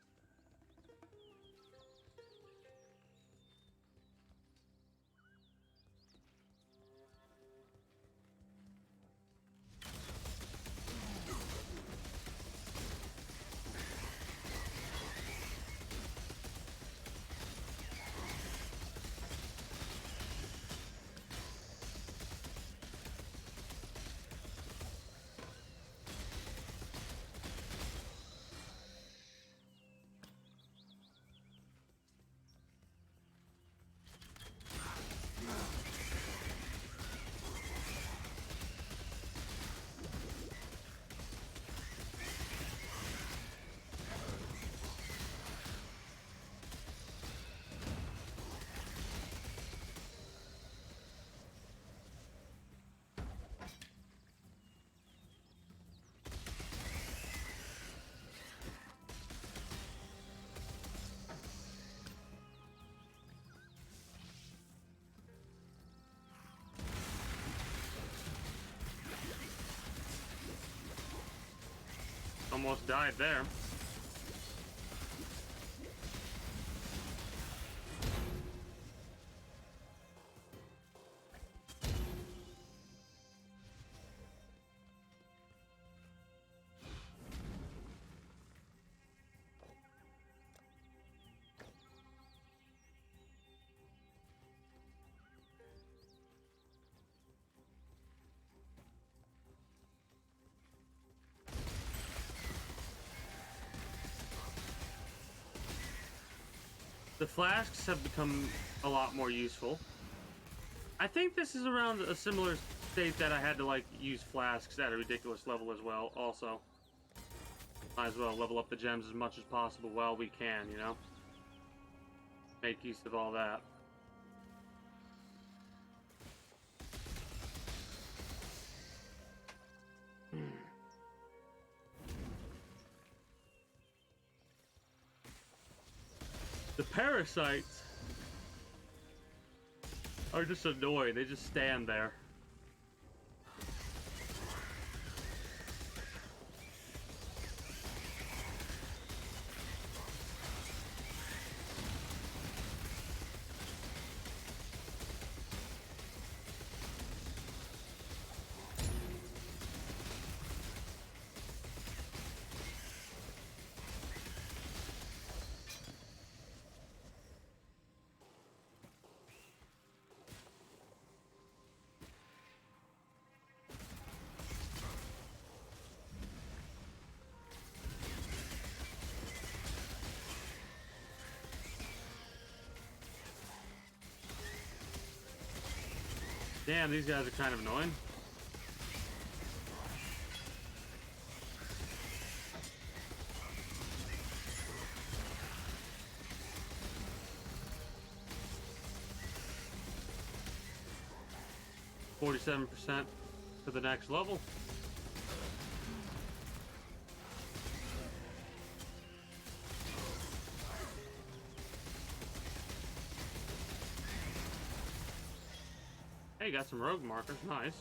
Almost died there. The flasks have become a lot more useful. I think this is around a similar state that I had to like use flasks at a ridiculous level as well. Also, might as well level up the gems as much as possible while we can, you know? Make use of all that. The parasites are just annoying. They just stand there. Damn, these guys are kind of annoying. $47% to the next level. Hey, got some rogue markers, nice.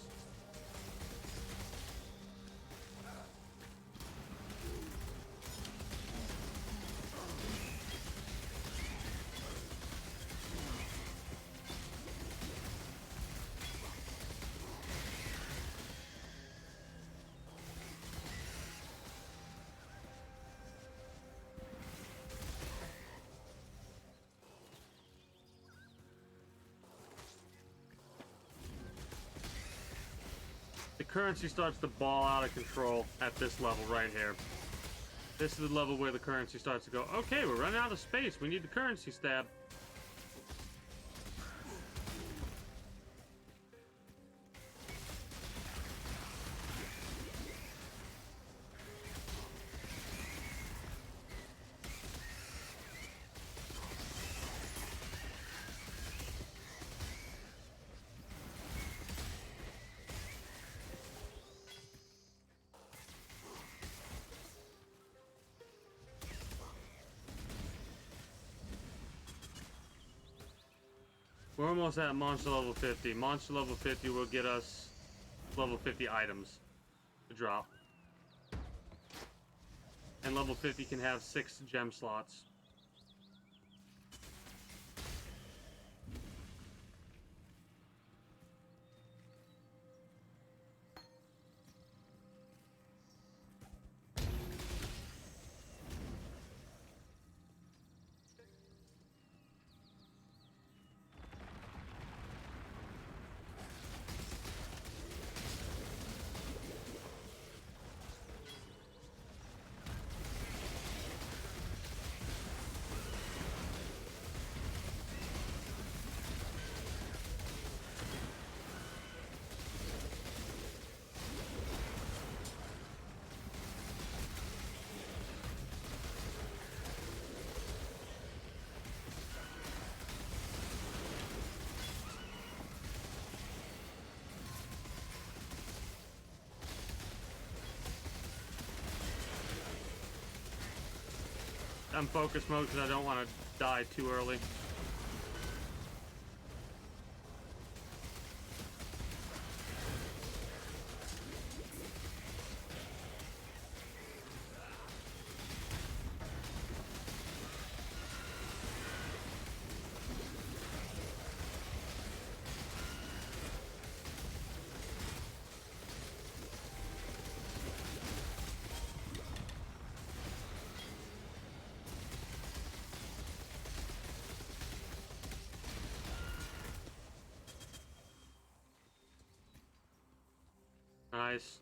The currency starts to ball out of control at this level right here. This is the level where the currency starts to go, okay, we're running out of space. We need the currency stab. We're almost at monster level 50. Monster level 50 will get us level 50 items to drop. And level 50 can have 6 gem slots. I'm focus mode because I don't want to die too early. Nice.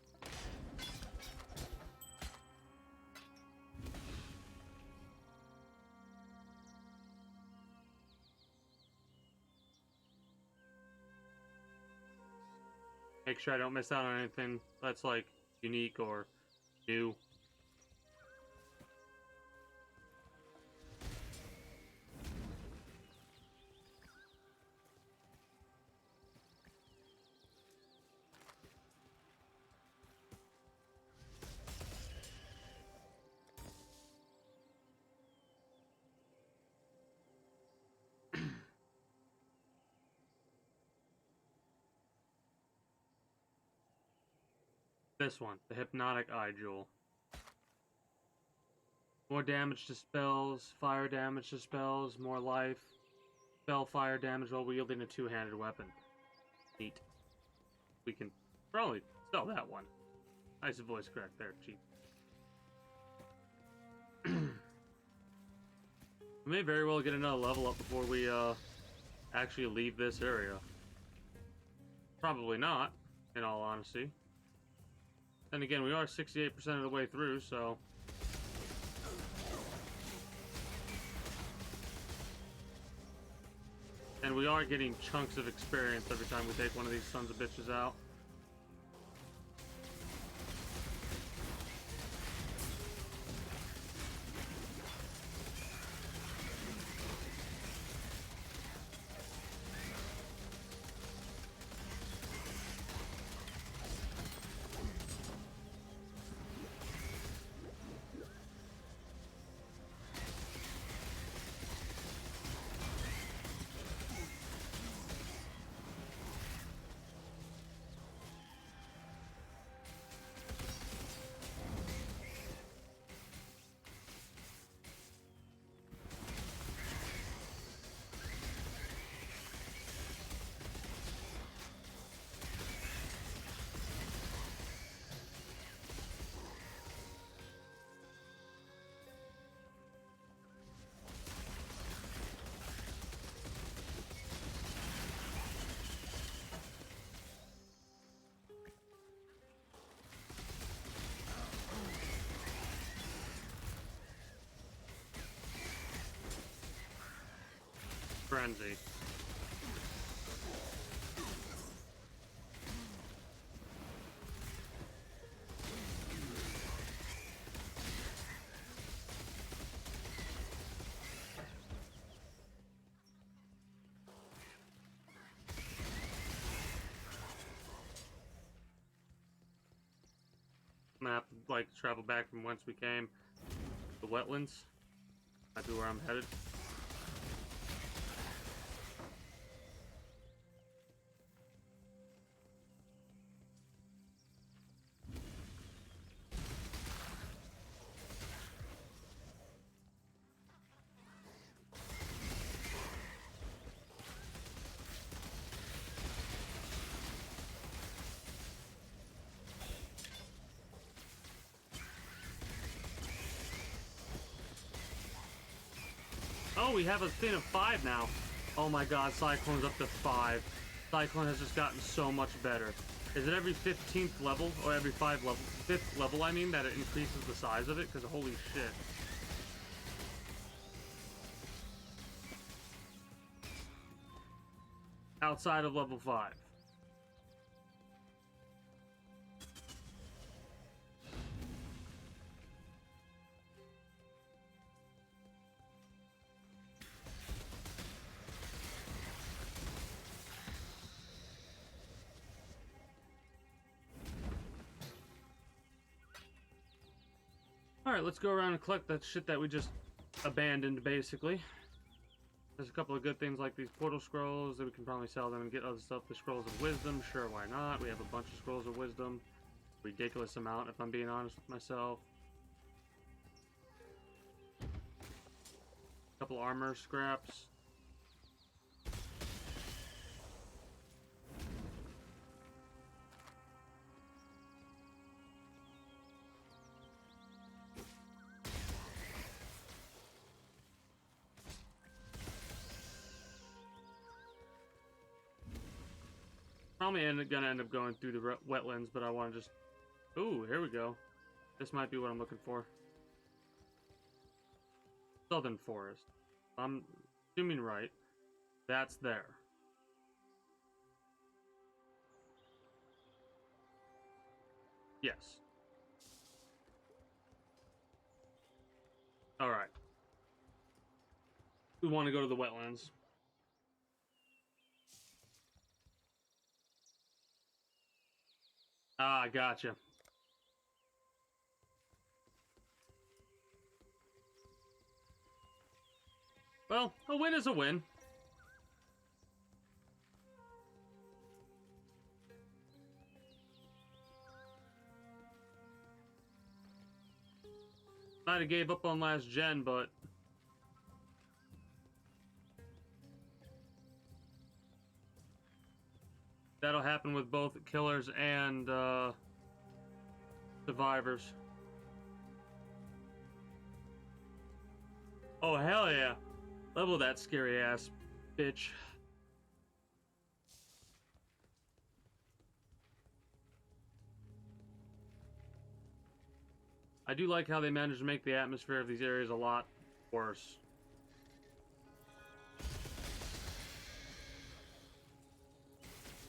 Make sure I don't miss out on anything that's like unique or new. This one, the Hypnotic Eye Jewel. More damage to spells, fire damage to spells, more life, spell fire damage while wielding a two-handed weapon. Neat. We can probably sell that one. Nice voice crack there, cheap. We may very well get another level up before we actually leave this area. Probably not, in all honesty. And again, we are 68% of the way through, so... And we are getting chunks of experience every time we take one of these sons of bitches out. Frenzy. I'm gonna have to, like, travel back from whence we came. The wetlands. Might be where I'm headed. Oh, we have a thing of 5 now. Oh my god, Cyclone's up to 5. Cyclone has just gotten so much better. Is it every 15th level, or every 5 level, 5th level, I mean, that it increases the size of it? Because holy shit. Outside of level 5. Alright, let's go around and collect that shit that we just abandoned, basically. There's a couple of good things like these portal scrolls that we can probably sell them and get other stuff. The scrolls of wisdom, sure, why not? We have a bunch of scrolls of wisdom. Ridiculous amount, if I'm being honest with myself. A couple armor scraps. Probably gonna end up going through the wetlands, but I want to just... Ooh, here we go. This might be what I'm looking for. Southern Forest. I'm assuming right. That's there. Yes. Alright. We want to go to the wetlands. Ah, gotcha. Well, a win is a win. Might have gave up on last gen, but that'll happen with both killers and survivors. Oh hell yeah! Level that scary ass bitch. I do like how they managed to make the atmosphere of these areas a lot worse.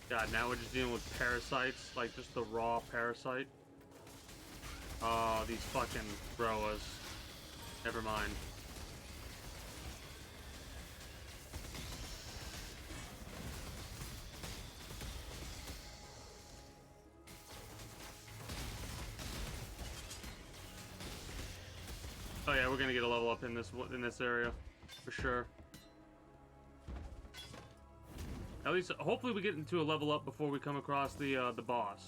God, now we're just dealing with parasites, like just the raw parasite. Oh, these fucking Roas. Never mind. Oh yeah, we're gonna get a level up in this area, for sure. At least, hopefully, we get into a level up before we come across the boss,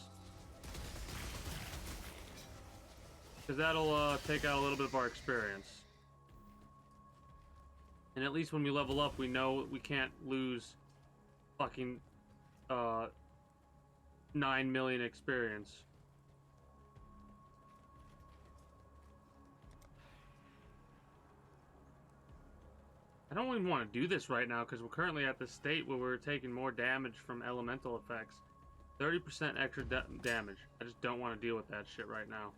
because that'll take out a little bit of our experience. And at least when we level up, we know we can't lose fucking 9 million experience. I don't even want to do this right now because we're currently at the state where we're taking more damage from elemental effects. 30% extra damage. I just don't want to deal with that shit right now.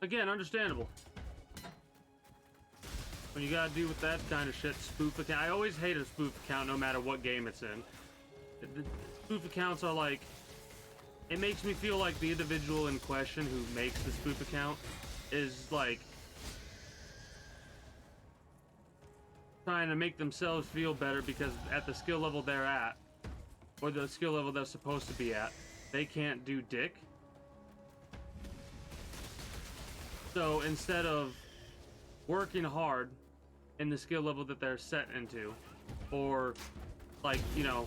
Again, understandable. When you gotta do with that kind of shit, spoof account. I always hate a spoof account no matter what game it's in. The spoof accounts are like, it makes me feel like the individual in question who makes the spoof account is like trying to make themselves feel better because at the skill level they're at, or the skill level they're supposed to be at, they can't do dick. So instead of working hard in the skill level that they're set into, or like, you know,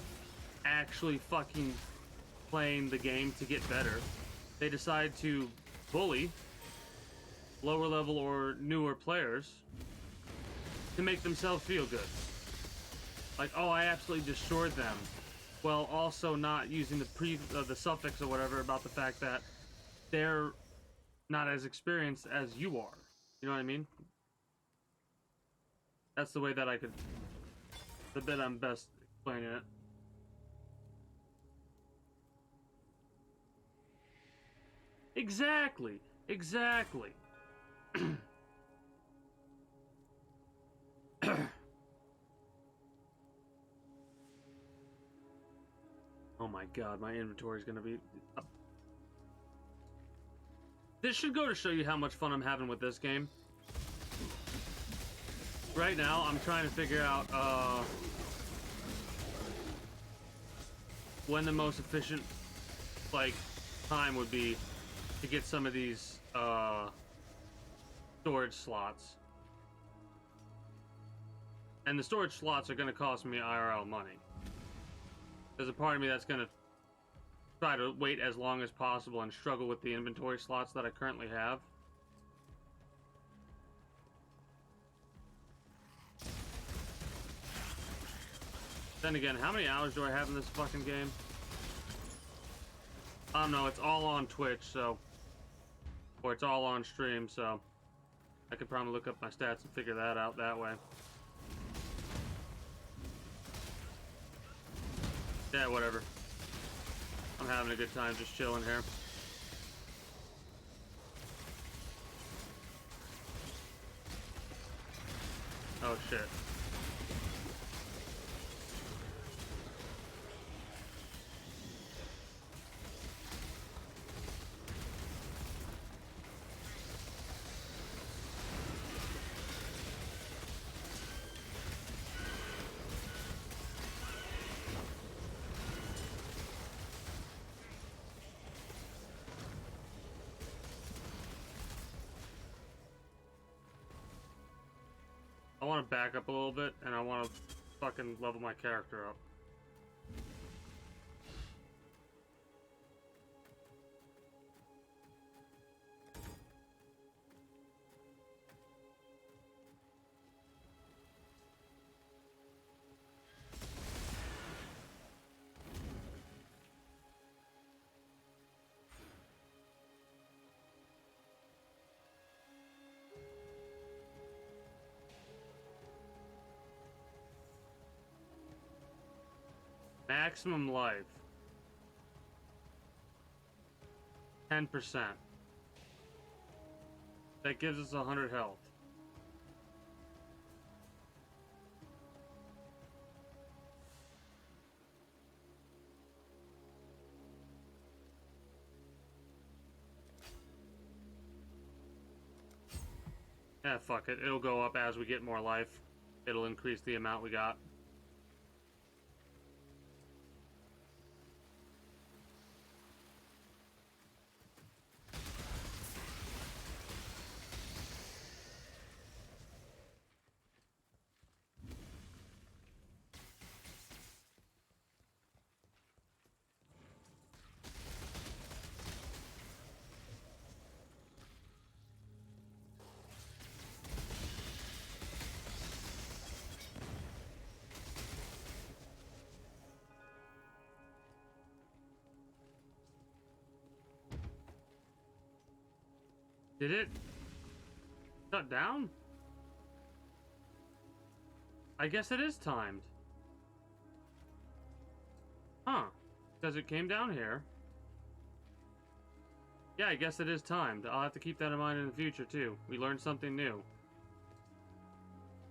actually fucking playing the game to get better, they decide to bully lower level or newer players to make themselves feel good. Like, oh, I absolutely destroyed them, while also not using the suffix or whatever about the fact that they're not as experienced as you are. You know what I mean? That's the way that I could, the bit I'm best explaining it. Exactly. Exactly. Oh my god, my inventory is gonna be... This should go to show you how much fun I'm having with this game. Right now, I'm trying to figure out when the most efficient, like, time would be to get some of these storage slots. And the storage slots are going to cost me IRL money. There's a part of me that's going to try to wait as long as possible and struggle with the inventory slots that I currently have. Then again, how many hours do I have in this fucking game? I don't know, it's all on Twitch, so... Or it's all on stream, so... I could probably look up my stats and figure that out that way. Yeah, whatever. I'm having a good time just chilling here. Oh shit. I want to back up a little bit, and I want to fucking level my character up. Maximum life. 10%. That gives us 100 health. Yeah, fuck it. It'll go up as we get more life. It'll increase the amount we got. Did it shut down? I guess it is timed. Huh. Because it came down here. Yeah, I guess it is timed. I'll have to keep that in mind in the future, too. We learned something new.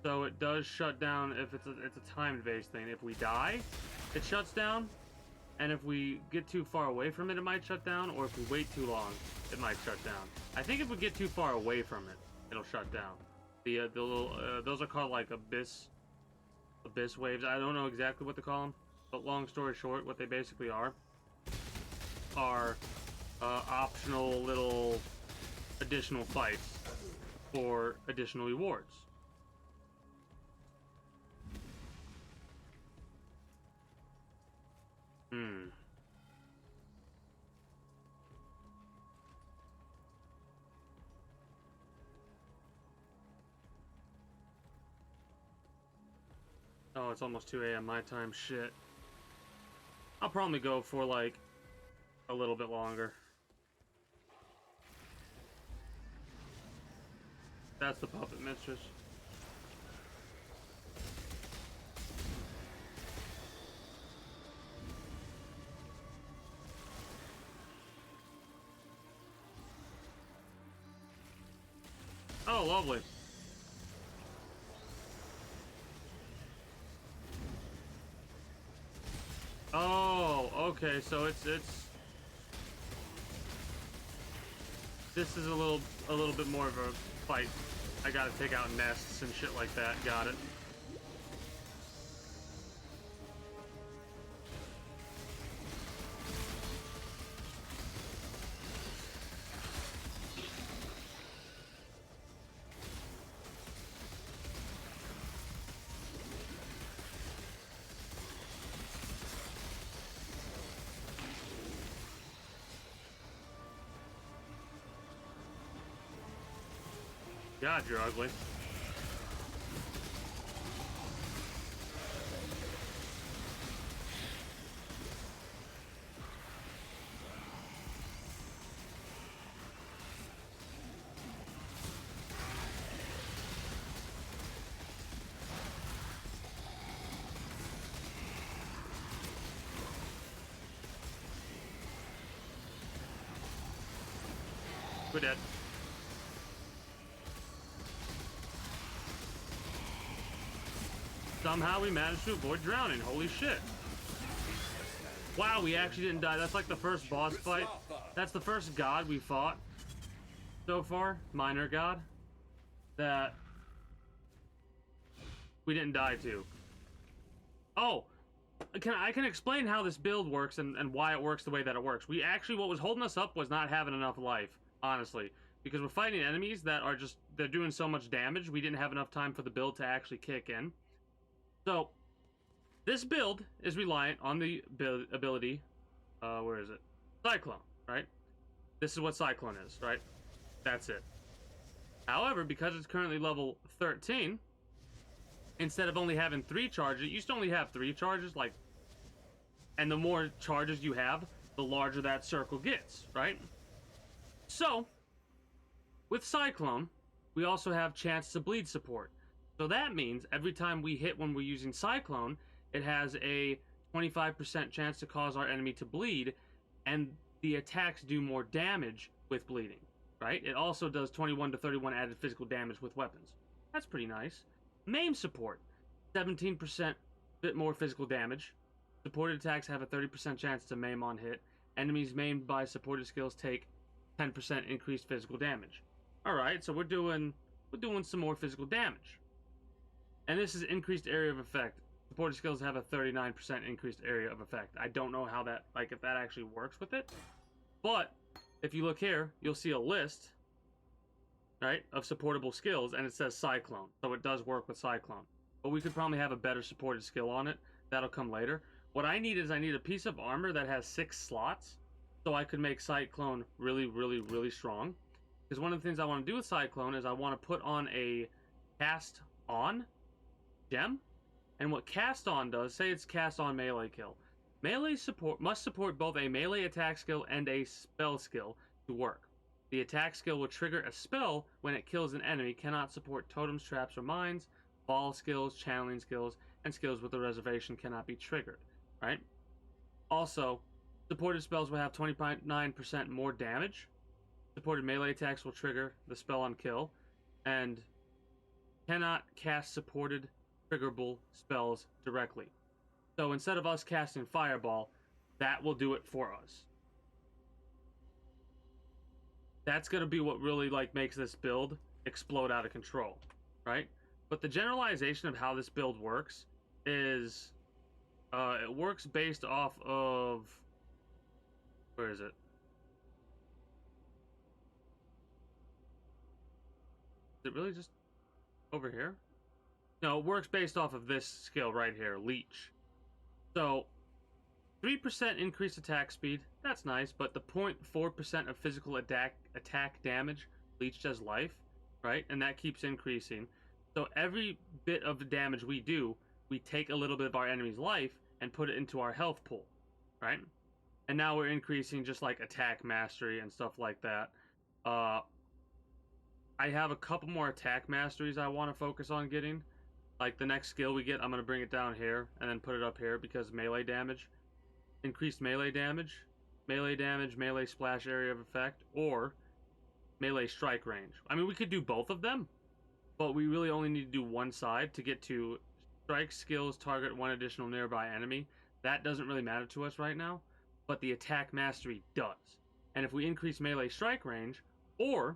So it does shut down if it's a timed-based thing. If we die, it shuts down. And if we get too far away from it, it might shut down. Or if we wait too long, it might shut down. I think if we get too far away from it, it'll shut down. The little those are called like abyss waves. I don't know exactly what to call them, but long story short, what they basically are optional little additional fights for additional rewards. Oh, it's almost 2 a.m. my time. Shit. I'll probably go for like a little bit longer. That's the puppet mistress. Oh, lovely. Oh, okay, so it's this is a little bit more of a fight. I gotta take out nests and shit like that. Got it. God, you're ugly. We're dead. Somehow we managed to avoid drowning. Holy shit. Wow, we actually didn't die. That's like the first boss fight. That's the first god we fought so far, minor god, that we didn't die to. Oh, I can explain how this build works and why it works the way that it works. We actually, what was holding us up was not having enough life, honestly. Because we're fighting enemies that are just, they're doing so much damage, we didn't have enough time for the build to actually kick in. So, this build is reliant on the ability, where is it? Cyclone, right? This is what Cyclone is, right? That's it. However, because it's currently level 13, instead of only having 3 charges, it used to only have 3 charges, like, and the more charges you have, the larger that circle gets, right? So, with Cyclone, we also have chance to bleed support. So that means every time we hit when we're using Cyclone, it has a 25% chance to cause our enemy to bleed, and the attacks do more damage with bleeding, right? It also does 21 to 31 added physical damage with weapons. That's pretty nice. Maim support, 17% bit more physical damage. Supported attacks have a 30% chance to maim on hit. Enemies maimed by supported skills take 10% increased physical damage. Alright, so we're doing some more physical damage. And this is increased area of effect. Supported skills have a 39% increased area of effect. I don't know how that, like, if that actually works with it. But, if you look here, you'll see a list, right, of supportable skills, and it says Cyclone. So it does work with Cyclone. But we could probably have a better supported skill on it. That'll come later. What I need is I need a piece of armor that has 6 slots, so I could make Cyclone really, really, really strong. Because one of the things I want to do with Cyclone is I want to put on a Cast On gem. And what Cast On does, say it's Cast On melee kill. Melee support must support both a melee attack skill and a spell skill to work. The attack skill will trigger a spell when it kills an enemy, cannot support totems, traps, or mines. Ball skills, channeling skills, and skills with a reservation cannot be triggered, right? Also, supported spells will have 29% more damage. Supported melee attacks will trigger the spell on kill, and cannot cast supported triggerable spells directly. So instead of us casting Fireball, that will do it for us. That's going to be what really, like, makes this build explode out of control, right? But the generalization of how this build works is it works based off of, where is it? Is it really just over here? No, it works based off of this skill right here, Leech. So, 3% increased attack speed, that's nice, but the 0.4% of physical attack damage leached as life, right? And that keeps increasing. So every bit of damage we do, we take a little bit of our enemy's life and put it into our health pool, right? And now we're increasing just like attack mastery and stuff like that. I have a couple more attack masteries I want to focus on getting. Like the next skill we get, I'm going to bring it down here and then put it up here because melee damage. Increased melee damage, melee splash area of effect, or melee strike range. I mean, we could do both of them, but we really only need to do one side to get to strike skills, target one additional nearby enemy. That doesn't really matter to us right now, but the attack mastery does. And if we increase melee strike range, or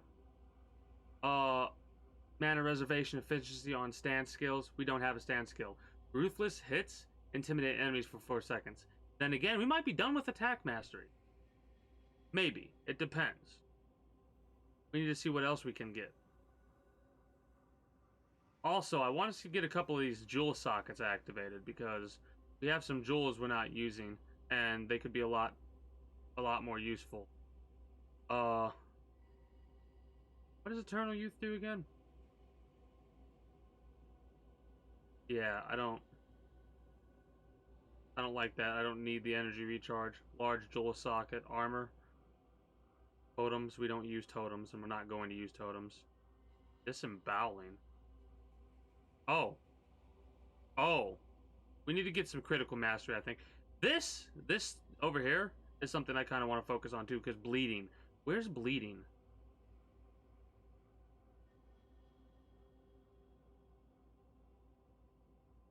mana reservation efficiency on stance skills, we don't have a stance skill. Ruthless hits intimidate enemies for 4 seconds. Then again, we might be done with attack mastery. Maybe. It depends. We need to see what else we can get. Also, I want us to get a couple of these jewel sockets activated because we have some jewels we're not using and they could be a lot more useful. What does Eternal Youth do again? Yeah, I don't like that. I don't need the energy recharge. Large jewel socket, armor. Totems, we don't use totems, and we're not going to use totems. Disemboweling. Oh. We need to get some critical mastery, I think. This over here is something I kind of want to focus on, too, because bleeding. Where's bleeding?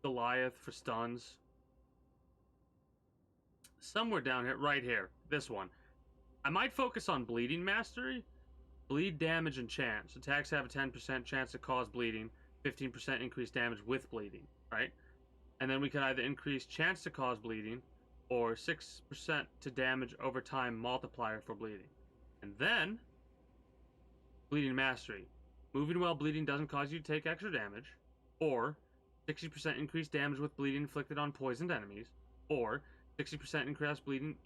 Goliath for stuns. Somewhere down here, right here, this one. I might focus on bleeding mastery. Bleed, damage, and chance. Attacks have a 10% chance to cause bleeding, 15% increased damage with bleeding, right? And then we can either increase chance to cause bleeding, or 6% to damage over time multiplier for bleeding. And then, bleeding mastery. Moving while bleeding doesn't cause you to take extra damage, or 60% increased damage with bleeding inflicted on poisoned enemies, or 60%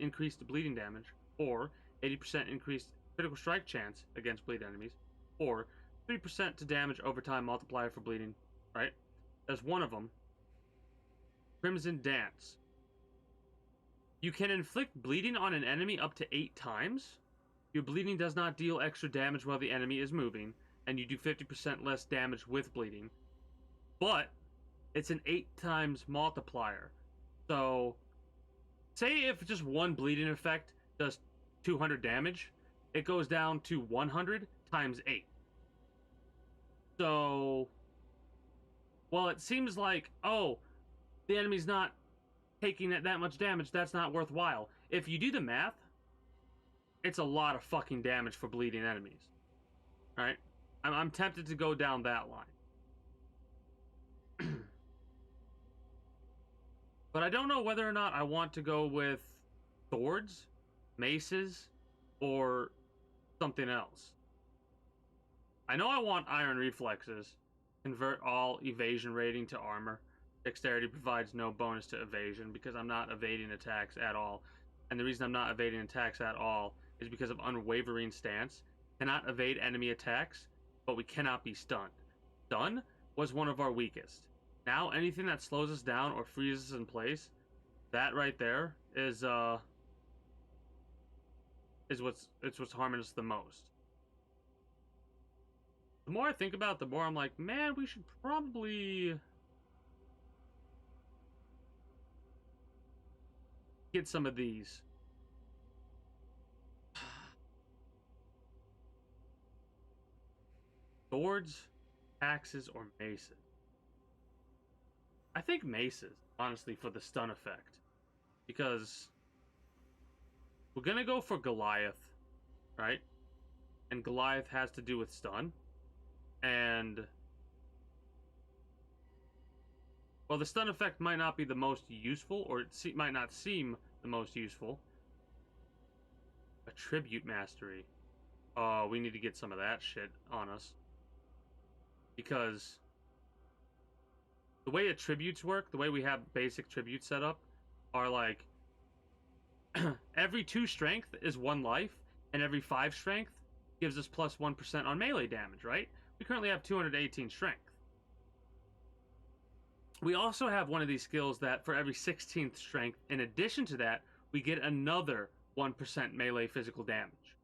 increased bleeding damage, or 80% increased critical strike chance against bleed enemies, or 3% to damage over time multiplier for bleeding, right? There's one of them. Crimson Dance. You can inflict bleeding on an enemy up to 8 times. Your bleeding does not deal extra damage while the enemy is moving, and you do 50% less damage with bleeding. But it's an 8 times multiplier. So, say if just one bleeding effect does 200 damage, it goes down to 100 times 8. So, well, it seems like, oh, the enemy's not taking that much damage, that's not worthwhile. If you do the math, it's a lot of fucking damage for bleeding enemies. Right? I'm tempted to go down that line. But I don't know whether or not I want to go with swords, maces, or something else. I know I want iron reflexes. Convert all evasion rating to armor. Dexterity provides no bonus to evasion because I'm not evading attacks at all. And the reason I'm not evading attacks at all is because of unwavering stance. Cannot evade enemy attacks, but we cannot be stunned. Stun was one of our weakest. Now anything that slows us down or freezes us in place, that right there is what's harming us the most. The more I think about it, the more I'm like, man, we should probably get some of these. Swords, axes, or maces. I think maces, honestly, for the stun effect. Because we're gonna go for Goliath, right? And Goliath has to do with stun. And well, the stun effect might not be the most useful, or it might not seem the most useful. Attribute mastery. Oh, we need to get some of that shit on us. Because the way attributes work, the way we have basic tributes set up, are like every 2 strength is 1 life, and every 5 strength gives us plus 1% on melee damage, right? We currently have 218 strength. We also have one of these skills that for every 16th strength, in addition to that, we get another 1% melee physical damage.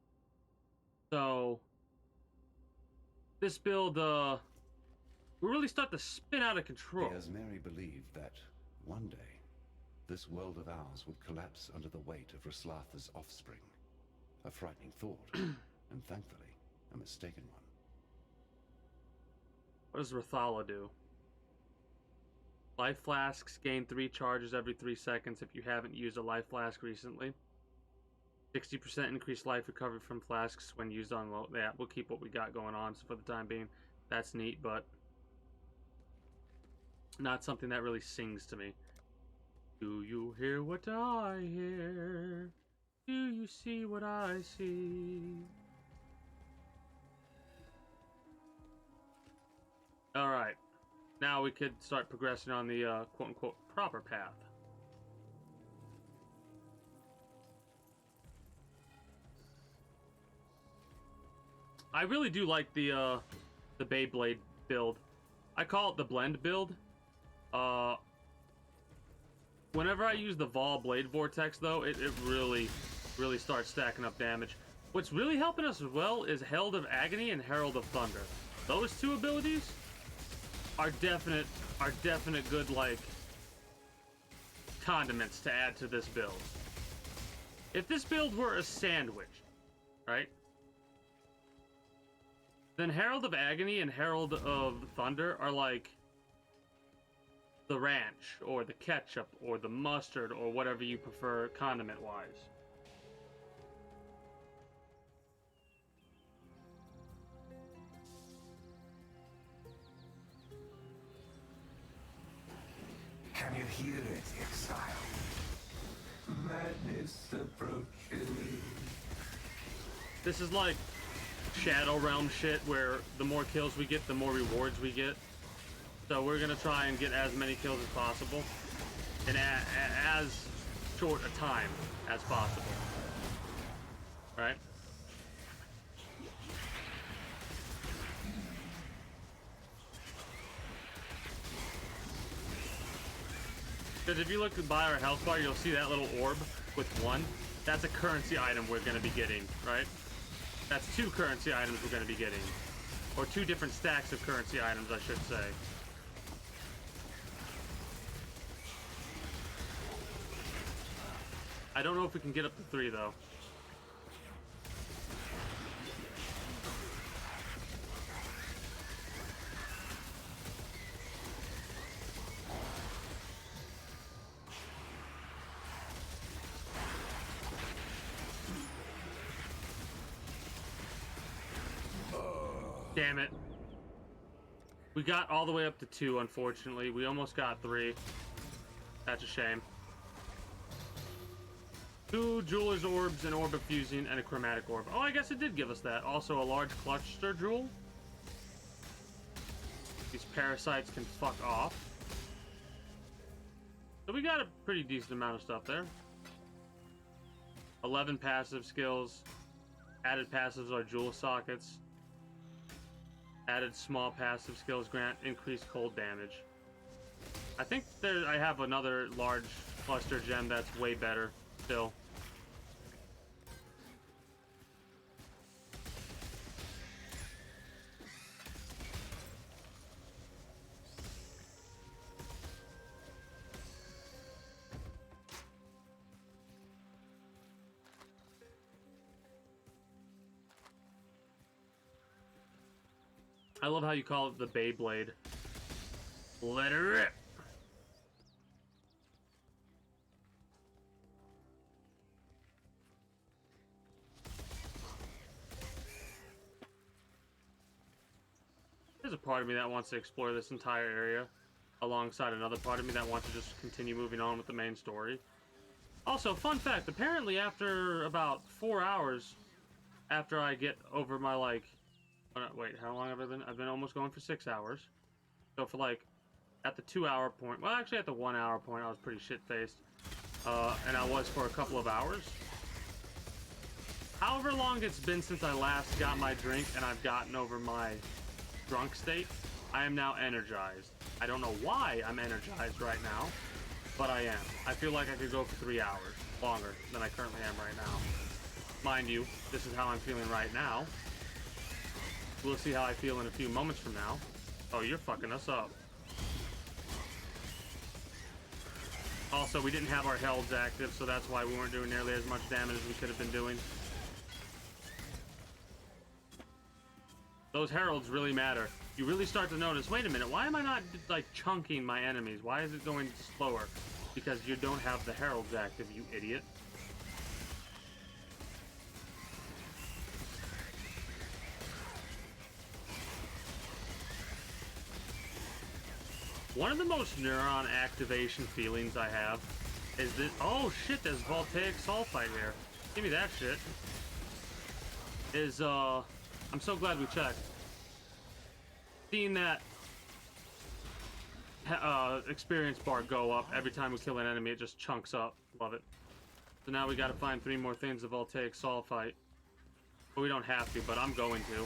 So this build, we really start to spin out of control. As Mary believed that one day, this world of ours would collapse under the weight of Raslatha's offspring. A frightening thought, and thankfully, a mistaken one. What does Rathala do? Life flasks gain 3 charges every 3 seconds if you haven't used a life flask recently. 60% increased life recovered from flasks when used on low. Yeah, we'll keep what we got going on for the time being. That's neat, but not something that really sings to me. Do you hear what I hear? Do you see what I see? Alright. Now we could start progressing on the quote-unquote proper path. I really do like the Beyblade build. I call it the blend build. Whenever I use the Vol Blade Vortex, though, it really starts stacking up damage. What's really helping us as well is Herald of Agony and Herald of Thunder. Those 2 abilities are definite good, like, condiments to add to this build. If this build were a sandwich, right? Then Herald of Agony and Herald of Thunder are like the ranch or the ketchup or the mustard or whatever you prefer condiment wise. Can you hear it, Exile? Madness approaches. This is like Shadow Realm shit where the more kills we get, the more rewards we get. So we're gonna try and get as many kills as possible in as short a time as possible. Right? Because if you look by our health bar, you'll see that little orb with 1. That's a currency item we're going to be getting, right? That's 2 currency items we're going to be getting. Or 2 different stacks of currency items, I should say. I don't know if we can get up to 3, though. Damn it. We got all the way up to 2, unfortunately. We almost got 3. That's a shame. 2 Jeweler's Orbs, an Orb of Fusing, and a Chromatic Orb. Oh, I guess it did give us that. Also, a large Cluster Jewel. These parasites can fuck off. So we got a pretty decent amount of stuff there. 11 passive skills. Added passives are Jewel Sockets. Added small passive skills grant increased cold damage. I think I have another large cluster gem that's way better still. I love how you call it the Beyblade. Let it rip! There's a part of me that wants to explore this entire area alongside another part of me that wants to just continue moving on with the main story. Also, fun fact, apparently after about 4 hours after I get over my, like, wait, how long have I been? I've been almost going for 6 hours. So for like, at the 2 hour point, well actually at the 1 hour point I was pretty shit-faced. And I was for a couple of hours. However long it's been since I last got my drink and I've gotten over my drunk state, I am now energized. I don't know why I'm energized right now, but I am. I feel like I could go for 3 hours longer than I currently am right now. Mind you, this is how I'm feeling right now. We'll see how I feel in a few moments from now. Oh, you're fucking us up. Also, we didn't have our heralds active, so that's why we weren't doing nearly as much damage as we could have been doing. Those heralds really matter. You really start to notice, wait a minute, why am I not, like, chunking my enemies? Why is it going slower? Because you don't have the heralds active, you idiot. One of the most neuron activation feelings I have is that, oh shit, there's voltaic sulfite here. Give me that shit. I'm so glad we checked. Seeing that experience bar go up every time we kill an enemy, it just chunks up. Love it. So now we gotta find 3 more things of voltaic sulfite. But we don't have to, but I'm going to.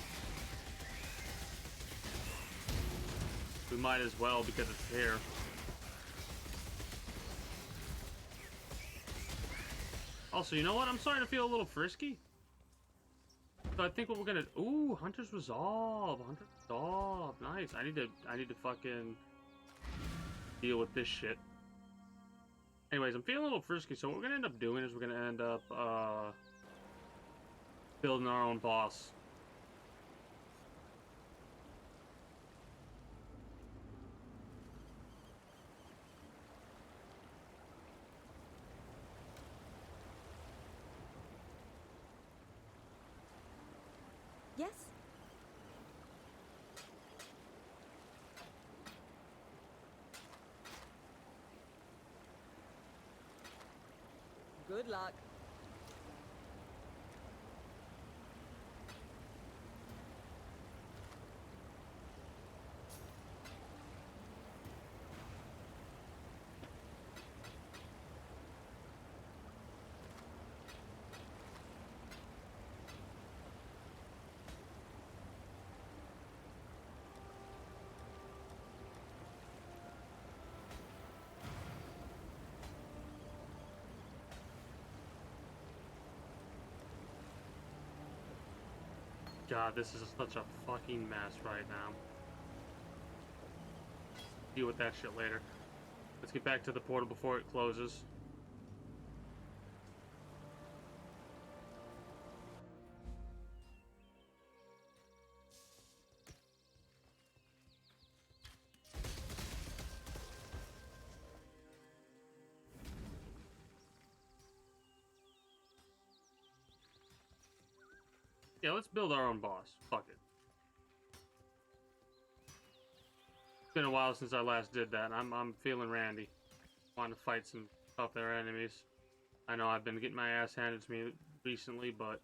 We might as well because it's here. Also, you know what? I'm starting to feel a little frisky. So I think what we're gonna... Ooh, Hunter's Resolve. Hunter's Resolve. Nice. I need to fucking deal with this shit. Anyways, I'm feeling a little frisky, so what we're gonna end up doing is we're gonna end up building our own boss. Good luck. God, this is such a fucking mess right now. Deal with that shit later. Let's get back to the portal before it closes. Yeah, let's build our own boss. Fuck it. It's been a while since I last did that. I'm feeling randy. Want to fight some tougher enemies. I know I've been getting my ass handed to me recently, but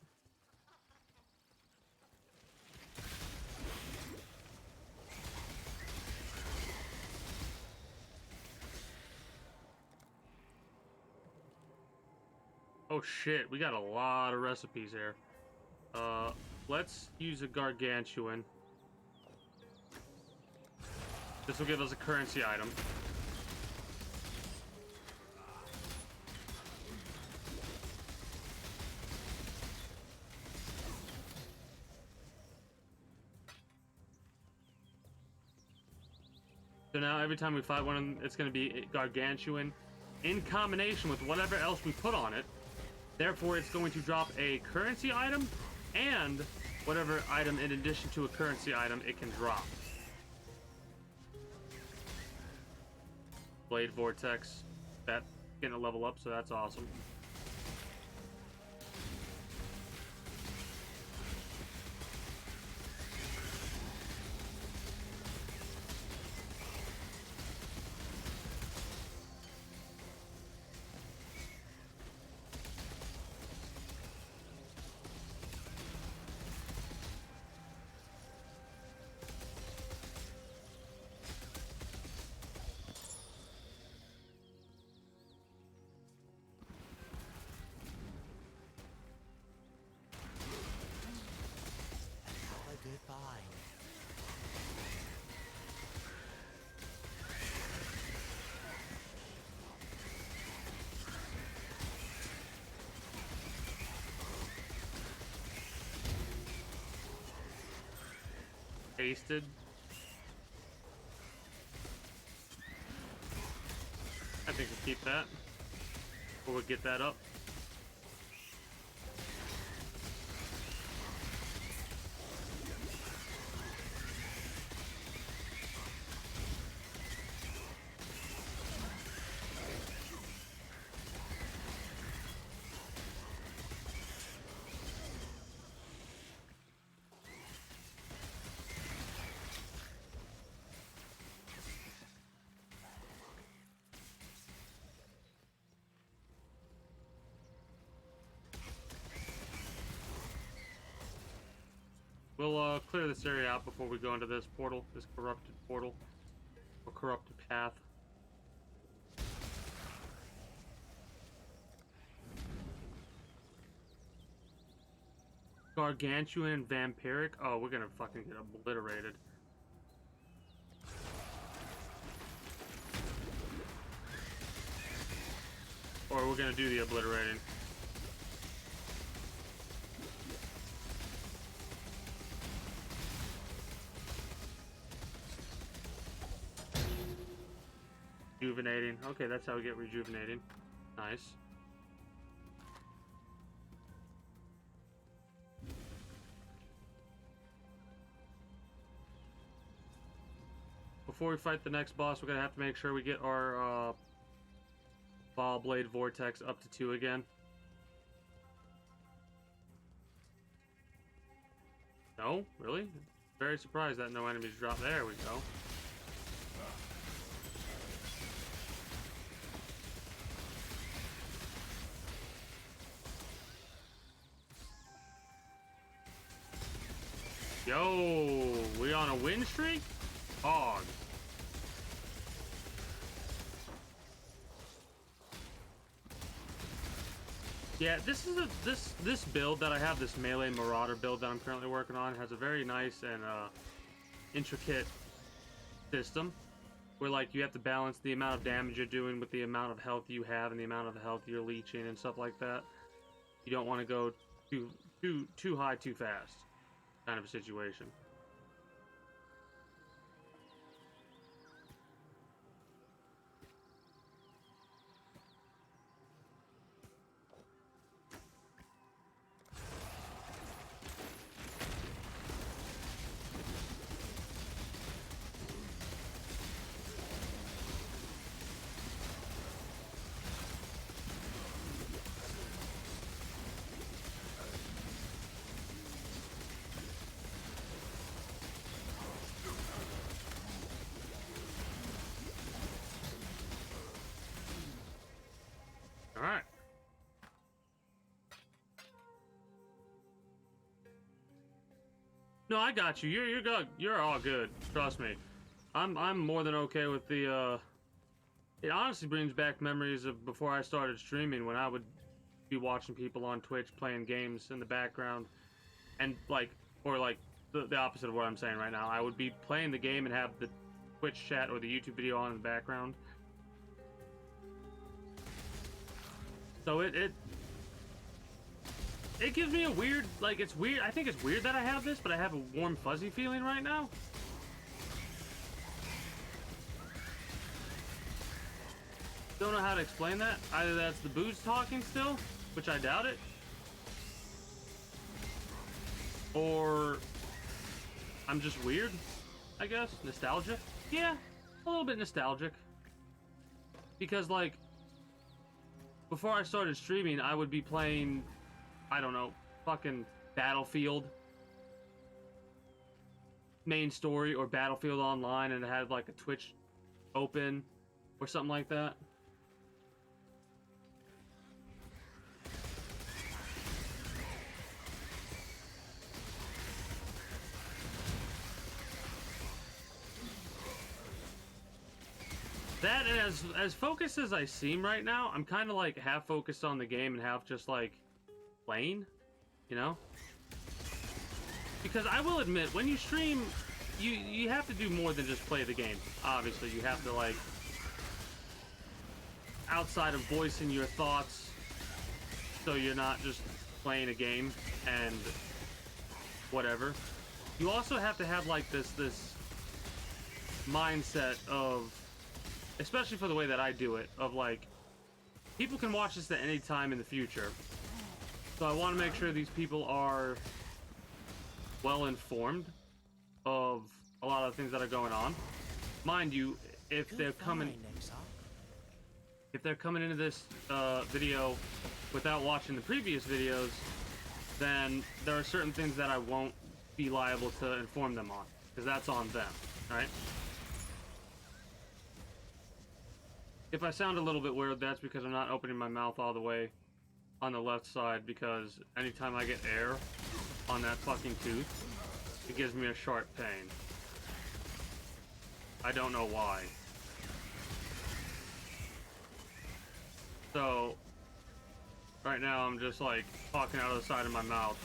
oh shit, we got a lot of recipes here. Let's use a gargantuan. This will give us a currency item. So now every time we fight one of them, it's going to be gargantuan in combination with whatever else we put on it. Therefore, it's going to drop a currency item and whatever item in addition to a currency item it can drop. Blade Vortex. That's getting a level up, so that's awesome. Tasted. I think we'll keep that. Or we'll get that up. We'll clear this area out before we go into this portal, this corrupted portal, or corrupted path. Gargantuan vampiric. Oh, we're gonna fucking get obliterated. Or we're gonna do the obliterating. Rejuvenating. Okay, that's how we get rejuvenating. Nice. Before we fight the next boss, we're gonna have to make sure we get our Ball Blade Vortex up to 2 again. No? Really? Very surprised that no enemies dropped. There we go. Yo, we on a win streak? Hog. Yeah, this is this build that I have, this melee marauder build that I'm currently working on, has a very nice and intricate system where like you have to balance the amount of damage you're doing with the amount of health you have and the amount of health you're leeching and stuff like that. You don't want to go too high too fast, kind of a situation. Alright. No, I got you. You're good. You're all good. Trust me. I'm more than okay with the it honestly brings back memories of before I started streaming, when I would be watching people on Twitch playing games in the background, and like, or like the opposite of what I'm saying right now. I would be playing the game and have the Twitch chat or the YouTube video on in the background. So it gives me a weird, like, it's weird. I think it's weird that I have this, but I have a warm, fuzzy feeling right now. Don't know how to explain that. Either that's the booze talking still, which I doubt it, or I'm just weird, I guess. Nostalgia? Yeah, a little bit nostalgic. Because, like, before I started streaming, I would be playing, I don't know, fucking Battlefield main story or Battlefield Online, and it had like a Twitch open or something like that. That, and as focused as I seem right now, I'm kind of like half focused on the game and half just like playing, you know? Because I will admit, when you stream, you have to do more than just play the game. Obviously, you have to, like, outside of voicing your thoughts, so you're not just playing a game and whatever. You also have to have like this mindset of, especially for the way that I do it, of like, people can watch this at any time in the future. So I want to make sure these people are well informed of a lot of the things that are going on. Mind you, if they're coming into this video without watching the previous videos, then there are certain things that I won't be liable to inform them on, because that's on them, right? If I sound a little bit weird, that's because I'm not opening my mouth all the way on the left side, because anytime I get air on that fucking tooth, it gives me a sharp pain. I don't know why. So, right now I'm just like talking out of the side of my mouth.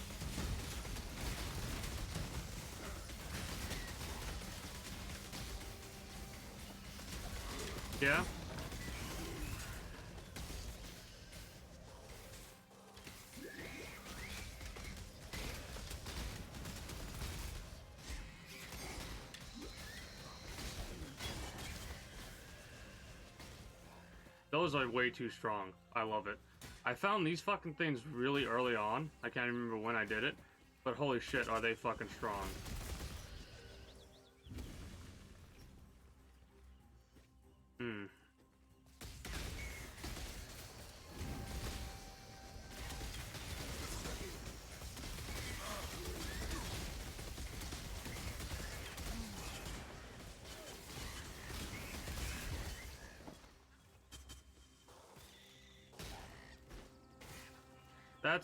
Yeah? Those are way too strong. I love it. I found these fucking things really early on. I can't even remember when I did it, but holy shit, are they fucking strong.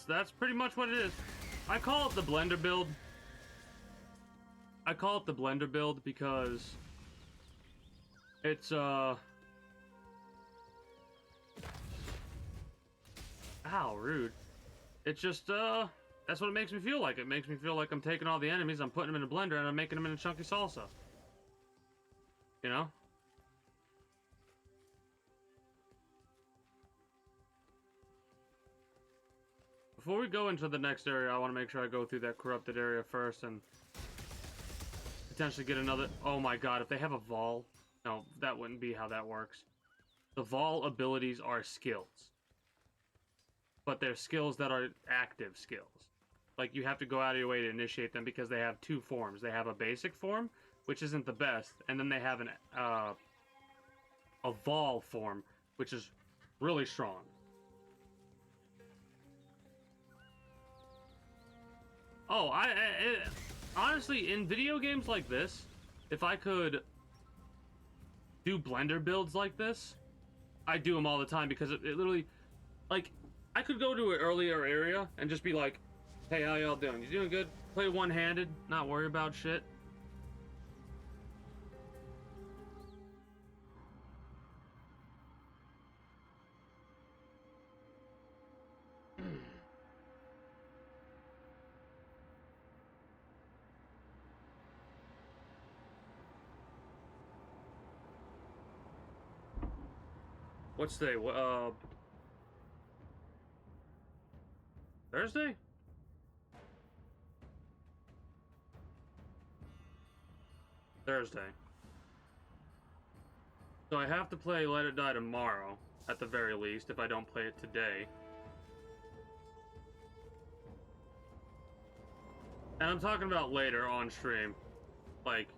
That's pretty much what it is. I call it the blender build, I call it the blender build because it's ow, rude. It's just that's what it makes me feel like. It makes me feel like I'm taking all the enemies, I'm putting them in a blender, and I'm making them into chunky salsa. You know? Before we go into the next area, I want to make sure I go through that corrupted area first and potentially get another... Oh my god, if they have a Vol... No, that wouldn't be how that works. The Vol abilities are skills. But they're skills that are active skills. Like, you have to go out of your way to initiate them because they have two forms. They have a basic form, which isn't the best, and then they have a Vol form, which is really strong. Oh, honestly, in video games like this, if I could do blender builds like this, I do them all the time because it literally, like, I could go to an earlier area and just be like, hey, how y'all doing? You doing good? Play one-handed, not worry about shit. What's today? Thursday? Thursday. So I have to play Let It Die tomorrow, at the very least, if I don't play it today. And I'm talking about later on stream. Like,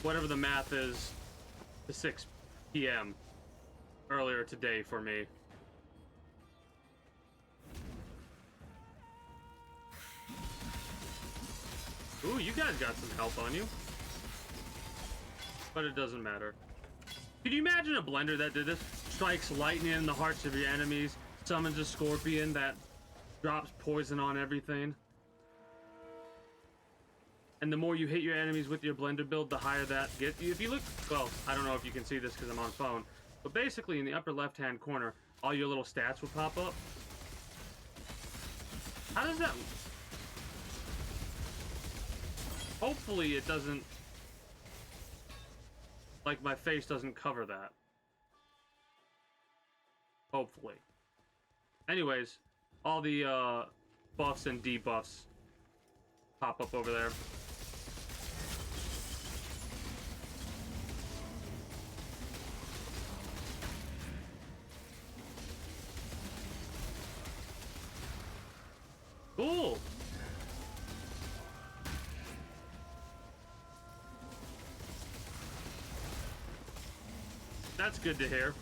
whatever the math is, to 6 p.m. earlier today for me. Ooh, you guys got some health on you. But it doesn't matter. Could you imagine a blender that did this? Strikes lightning in the hearts of your enemies, summons a scorpion that drops poison on everything. And the more you hit your enemies with your blender build, the higher that gets. If you look, well, I don't know if you can see this because I'm on phone, but basically in the upper left-hand corner, all your little stats will pop up. How does that... Hopefully it doesn't... Like, my face doesn't cover that. Hopefully. Anyways, all the buffs and debuffs pop up over there. Cool. That's good to hear.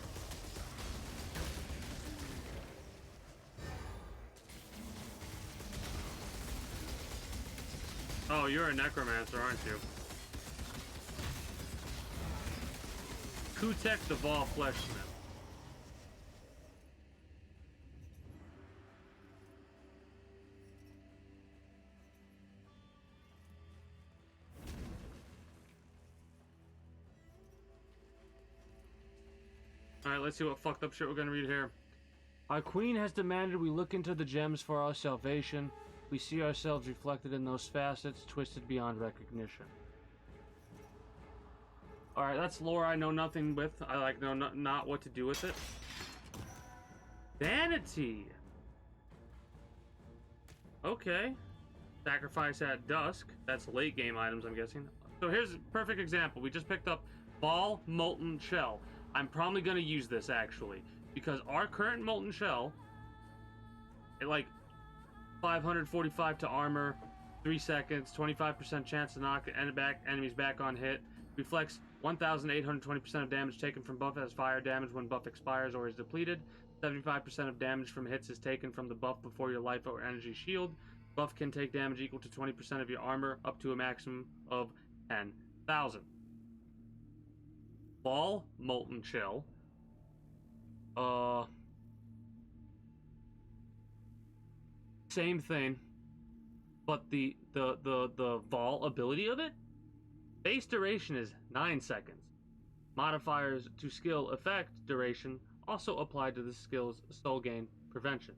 Oh, you're a necromancer, aren't you? Kutek the Vol Fleshsmith. Alright, let's see what fucked up shit we're gonna read here. Our queen has demanded we look into the gems for our salvation. We see ourselves reflected in those facets, twisted beyond recognition. Alright, that's lore I know nothing with. I like know not what to do with it. Vanity! Okay. Sacrifice at dusk. That's late game items, I'm guessing. So here's a perfect example. We just picked up Ball Molten Shell. I'm probably going to use this, actually, because our current Molten Shell, like 545 to armor, 3 seconds, 25% chance to knock enemies back on hit, reflects 1,820% of damage taken from buff as fire damage when buff expires or is depleted, 75% of damage from hits is taken from the buff before your life or energy shield. Buff can take damage equal to 20% of your armor, up to a maximum of 10,000. Ball Molten Shell. Same thing, but the Vol ability of it, base duration is 9 seconds. Modifiers to skill effect duration also apply to the skill's soul gain prevention.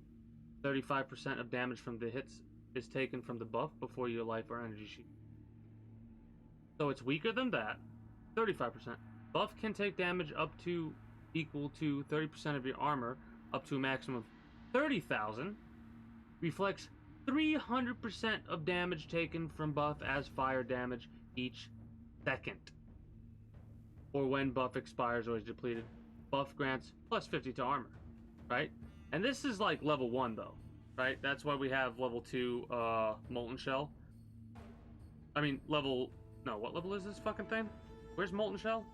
35% of damage from the hits is taken from the buff before your life or energy sheet. So it's weaker than that. 35%. Buff can take damage up to equal to 30% of your armor, up to a maximum of 30,000. Reflects 300% of damage taken from buff as fire damage each second. Or when buff expires or is depleted. Buff grants plus 50 to armor, right? And this is like level 1 though, right? That's why we have level 2 Molten Shell. I mean, level... No, what level is this fucking thing? Where's Molten Shell?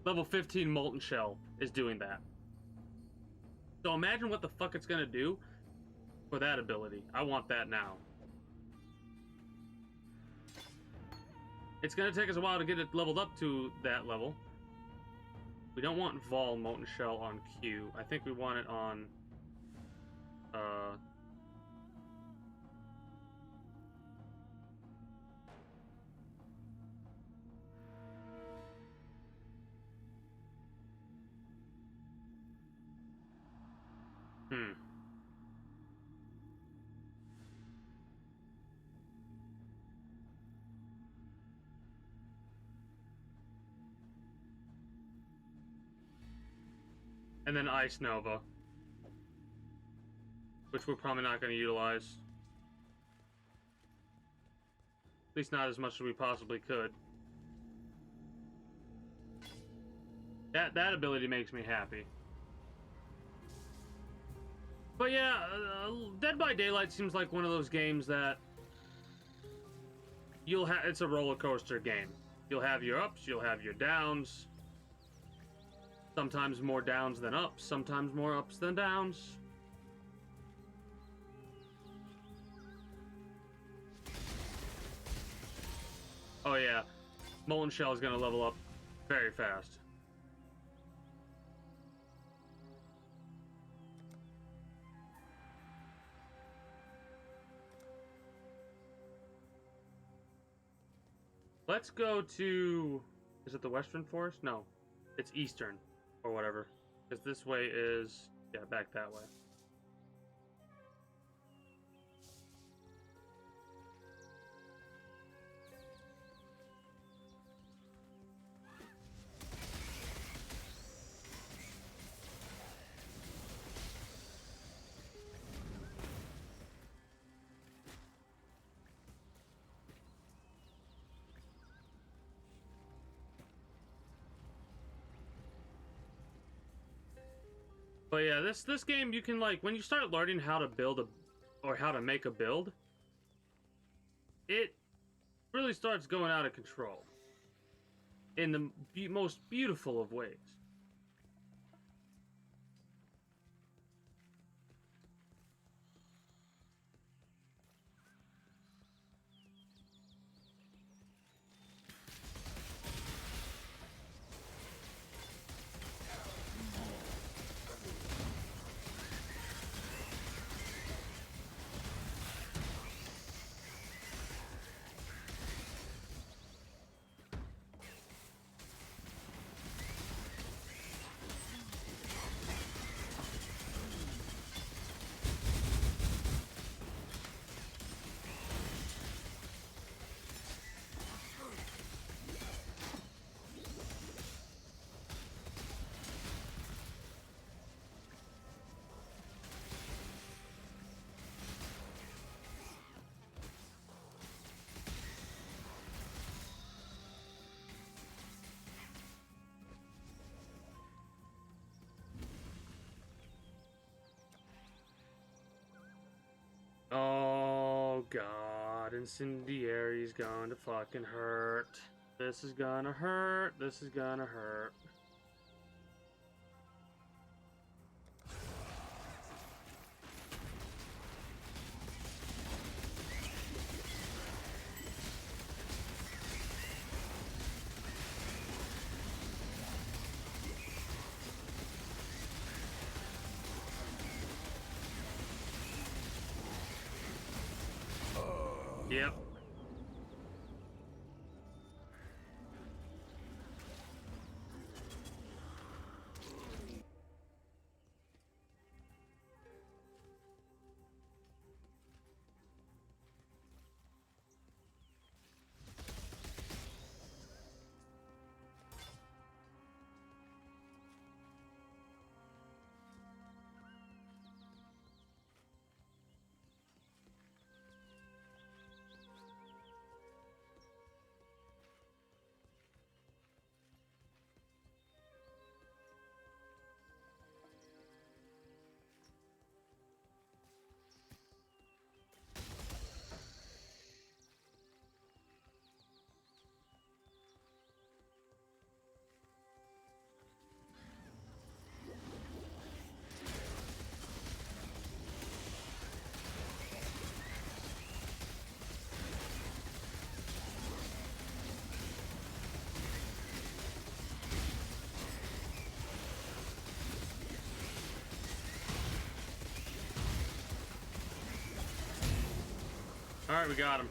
Level 15 Molten Shell is doing that. So imagine what the fuck it's gonna do for that ability. I want that now. It's gonna take us a while to get it leveled up to that level. We don't want Vol Molten Shell on Q. I think we want it on... And then Ice Nova, which we're probably not going to utilize. At least not as much as we possibly could. That ability makes me happy. But yeah, Dead by Daylight seems like one of those games that you'll have. It's a roller coaster game. You'll have your ups, you'll have your downs. Sometimes more downs than ups, sometimes more ups than downs. Oh yeah, Molten Shell is gonna level up very fast. Let's go to... Is it the Western Forest? No, it's Eastern. Or whatever, because this way is, yeah, back that way. But yeah, this game, you can, like, when you start learning how to build or how to make a build, it really starts going out of control in the most beautiful of ways. Oh god, Incendiary's going to fucking hurt. This is gonna hurt. This is gonna hurt. Yep. Alright, we got him.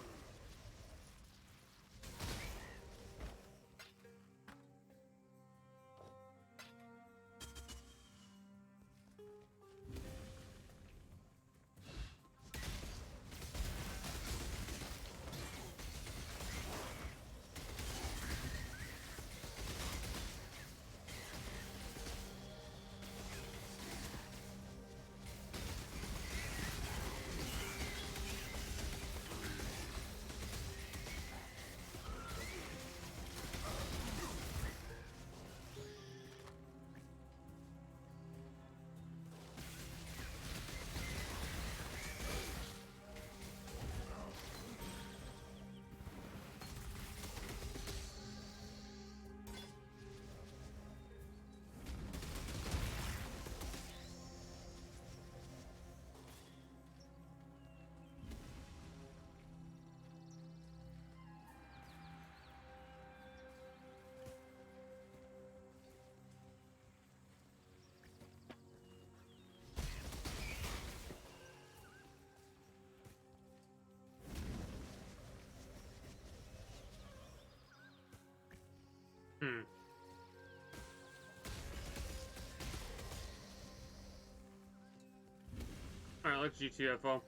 Alright, let's GTFO.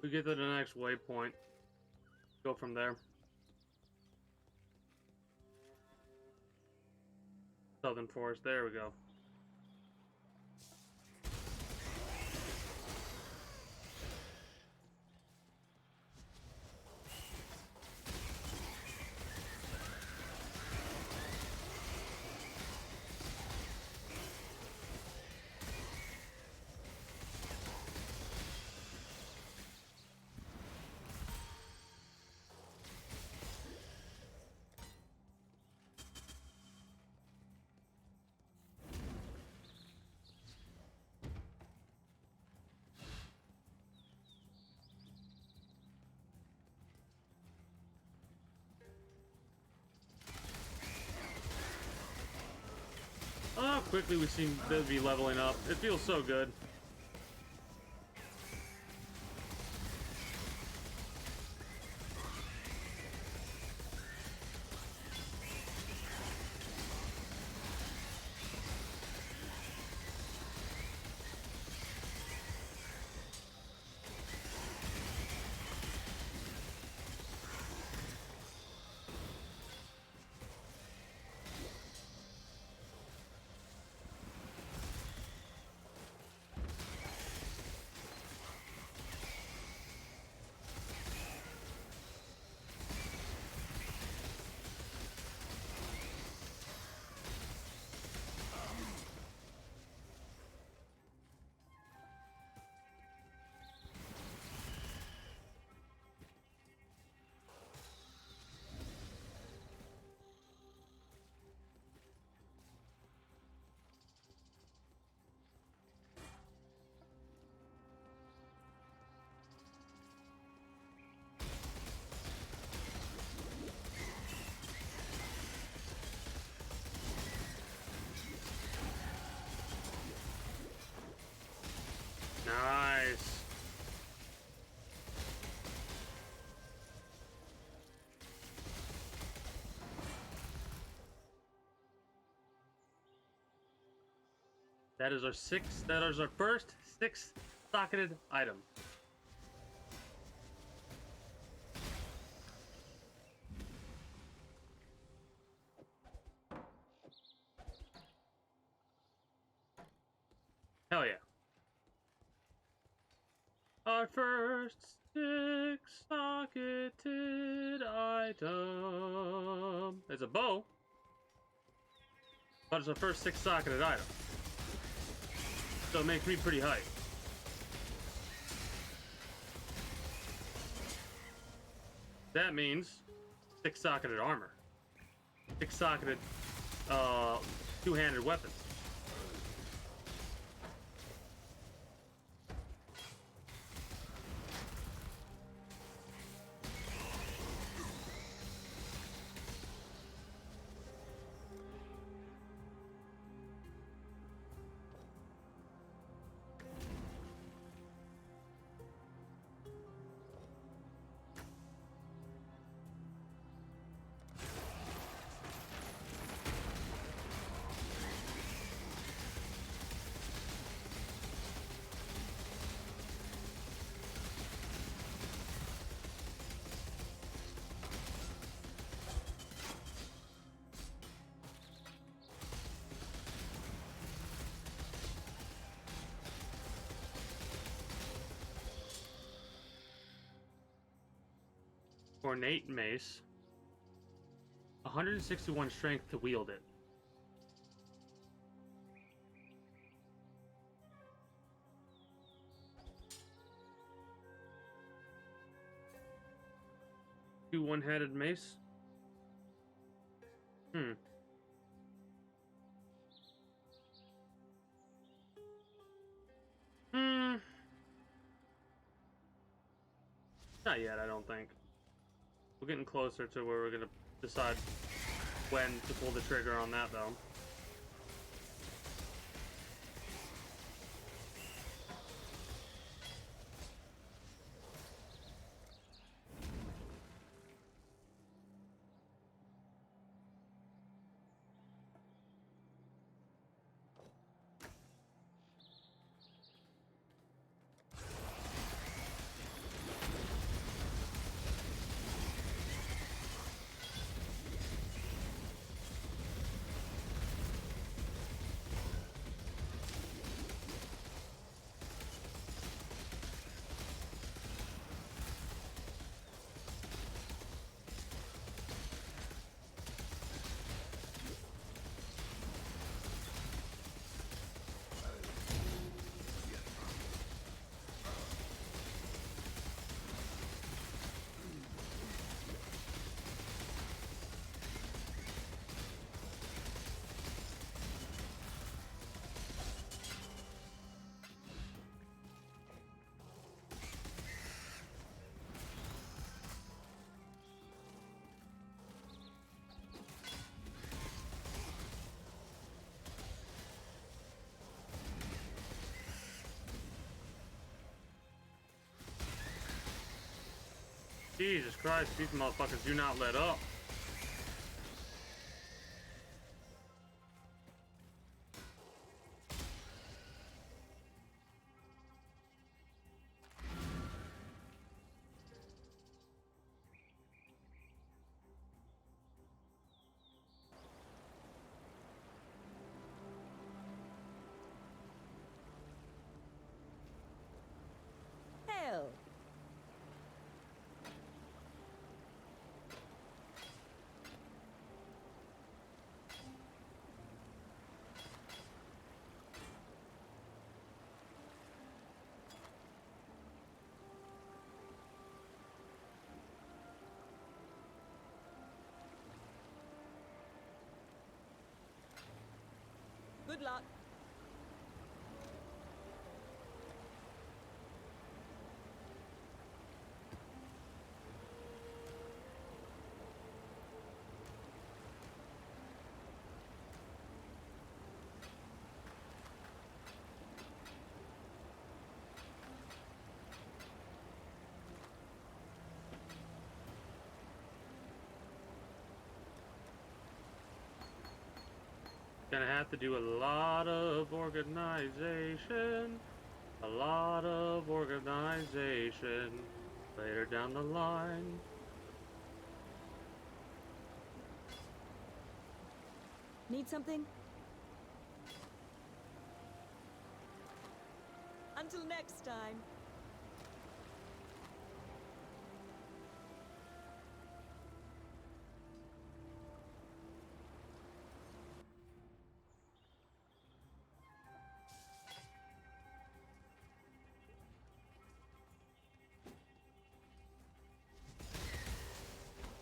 We get to the next waypoint. Go from there. Southern Forest, there we go. Oh, how quickly we seem to be leveling up. It feels so good. That is our first 6-socketed item. Hell yeah. Our first 6-socketed item. It's a bow. But it's our first 6-socketed item. So it makes me pretty hyped. That means 6-socketed armor. 6-socketed, two-handed weapons. Ornate Mace. 161 strength to wield it. Two one-handed mace. Not yet, I don't think. We're getting closer to where we're gonna decide when to pull the trigger on that, though. Jesus Christ, these motherfuckers do not let up. Hell. Good luck. Gonna have to do a lot of organization. A lot of organization later down the line. Need something? Until next time.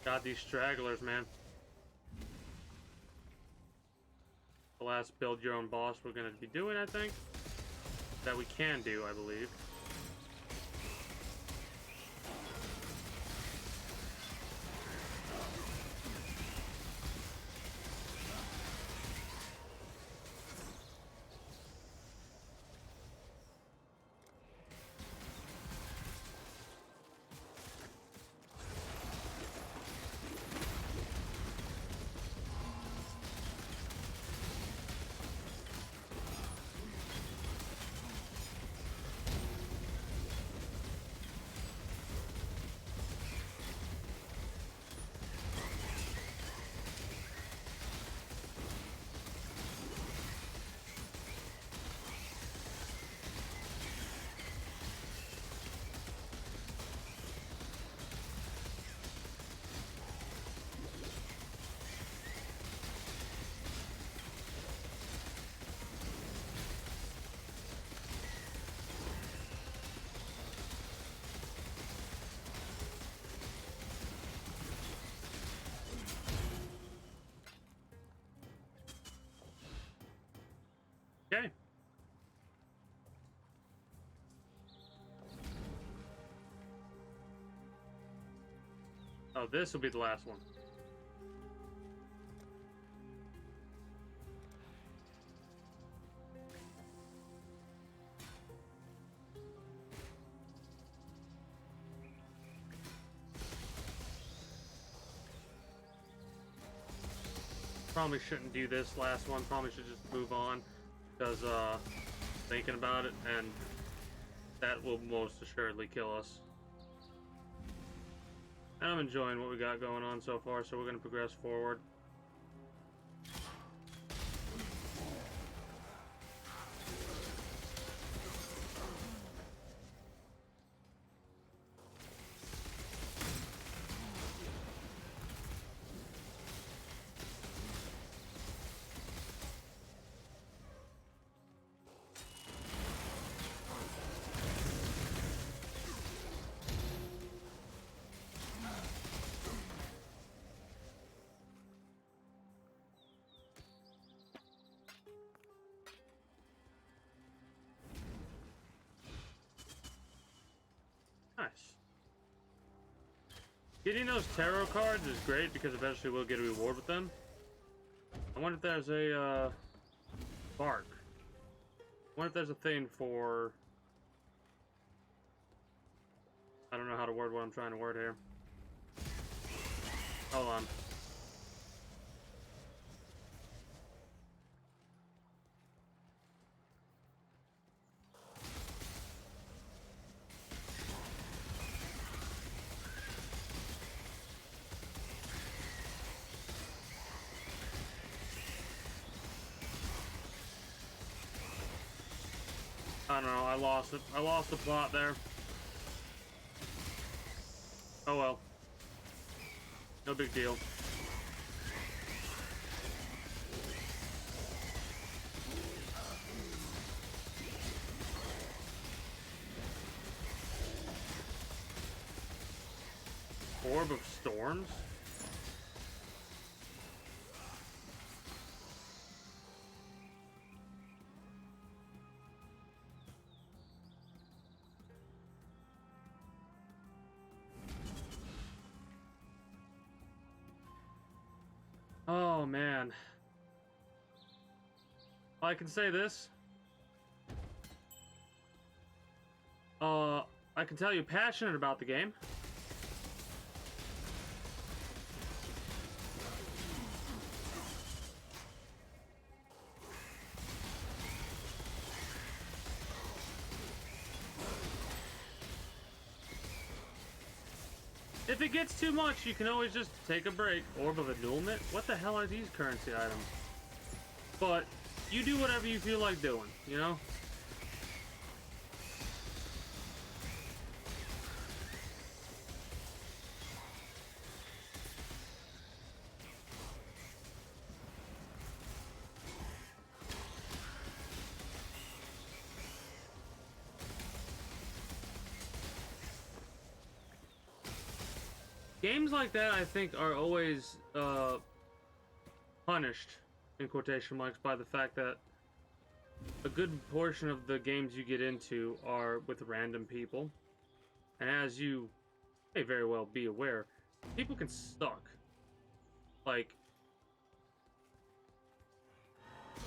Got these stragglers, man. The last build your own boss we're gonna be doing, I think. That we can do, I believe. Okay. Oh, this will be the last one. Probably shouldn't do this last one. Probably should just move on. Because, thinking about it, and that will most assuredly kill us. And I'm enjoying what we got going on so far, so we're going to progress forward. Nice. Getting those tarot cards is great because eventually we'll get a reward with them. I wonder if there's a bark. I wonder if there's a thing for... I don't know how to word what I'm trying to word here. Hold on. I don't know, I lost it. I lost the plot there. Oh well. No big deal. Orb of Storms? Oh man. I can say this. I can tell you passionate about the game. If it gets too much, you can always just take a break. Orb of Annulment? What the hell are these currency items? But you do whatever you feel like doing, you know? Games like that, I think, are always punished, in quotation marks, by the fact that a good portion of the games you get into are with random people. And as you may very well be aware, people can suck. Like,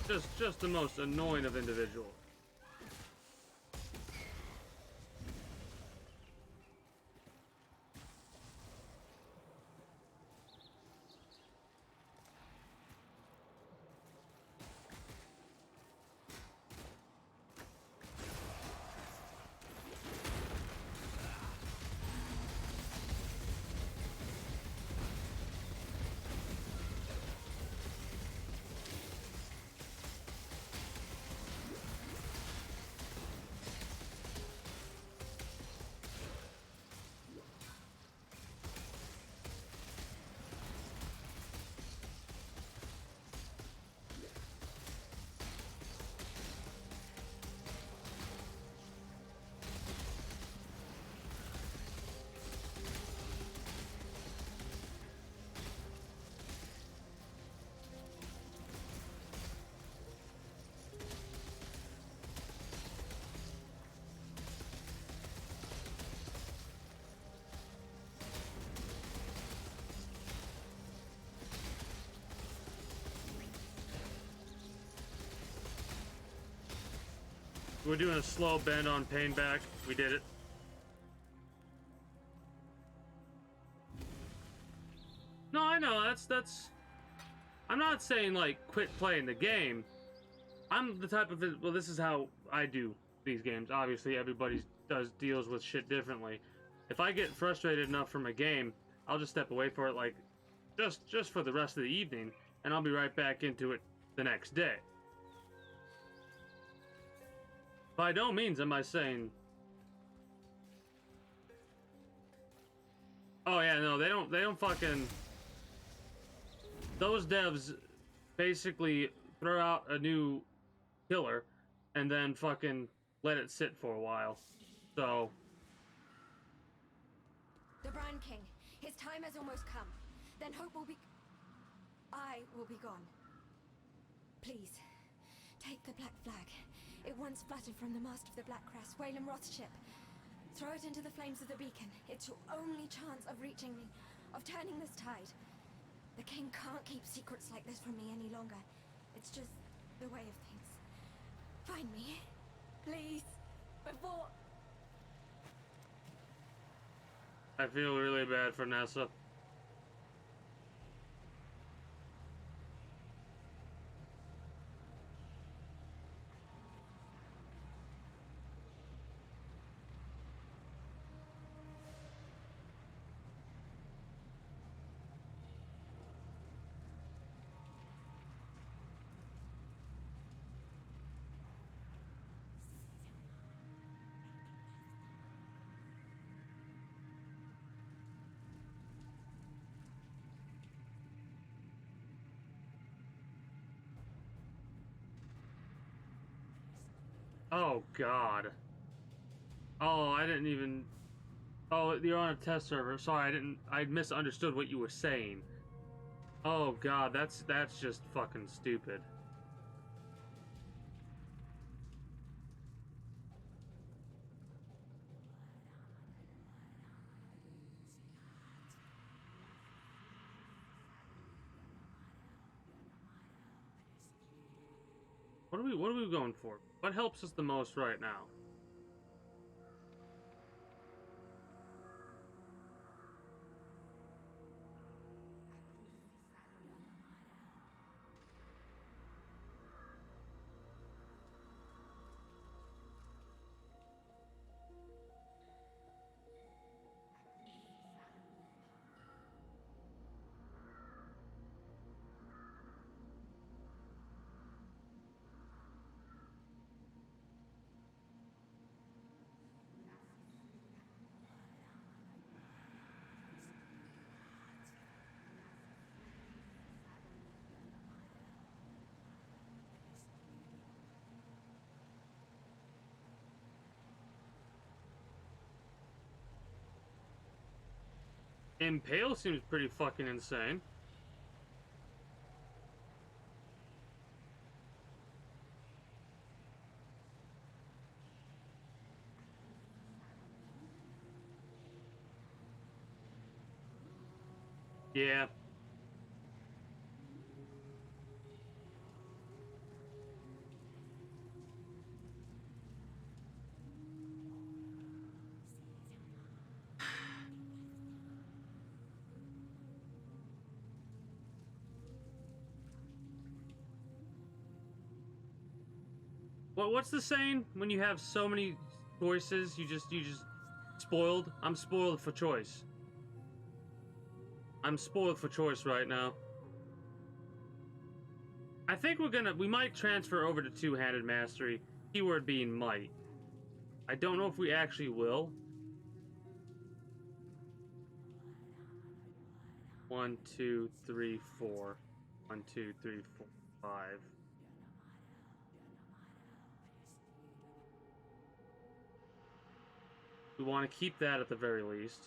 just the most annoying of individuals. We're doing a slow bend on pain back. We did it. No, I know. That's. I'm not saying like quit playing the game. I'm the type of well, this is how I do these games. Obviously, everybody deals with shit differently. If I get frustrated enough from a game, I'll just step away for it, like just for the rest of the evening, and I'll be right back into it the next day. By no means am I saying, oh yeah, no, they don't fucking, those devs basically throw out a new killer and then fucking let it sit for a while. So The Brand King, his time has almost come. Then hope will be... I will be gone. Please, take the black flag. It once fluttered from the mast of the Black Crest, Whalem Roth's ship. Throw it into the flames of the beacon. It's your only chance of reaching me, of turning this tide. The king can't keep secrets like this from me any longer. It's just the way of things. Find me, please, before... I feel really bad for Nessa. Oh God. Oh, I didn't even. Oh, you're on a test server. Sorry, I misunderstood what you were saying. Oh God, that's just fucking stupid. What are we going for? What helps us the most right now? Impale seems pretty fucking insane. Yeah. What's the saying? When you have so many choices, you just spoiled? I'm spoiled for choice. I'm spoiled for choice right now. I think we might transfer over to two-handed mastery. Keyword being might. I don't know if we actually will. 1, 2, 3, 4. 1, 2, 3, 4, 5. We want to keep that at the very least.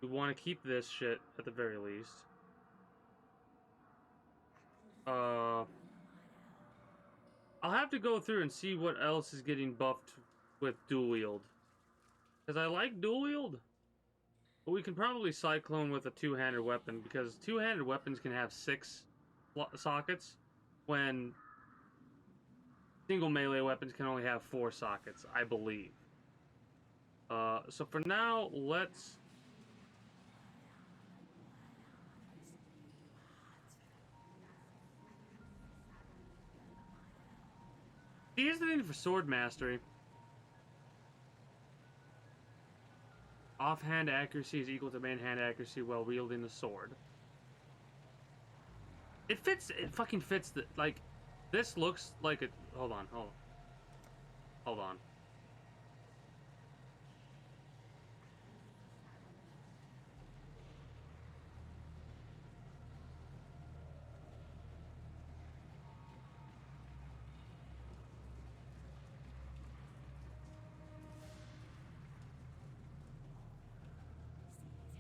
We want to keep this shit at the very least. I'll have to go through and see what else is getting buffed with dual wield. Because I like dual wield. But we can probably cyclone with a two-handed weapon, because two-handed weapons can have 6 sockets, when single melee weapons can only have 4 sockets, I believe. So for now, let's... Here's the thing for sword mastery. Offhand accuracy is equal to main hand accuracy while wielding the sword. It fits, it fucking fits the, like, this looks like it, hold on.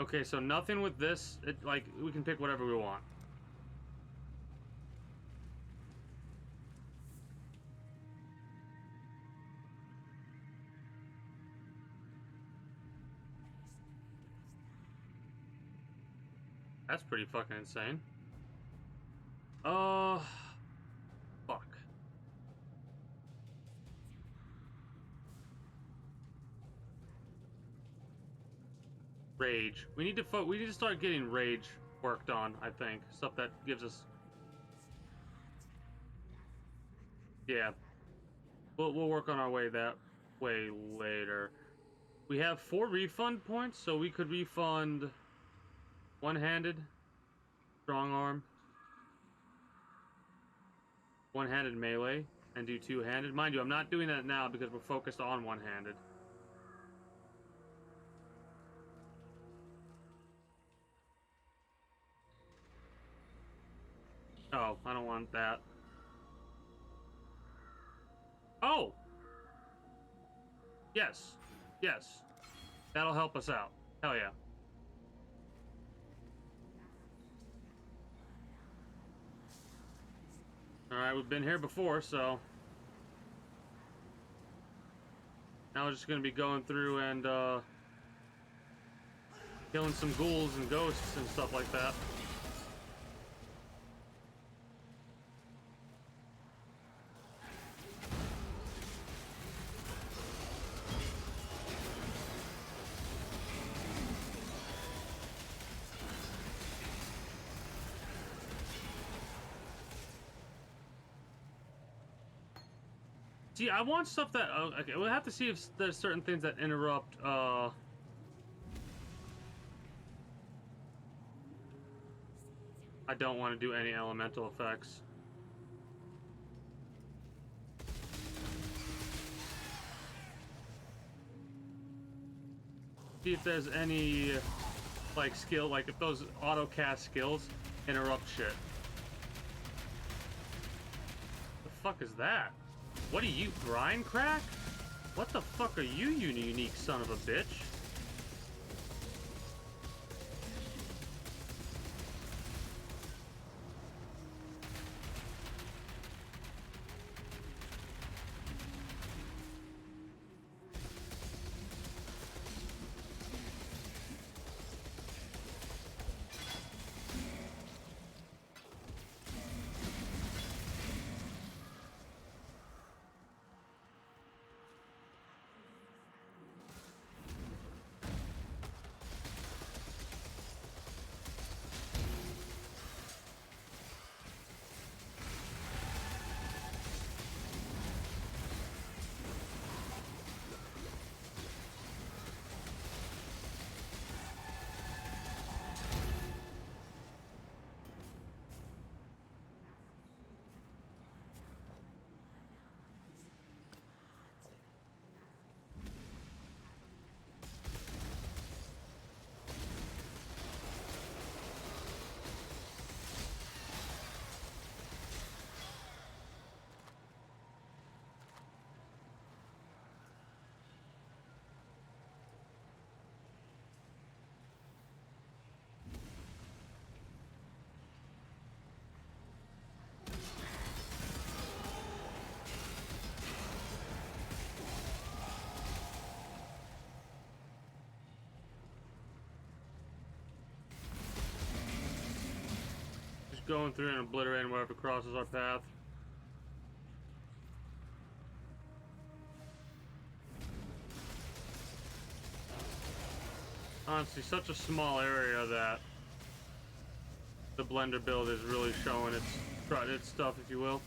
Okay, so nothing with this, like, we can pick whatever we want. That's pretty fucking insane. Fuck. Rage. We need to start getting rage worked on, I think. Stuff that gives us... Yeah. We'll work on our way that way later. We have 4 refund points, so we could refund one-handed, strong arm, one-handed melee, and do two-handed. Mind you, I'm not doing that now because we're focused on one-handed. Oh, I don't want that. Oh! Yes. Yes. That'll help us out. Hell yeah. Alright, we've been here before, so... Now we're just gonna be going through and, killing some ghouls and ghosts and stuff like that. See, I want stuff that... okay, we'll have to see if there's certain things that interrupt, I don't want to do any elemental effects. See if there's any, like, skill, like, if those auto-cast skills interrupt shit. The fuck is that? What are you, grind crack? What the fuck are you, you unique son of a bitch? going through and obliterating whatever crosses our path. Honestly, such a small area that the blender build is really showing its stuff, if you will.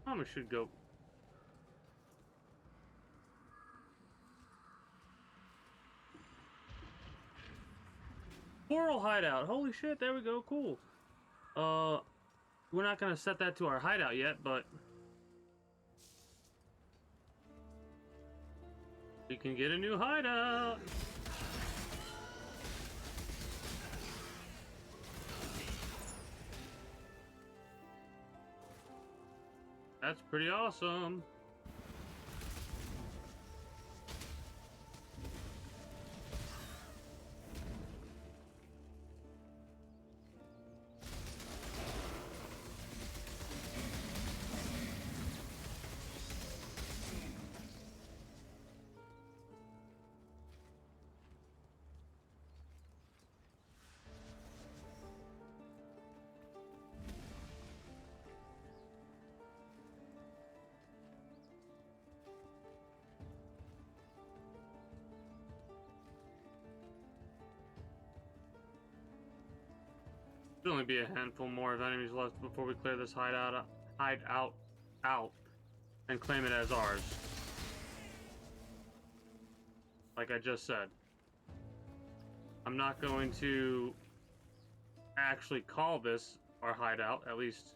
Probably should go. Coral hideout. Holy shit, there we go. Cool. We're not gonna set that to our hideout yet, but we can get a new hideout. That's pretty awesome. Should only be a handful more of enemies left before we clear this hideout out and claim it as ours. Like I just said, I'm not going to actually call this our hideout, at least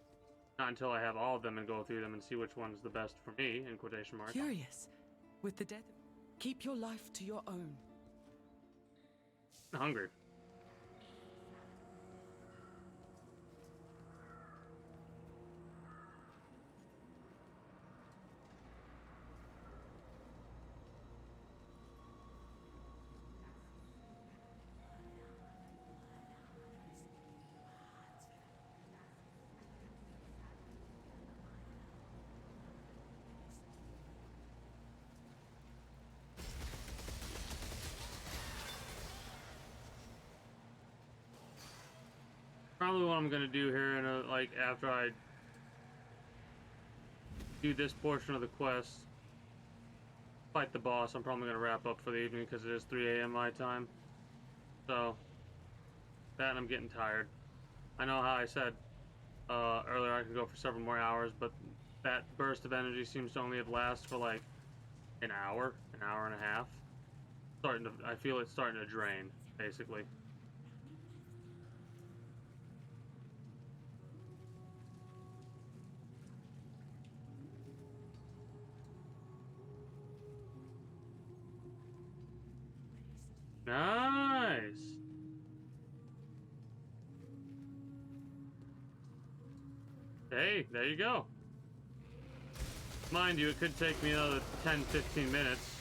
not until I have all of them and go through them and see which one's the best for me, in quotation marks. Curious. With the death, keep your life to your own. I'm hungry. Probably what I'm gonna do here in like after I do this portion of the quest, fight the boss, I'm probably gonna wrap up for the evening because it is 3 a.m. my time. So that, and I'm getting tired. I know how I said earlier I could go for several more hours, but that burst of energy seems to only have lasted for like an hour and a half. I feel it's starting to drain, basically. Nice. Hey, there you go. Mind you, it could take me another 10-15 minutes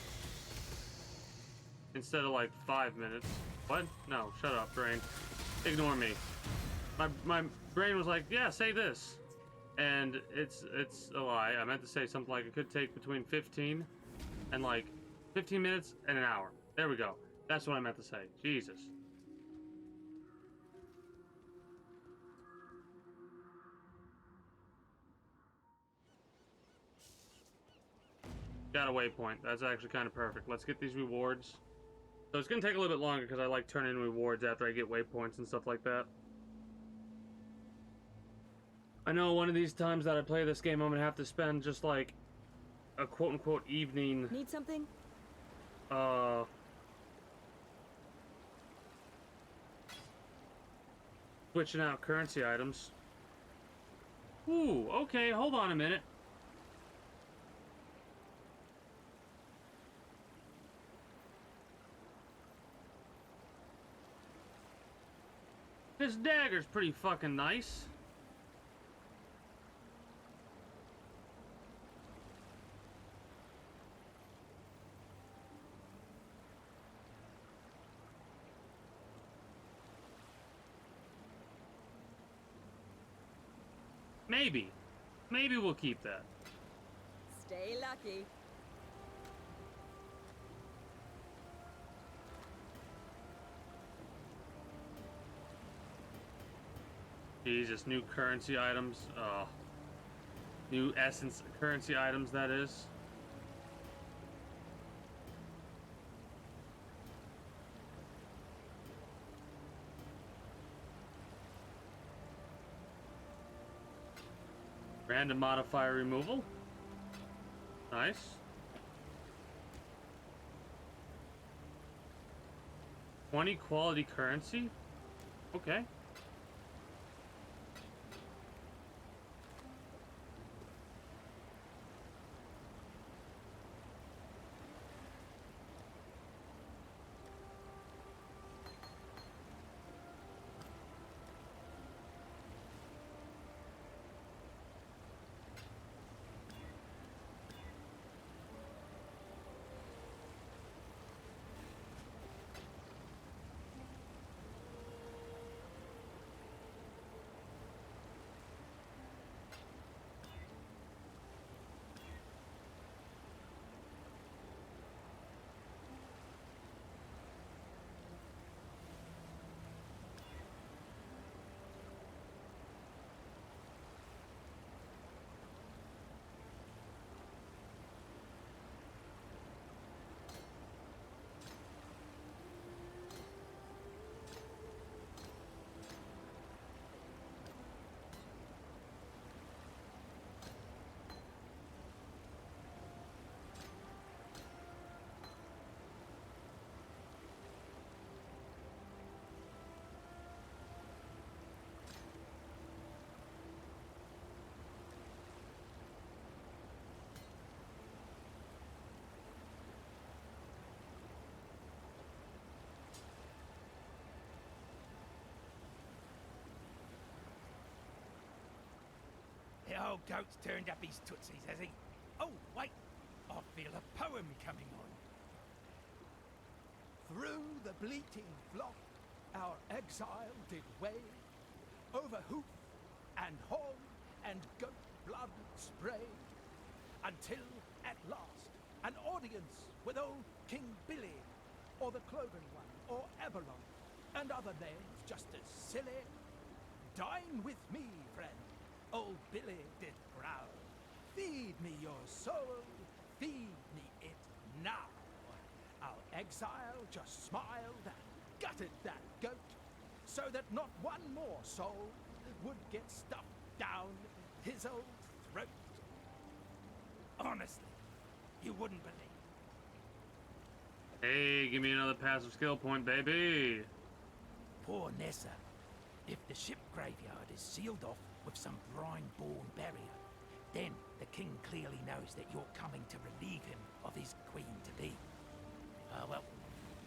instead of like 5 minutes. What? No, shut up, brain. Ignore me. My brain was like, yeah, say this. And it's a lie. I meant to say something like it could take between 15 and like 15 minutes and an hour. There we go. That's what I meant to say. Jesus. Got a waypoint. That's actually kind of perfect. Let's get these rewards. So it's going to take a little bit longer because I like turning in rewards after I get waypoints and stuff like that. I know one of these times that I play this game, I'm going to have to spend just like a quote-unquote evening. Need something? Switching out currency items. Ooh, okay, hold on a minute. This dagger's pretty fucking nice. Maybe. Maybe we'll keep that. Stay lucky. Jesus, new currency items. New essence currency items, that is. Random modifier removal. Nice. 20 quality currency. Okay. The old goat's turned up his tootsies, has he? Oh, wait! I feel a poem coming on. Through the bleating flock, our exile did wade, over hoof and horn and goat blood sprayed, until at last an audience with old King Billy, or the Cloven One, or Avalon, and other names just as silly. Dine with me, friend. Old Billy did growl. Feed me your soul, feed me it now. Our exile just smiled and gutted that goat, so that not one more soul would get stuffed down his old throat. Honestly, you wouldn't believe. Hey, give me another passive skill point, baby. Poor Nessa. If the ship graveyard is sealed off with some brine-born barrier, then the king clearly knows that you're coming to relieve him of his queen-to-be. Ah, well,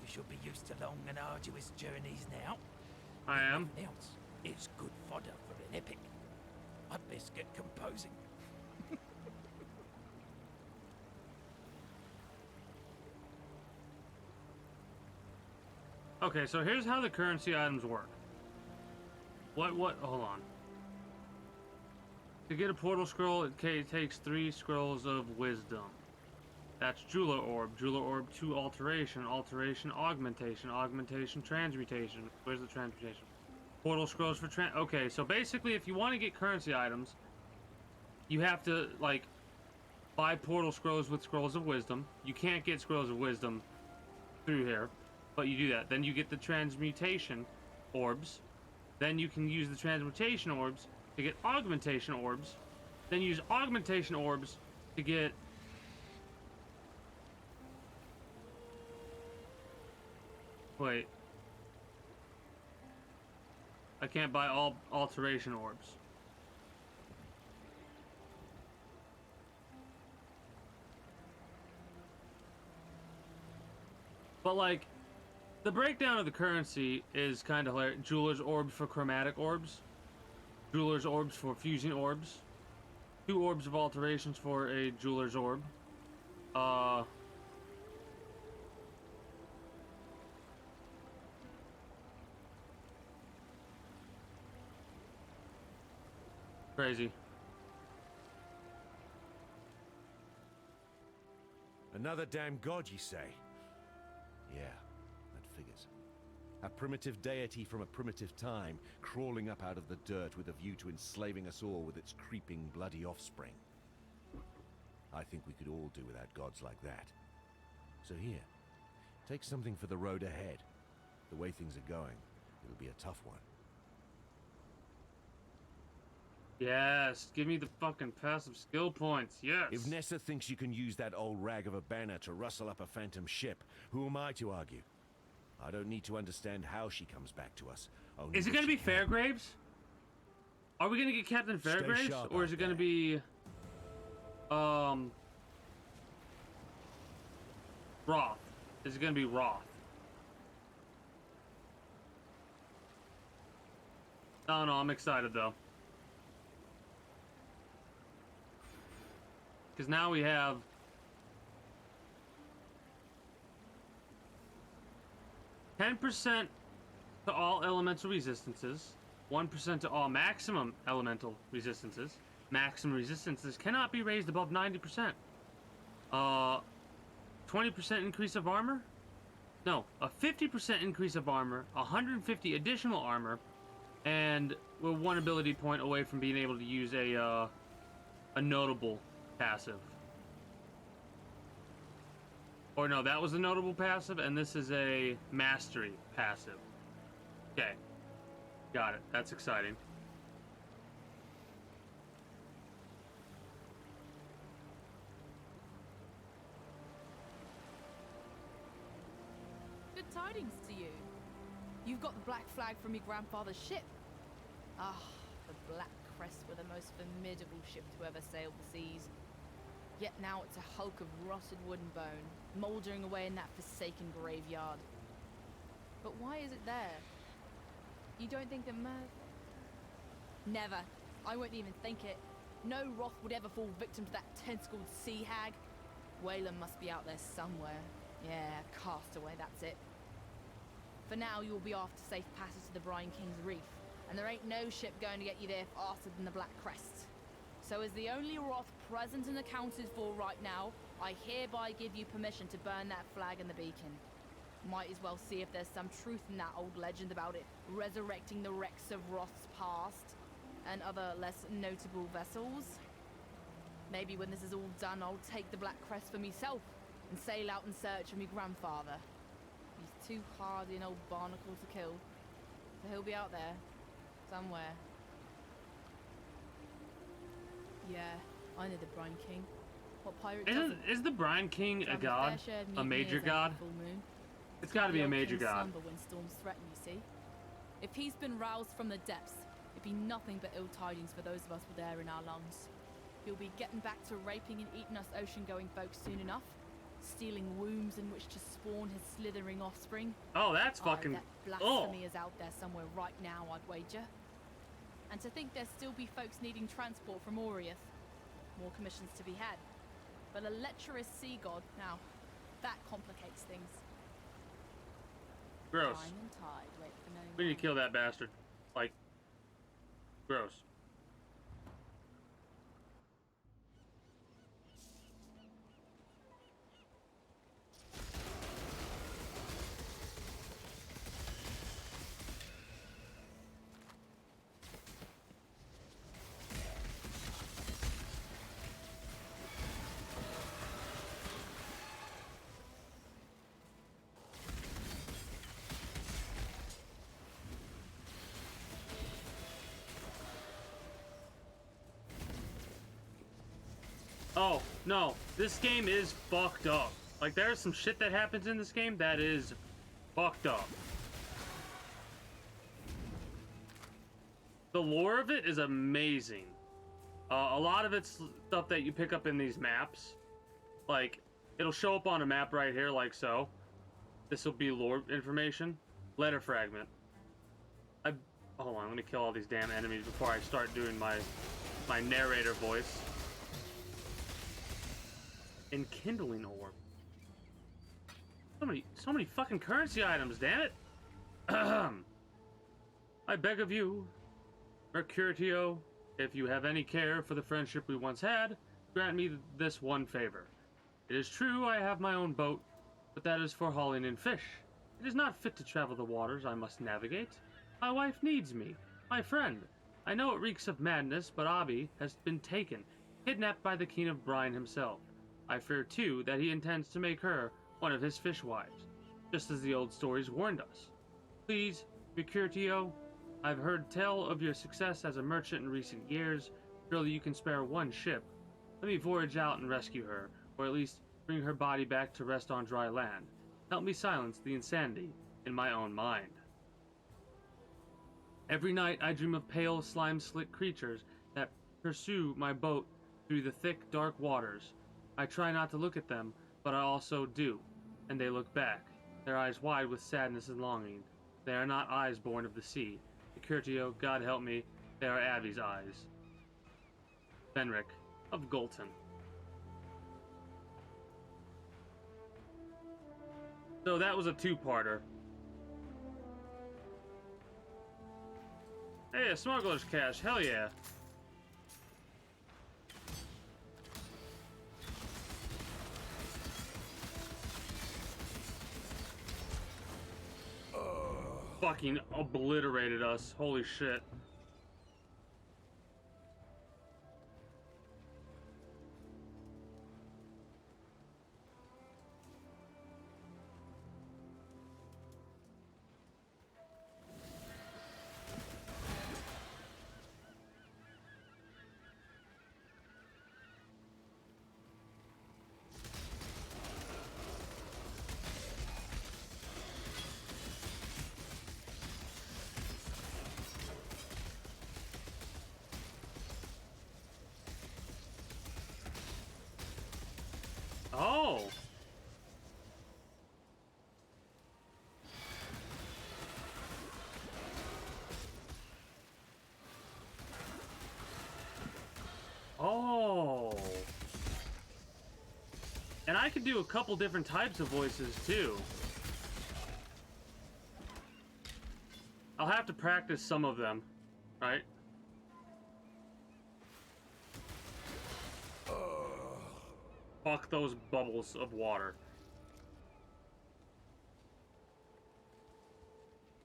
we should be used to long and arduous journeys now. I am. Nothing else is good fodder for an epic. I'd best get composing. Okay, so here's how the currency items work. Hold on. To get a portal scroll, it takes 3 scrolls of wisdom. That's Jeweler Orb. Jeweler Orb 2 alteration. Alteration augmentation. Augmentation transmutation. Where's the transmutation? Portal scrolls for okay, so basically if you want to get currency items, you have to, like, buy portal scrolls with scrolls of wisdom. You can't get scrolls of wisdom through here, but you do that. Then you get the transmutation orbs. Then you can use the transmutation orbs to get augmentation orbs. Then use augmentation orbs to get wait. I can't buy all alteration orbs. But like, the breakdown of the currency is kind of hilarious. Jeweler's orbs for chromatic orbs. Jeweler's orbs for fusing orbs. 2 orbs of alterations for a jeweler's orb. Crazy. Another damn god, you say? Yeah, that figures. A primitive deity from a primitive time, crawling up out of the dirt with a view to enslaving us all with its creeping, bloody offspring. I think we could all do without gods like that. So here, take something for the road ahead. The way things are going, it'll be a tough one. Yes, give me the fucking passive skill points, yes! If Nessa thinks you can use that old rag of a banner to rustle up a phantom ship, who am I to argue? I don't need to understand how she comes back to us. Is it gonna be Fairgraves? Are we gonna get Captain Fairgraves? Or is it gonna be... Roth? Is it gonna be Roth? Oh no, I'm excited though. Because now we have... %10 to all elemental resistances, 1% to all maximum elemental resistances. Maximum resistances cannot be raised above 90%. 20% increase of armor? No, a 50% increase of armor, 150 additional armor, and we're one ability point away from being able to use a notable passive. Or no, that was a notable passive, and this is a mastery passive. Okay. Got it. That's exciting. Good tidings to you. You've got the black flag from your grandfather's ship. Ah, the Black Crest were the most formidable ship to ever sail the seas. Yet now it's a hulk of rotted wood and bone, mouldering away in that forsaken graveyard. But why is it there? You don't think that Never. I wouldn't even think it. No Roth would ever fall victim to that tentacled sea hag. Whalem must be out there somewhere. Yeah, castaway, that's it. For now, you'll be off to safe passage to the Brine King's Reef, and there ain't no ship going to get you there faster than the Black Crest. So as the only Roth present and accounted for right now, I hereby give you permission to burn that flag and the beacon. Might as well see if there's some truth in that old legend about it resurrecting the wrecks of Roth's past and other less notable vessels. Maybe when this is all done, I'll take the Black Crest for myself and sail out in search of my grandfather. He's too hardy an old barnacle to kill, so he'll be out there somewhere. Yeah, I know the Brine King. What pirate Is the Brine King a god? A major god? It's gotta be a major god. When storms threaten, you see. If he's been roused from the depths, it'd be nothing but ill tidings for those of us with air in our lungs. He'll be getting back to raping and eating us ocean-going folks soon enough, stealing wombs in which to spawn his slithering offspring. Oh, that's fucking... That blasphemy is out there somewhere right now, I'd wager. And to think there'd still be folks needing transport from Oriath. More commissions to be had. But a lecherous sea god, now, that complicates things. Gross. Time and tide wait for no We need man. to kill that bastard. Like, gross. Oh, no. This game is fucked up. Like, there's some shit that happens in this game that is fucked up. The lore of it is amazing. A lot of it's stuff that you pick up in these maps. Like, it'll show up on a map right here, like so. This will be lore information. Letter fragment. Hold on, let me kill all these damn enemies before I start doing my narrator voice. Enkindling orb. So many fucking currency items, damn it! I beg of you, Mercutio, if you have any care for the friendship we once had, grant me this one favor. It is true I have my own boat, but that is for hauling in fish. It is not fit to travel the waters I must navigate. My wife needs me, my friend. I know it reeks of madness, but Abi has been taken, kidnapped by the King of Brine himself. I fear, too, that he intends to make her one of his fishwives, just as the old stories warned us. Please, Mercutio, I've heard tell of your success as a merchant in recent years. Surely you can spare one ship. Let me voyage out and rescue her, or at least bring her body back to rest on dry land. Help me silence the insanity in my own mind. Every night I dream of pale, slime-slick creatures that pursue my boat through the thick, dark waters. I try not to look at them, but I also do, and they look back, their eyes wide with sadness and longing. They are not eyes born of the sea. Mercutio, God help me, they are Abby's eyes. Fenric of Golton. So that was a two-parter. Hey, a smuggler's cache, hell yeah. Fucking obliterated us, holy shit. Oh! Oh! And I could do a couple different types of voices too. I'll have to practice some of them, right? Fuck those bubbles of water.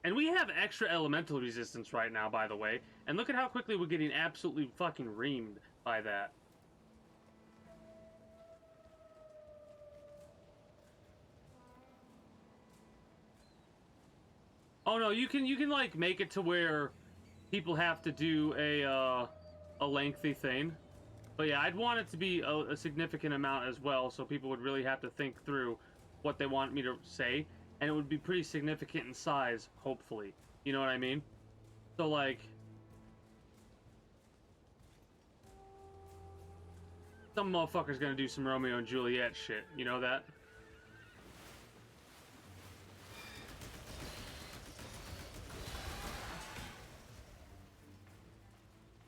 And we have extra elemental resistance right now, by the way. And look at how quickly we're getting absolutely fucking reamed by that. Oh no, you can like make it to where people have to do a lengthy thing. But yeah, I'd want it to be a significant amount as well, so people would really have to think through what they want me to say, and it would be pretty significant in size, hopefully. You know what I mean? So like, some motherfucker's gonna do some Romeo and Juliet shit, you know that?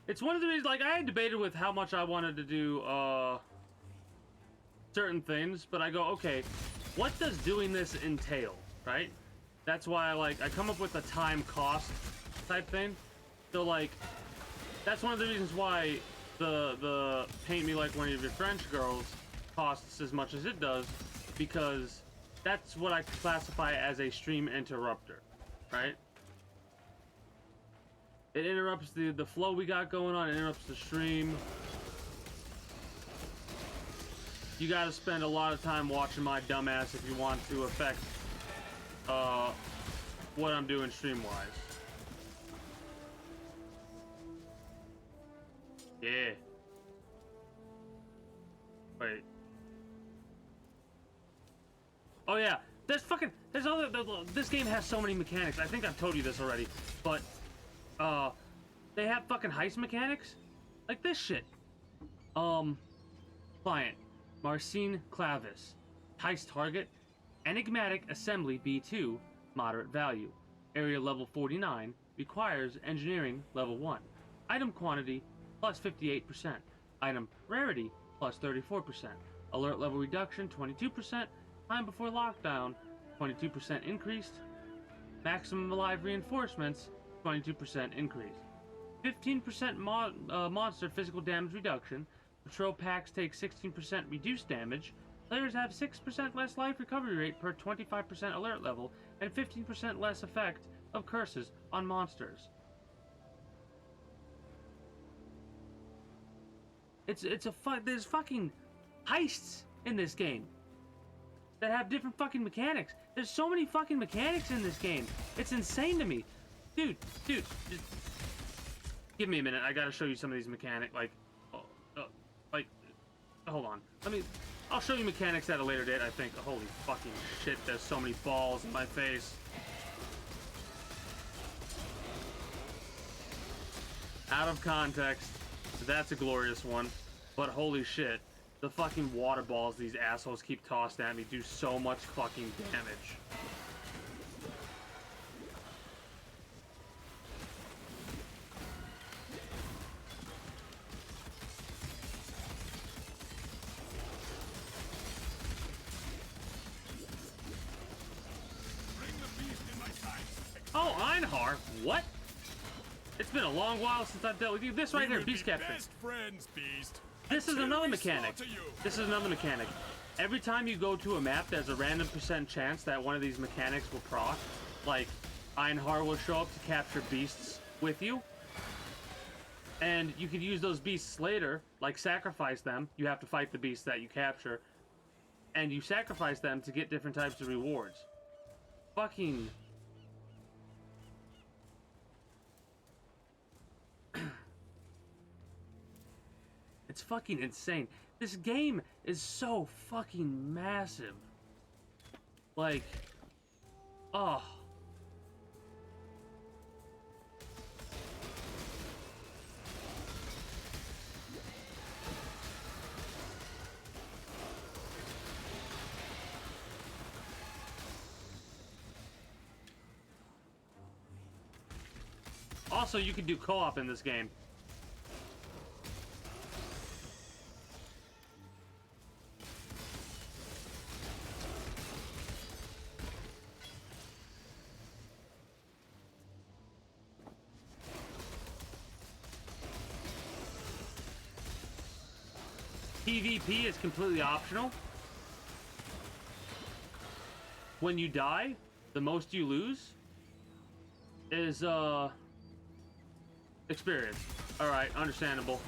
It's one of the reasons, like, I had debated with how much I wanted to do, certain things, but I go, okay, what does doing this entail, right? That's why, I come up with a time cost type thing. So, like, that's one of the reasons why the Paint Me Like One of Your French Girls costs as much as it does, because that's what I classify as a stream interrupter, right? It interrupts the flow we got going on, it interrupts the stream. You gotta spend a lot of time watching my dumbass if you want to affect what I'm doing stream-wise. Yeah. Wait. Oh yeah, there's this game has so many mechanics. I think I've told you this already, but they have fucking heist mechanics? Like this shit. Client, Marcin Clavis. Heist target, Enigmatic Assembly B2, moderate value. Area level 49, requires engineering level 1. Item quantity, plus 58%. Item rarity, plus 34%. Alert level reduction, 22%. Time before lockdown, 22% increased. Maximum alive reinforcements, 22% increase. 15% monster physical damage reduction. Patrol packs take 16% reduced damage. Players have 6% less life recovery rate per 25% alert level, and 15% less effect of curses on monsters. There's fucking heists in this game that have different fucking mechanics. There's so many fucking mechanics in this game. It's insane to me. Dude, just give me a minute. I gotta show you some of these mechanics. Hold on. I'll show you mechanics at a later date, I think. Holy fucking shit, there's so many balls in my face. Out of context, that's a glorious one. But holy shit, the fucking water balls these assholes keep tossing at me do so much fucking damage. Oh, Einhar, what? It's been a long while since I've dealt with you. This right here, Beast Captain. Best friends, Beast. This is another mechanic. Every time you go to a map, there's a random % chance that one of these mechanics will proc. Like, Einhar will show up to capture beasts with you. And you can use those beasts later, like sacrifice them. You have to fight the beasts that you capture. And you sacrifice them to get different types of rewards. Fucking... It's fucking insane. This game is so fucking massive. Like, oh. Also, you can do co-op in this game. PvP is completely optional. When you die, the most you lose is experience. Alright, understandable.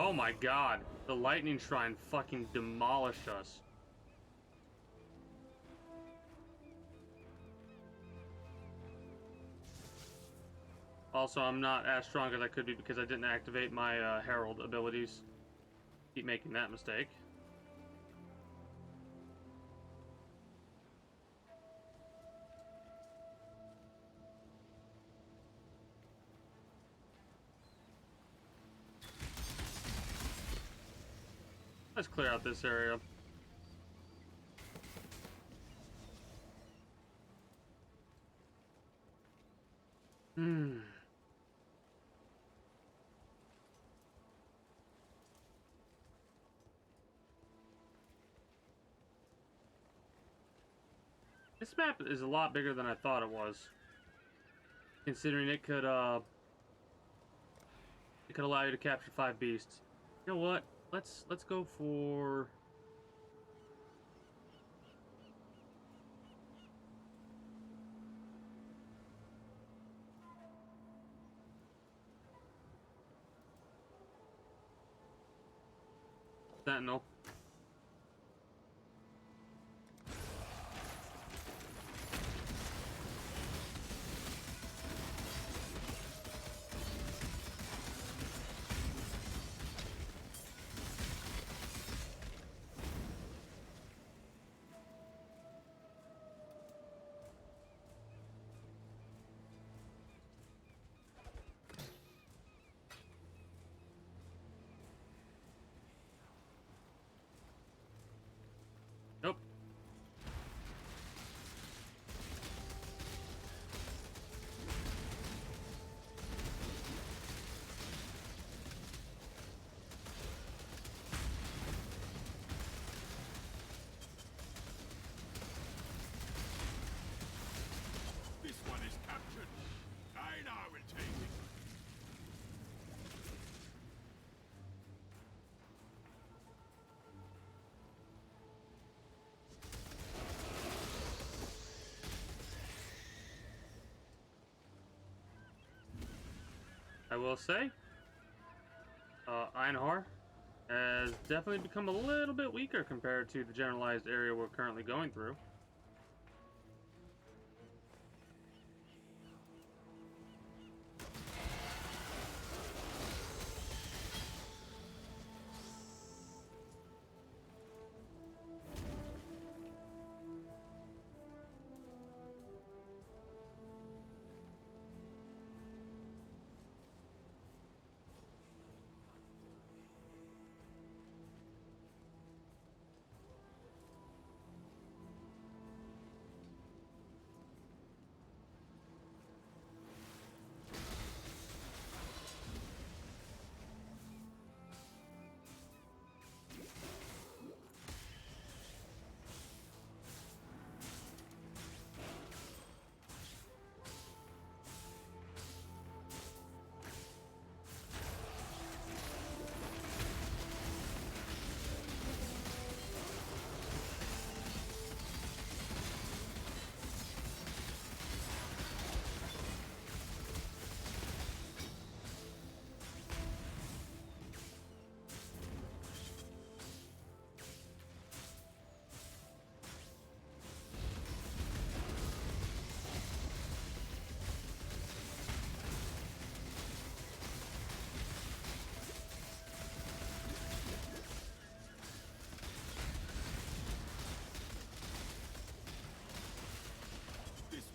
Oh my god, the lightning shrine fucking demolished us. Also, I'm not as strong as I could be because I didn't activate my Herald abilities. Keep making that mistake. Let's clear out this area. This map is a lot bigger than I thought it was. Considering it could allow you to capture 5 beasts. You know what? Let's go for Sentinel. I will say, Einhar has definitely become a little bit weaker compared to the generalized area we're currently going through.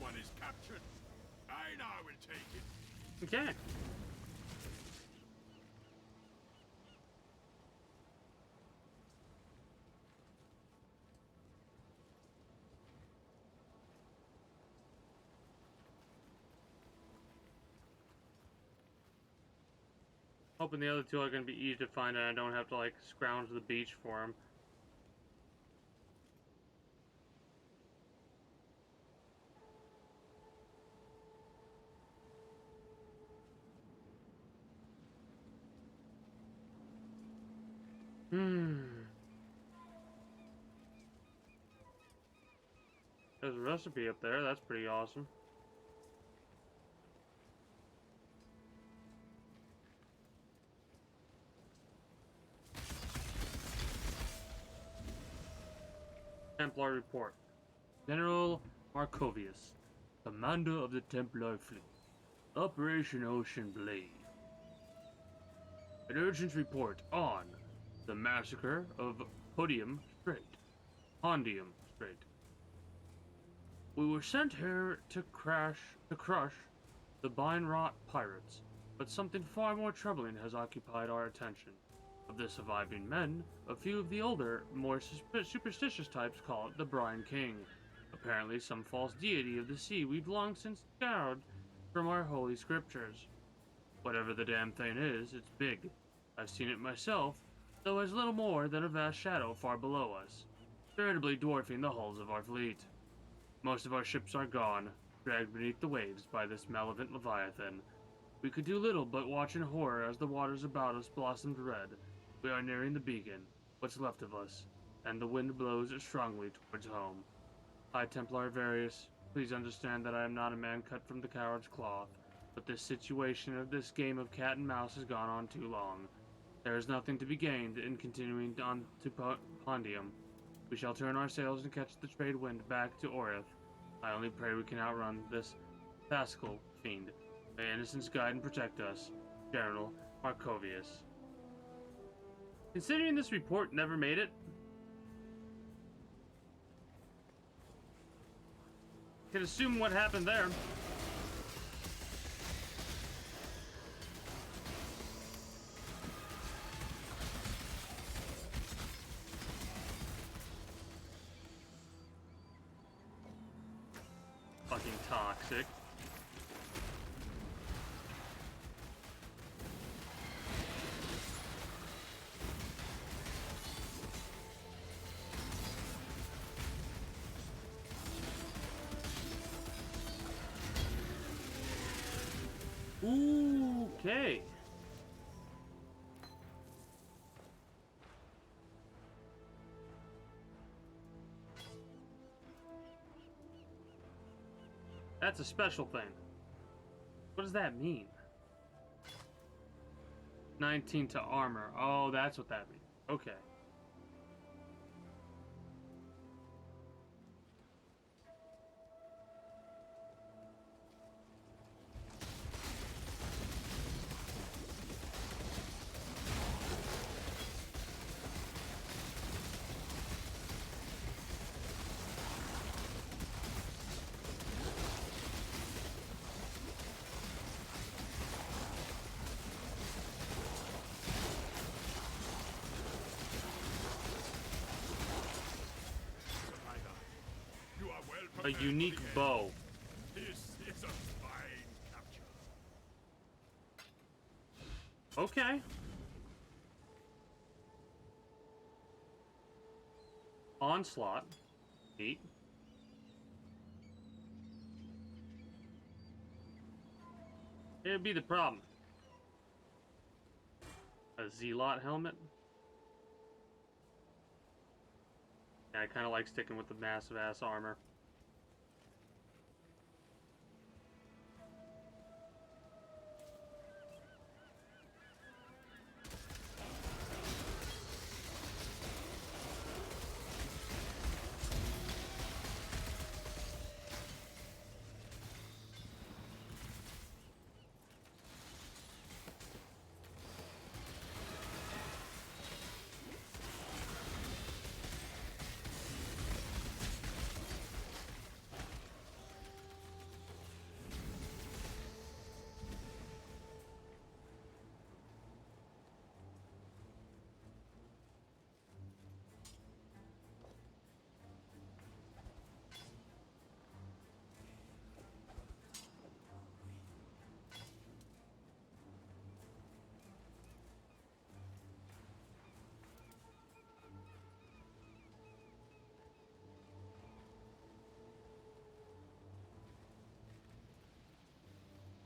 One is captured. I will take it. Okay. Hoping the other two are going to be easy to find and I don't have to like scrounge the beach for them. There's a recipe up there, that's pretty awesome. Templar report. General Markovius, commander of the Templar fleet. Operation Ocean Blade. An urgent report on the massacre of Hondium Strait. We were sent here to crush the Bine-Rot pirates, but something far more troubling has occupied our attention. Of the surviving men, a few of the older, more superstitious types call it the Brine King, apparently some false deity of the sea we've long since scoured from our holy scriptures. Whatever the damn thing is, it's big. I've seen it myself, though as little more than a vast shadow far below us, veritably dwarfing the hulls of our fleet. Most of our ships are gone, dragged beneath the waves by this malevolent leviathan. We could do little but watch in horror as the waters about us blossomed red. We are nearing the beacon, what's left of us, and the wind blows strongly towards home. High Templar Various, please understand that I am not a man cut from the coward's cloth, but this situation of this game of cat and mouse has gone on too long. There is nothing to be gained in continuing on to Hondium. We shall turn our sails and catch the trade wind back to Orith. I only pray we can outrun this fascicle fiend. May innocence guide and protect us. General Markovius. Considering this report never made it, can assume what happened there. Fucking toxic. Okay. That's a special thing. What does that mean? 19 to armor. Oh, that's what that means. Okay. A unique bow. This is a fine capture. Okay. Onslaught. Neat. It'd be the problem. A Zealot helmet. Yeah, I kind of like sticking with the massive ass armor.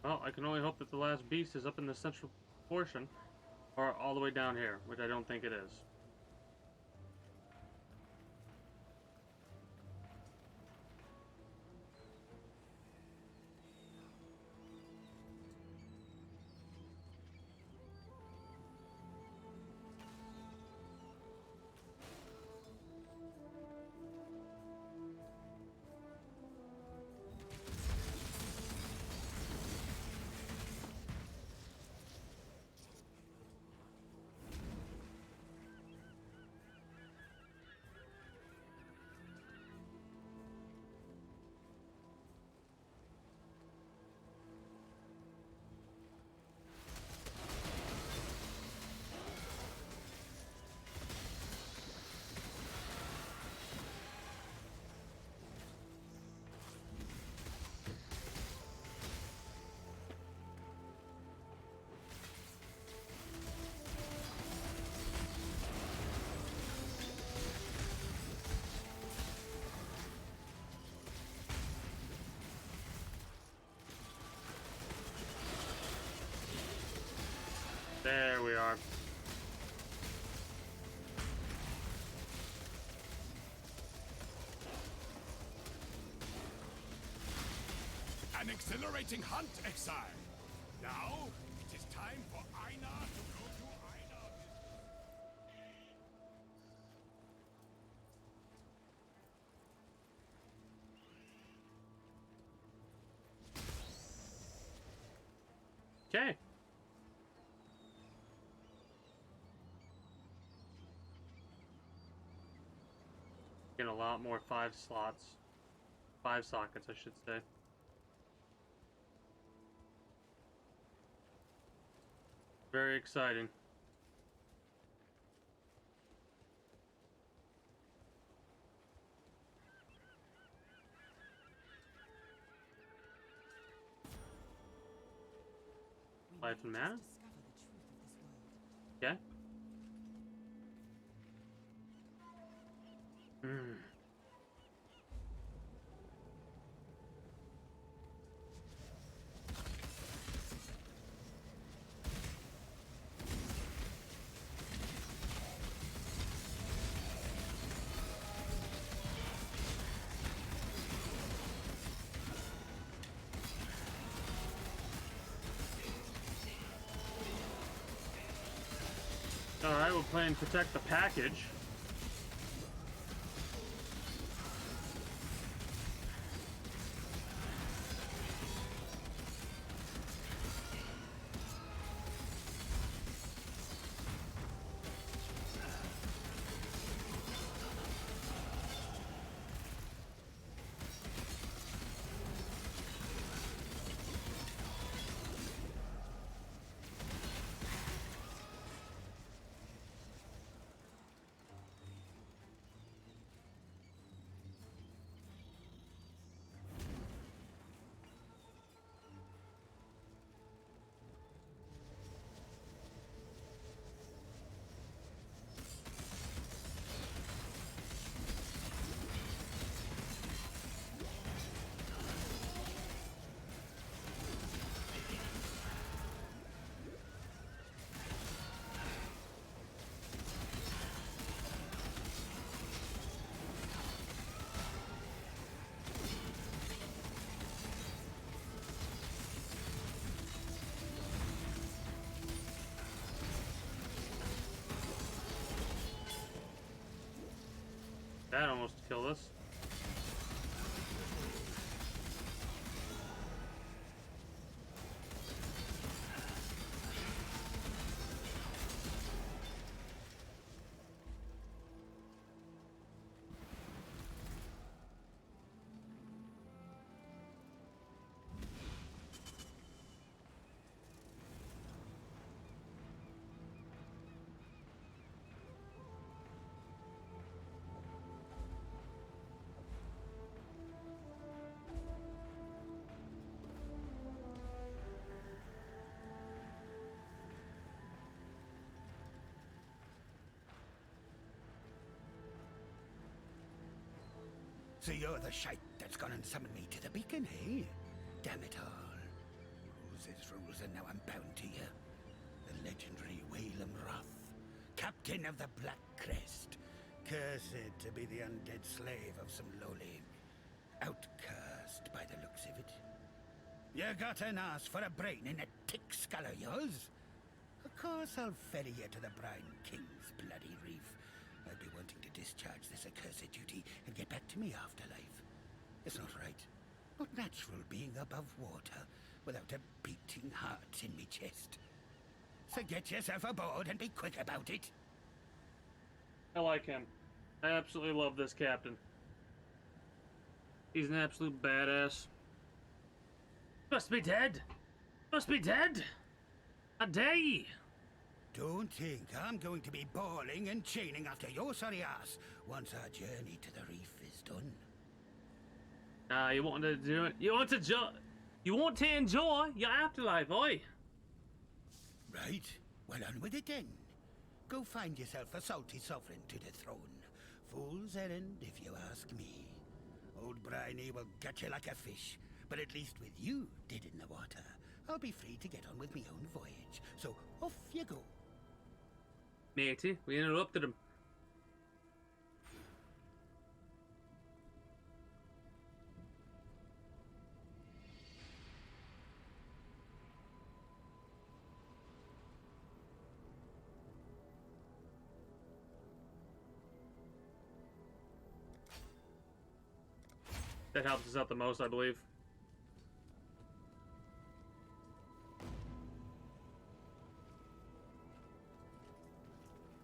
Well, I can only hope that the last beast is up in the central portion, or all the way down here, which I don't think it is. There we are. An exhilarating hunt, Exile. Now, it is time for Einar to go to Einar. Okay. Get a lot more 5 slots. 5 sockets, I should say. Very exciting. Life and mana? Okay. Alright, we're playing Protect the Package. That almost killed us. So you're the shite that's gone and summoned me to the beacon, eh? Damn it all. Rules is rules, and now I'm bound to you. The legendary Whalem Roth, captain of the Black Crest, cursed to be the undead slave of some lowly outcast by the looks of it. You got an ass for a brain in a tick skull of yours? Of course I'll ferry you to the Brine King's bloody reef. I'd be wanting to discharge this accursed duty and get back to me afterlife. It's not right. Not natural being above water without a beating heart in me chest. So get yourself aboard and be quick about it. I like him. I absolutely love this captain. He's an absolute badass. Must be dead. Must be dead. A day. Don't think I'm going to be bawling and chaining after your sorry ass once our journey to the reef is done. You want to do it? You want to enjoy your afterlife, oi? Right. Well, on with it then. Go find yourself a salty sovereign to the throne. Fool's errand, if you ask me. Old Bryony will gut you like a fish, but at least with you dead in the water, I'll be free to get on with my own voyage. So off you go. Matey, we interrupted him. That helps us out the most, I believe.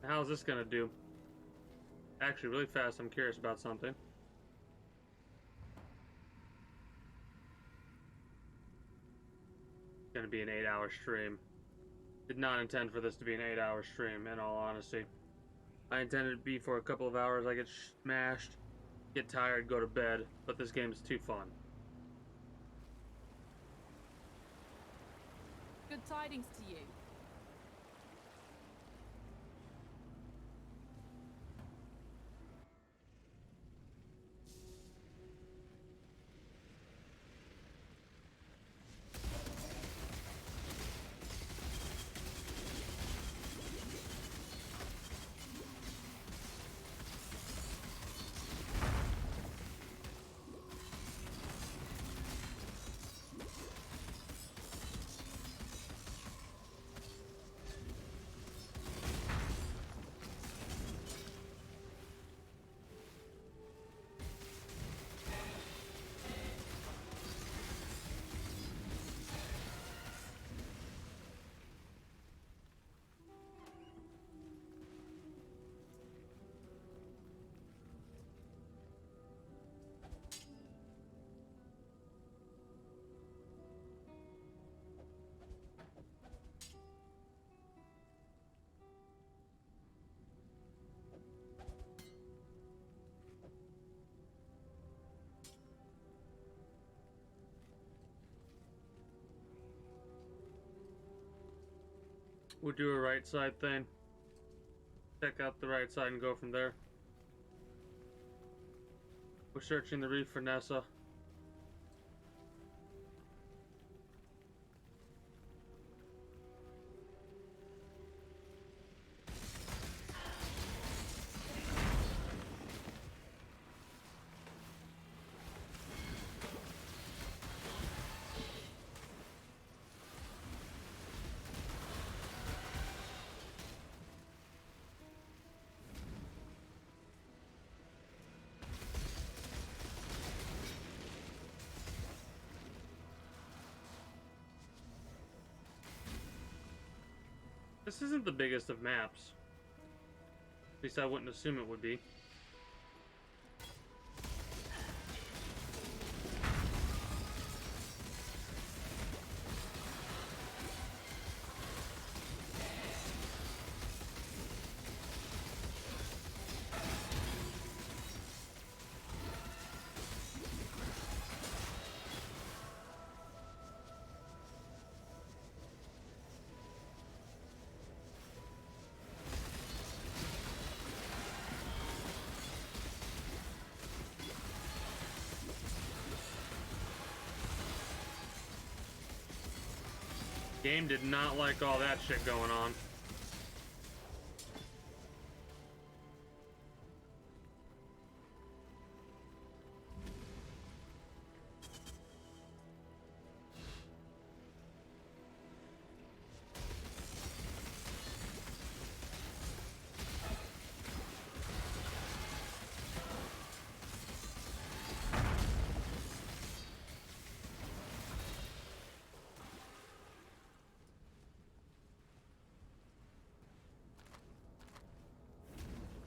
How's this gonna do? Actually, really fast, I'm curious about something. It's gonna be an 8-hour stream. Did not intend for this to be an 8-hour stream, in all honesty. I intended it to be for a couple of hours. I get smashed, get tired, go to bed, but this game is too fun. Good tidings to you. We'll do a right side thing. Check out the right side and go from there. We're searching the reef for Nessa. This isn't the biggest of maps. At least I wouldn't assume it would be. Game did not like all that shit going on.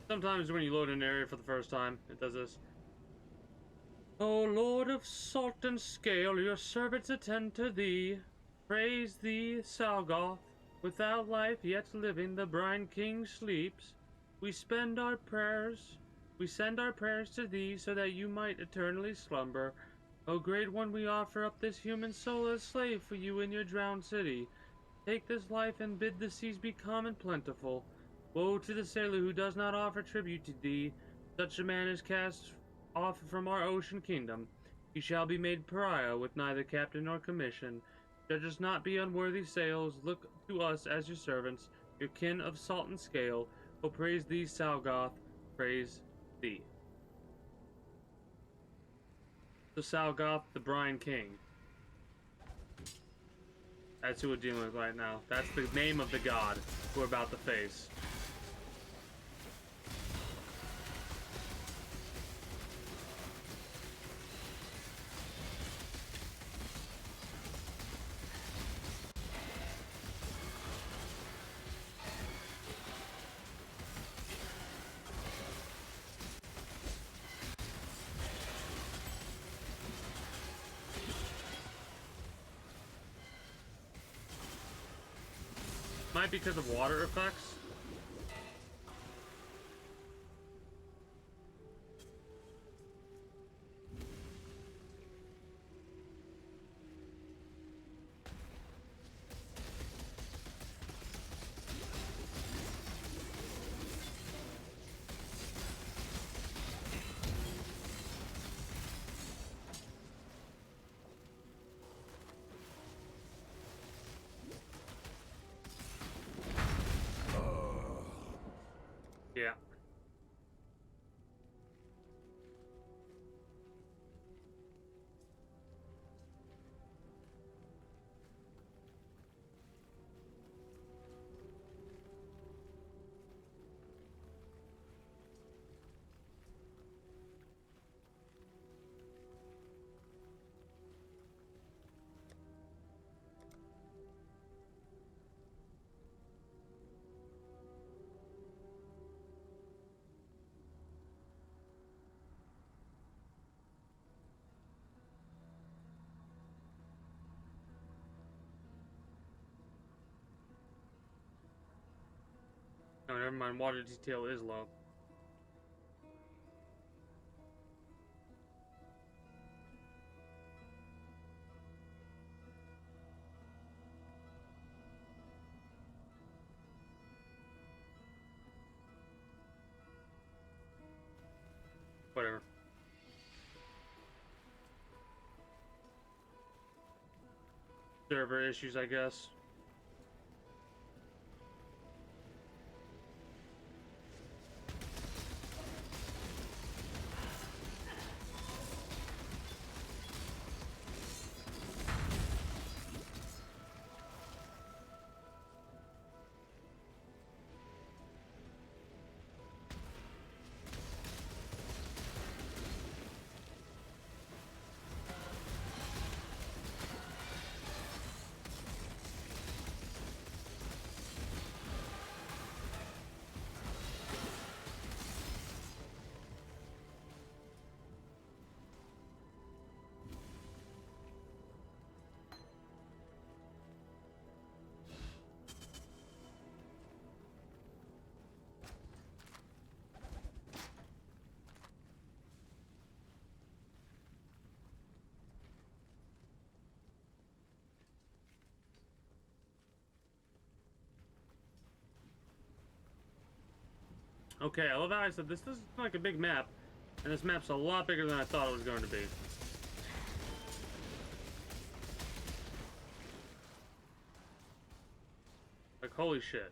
Sometimes when you load an area for the first time, it does this. O Lord of salt and scale, your servants attend to thee. Praise thee, Salgoth. Without life yet living, the Brine King sleeps. We send our prayers to thee, so that you might eternally slumber. O great one, we offer up this human soul as slave for you in your drowned city. Take this life and bid the seas be calm and plentiful. Woe to the sailor who does not offer tribute to thee. Such a man is cast off from our ocean kingdom. He shall be made pariah with neither captain nor commission. Judge us not be unworthy sails. Look to us as your servants, your kin of salt and scale. O praise thee, Salgoth, praise thee. So Salgoth, the Brine King. That's who we're dealing with right now. That's the name of the god we're about to face. Might be because of water effects. Yeah. Oh, never mind. Water detail is low. Whatever. Server issues, I guess. Okay, I love how I said this is like a big map, and this map's a lot bigger than I thought it was going to be. Like, holy shit.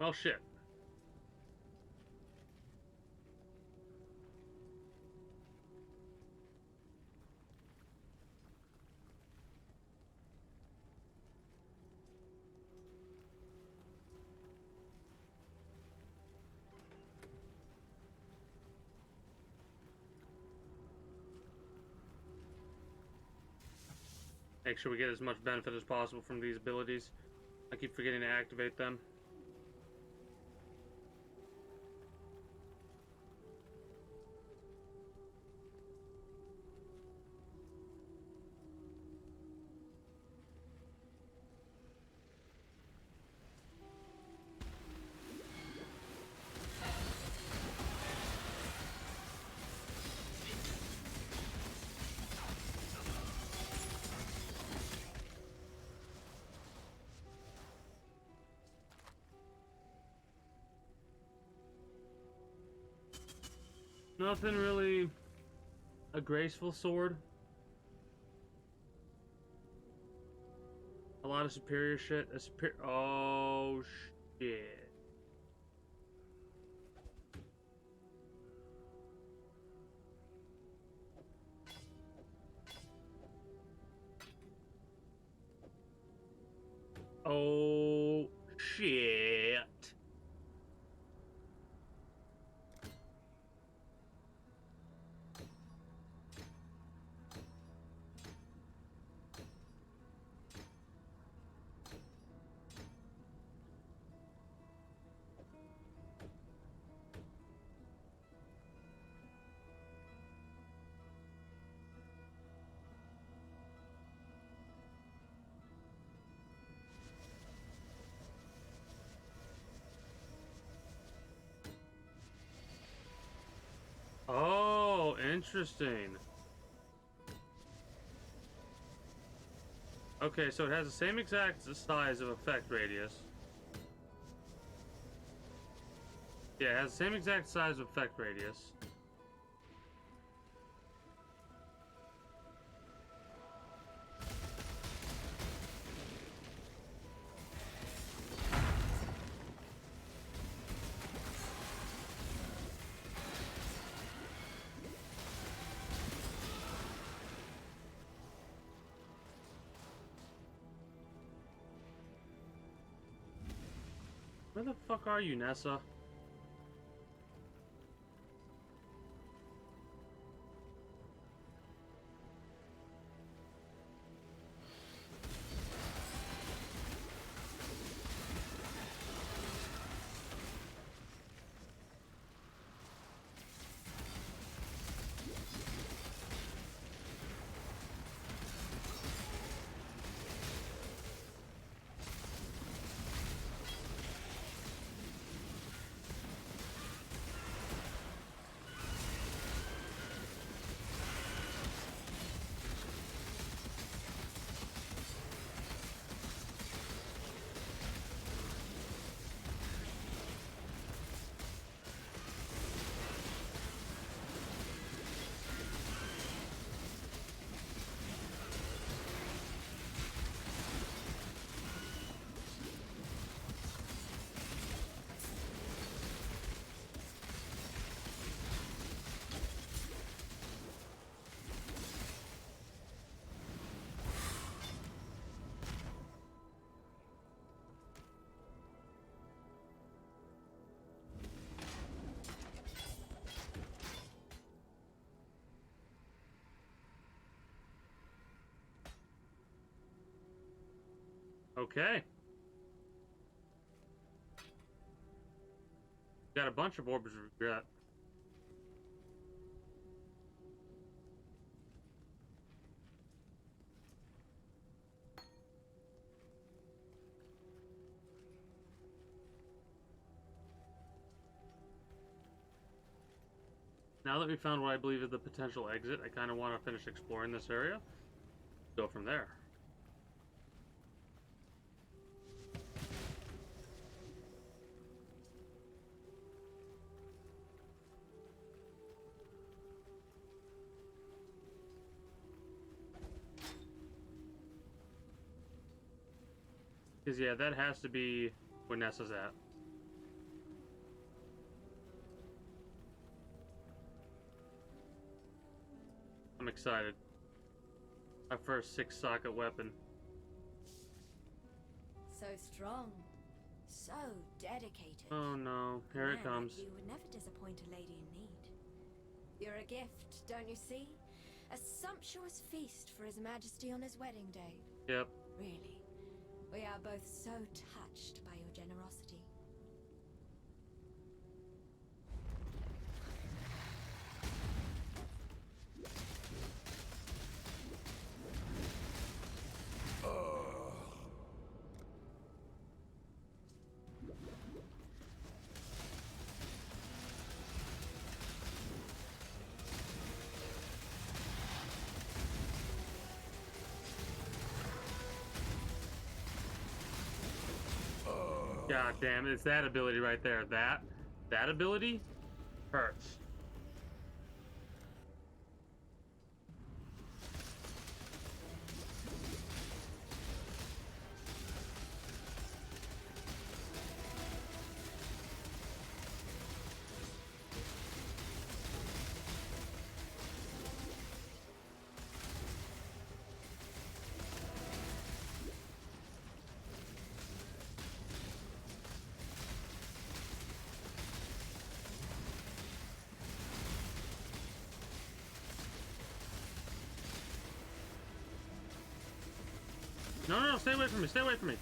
Well, shit. Make sure we get as much benefit as possible from these abilities. I keep forgetting to activate them. Nothing really a graceful sword. A lot of superior shit. Oh shit. Oh shit. Oh, interesting. Okay, so it has the same exact size of effect radius. Yeah, it has the same exact size of effect radius. Where the fuck are you, Nessa? Okay. Got a bunch of orbs of regret. Now that we found what I believe is the potential exit, I kind of want to finish exploring this area. Go from there. Because, yeah, that has to be where Nessa's at. I'm excited. My first 6-socket weapon. So strong. So dedicated. Oh no, here it comes. You would never disappoint a lady in need. You're a gift, don't you see? A sumptuous feast for His Majesty on his wedding day. Yep. Really. We are both so touched by your generosity. God damn, it's that ability right there. That ability hurts. No, stay away from me, stay away from me.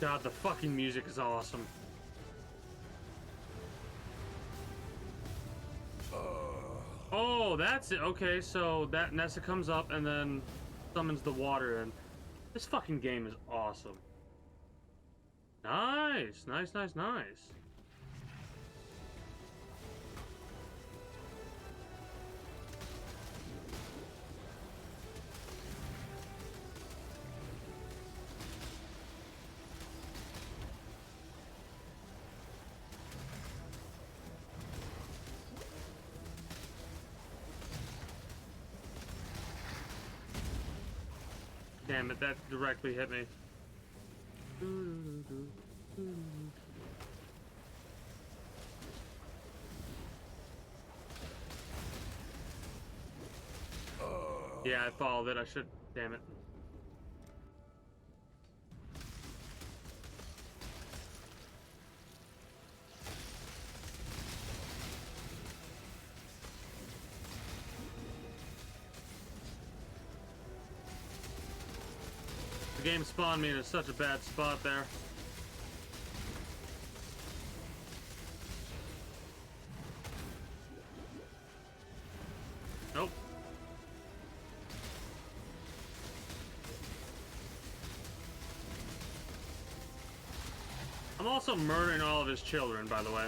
God, the fucking music is awesome. Oh, that's it. Okay, so that Nessa comes up and then summons the water in. This fucking game is awesome. Nice, nice, nice, nice. Damn it, that directly hit me. Yeah, I followed it. I should. Damn it. The game spawned me in such a bad spot there. Nope. I'm also murdering all of his children, by the way.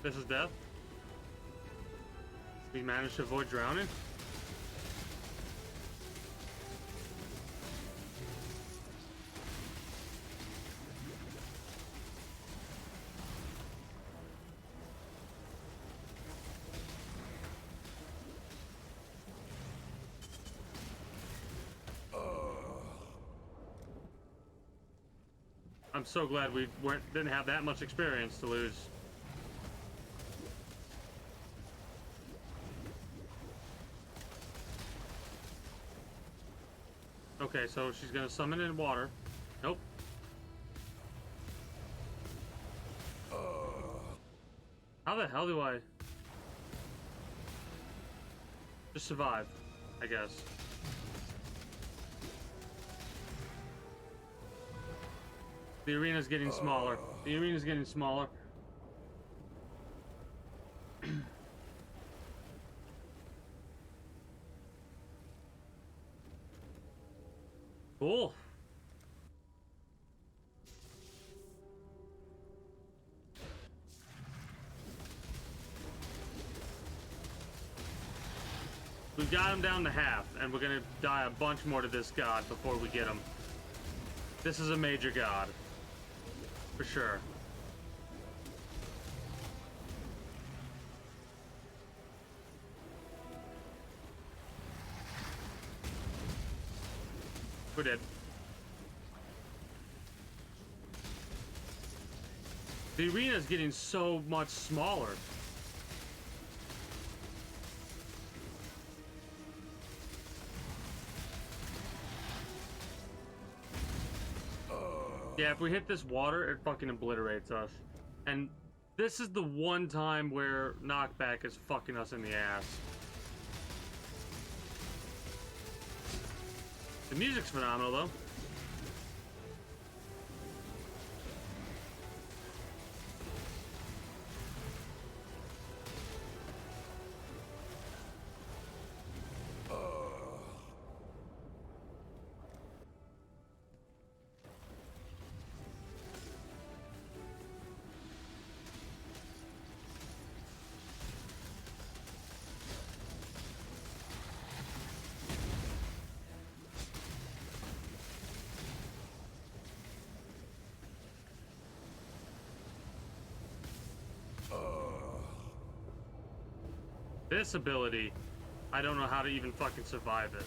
This is death. We managed to avoid drowning. I'm so glad we didn't have that much experience to lose. Okay, so she's gonna summon in water. Nope. How the hell do I just survive? I guess. The arena's getting smaller. The arena's getting smaller. Cool. We've got him down to half, and we're gonna die a bunch more to this god before we get him. This is a major god. For sure. We're dead. The arena is getting so much smaller. Yeah, if we hit this water, it fucking obliterates us. And this is the one time where knockback is fucking us in the ass. The music's phenomenal, though. This ability, I don't know how to even fucking survive it.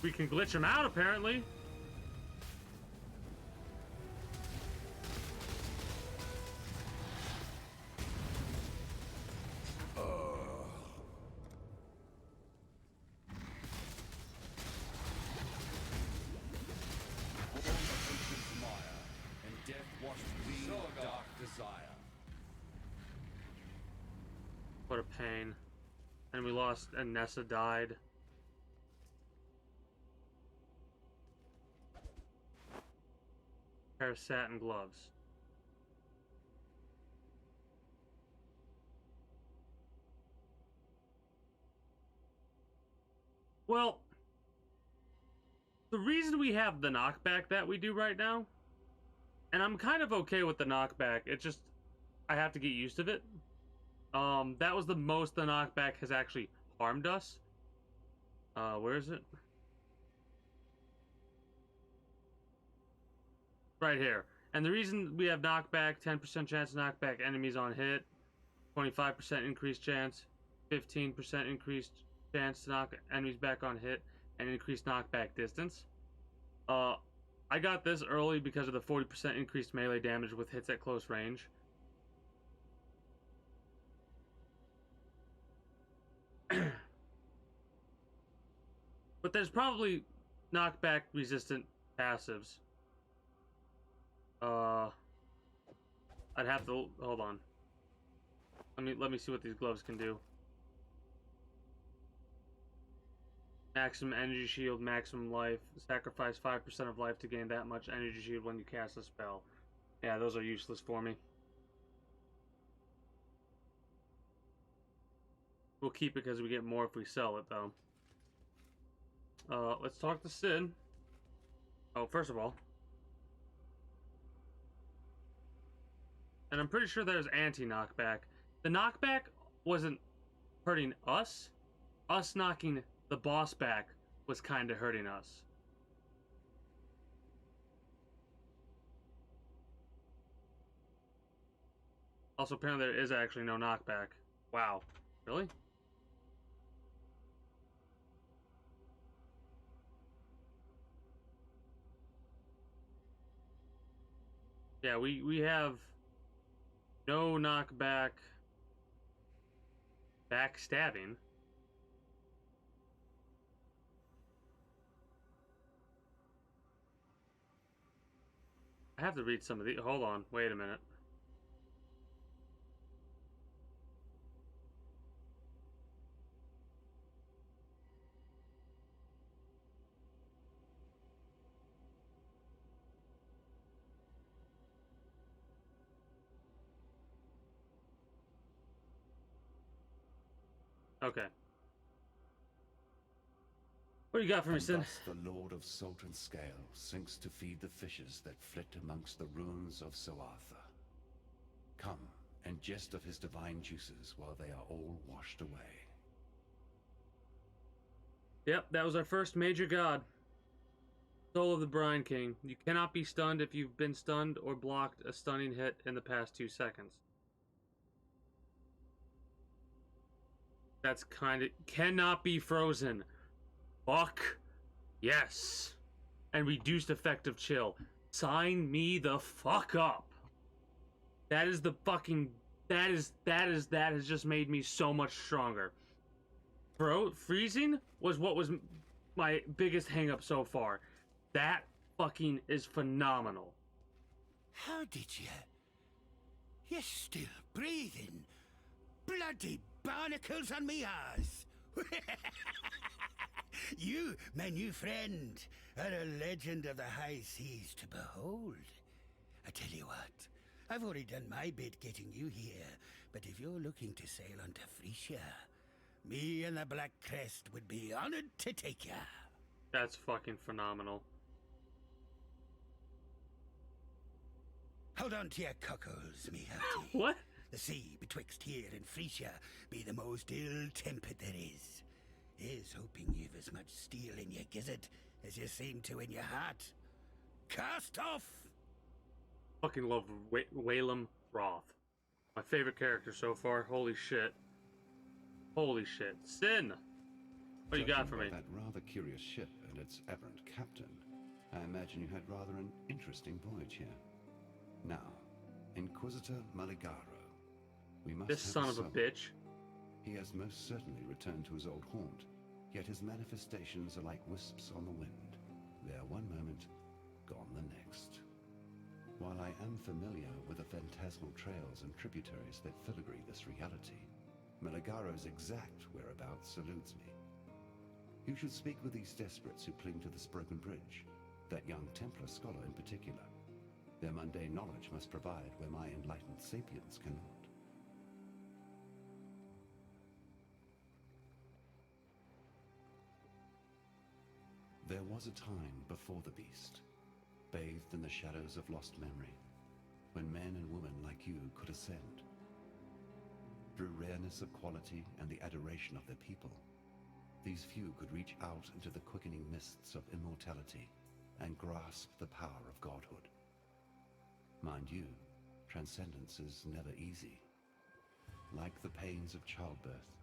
We can glitch him out, apparently. What a pain. And we lost, and Nessa died. Pair of satin gloves. Well, the reason we have the knockback that we do right now, and I'm kind of okay with the knockback, it's just I have to get used to it. That was the most the knockback has actually harmed us. Where is it? Right here. And the reason we have knockback, 10% chance to knock back enemies on hit, 25% increased chance, 15% increased chance to knock enemies back on hit, and increased knockback distance. I got this early because of the 40% increased melee damage with hits at close range. But there's probably knockback resistant passives. I'd have to hold on. Let me see what these gloves can do. Maximum energy shield, maximum life. Sacrifice 5% of life to gain that much energy shield when you cast a spell. Yeah, those are useless for me. We'll keep it because we get more if we sell it, though. Let's talk to Sid. Oh, first of all. And I'm pretty sure there's anti-knockback. The knockback wasn't hurting us. Us knocking the boss back was kind of hurting us. Also, apparently there is actually no knockback. Wow. Really? Yeah, we have no knockback backstabbing. I have to read some of these. Hold on, wait a minute. Okay. What do you got for me, And Sin? thus the Lord of Salt and Scale sinks to feed the fishes that flit amongst the ruins of Soartha. Come and jest of his divine juices while they are all washed away. Yep, that was our first major god. Soul of the Brine King. You cannot be stunned if you've been stunned or blocked a stunning hit in the past 2 seconds. That's kind of... Cannot be frozen. Fuck. Yes. And reduced effective chill. Sign me the fuck up. That is the fucking... That has just made me so much stronger. Freezing was what was my biggest hang-up so far. That fucking is phenomenal. How did you? You're still breathing. Bloody barnacles on me ass. You, my new friend, are a legend of the high seas to behold. I tell you what, I've already done my bit getting you here, but if you're looking to sail onto Frisia, me and the Black Crest would be honored to take ya. That's fucking phenomenal. Hold on to your cockles, me hearty. What? The sea betwixt here and Frisia be the most ill-tempered there is. Here's hoping you've as much steel in your gizzard as you seem to in your heart. Cast off! Fucking love Waylem Roth. My favorite character so far. Holy shit. Holy shit. Sin! What do you got for me? That rather curious ship and its errant captain, I imagine you had rather an interesting voyage here. Now, Inquisitor Maligaro. We must This son of a bitch. He has most certainly returned to his old haunt, yet his manifestations are like wisps on the wind. There one moment, gone the next. While I am familiar with the phantasmal trails and tributaries that filigree this reality, Maligaro's exact whereabouts eludes me. You should speak with these desperates who cling to this broken bridge, that young Templar scholar in particular. Their mundane knowledge must provide where my enlightened sapiens cannot. There was a time before the beast, bathed in the shadows of lost memory, when men and women like you could ascend. Through rareness of quality and the adoration of their people, these few could reach out into the quickening mists of immortality and grasp the power of godhood. Mind you, transcendence is never easy. Like the pains of childbirth,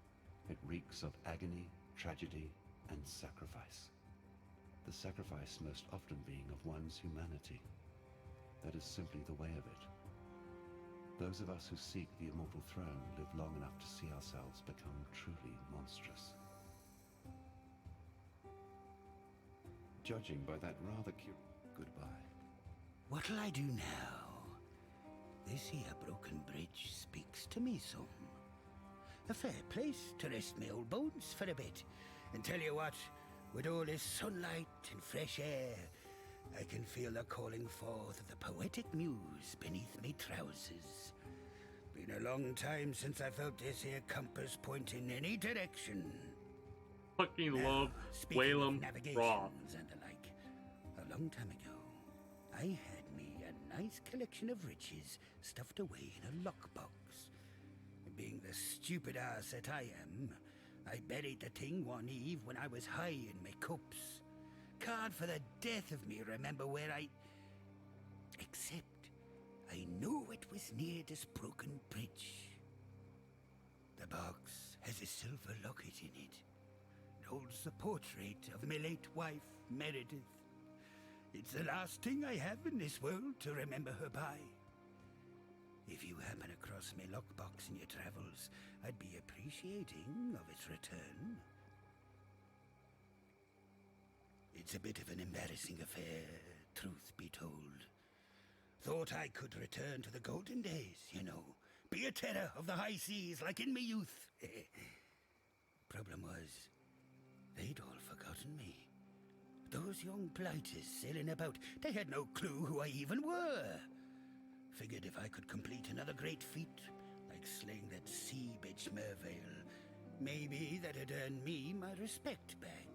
it reeks of agony, tragedy, and sacrifice. The sacrifice most often being of one's humanity. That is simply the way of it. Those of us who seek the immortal throne live long enough to see ourselves become truly monstrous. Judging by that rather goodbye. What'll I do now? This here broken bridge speaks to me some. A fair place to rest me old bones for a bit. And tell you what, with all this sunlight and fresh air, I can feel the calling forth of the poetic muse beneath me trousers. Been a long time since I felt this here compass point in any direction. Fucking love Whalem Roth. And the like. A long time ago, I had me a nice collection of riches stuffed away in a lockbox. Being the stupid ass that I am, I buried the thing one eve when I was high in my cups. God for the death of me remember where except I knew it was near this broken bridge. The box has a silver locket in it. It holds the portrait of my late wife, Meredith. It's the last thing I have in this world to remember her by. If you happen across my lockbox in your travels, I'd be appreciating of its return. It's a bit of an embarrassing affair, truth be told. Thought I could return to the golden days, you know. Be a terror of the high seas like in my youth. Problem was, they'd all forgotten me. Those young blighters sailing about, they had no clue who I even were. Figured if I could complete another great feat, like slaying that sea bitch Mervale, maybe that'd earn me my respect back.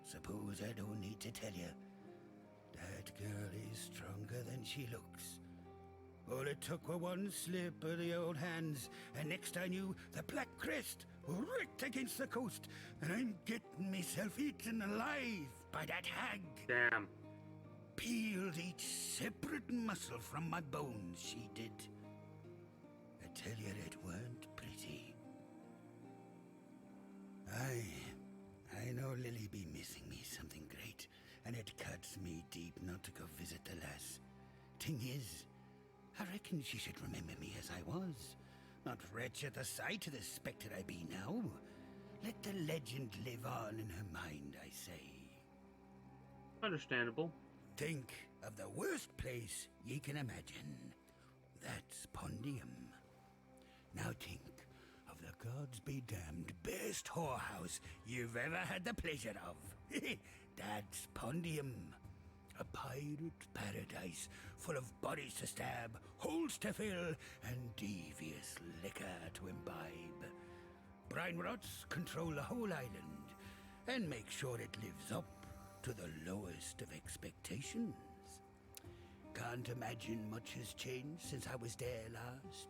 Suppose I don't need to tell you. That girl is stronger than she looks. All it took were one slip of the old hands, and next I knew, the Black Crest right against the coast, and I'm getting myself eaten alive by that hag. Damn. Peeled each separate muscle from my bones, she did. I tell you, it weren't pretty. I know Lily be missing me something great, and it cuts me deep not to go visit the lass. Thing is, I reckon she should remember me as I was, not retch at the sight of the spectre I be now. Let the legend live on in her mind, I say. Understandable. Think of the worst place ye can imagine. That's Pondium. Now think of the gods be damned best whorehouse you've ever had the pleasure of. That's Pondium. A pirate paradise full of bodies to stab, holes to fill, and devious liquor to imbibe. Brine rots control the whole island and make sure it lives up to the lowest of expectations. Can't imagine much has changed since I was there last.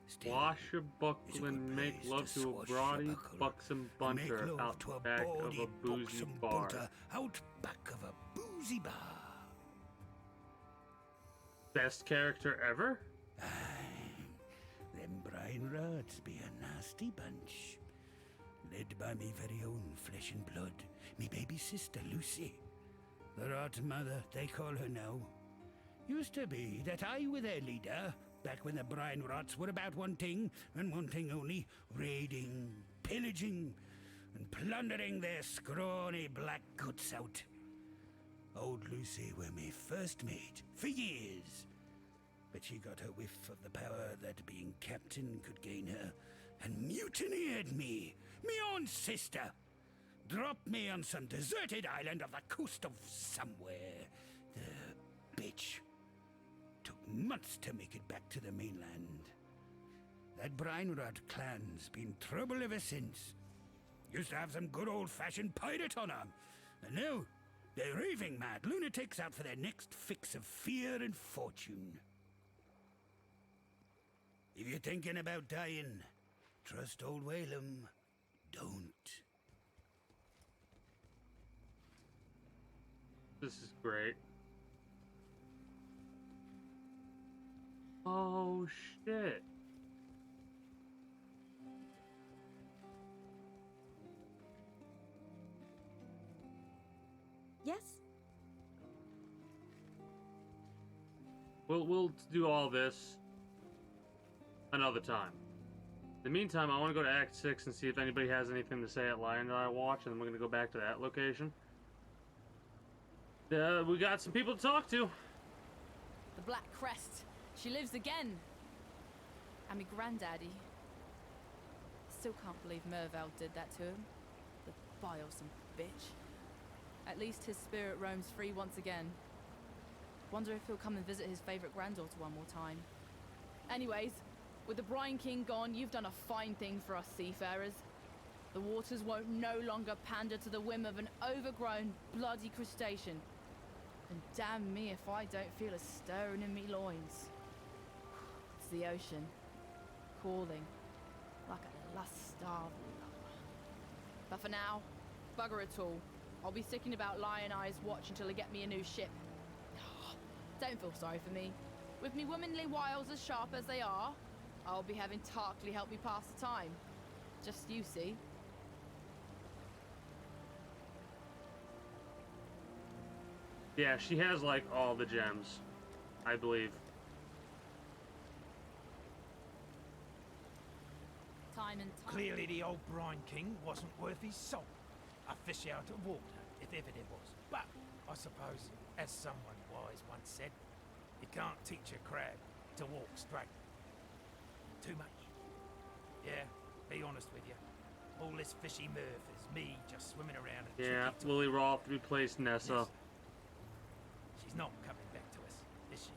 Swashbuckling, make love to a brody, buxom bunter out back of a boozy bar. Out back of a boozy bar. Best character ever? Them brine rods be a nasty bunch. Led by me very own flesh and blood, me baby sister Lucy. The rot mother, they call her now. Used to be that I were their leader, back when the brine rots were about one thing, and one thing only, raiding, pillaging, and plundering their scrawny black guts out. Old Lucy were me first mate, for years. But she got her whiff of the power that being captain could gain her, and mutineered me, me own sister. Dropped me on some deserted island off the coast of somewhere. The bitch. Took months to make it back to the mainland. That Brinerod clan's been trouble ever since. Used to have some good old-fashioned pirate on 'em. And now, they're raving mad lunatics out for their next fix of fear and fortune. If you're thinking about dying, trust old Whalem. Don't. This is great. Oh, shit. Yes? We'll do all this another time. In the meantime, I want to go to Act 6 and see if anybody has anything to say at Lion that I watch, and then we're going to go back to that location. We got some people to talk to. The Black Crest. She lives again. And me granddaddy. Still can't believe Mervale did that to him. The bilesome bitch. At least his spirit roams free once again. Wonder if he'll come and visit his favourite granddaughter one more time. Anyways, with the Brine King gone, you've done a fine thing for us seafarers. The waters won't no longer pander to the whim of an overgrown, bloody crustacean. And damn me if I don't feel a stirring in me loins. It's the ocean, calling, like a lust-starved lover. But for now, bugger it all. I'll be sticking about Lion Eye's watch until I get me a new ship. Don't feel sorry for me. With me womanly wiles as sharp as they are, I'll be having Tarkley help me pass the time. Just you see. Yeah, she has, like, all the gems, I believe. Time and time. Clearly the old Brine King wasn't worth his salt. A fish out of water, if ever there was. But, I suppose, as someone wise once said, you can't teach a crab to walk straight. Too much. Yeah, be honest with you. All this fishy mirth is me just swimming around and Yeah, Lily Roth replaced Nessa. She's not coming back to us, is she?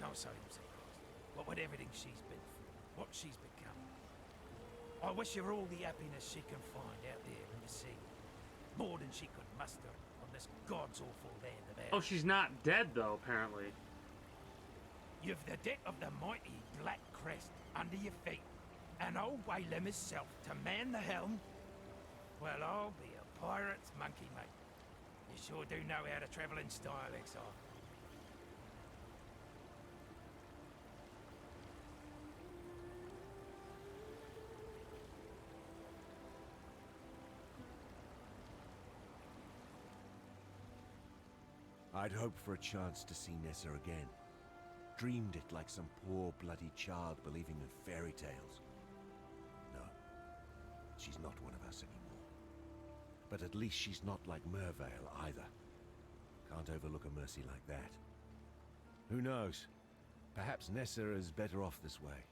Can't say I'm surprised. What with everything she's been through, what she's become. I wish her all the happiness she can find out there in the sea. More than she could muster on this god's awful land of ours. Oh, she's not dead, though, apparently. You've the debt of the mighty Black Crest under your feet, and old Whalem himself to man the helm. Well, I'll be a pirate's monkey, mate. You sure do know how to travel in style, Exile. I'd hoped for a chance to see Nessa again. Dreamed it like some poor bloody child believing in fairy tales. No, she's not one of us anymore. But at least she's not like Mervale either. Can't overlook a mercy like that. Who knows? Perhaps Nessa is better off this way.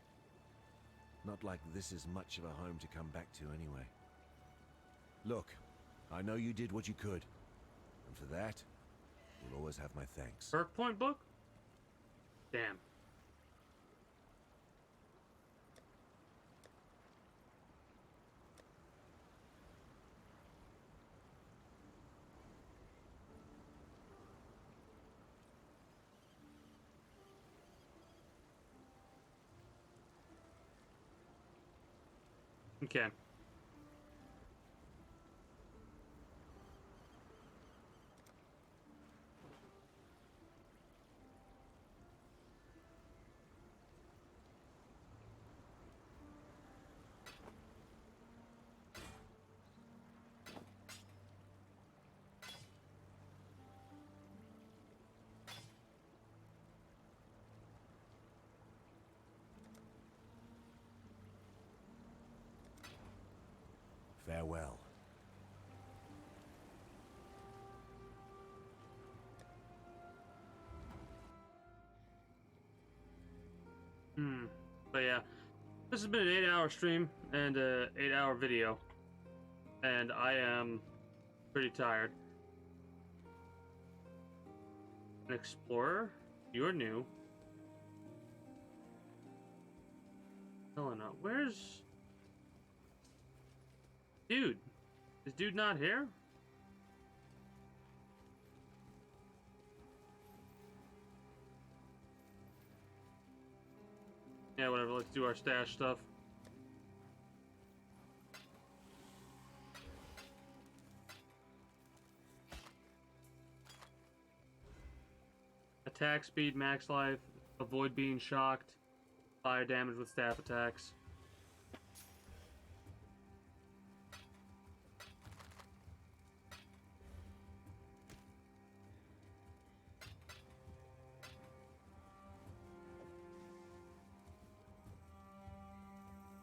Not like this is much of a home to come back to anyway. Look, I know you did what you could. And for that, you'll always have my thanks. Birk Point book? Damn. Okay. Farewell. But yeah, this has been an 8-hour stream and a 8-hour video, and I am pretty tired. An explorer? You're new. Helena, where's... Dude, is dude not here? Yeah, whatever, let's do our stash stuff. Attack speed, max life, avoid being shocked, fire damage with staff attacks.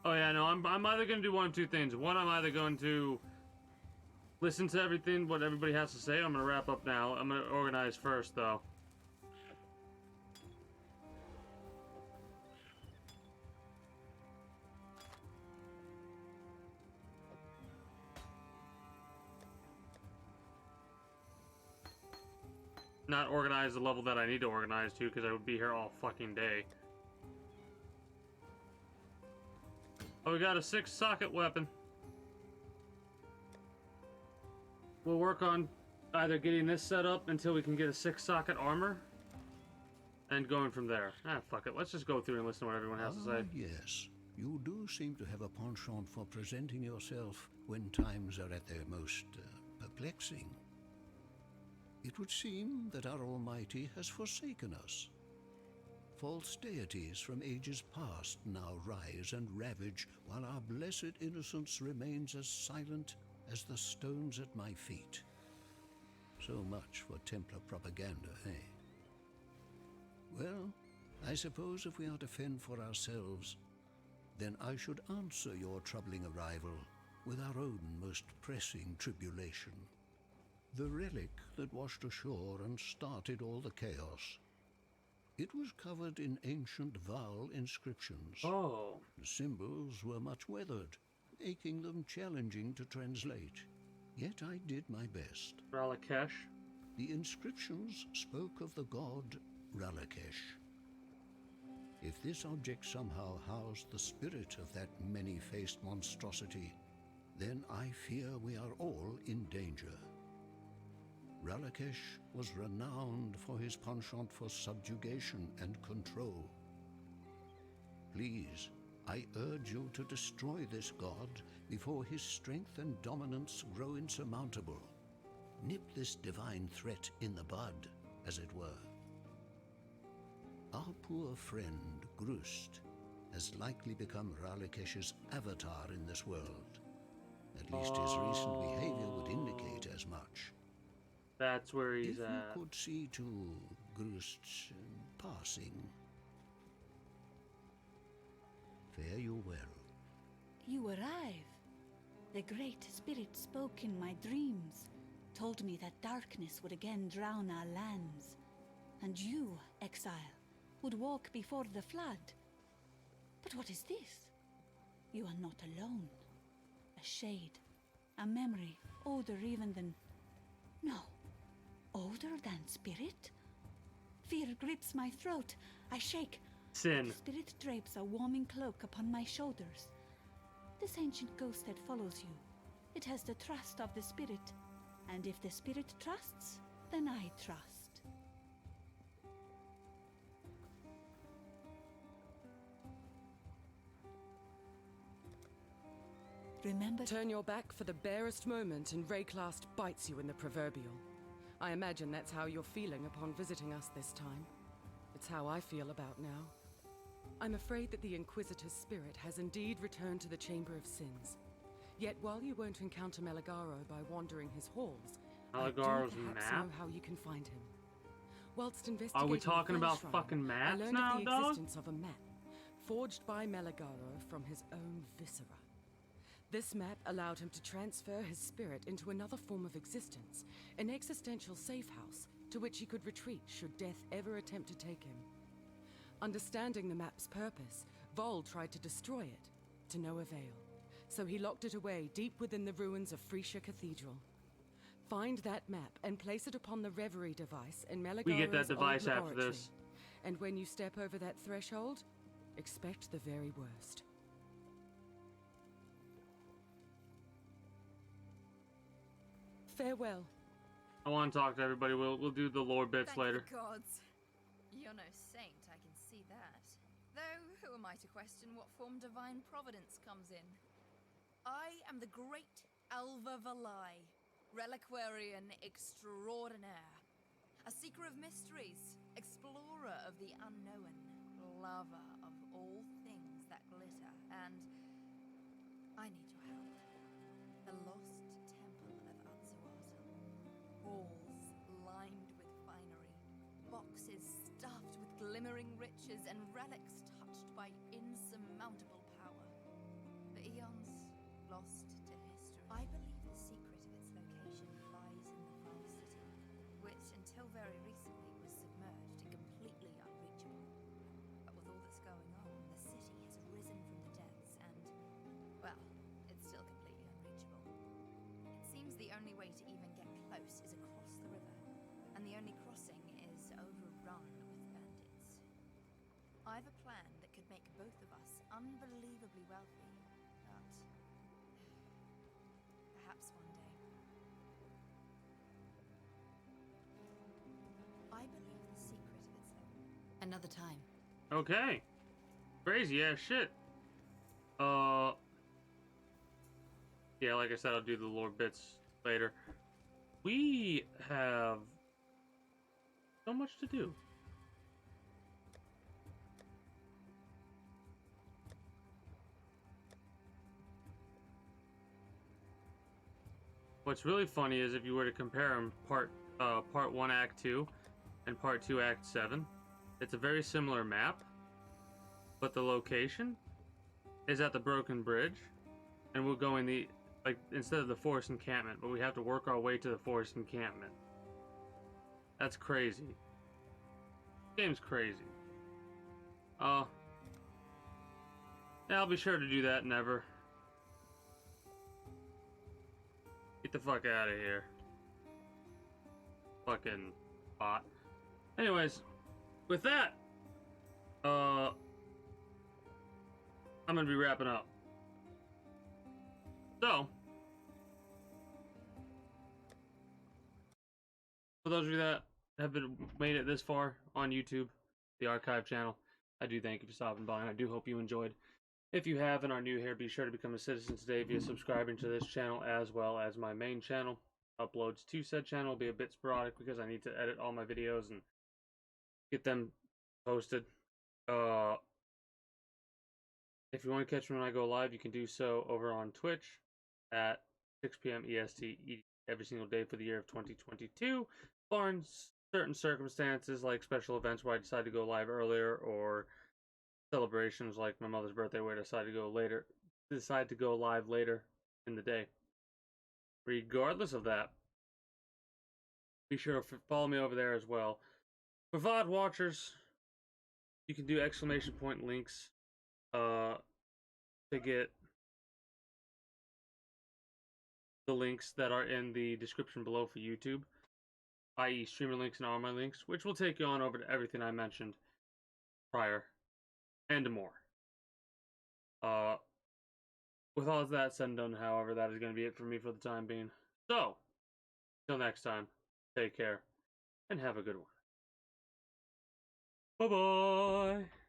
Oh yeah, no, I'm either going to do one of two things. One, I'm either going to listen to everything, what everybody has to say. I'm going to wrap up now. I'm going to organize first, though. Not organize the level that I need to organize to, because I would be here all fucking day. Oh, we got a 6-socket weapon. We'll work on either getting this set up until we can get a 6-socket armor, and going from there. Ah, fuck it. Let's just go through and listen to what everyone has to say. Yes. You do seem to have a penchant for presenting yourself when times are at their most perplexing. It would seem that our Almighty has forsaken us. False deities from ages past now rise and ravage, while our blessed innocence remains as silent as the stones at my feet. So much for Templar propaganda, eh? Well, I suppose if we are to fend for ourselves, then I should answer your troubling arrival with our own most pressing tribulation. The relic that washed ashore and started all the chaos. It was covered in ancient Val inscriptions. Oh. The symbols were much weathered, making them challenging to translate. Yet I did my best. Ralakesh? The inscriptions spoke of the god Ralakesh. If this object somehow housed the spirit of that many-faced monstrosity, then I fear we are all in danger. Ralakesh was renowned for his penchant for subjugation and control. Please, I urge you to destroy this god before his strength and dominance grow insurmountable. Nip this divine threat in the bud, as it were. Our poor friend, Grust, has likely become Ralakesh's avatar in this world. At least his recent behavior would indicate as much. That's where he's at. If you could see to Grust's passing. Fare you well. You arrive. The Great Spirit spoke in my dreams, told me that darkness would again drown our lands, and you, Exile, would walk before the flood. But what is this? You are not alone. A shade, a memory, older even than... No, older than spirit? Fear grips my throat. I shake. Sin. The spirit drapes a warming cloak upon my shoulders. This ancient ghost that follows you, it has the trust of the spirit. And if the spirit trusts, then I trust. Remember... Turn your back for the barest moment and Rayclast bites you in the proverbial. I imagine that's how you're feeling upon visiting us this time. It's how I feel about now. I'm afraid that the Inquisitor's spirit has indeed returned to the Chamber of Sins. Yet while you won't encounter Meligaro by wandering his halls, Meligaro's I do perhaps map? know how you can find him. Whilst investigating Are we talking the Fell about Shrine, fucking I maps learned now, of the dog? existence of a map, forged by Meligaro from his own viscera. This map allowed him to transfer his spirit into another form of existence, an existential safe house to which he could retreat should death ever attempt to take him. Understanding the map's purpose, Vol tried to destroy it, to no avail. So he locked it away deep within the ruins of Freesia Cathedral. Find that map and place it upon the Reverie device in Meligaro's We get that device old after laboratory. this. And when you step over that threshold, expect the very worst. Farewell. I want to talk to everybody. We'll do the lore bits Thank later. the gods. You're no saint, I can see that. Though, who am I to question what form divine providence comes in? I am the great Alva Valai, reliquarian extraordinaire. A seeker of mysteries, explorer of the unknown, lover of all things that glitter, and I need your help. The lost temple of Atsuata. Halls lined with finery, boxes stuffed with glimmering riches, and relics touched by insurmountable power. The eons lost to history. I believe the secret of its location lies in the Far City, which until very recently was submerged and completely unreachable. But with all that's going on, the city has risen from the depths and, well, it's still completely unreachable. It seems the only way to even get close is across the river, and the only crossing is overrun with bandits. I've a plan that could make both of us unbelievably wealthy, but perhaps one day. I believe the secret of its another time. Okay. Crazy ass shit. Yeah, like I said, I'll do the lore bits later. We have so much to do. What's really funny is if you were to compare them, part 1 Act 2 and part 2 Act 7, it's a very similar map, but the location is at the Broken Bridge, and we're going the, like, instead of the forest encampment, but we have to work our way to the forest encampment. That's crazy. Game's crazy. Yeah, I'll be sure to do that never. Get the fuck out of here. Fucking bot. Anyways, with that, I'm gonna be wrapping up. So, for those of you that have made it this far on YouTube, the archive channel, I do thank you for stopping by, and I do hope you enjoyed. If you have and are new here, be sure to become a citizen today via subscribing to this channel as well as my main channel. Uploads to said channel will be a bit sporadic because I need to edit all my videos and get them posted. If you want to catch me when I go live, you can do so over on Twitch at 6 p.m. EST every single day for the year of 2022, barring certain circumstances like special events where I decide to go live earlier, or celebrations like my mother's birthday where I decide to go live later in the day. Regardless of that, be sure to follow me over there as well. For VOD watchers, you can do exclamation point links to get the links that are in the description below for YouTube, i.e. streamer links and all my links, which will take you on over to everything I mentioned prior and more. With all of that said and done, however, that is going to be it for me for the time being. So, until next time, take care and have a good one. Bye-bye!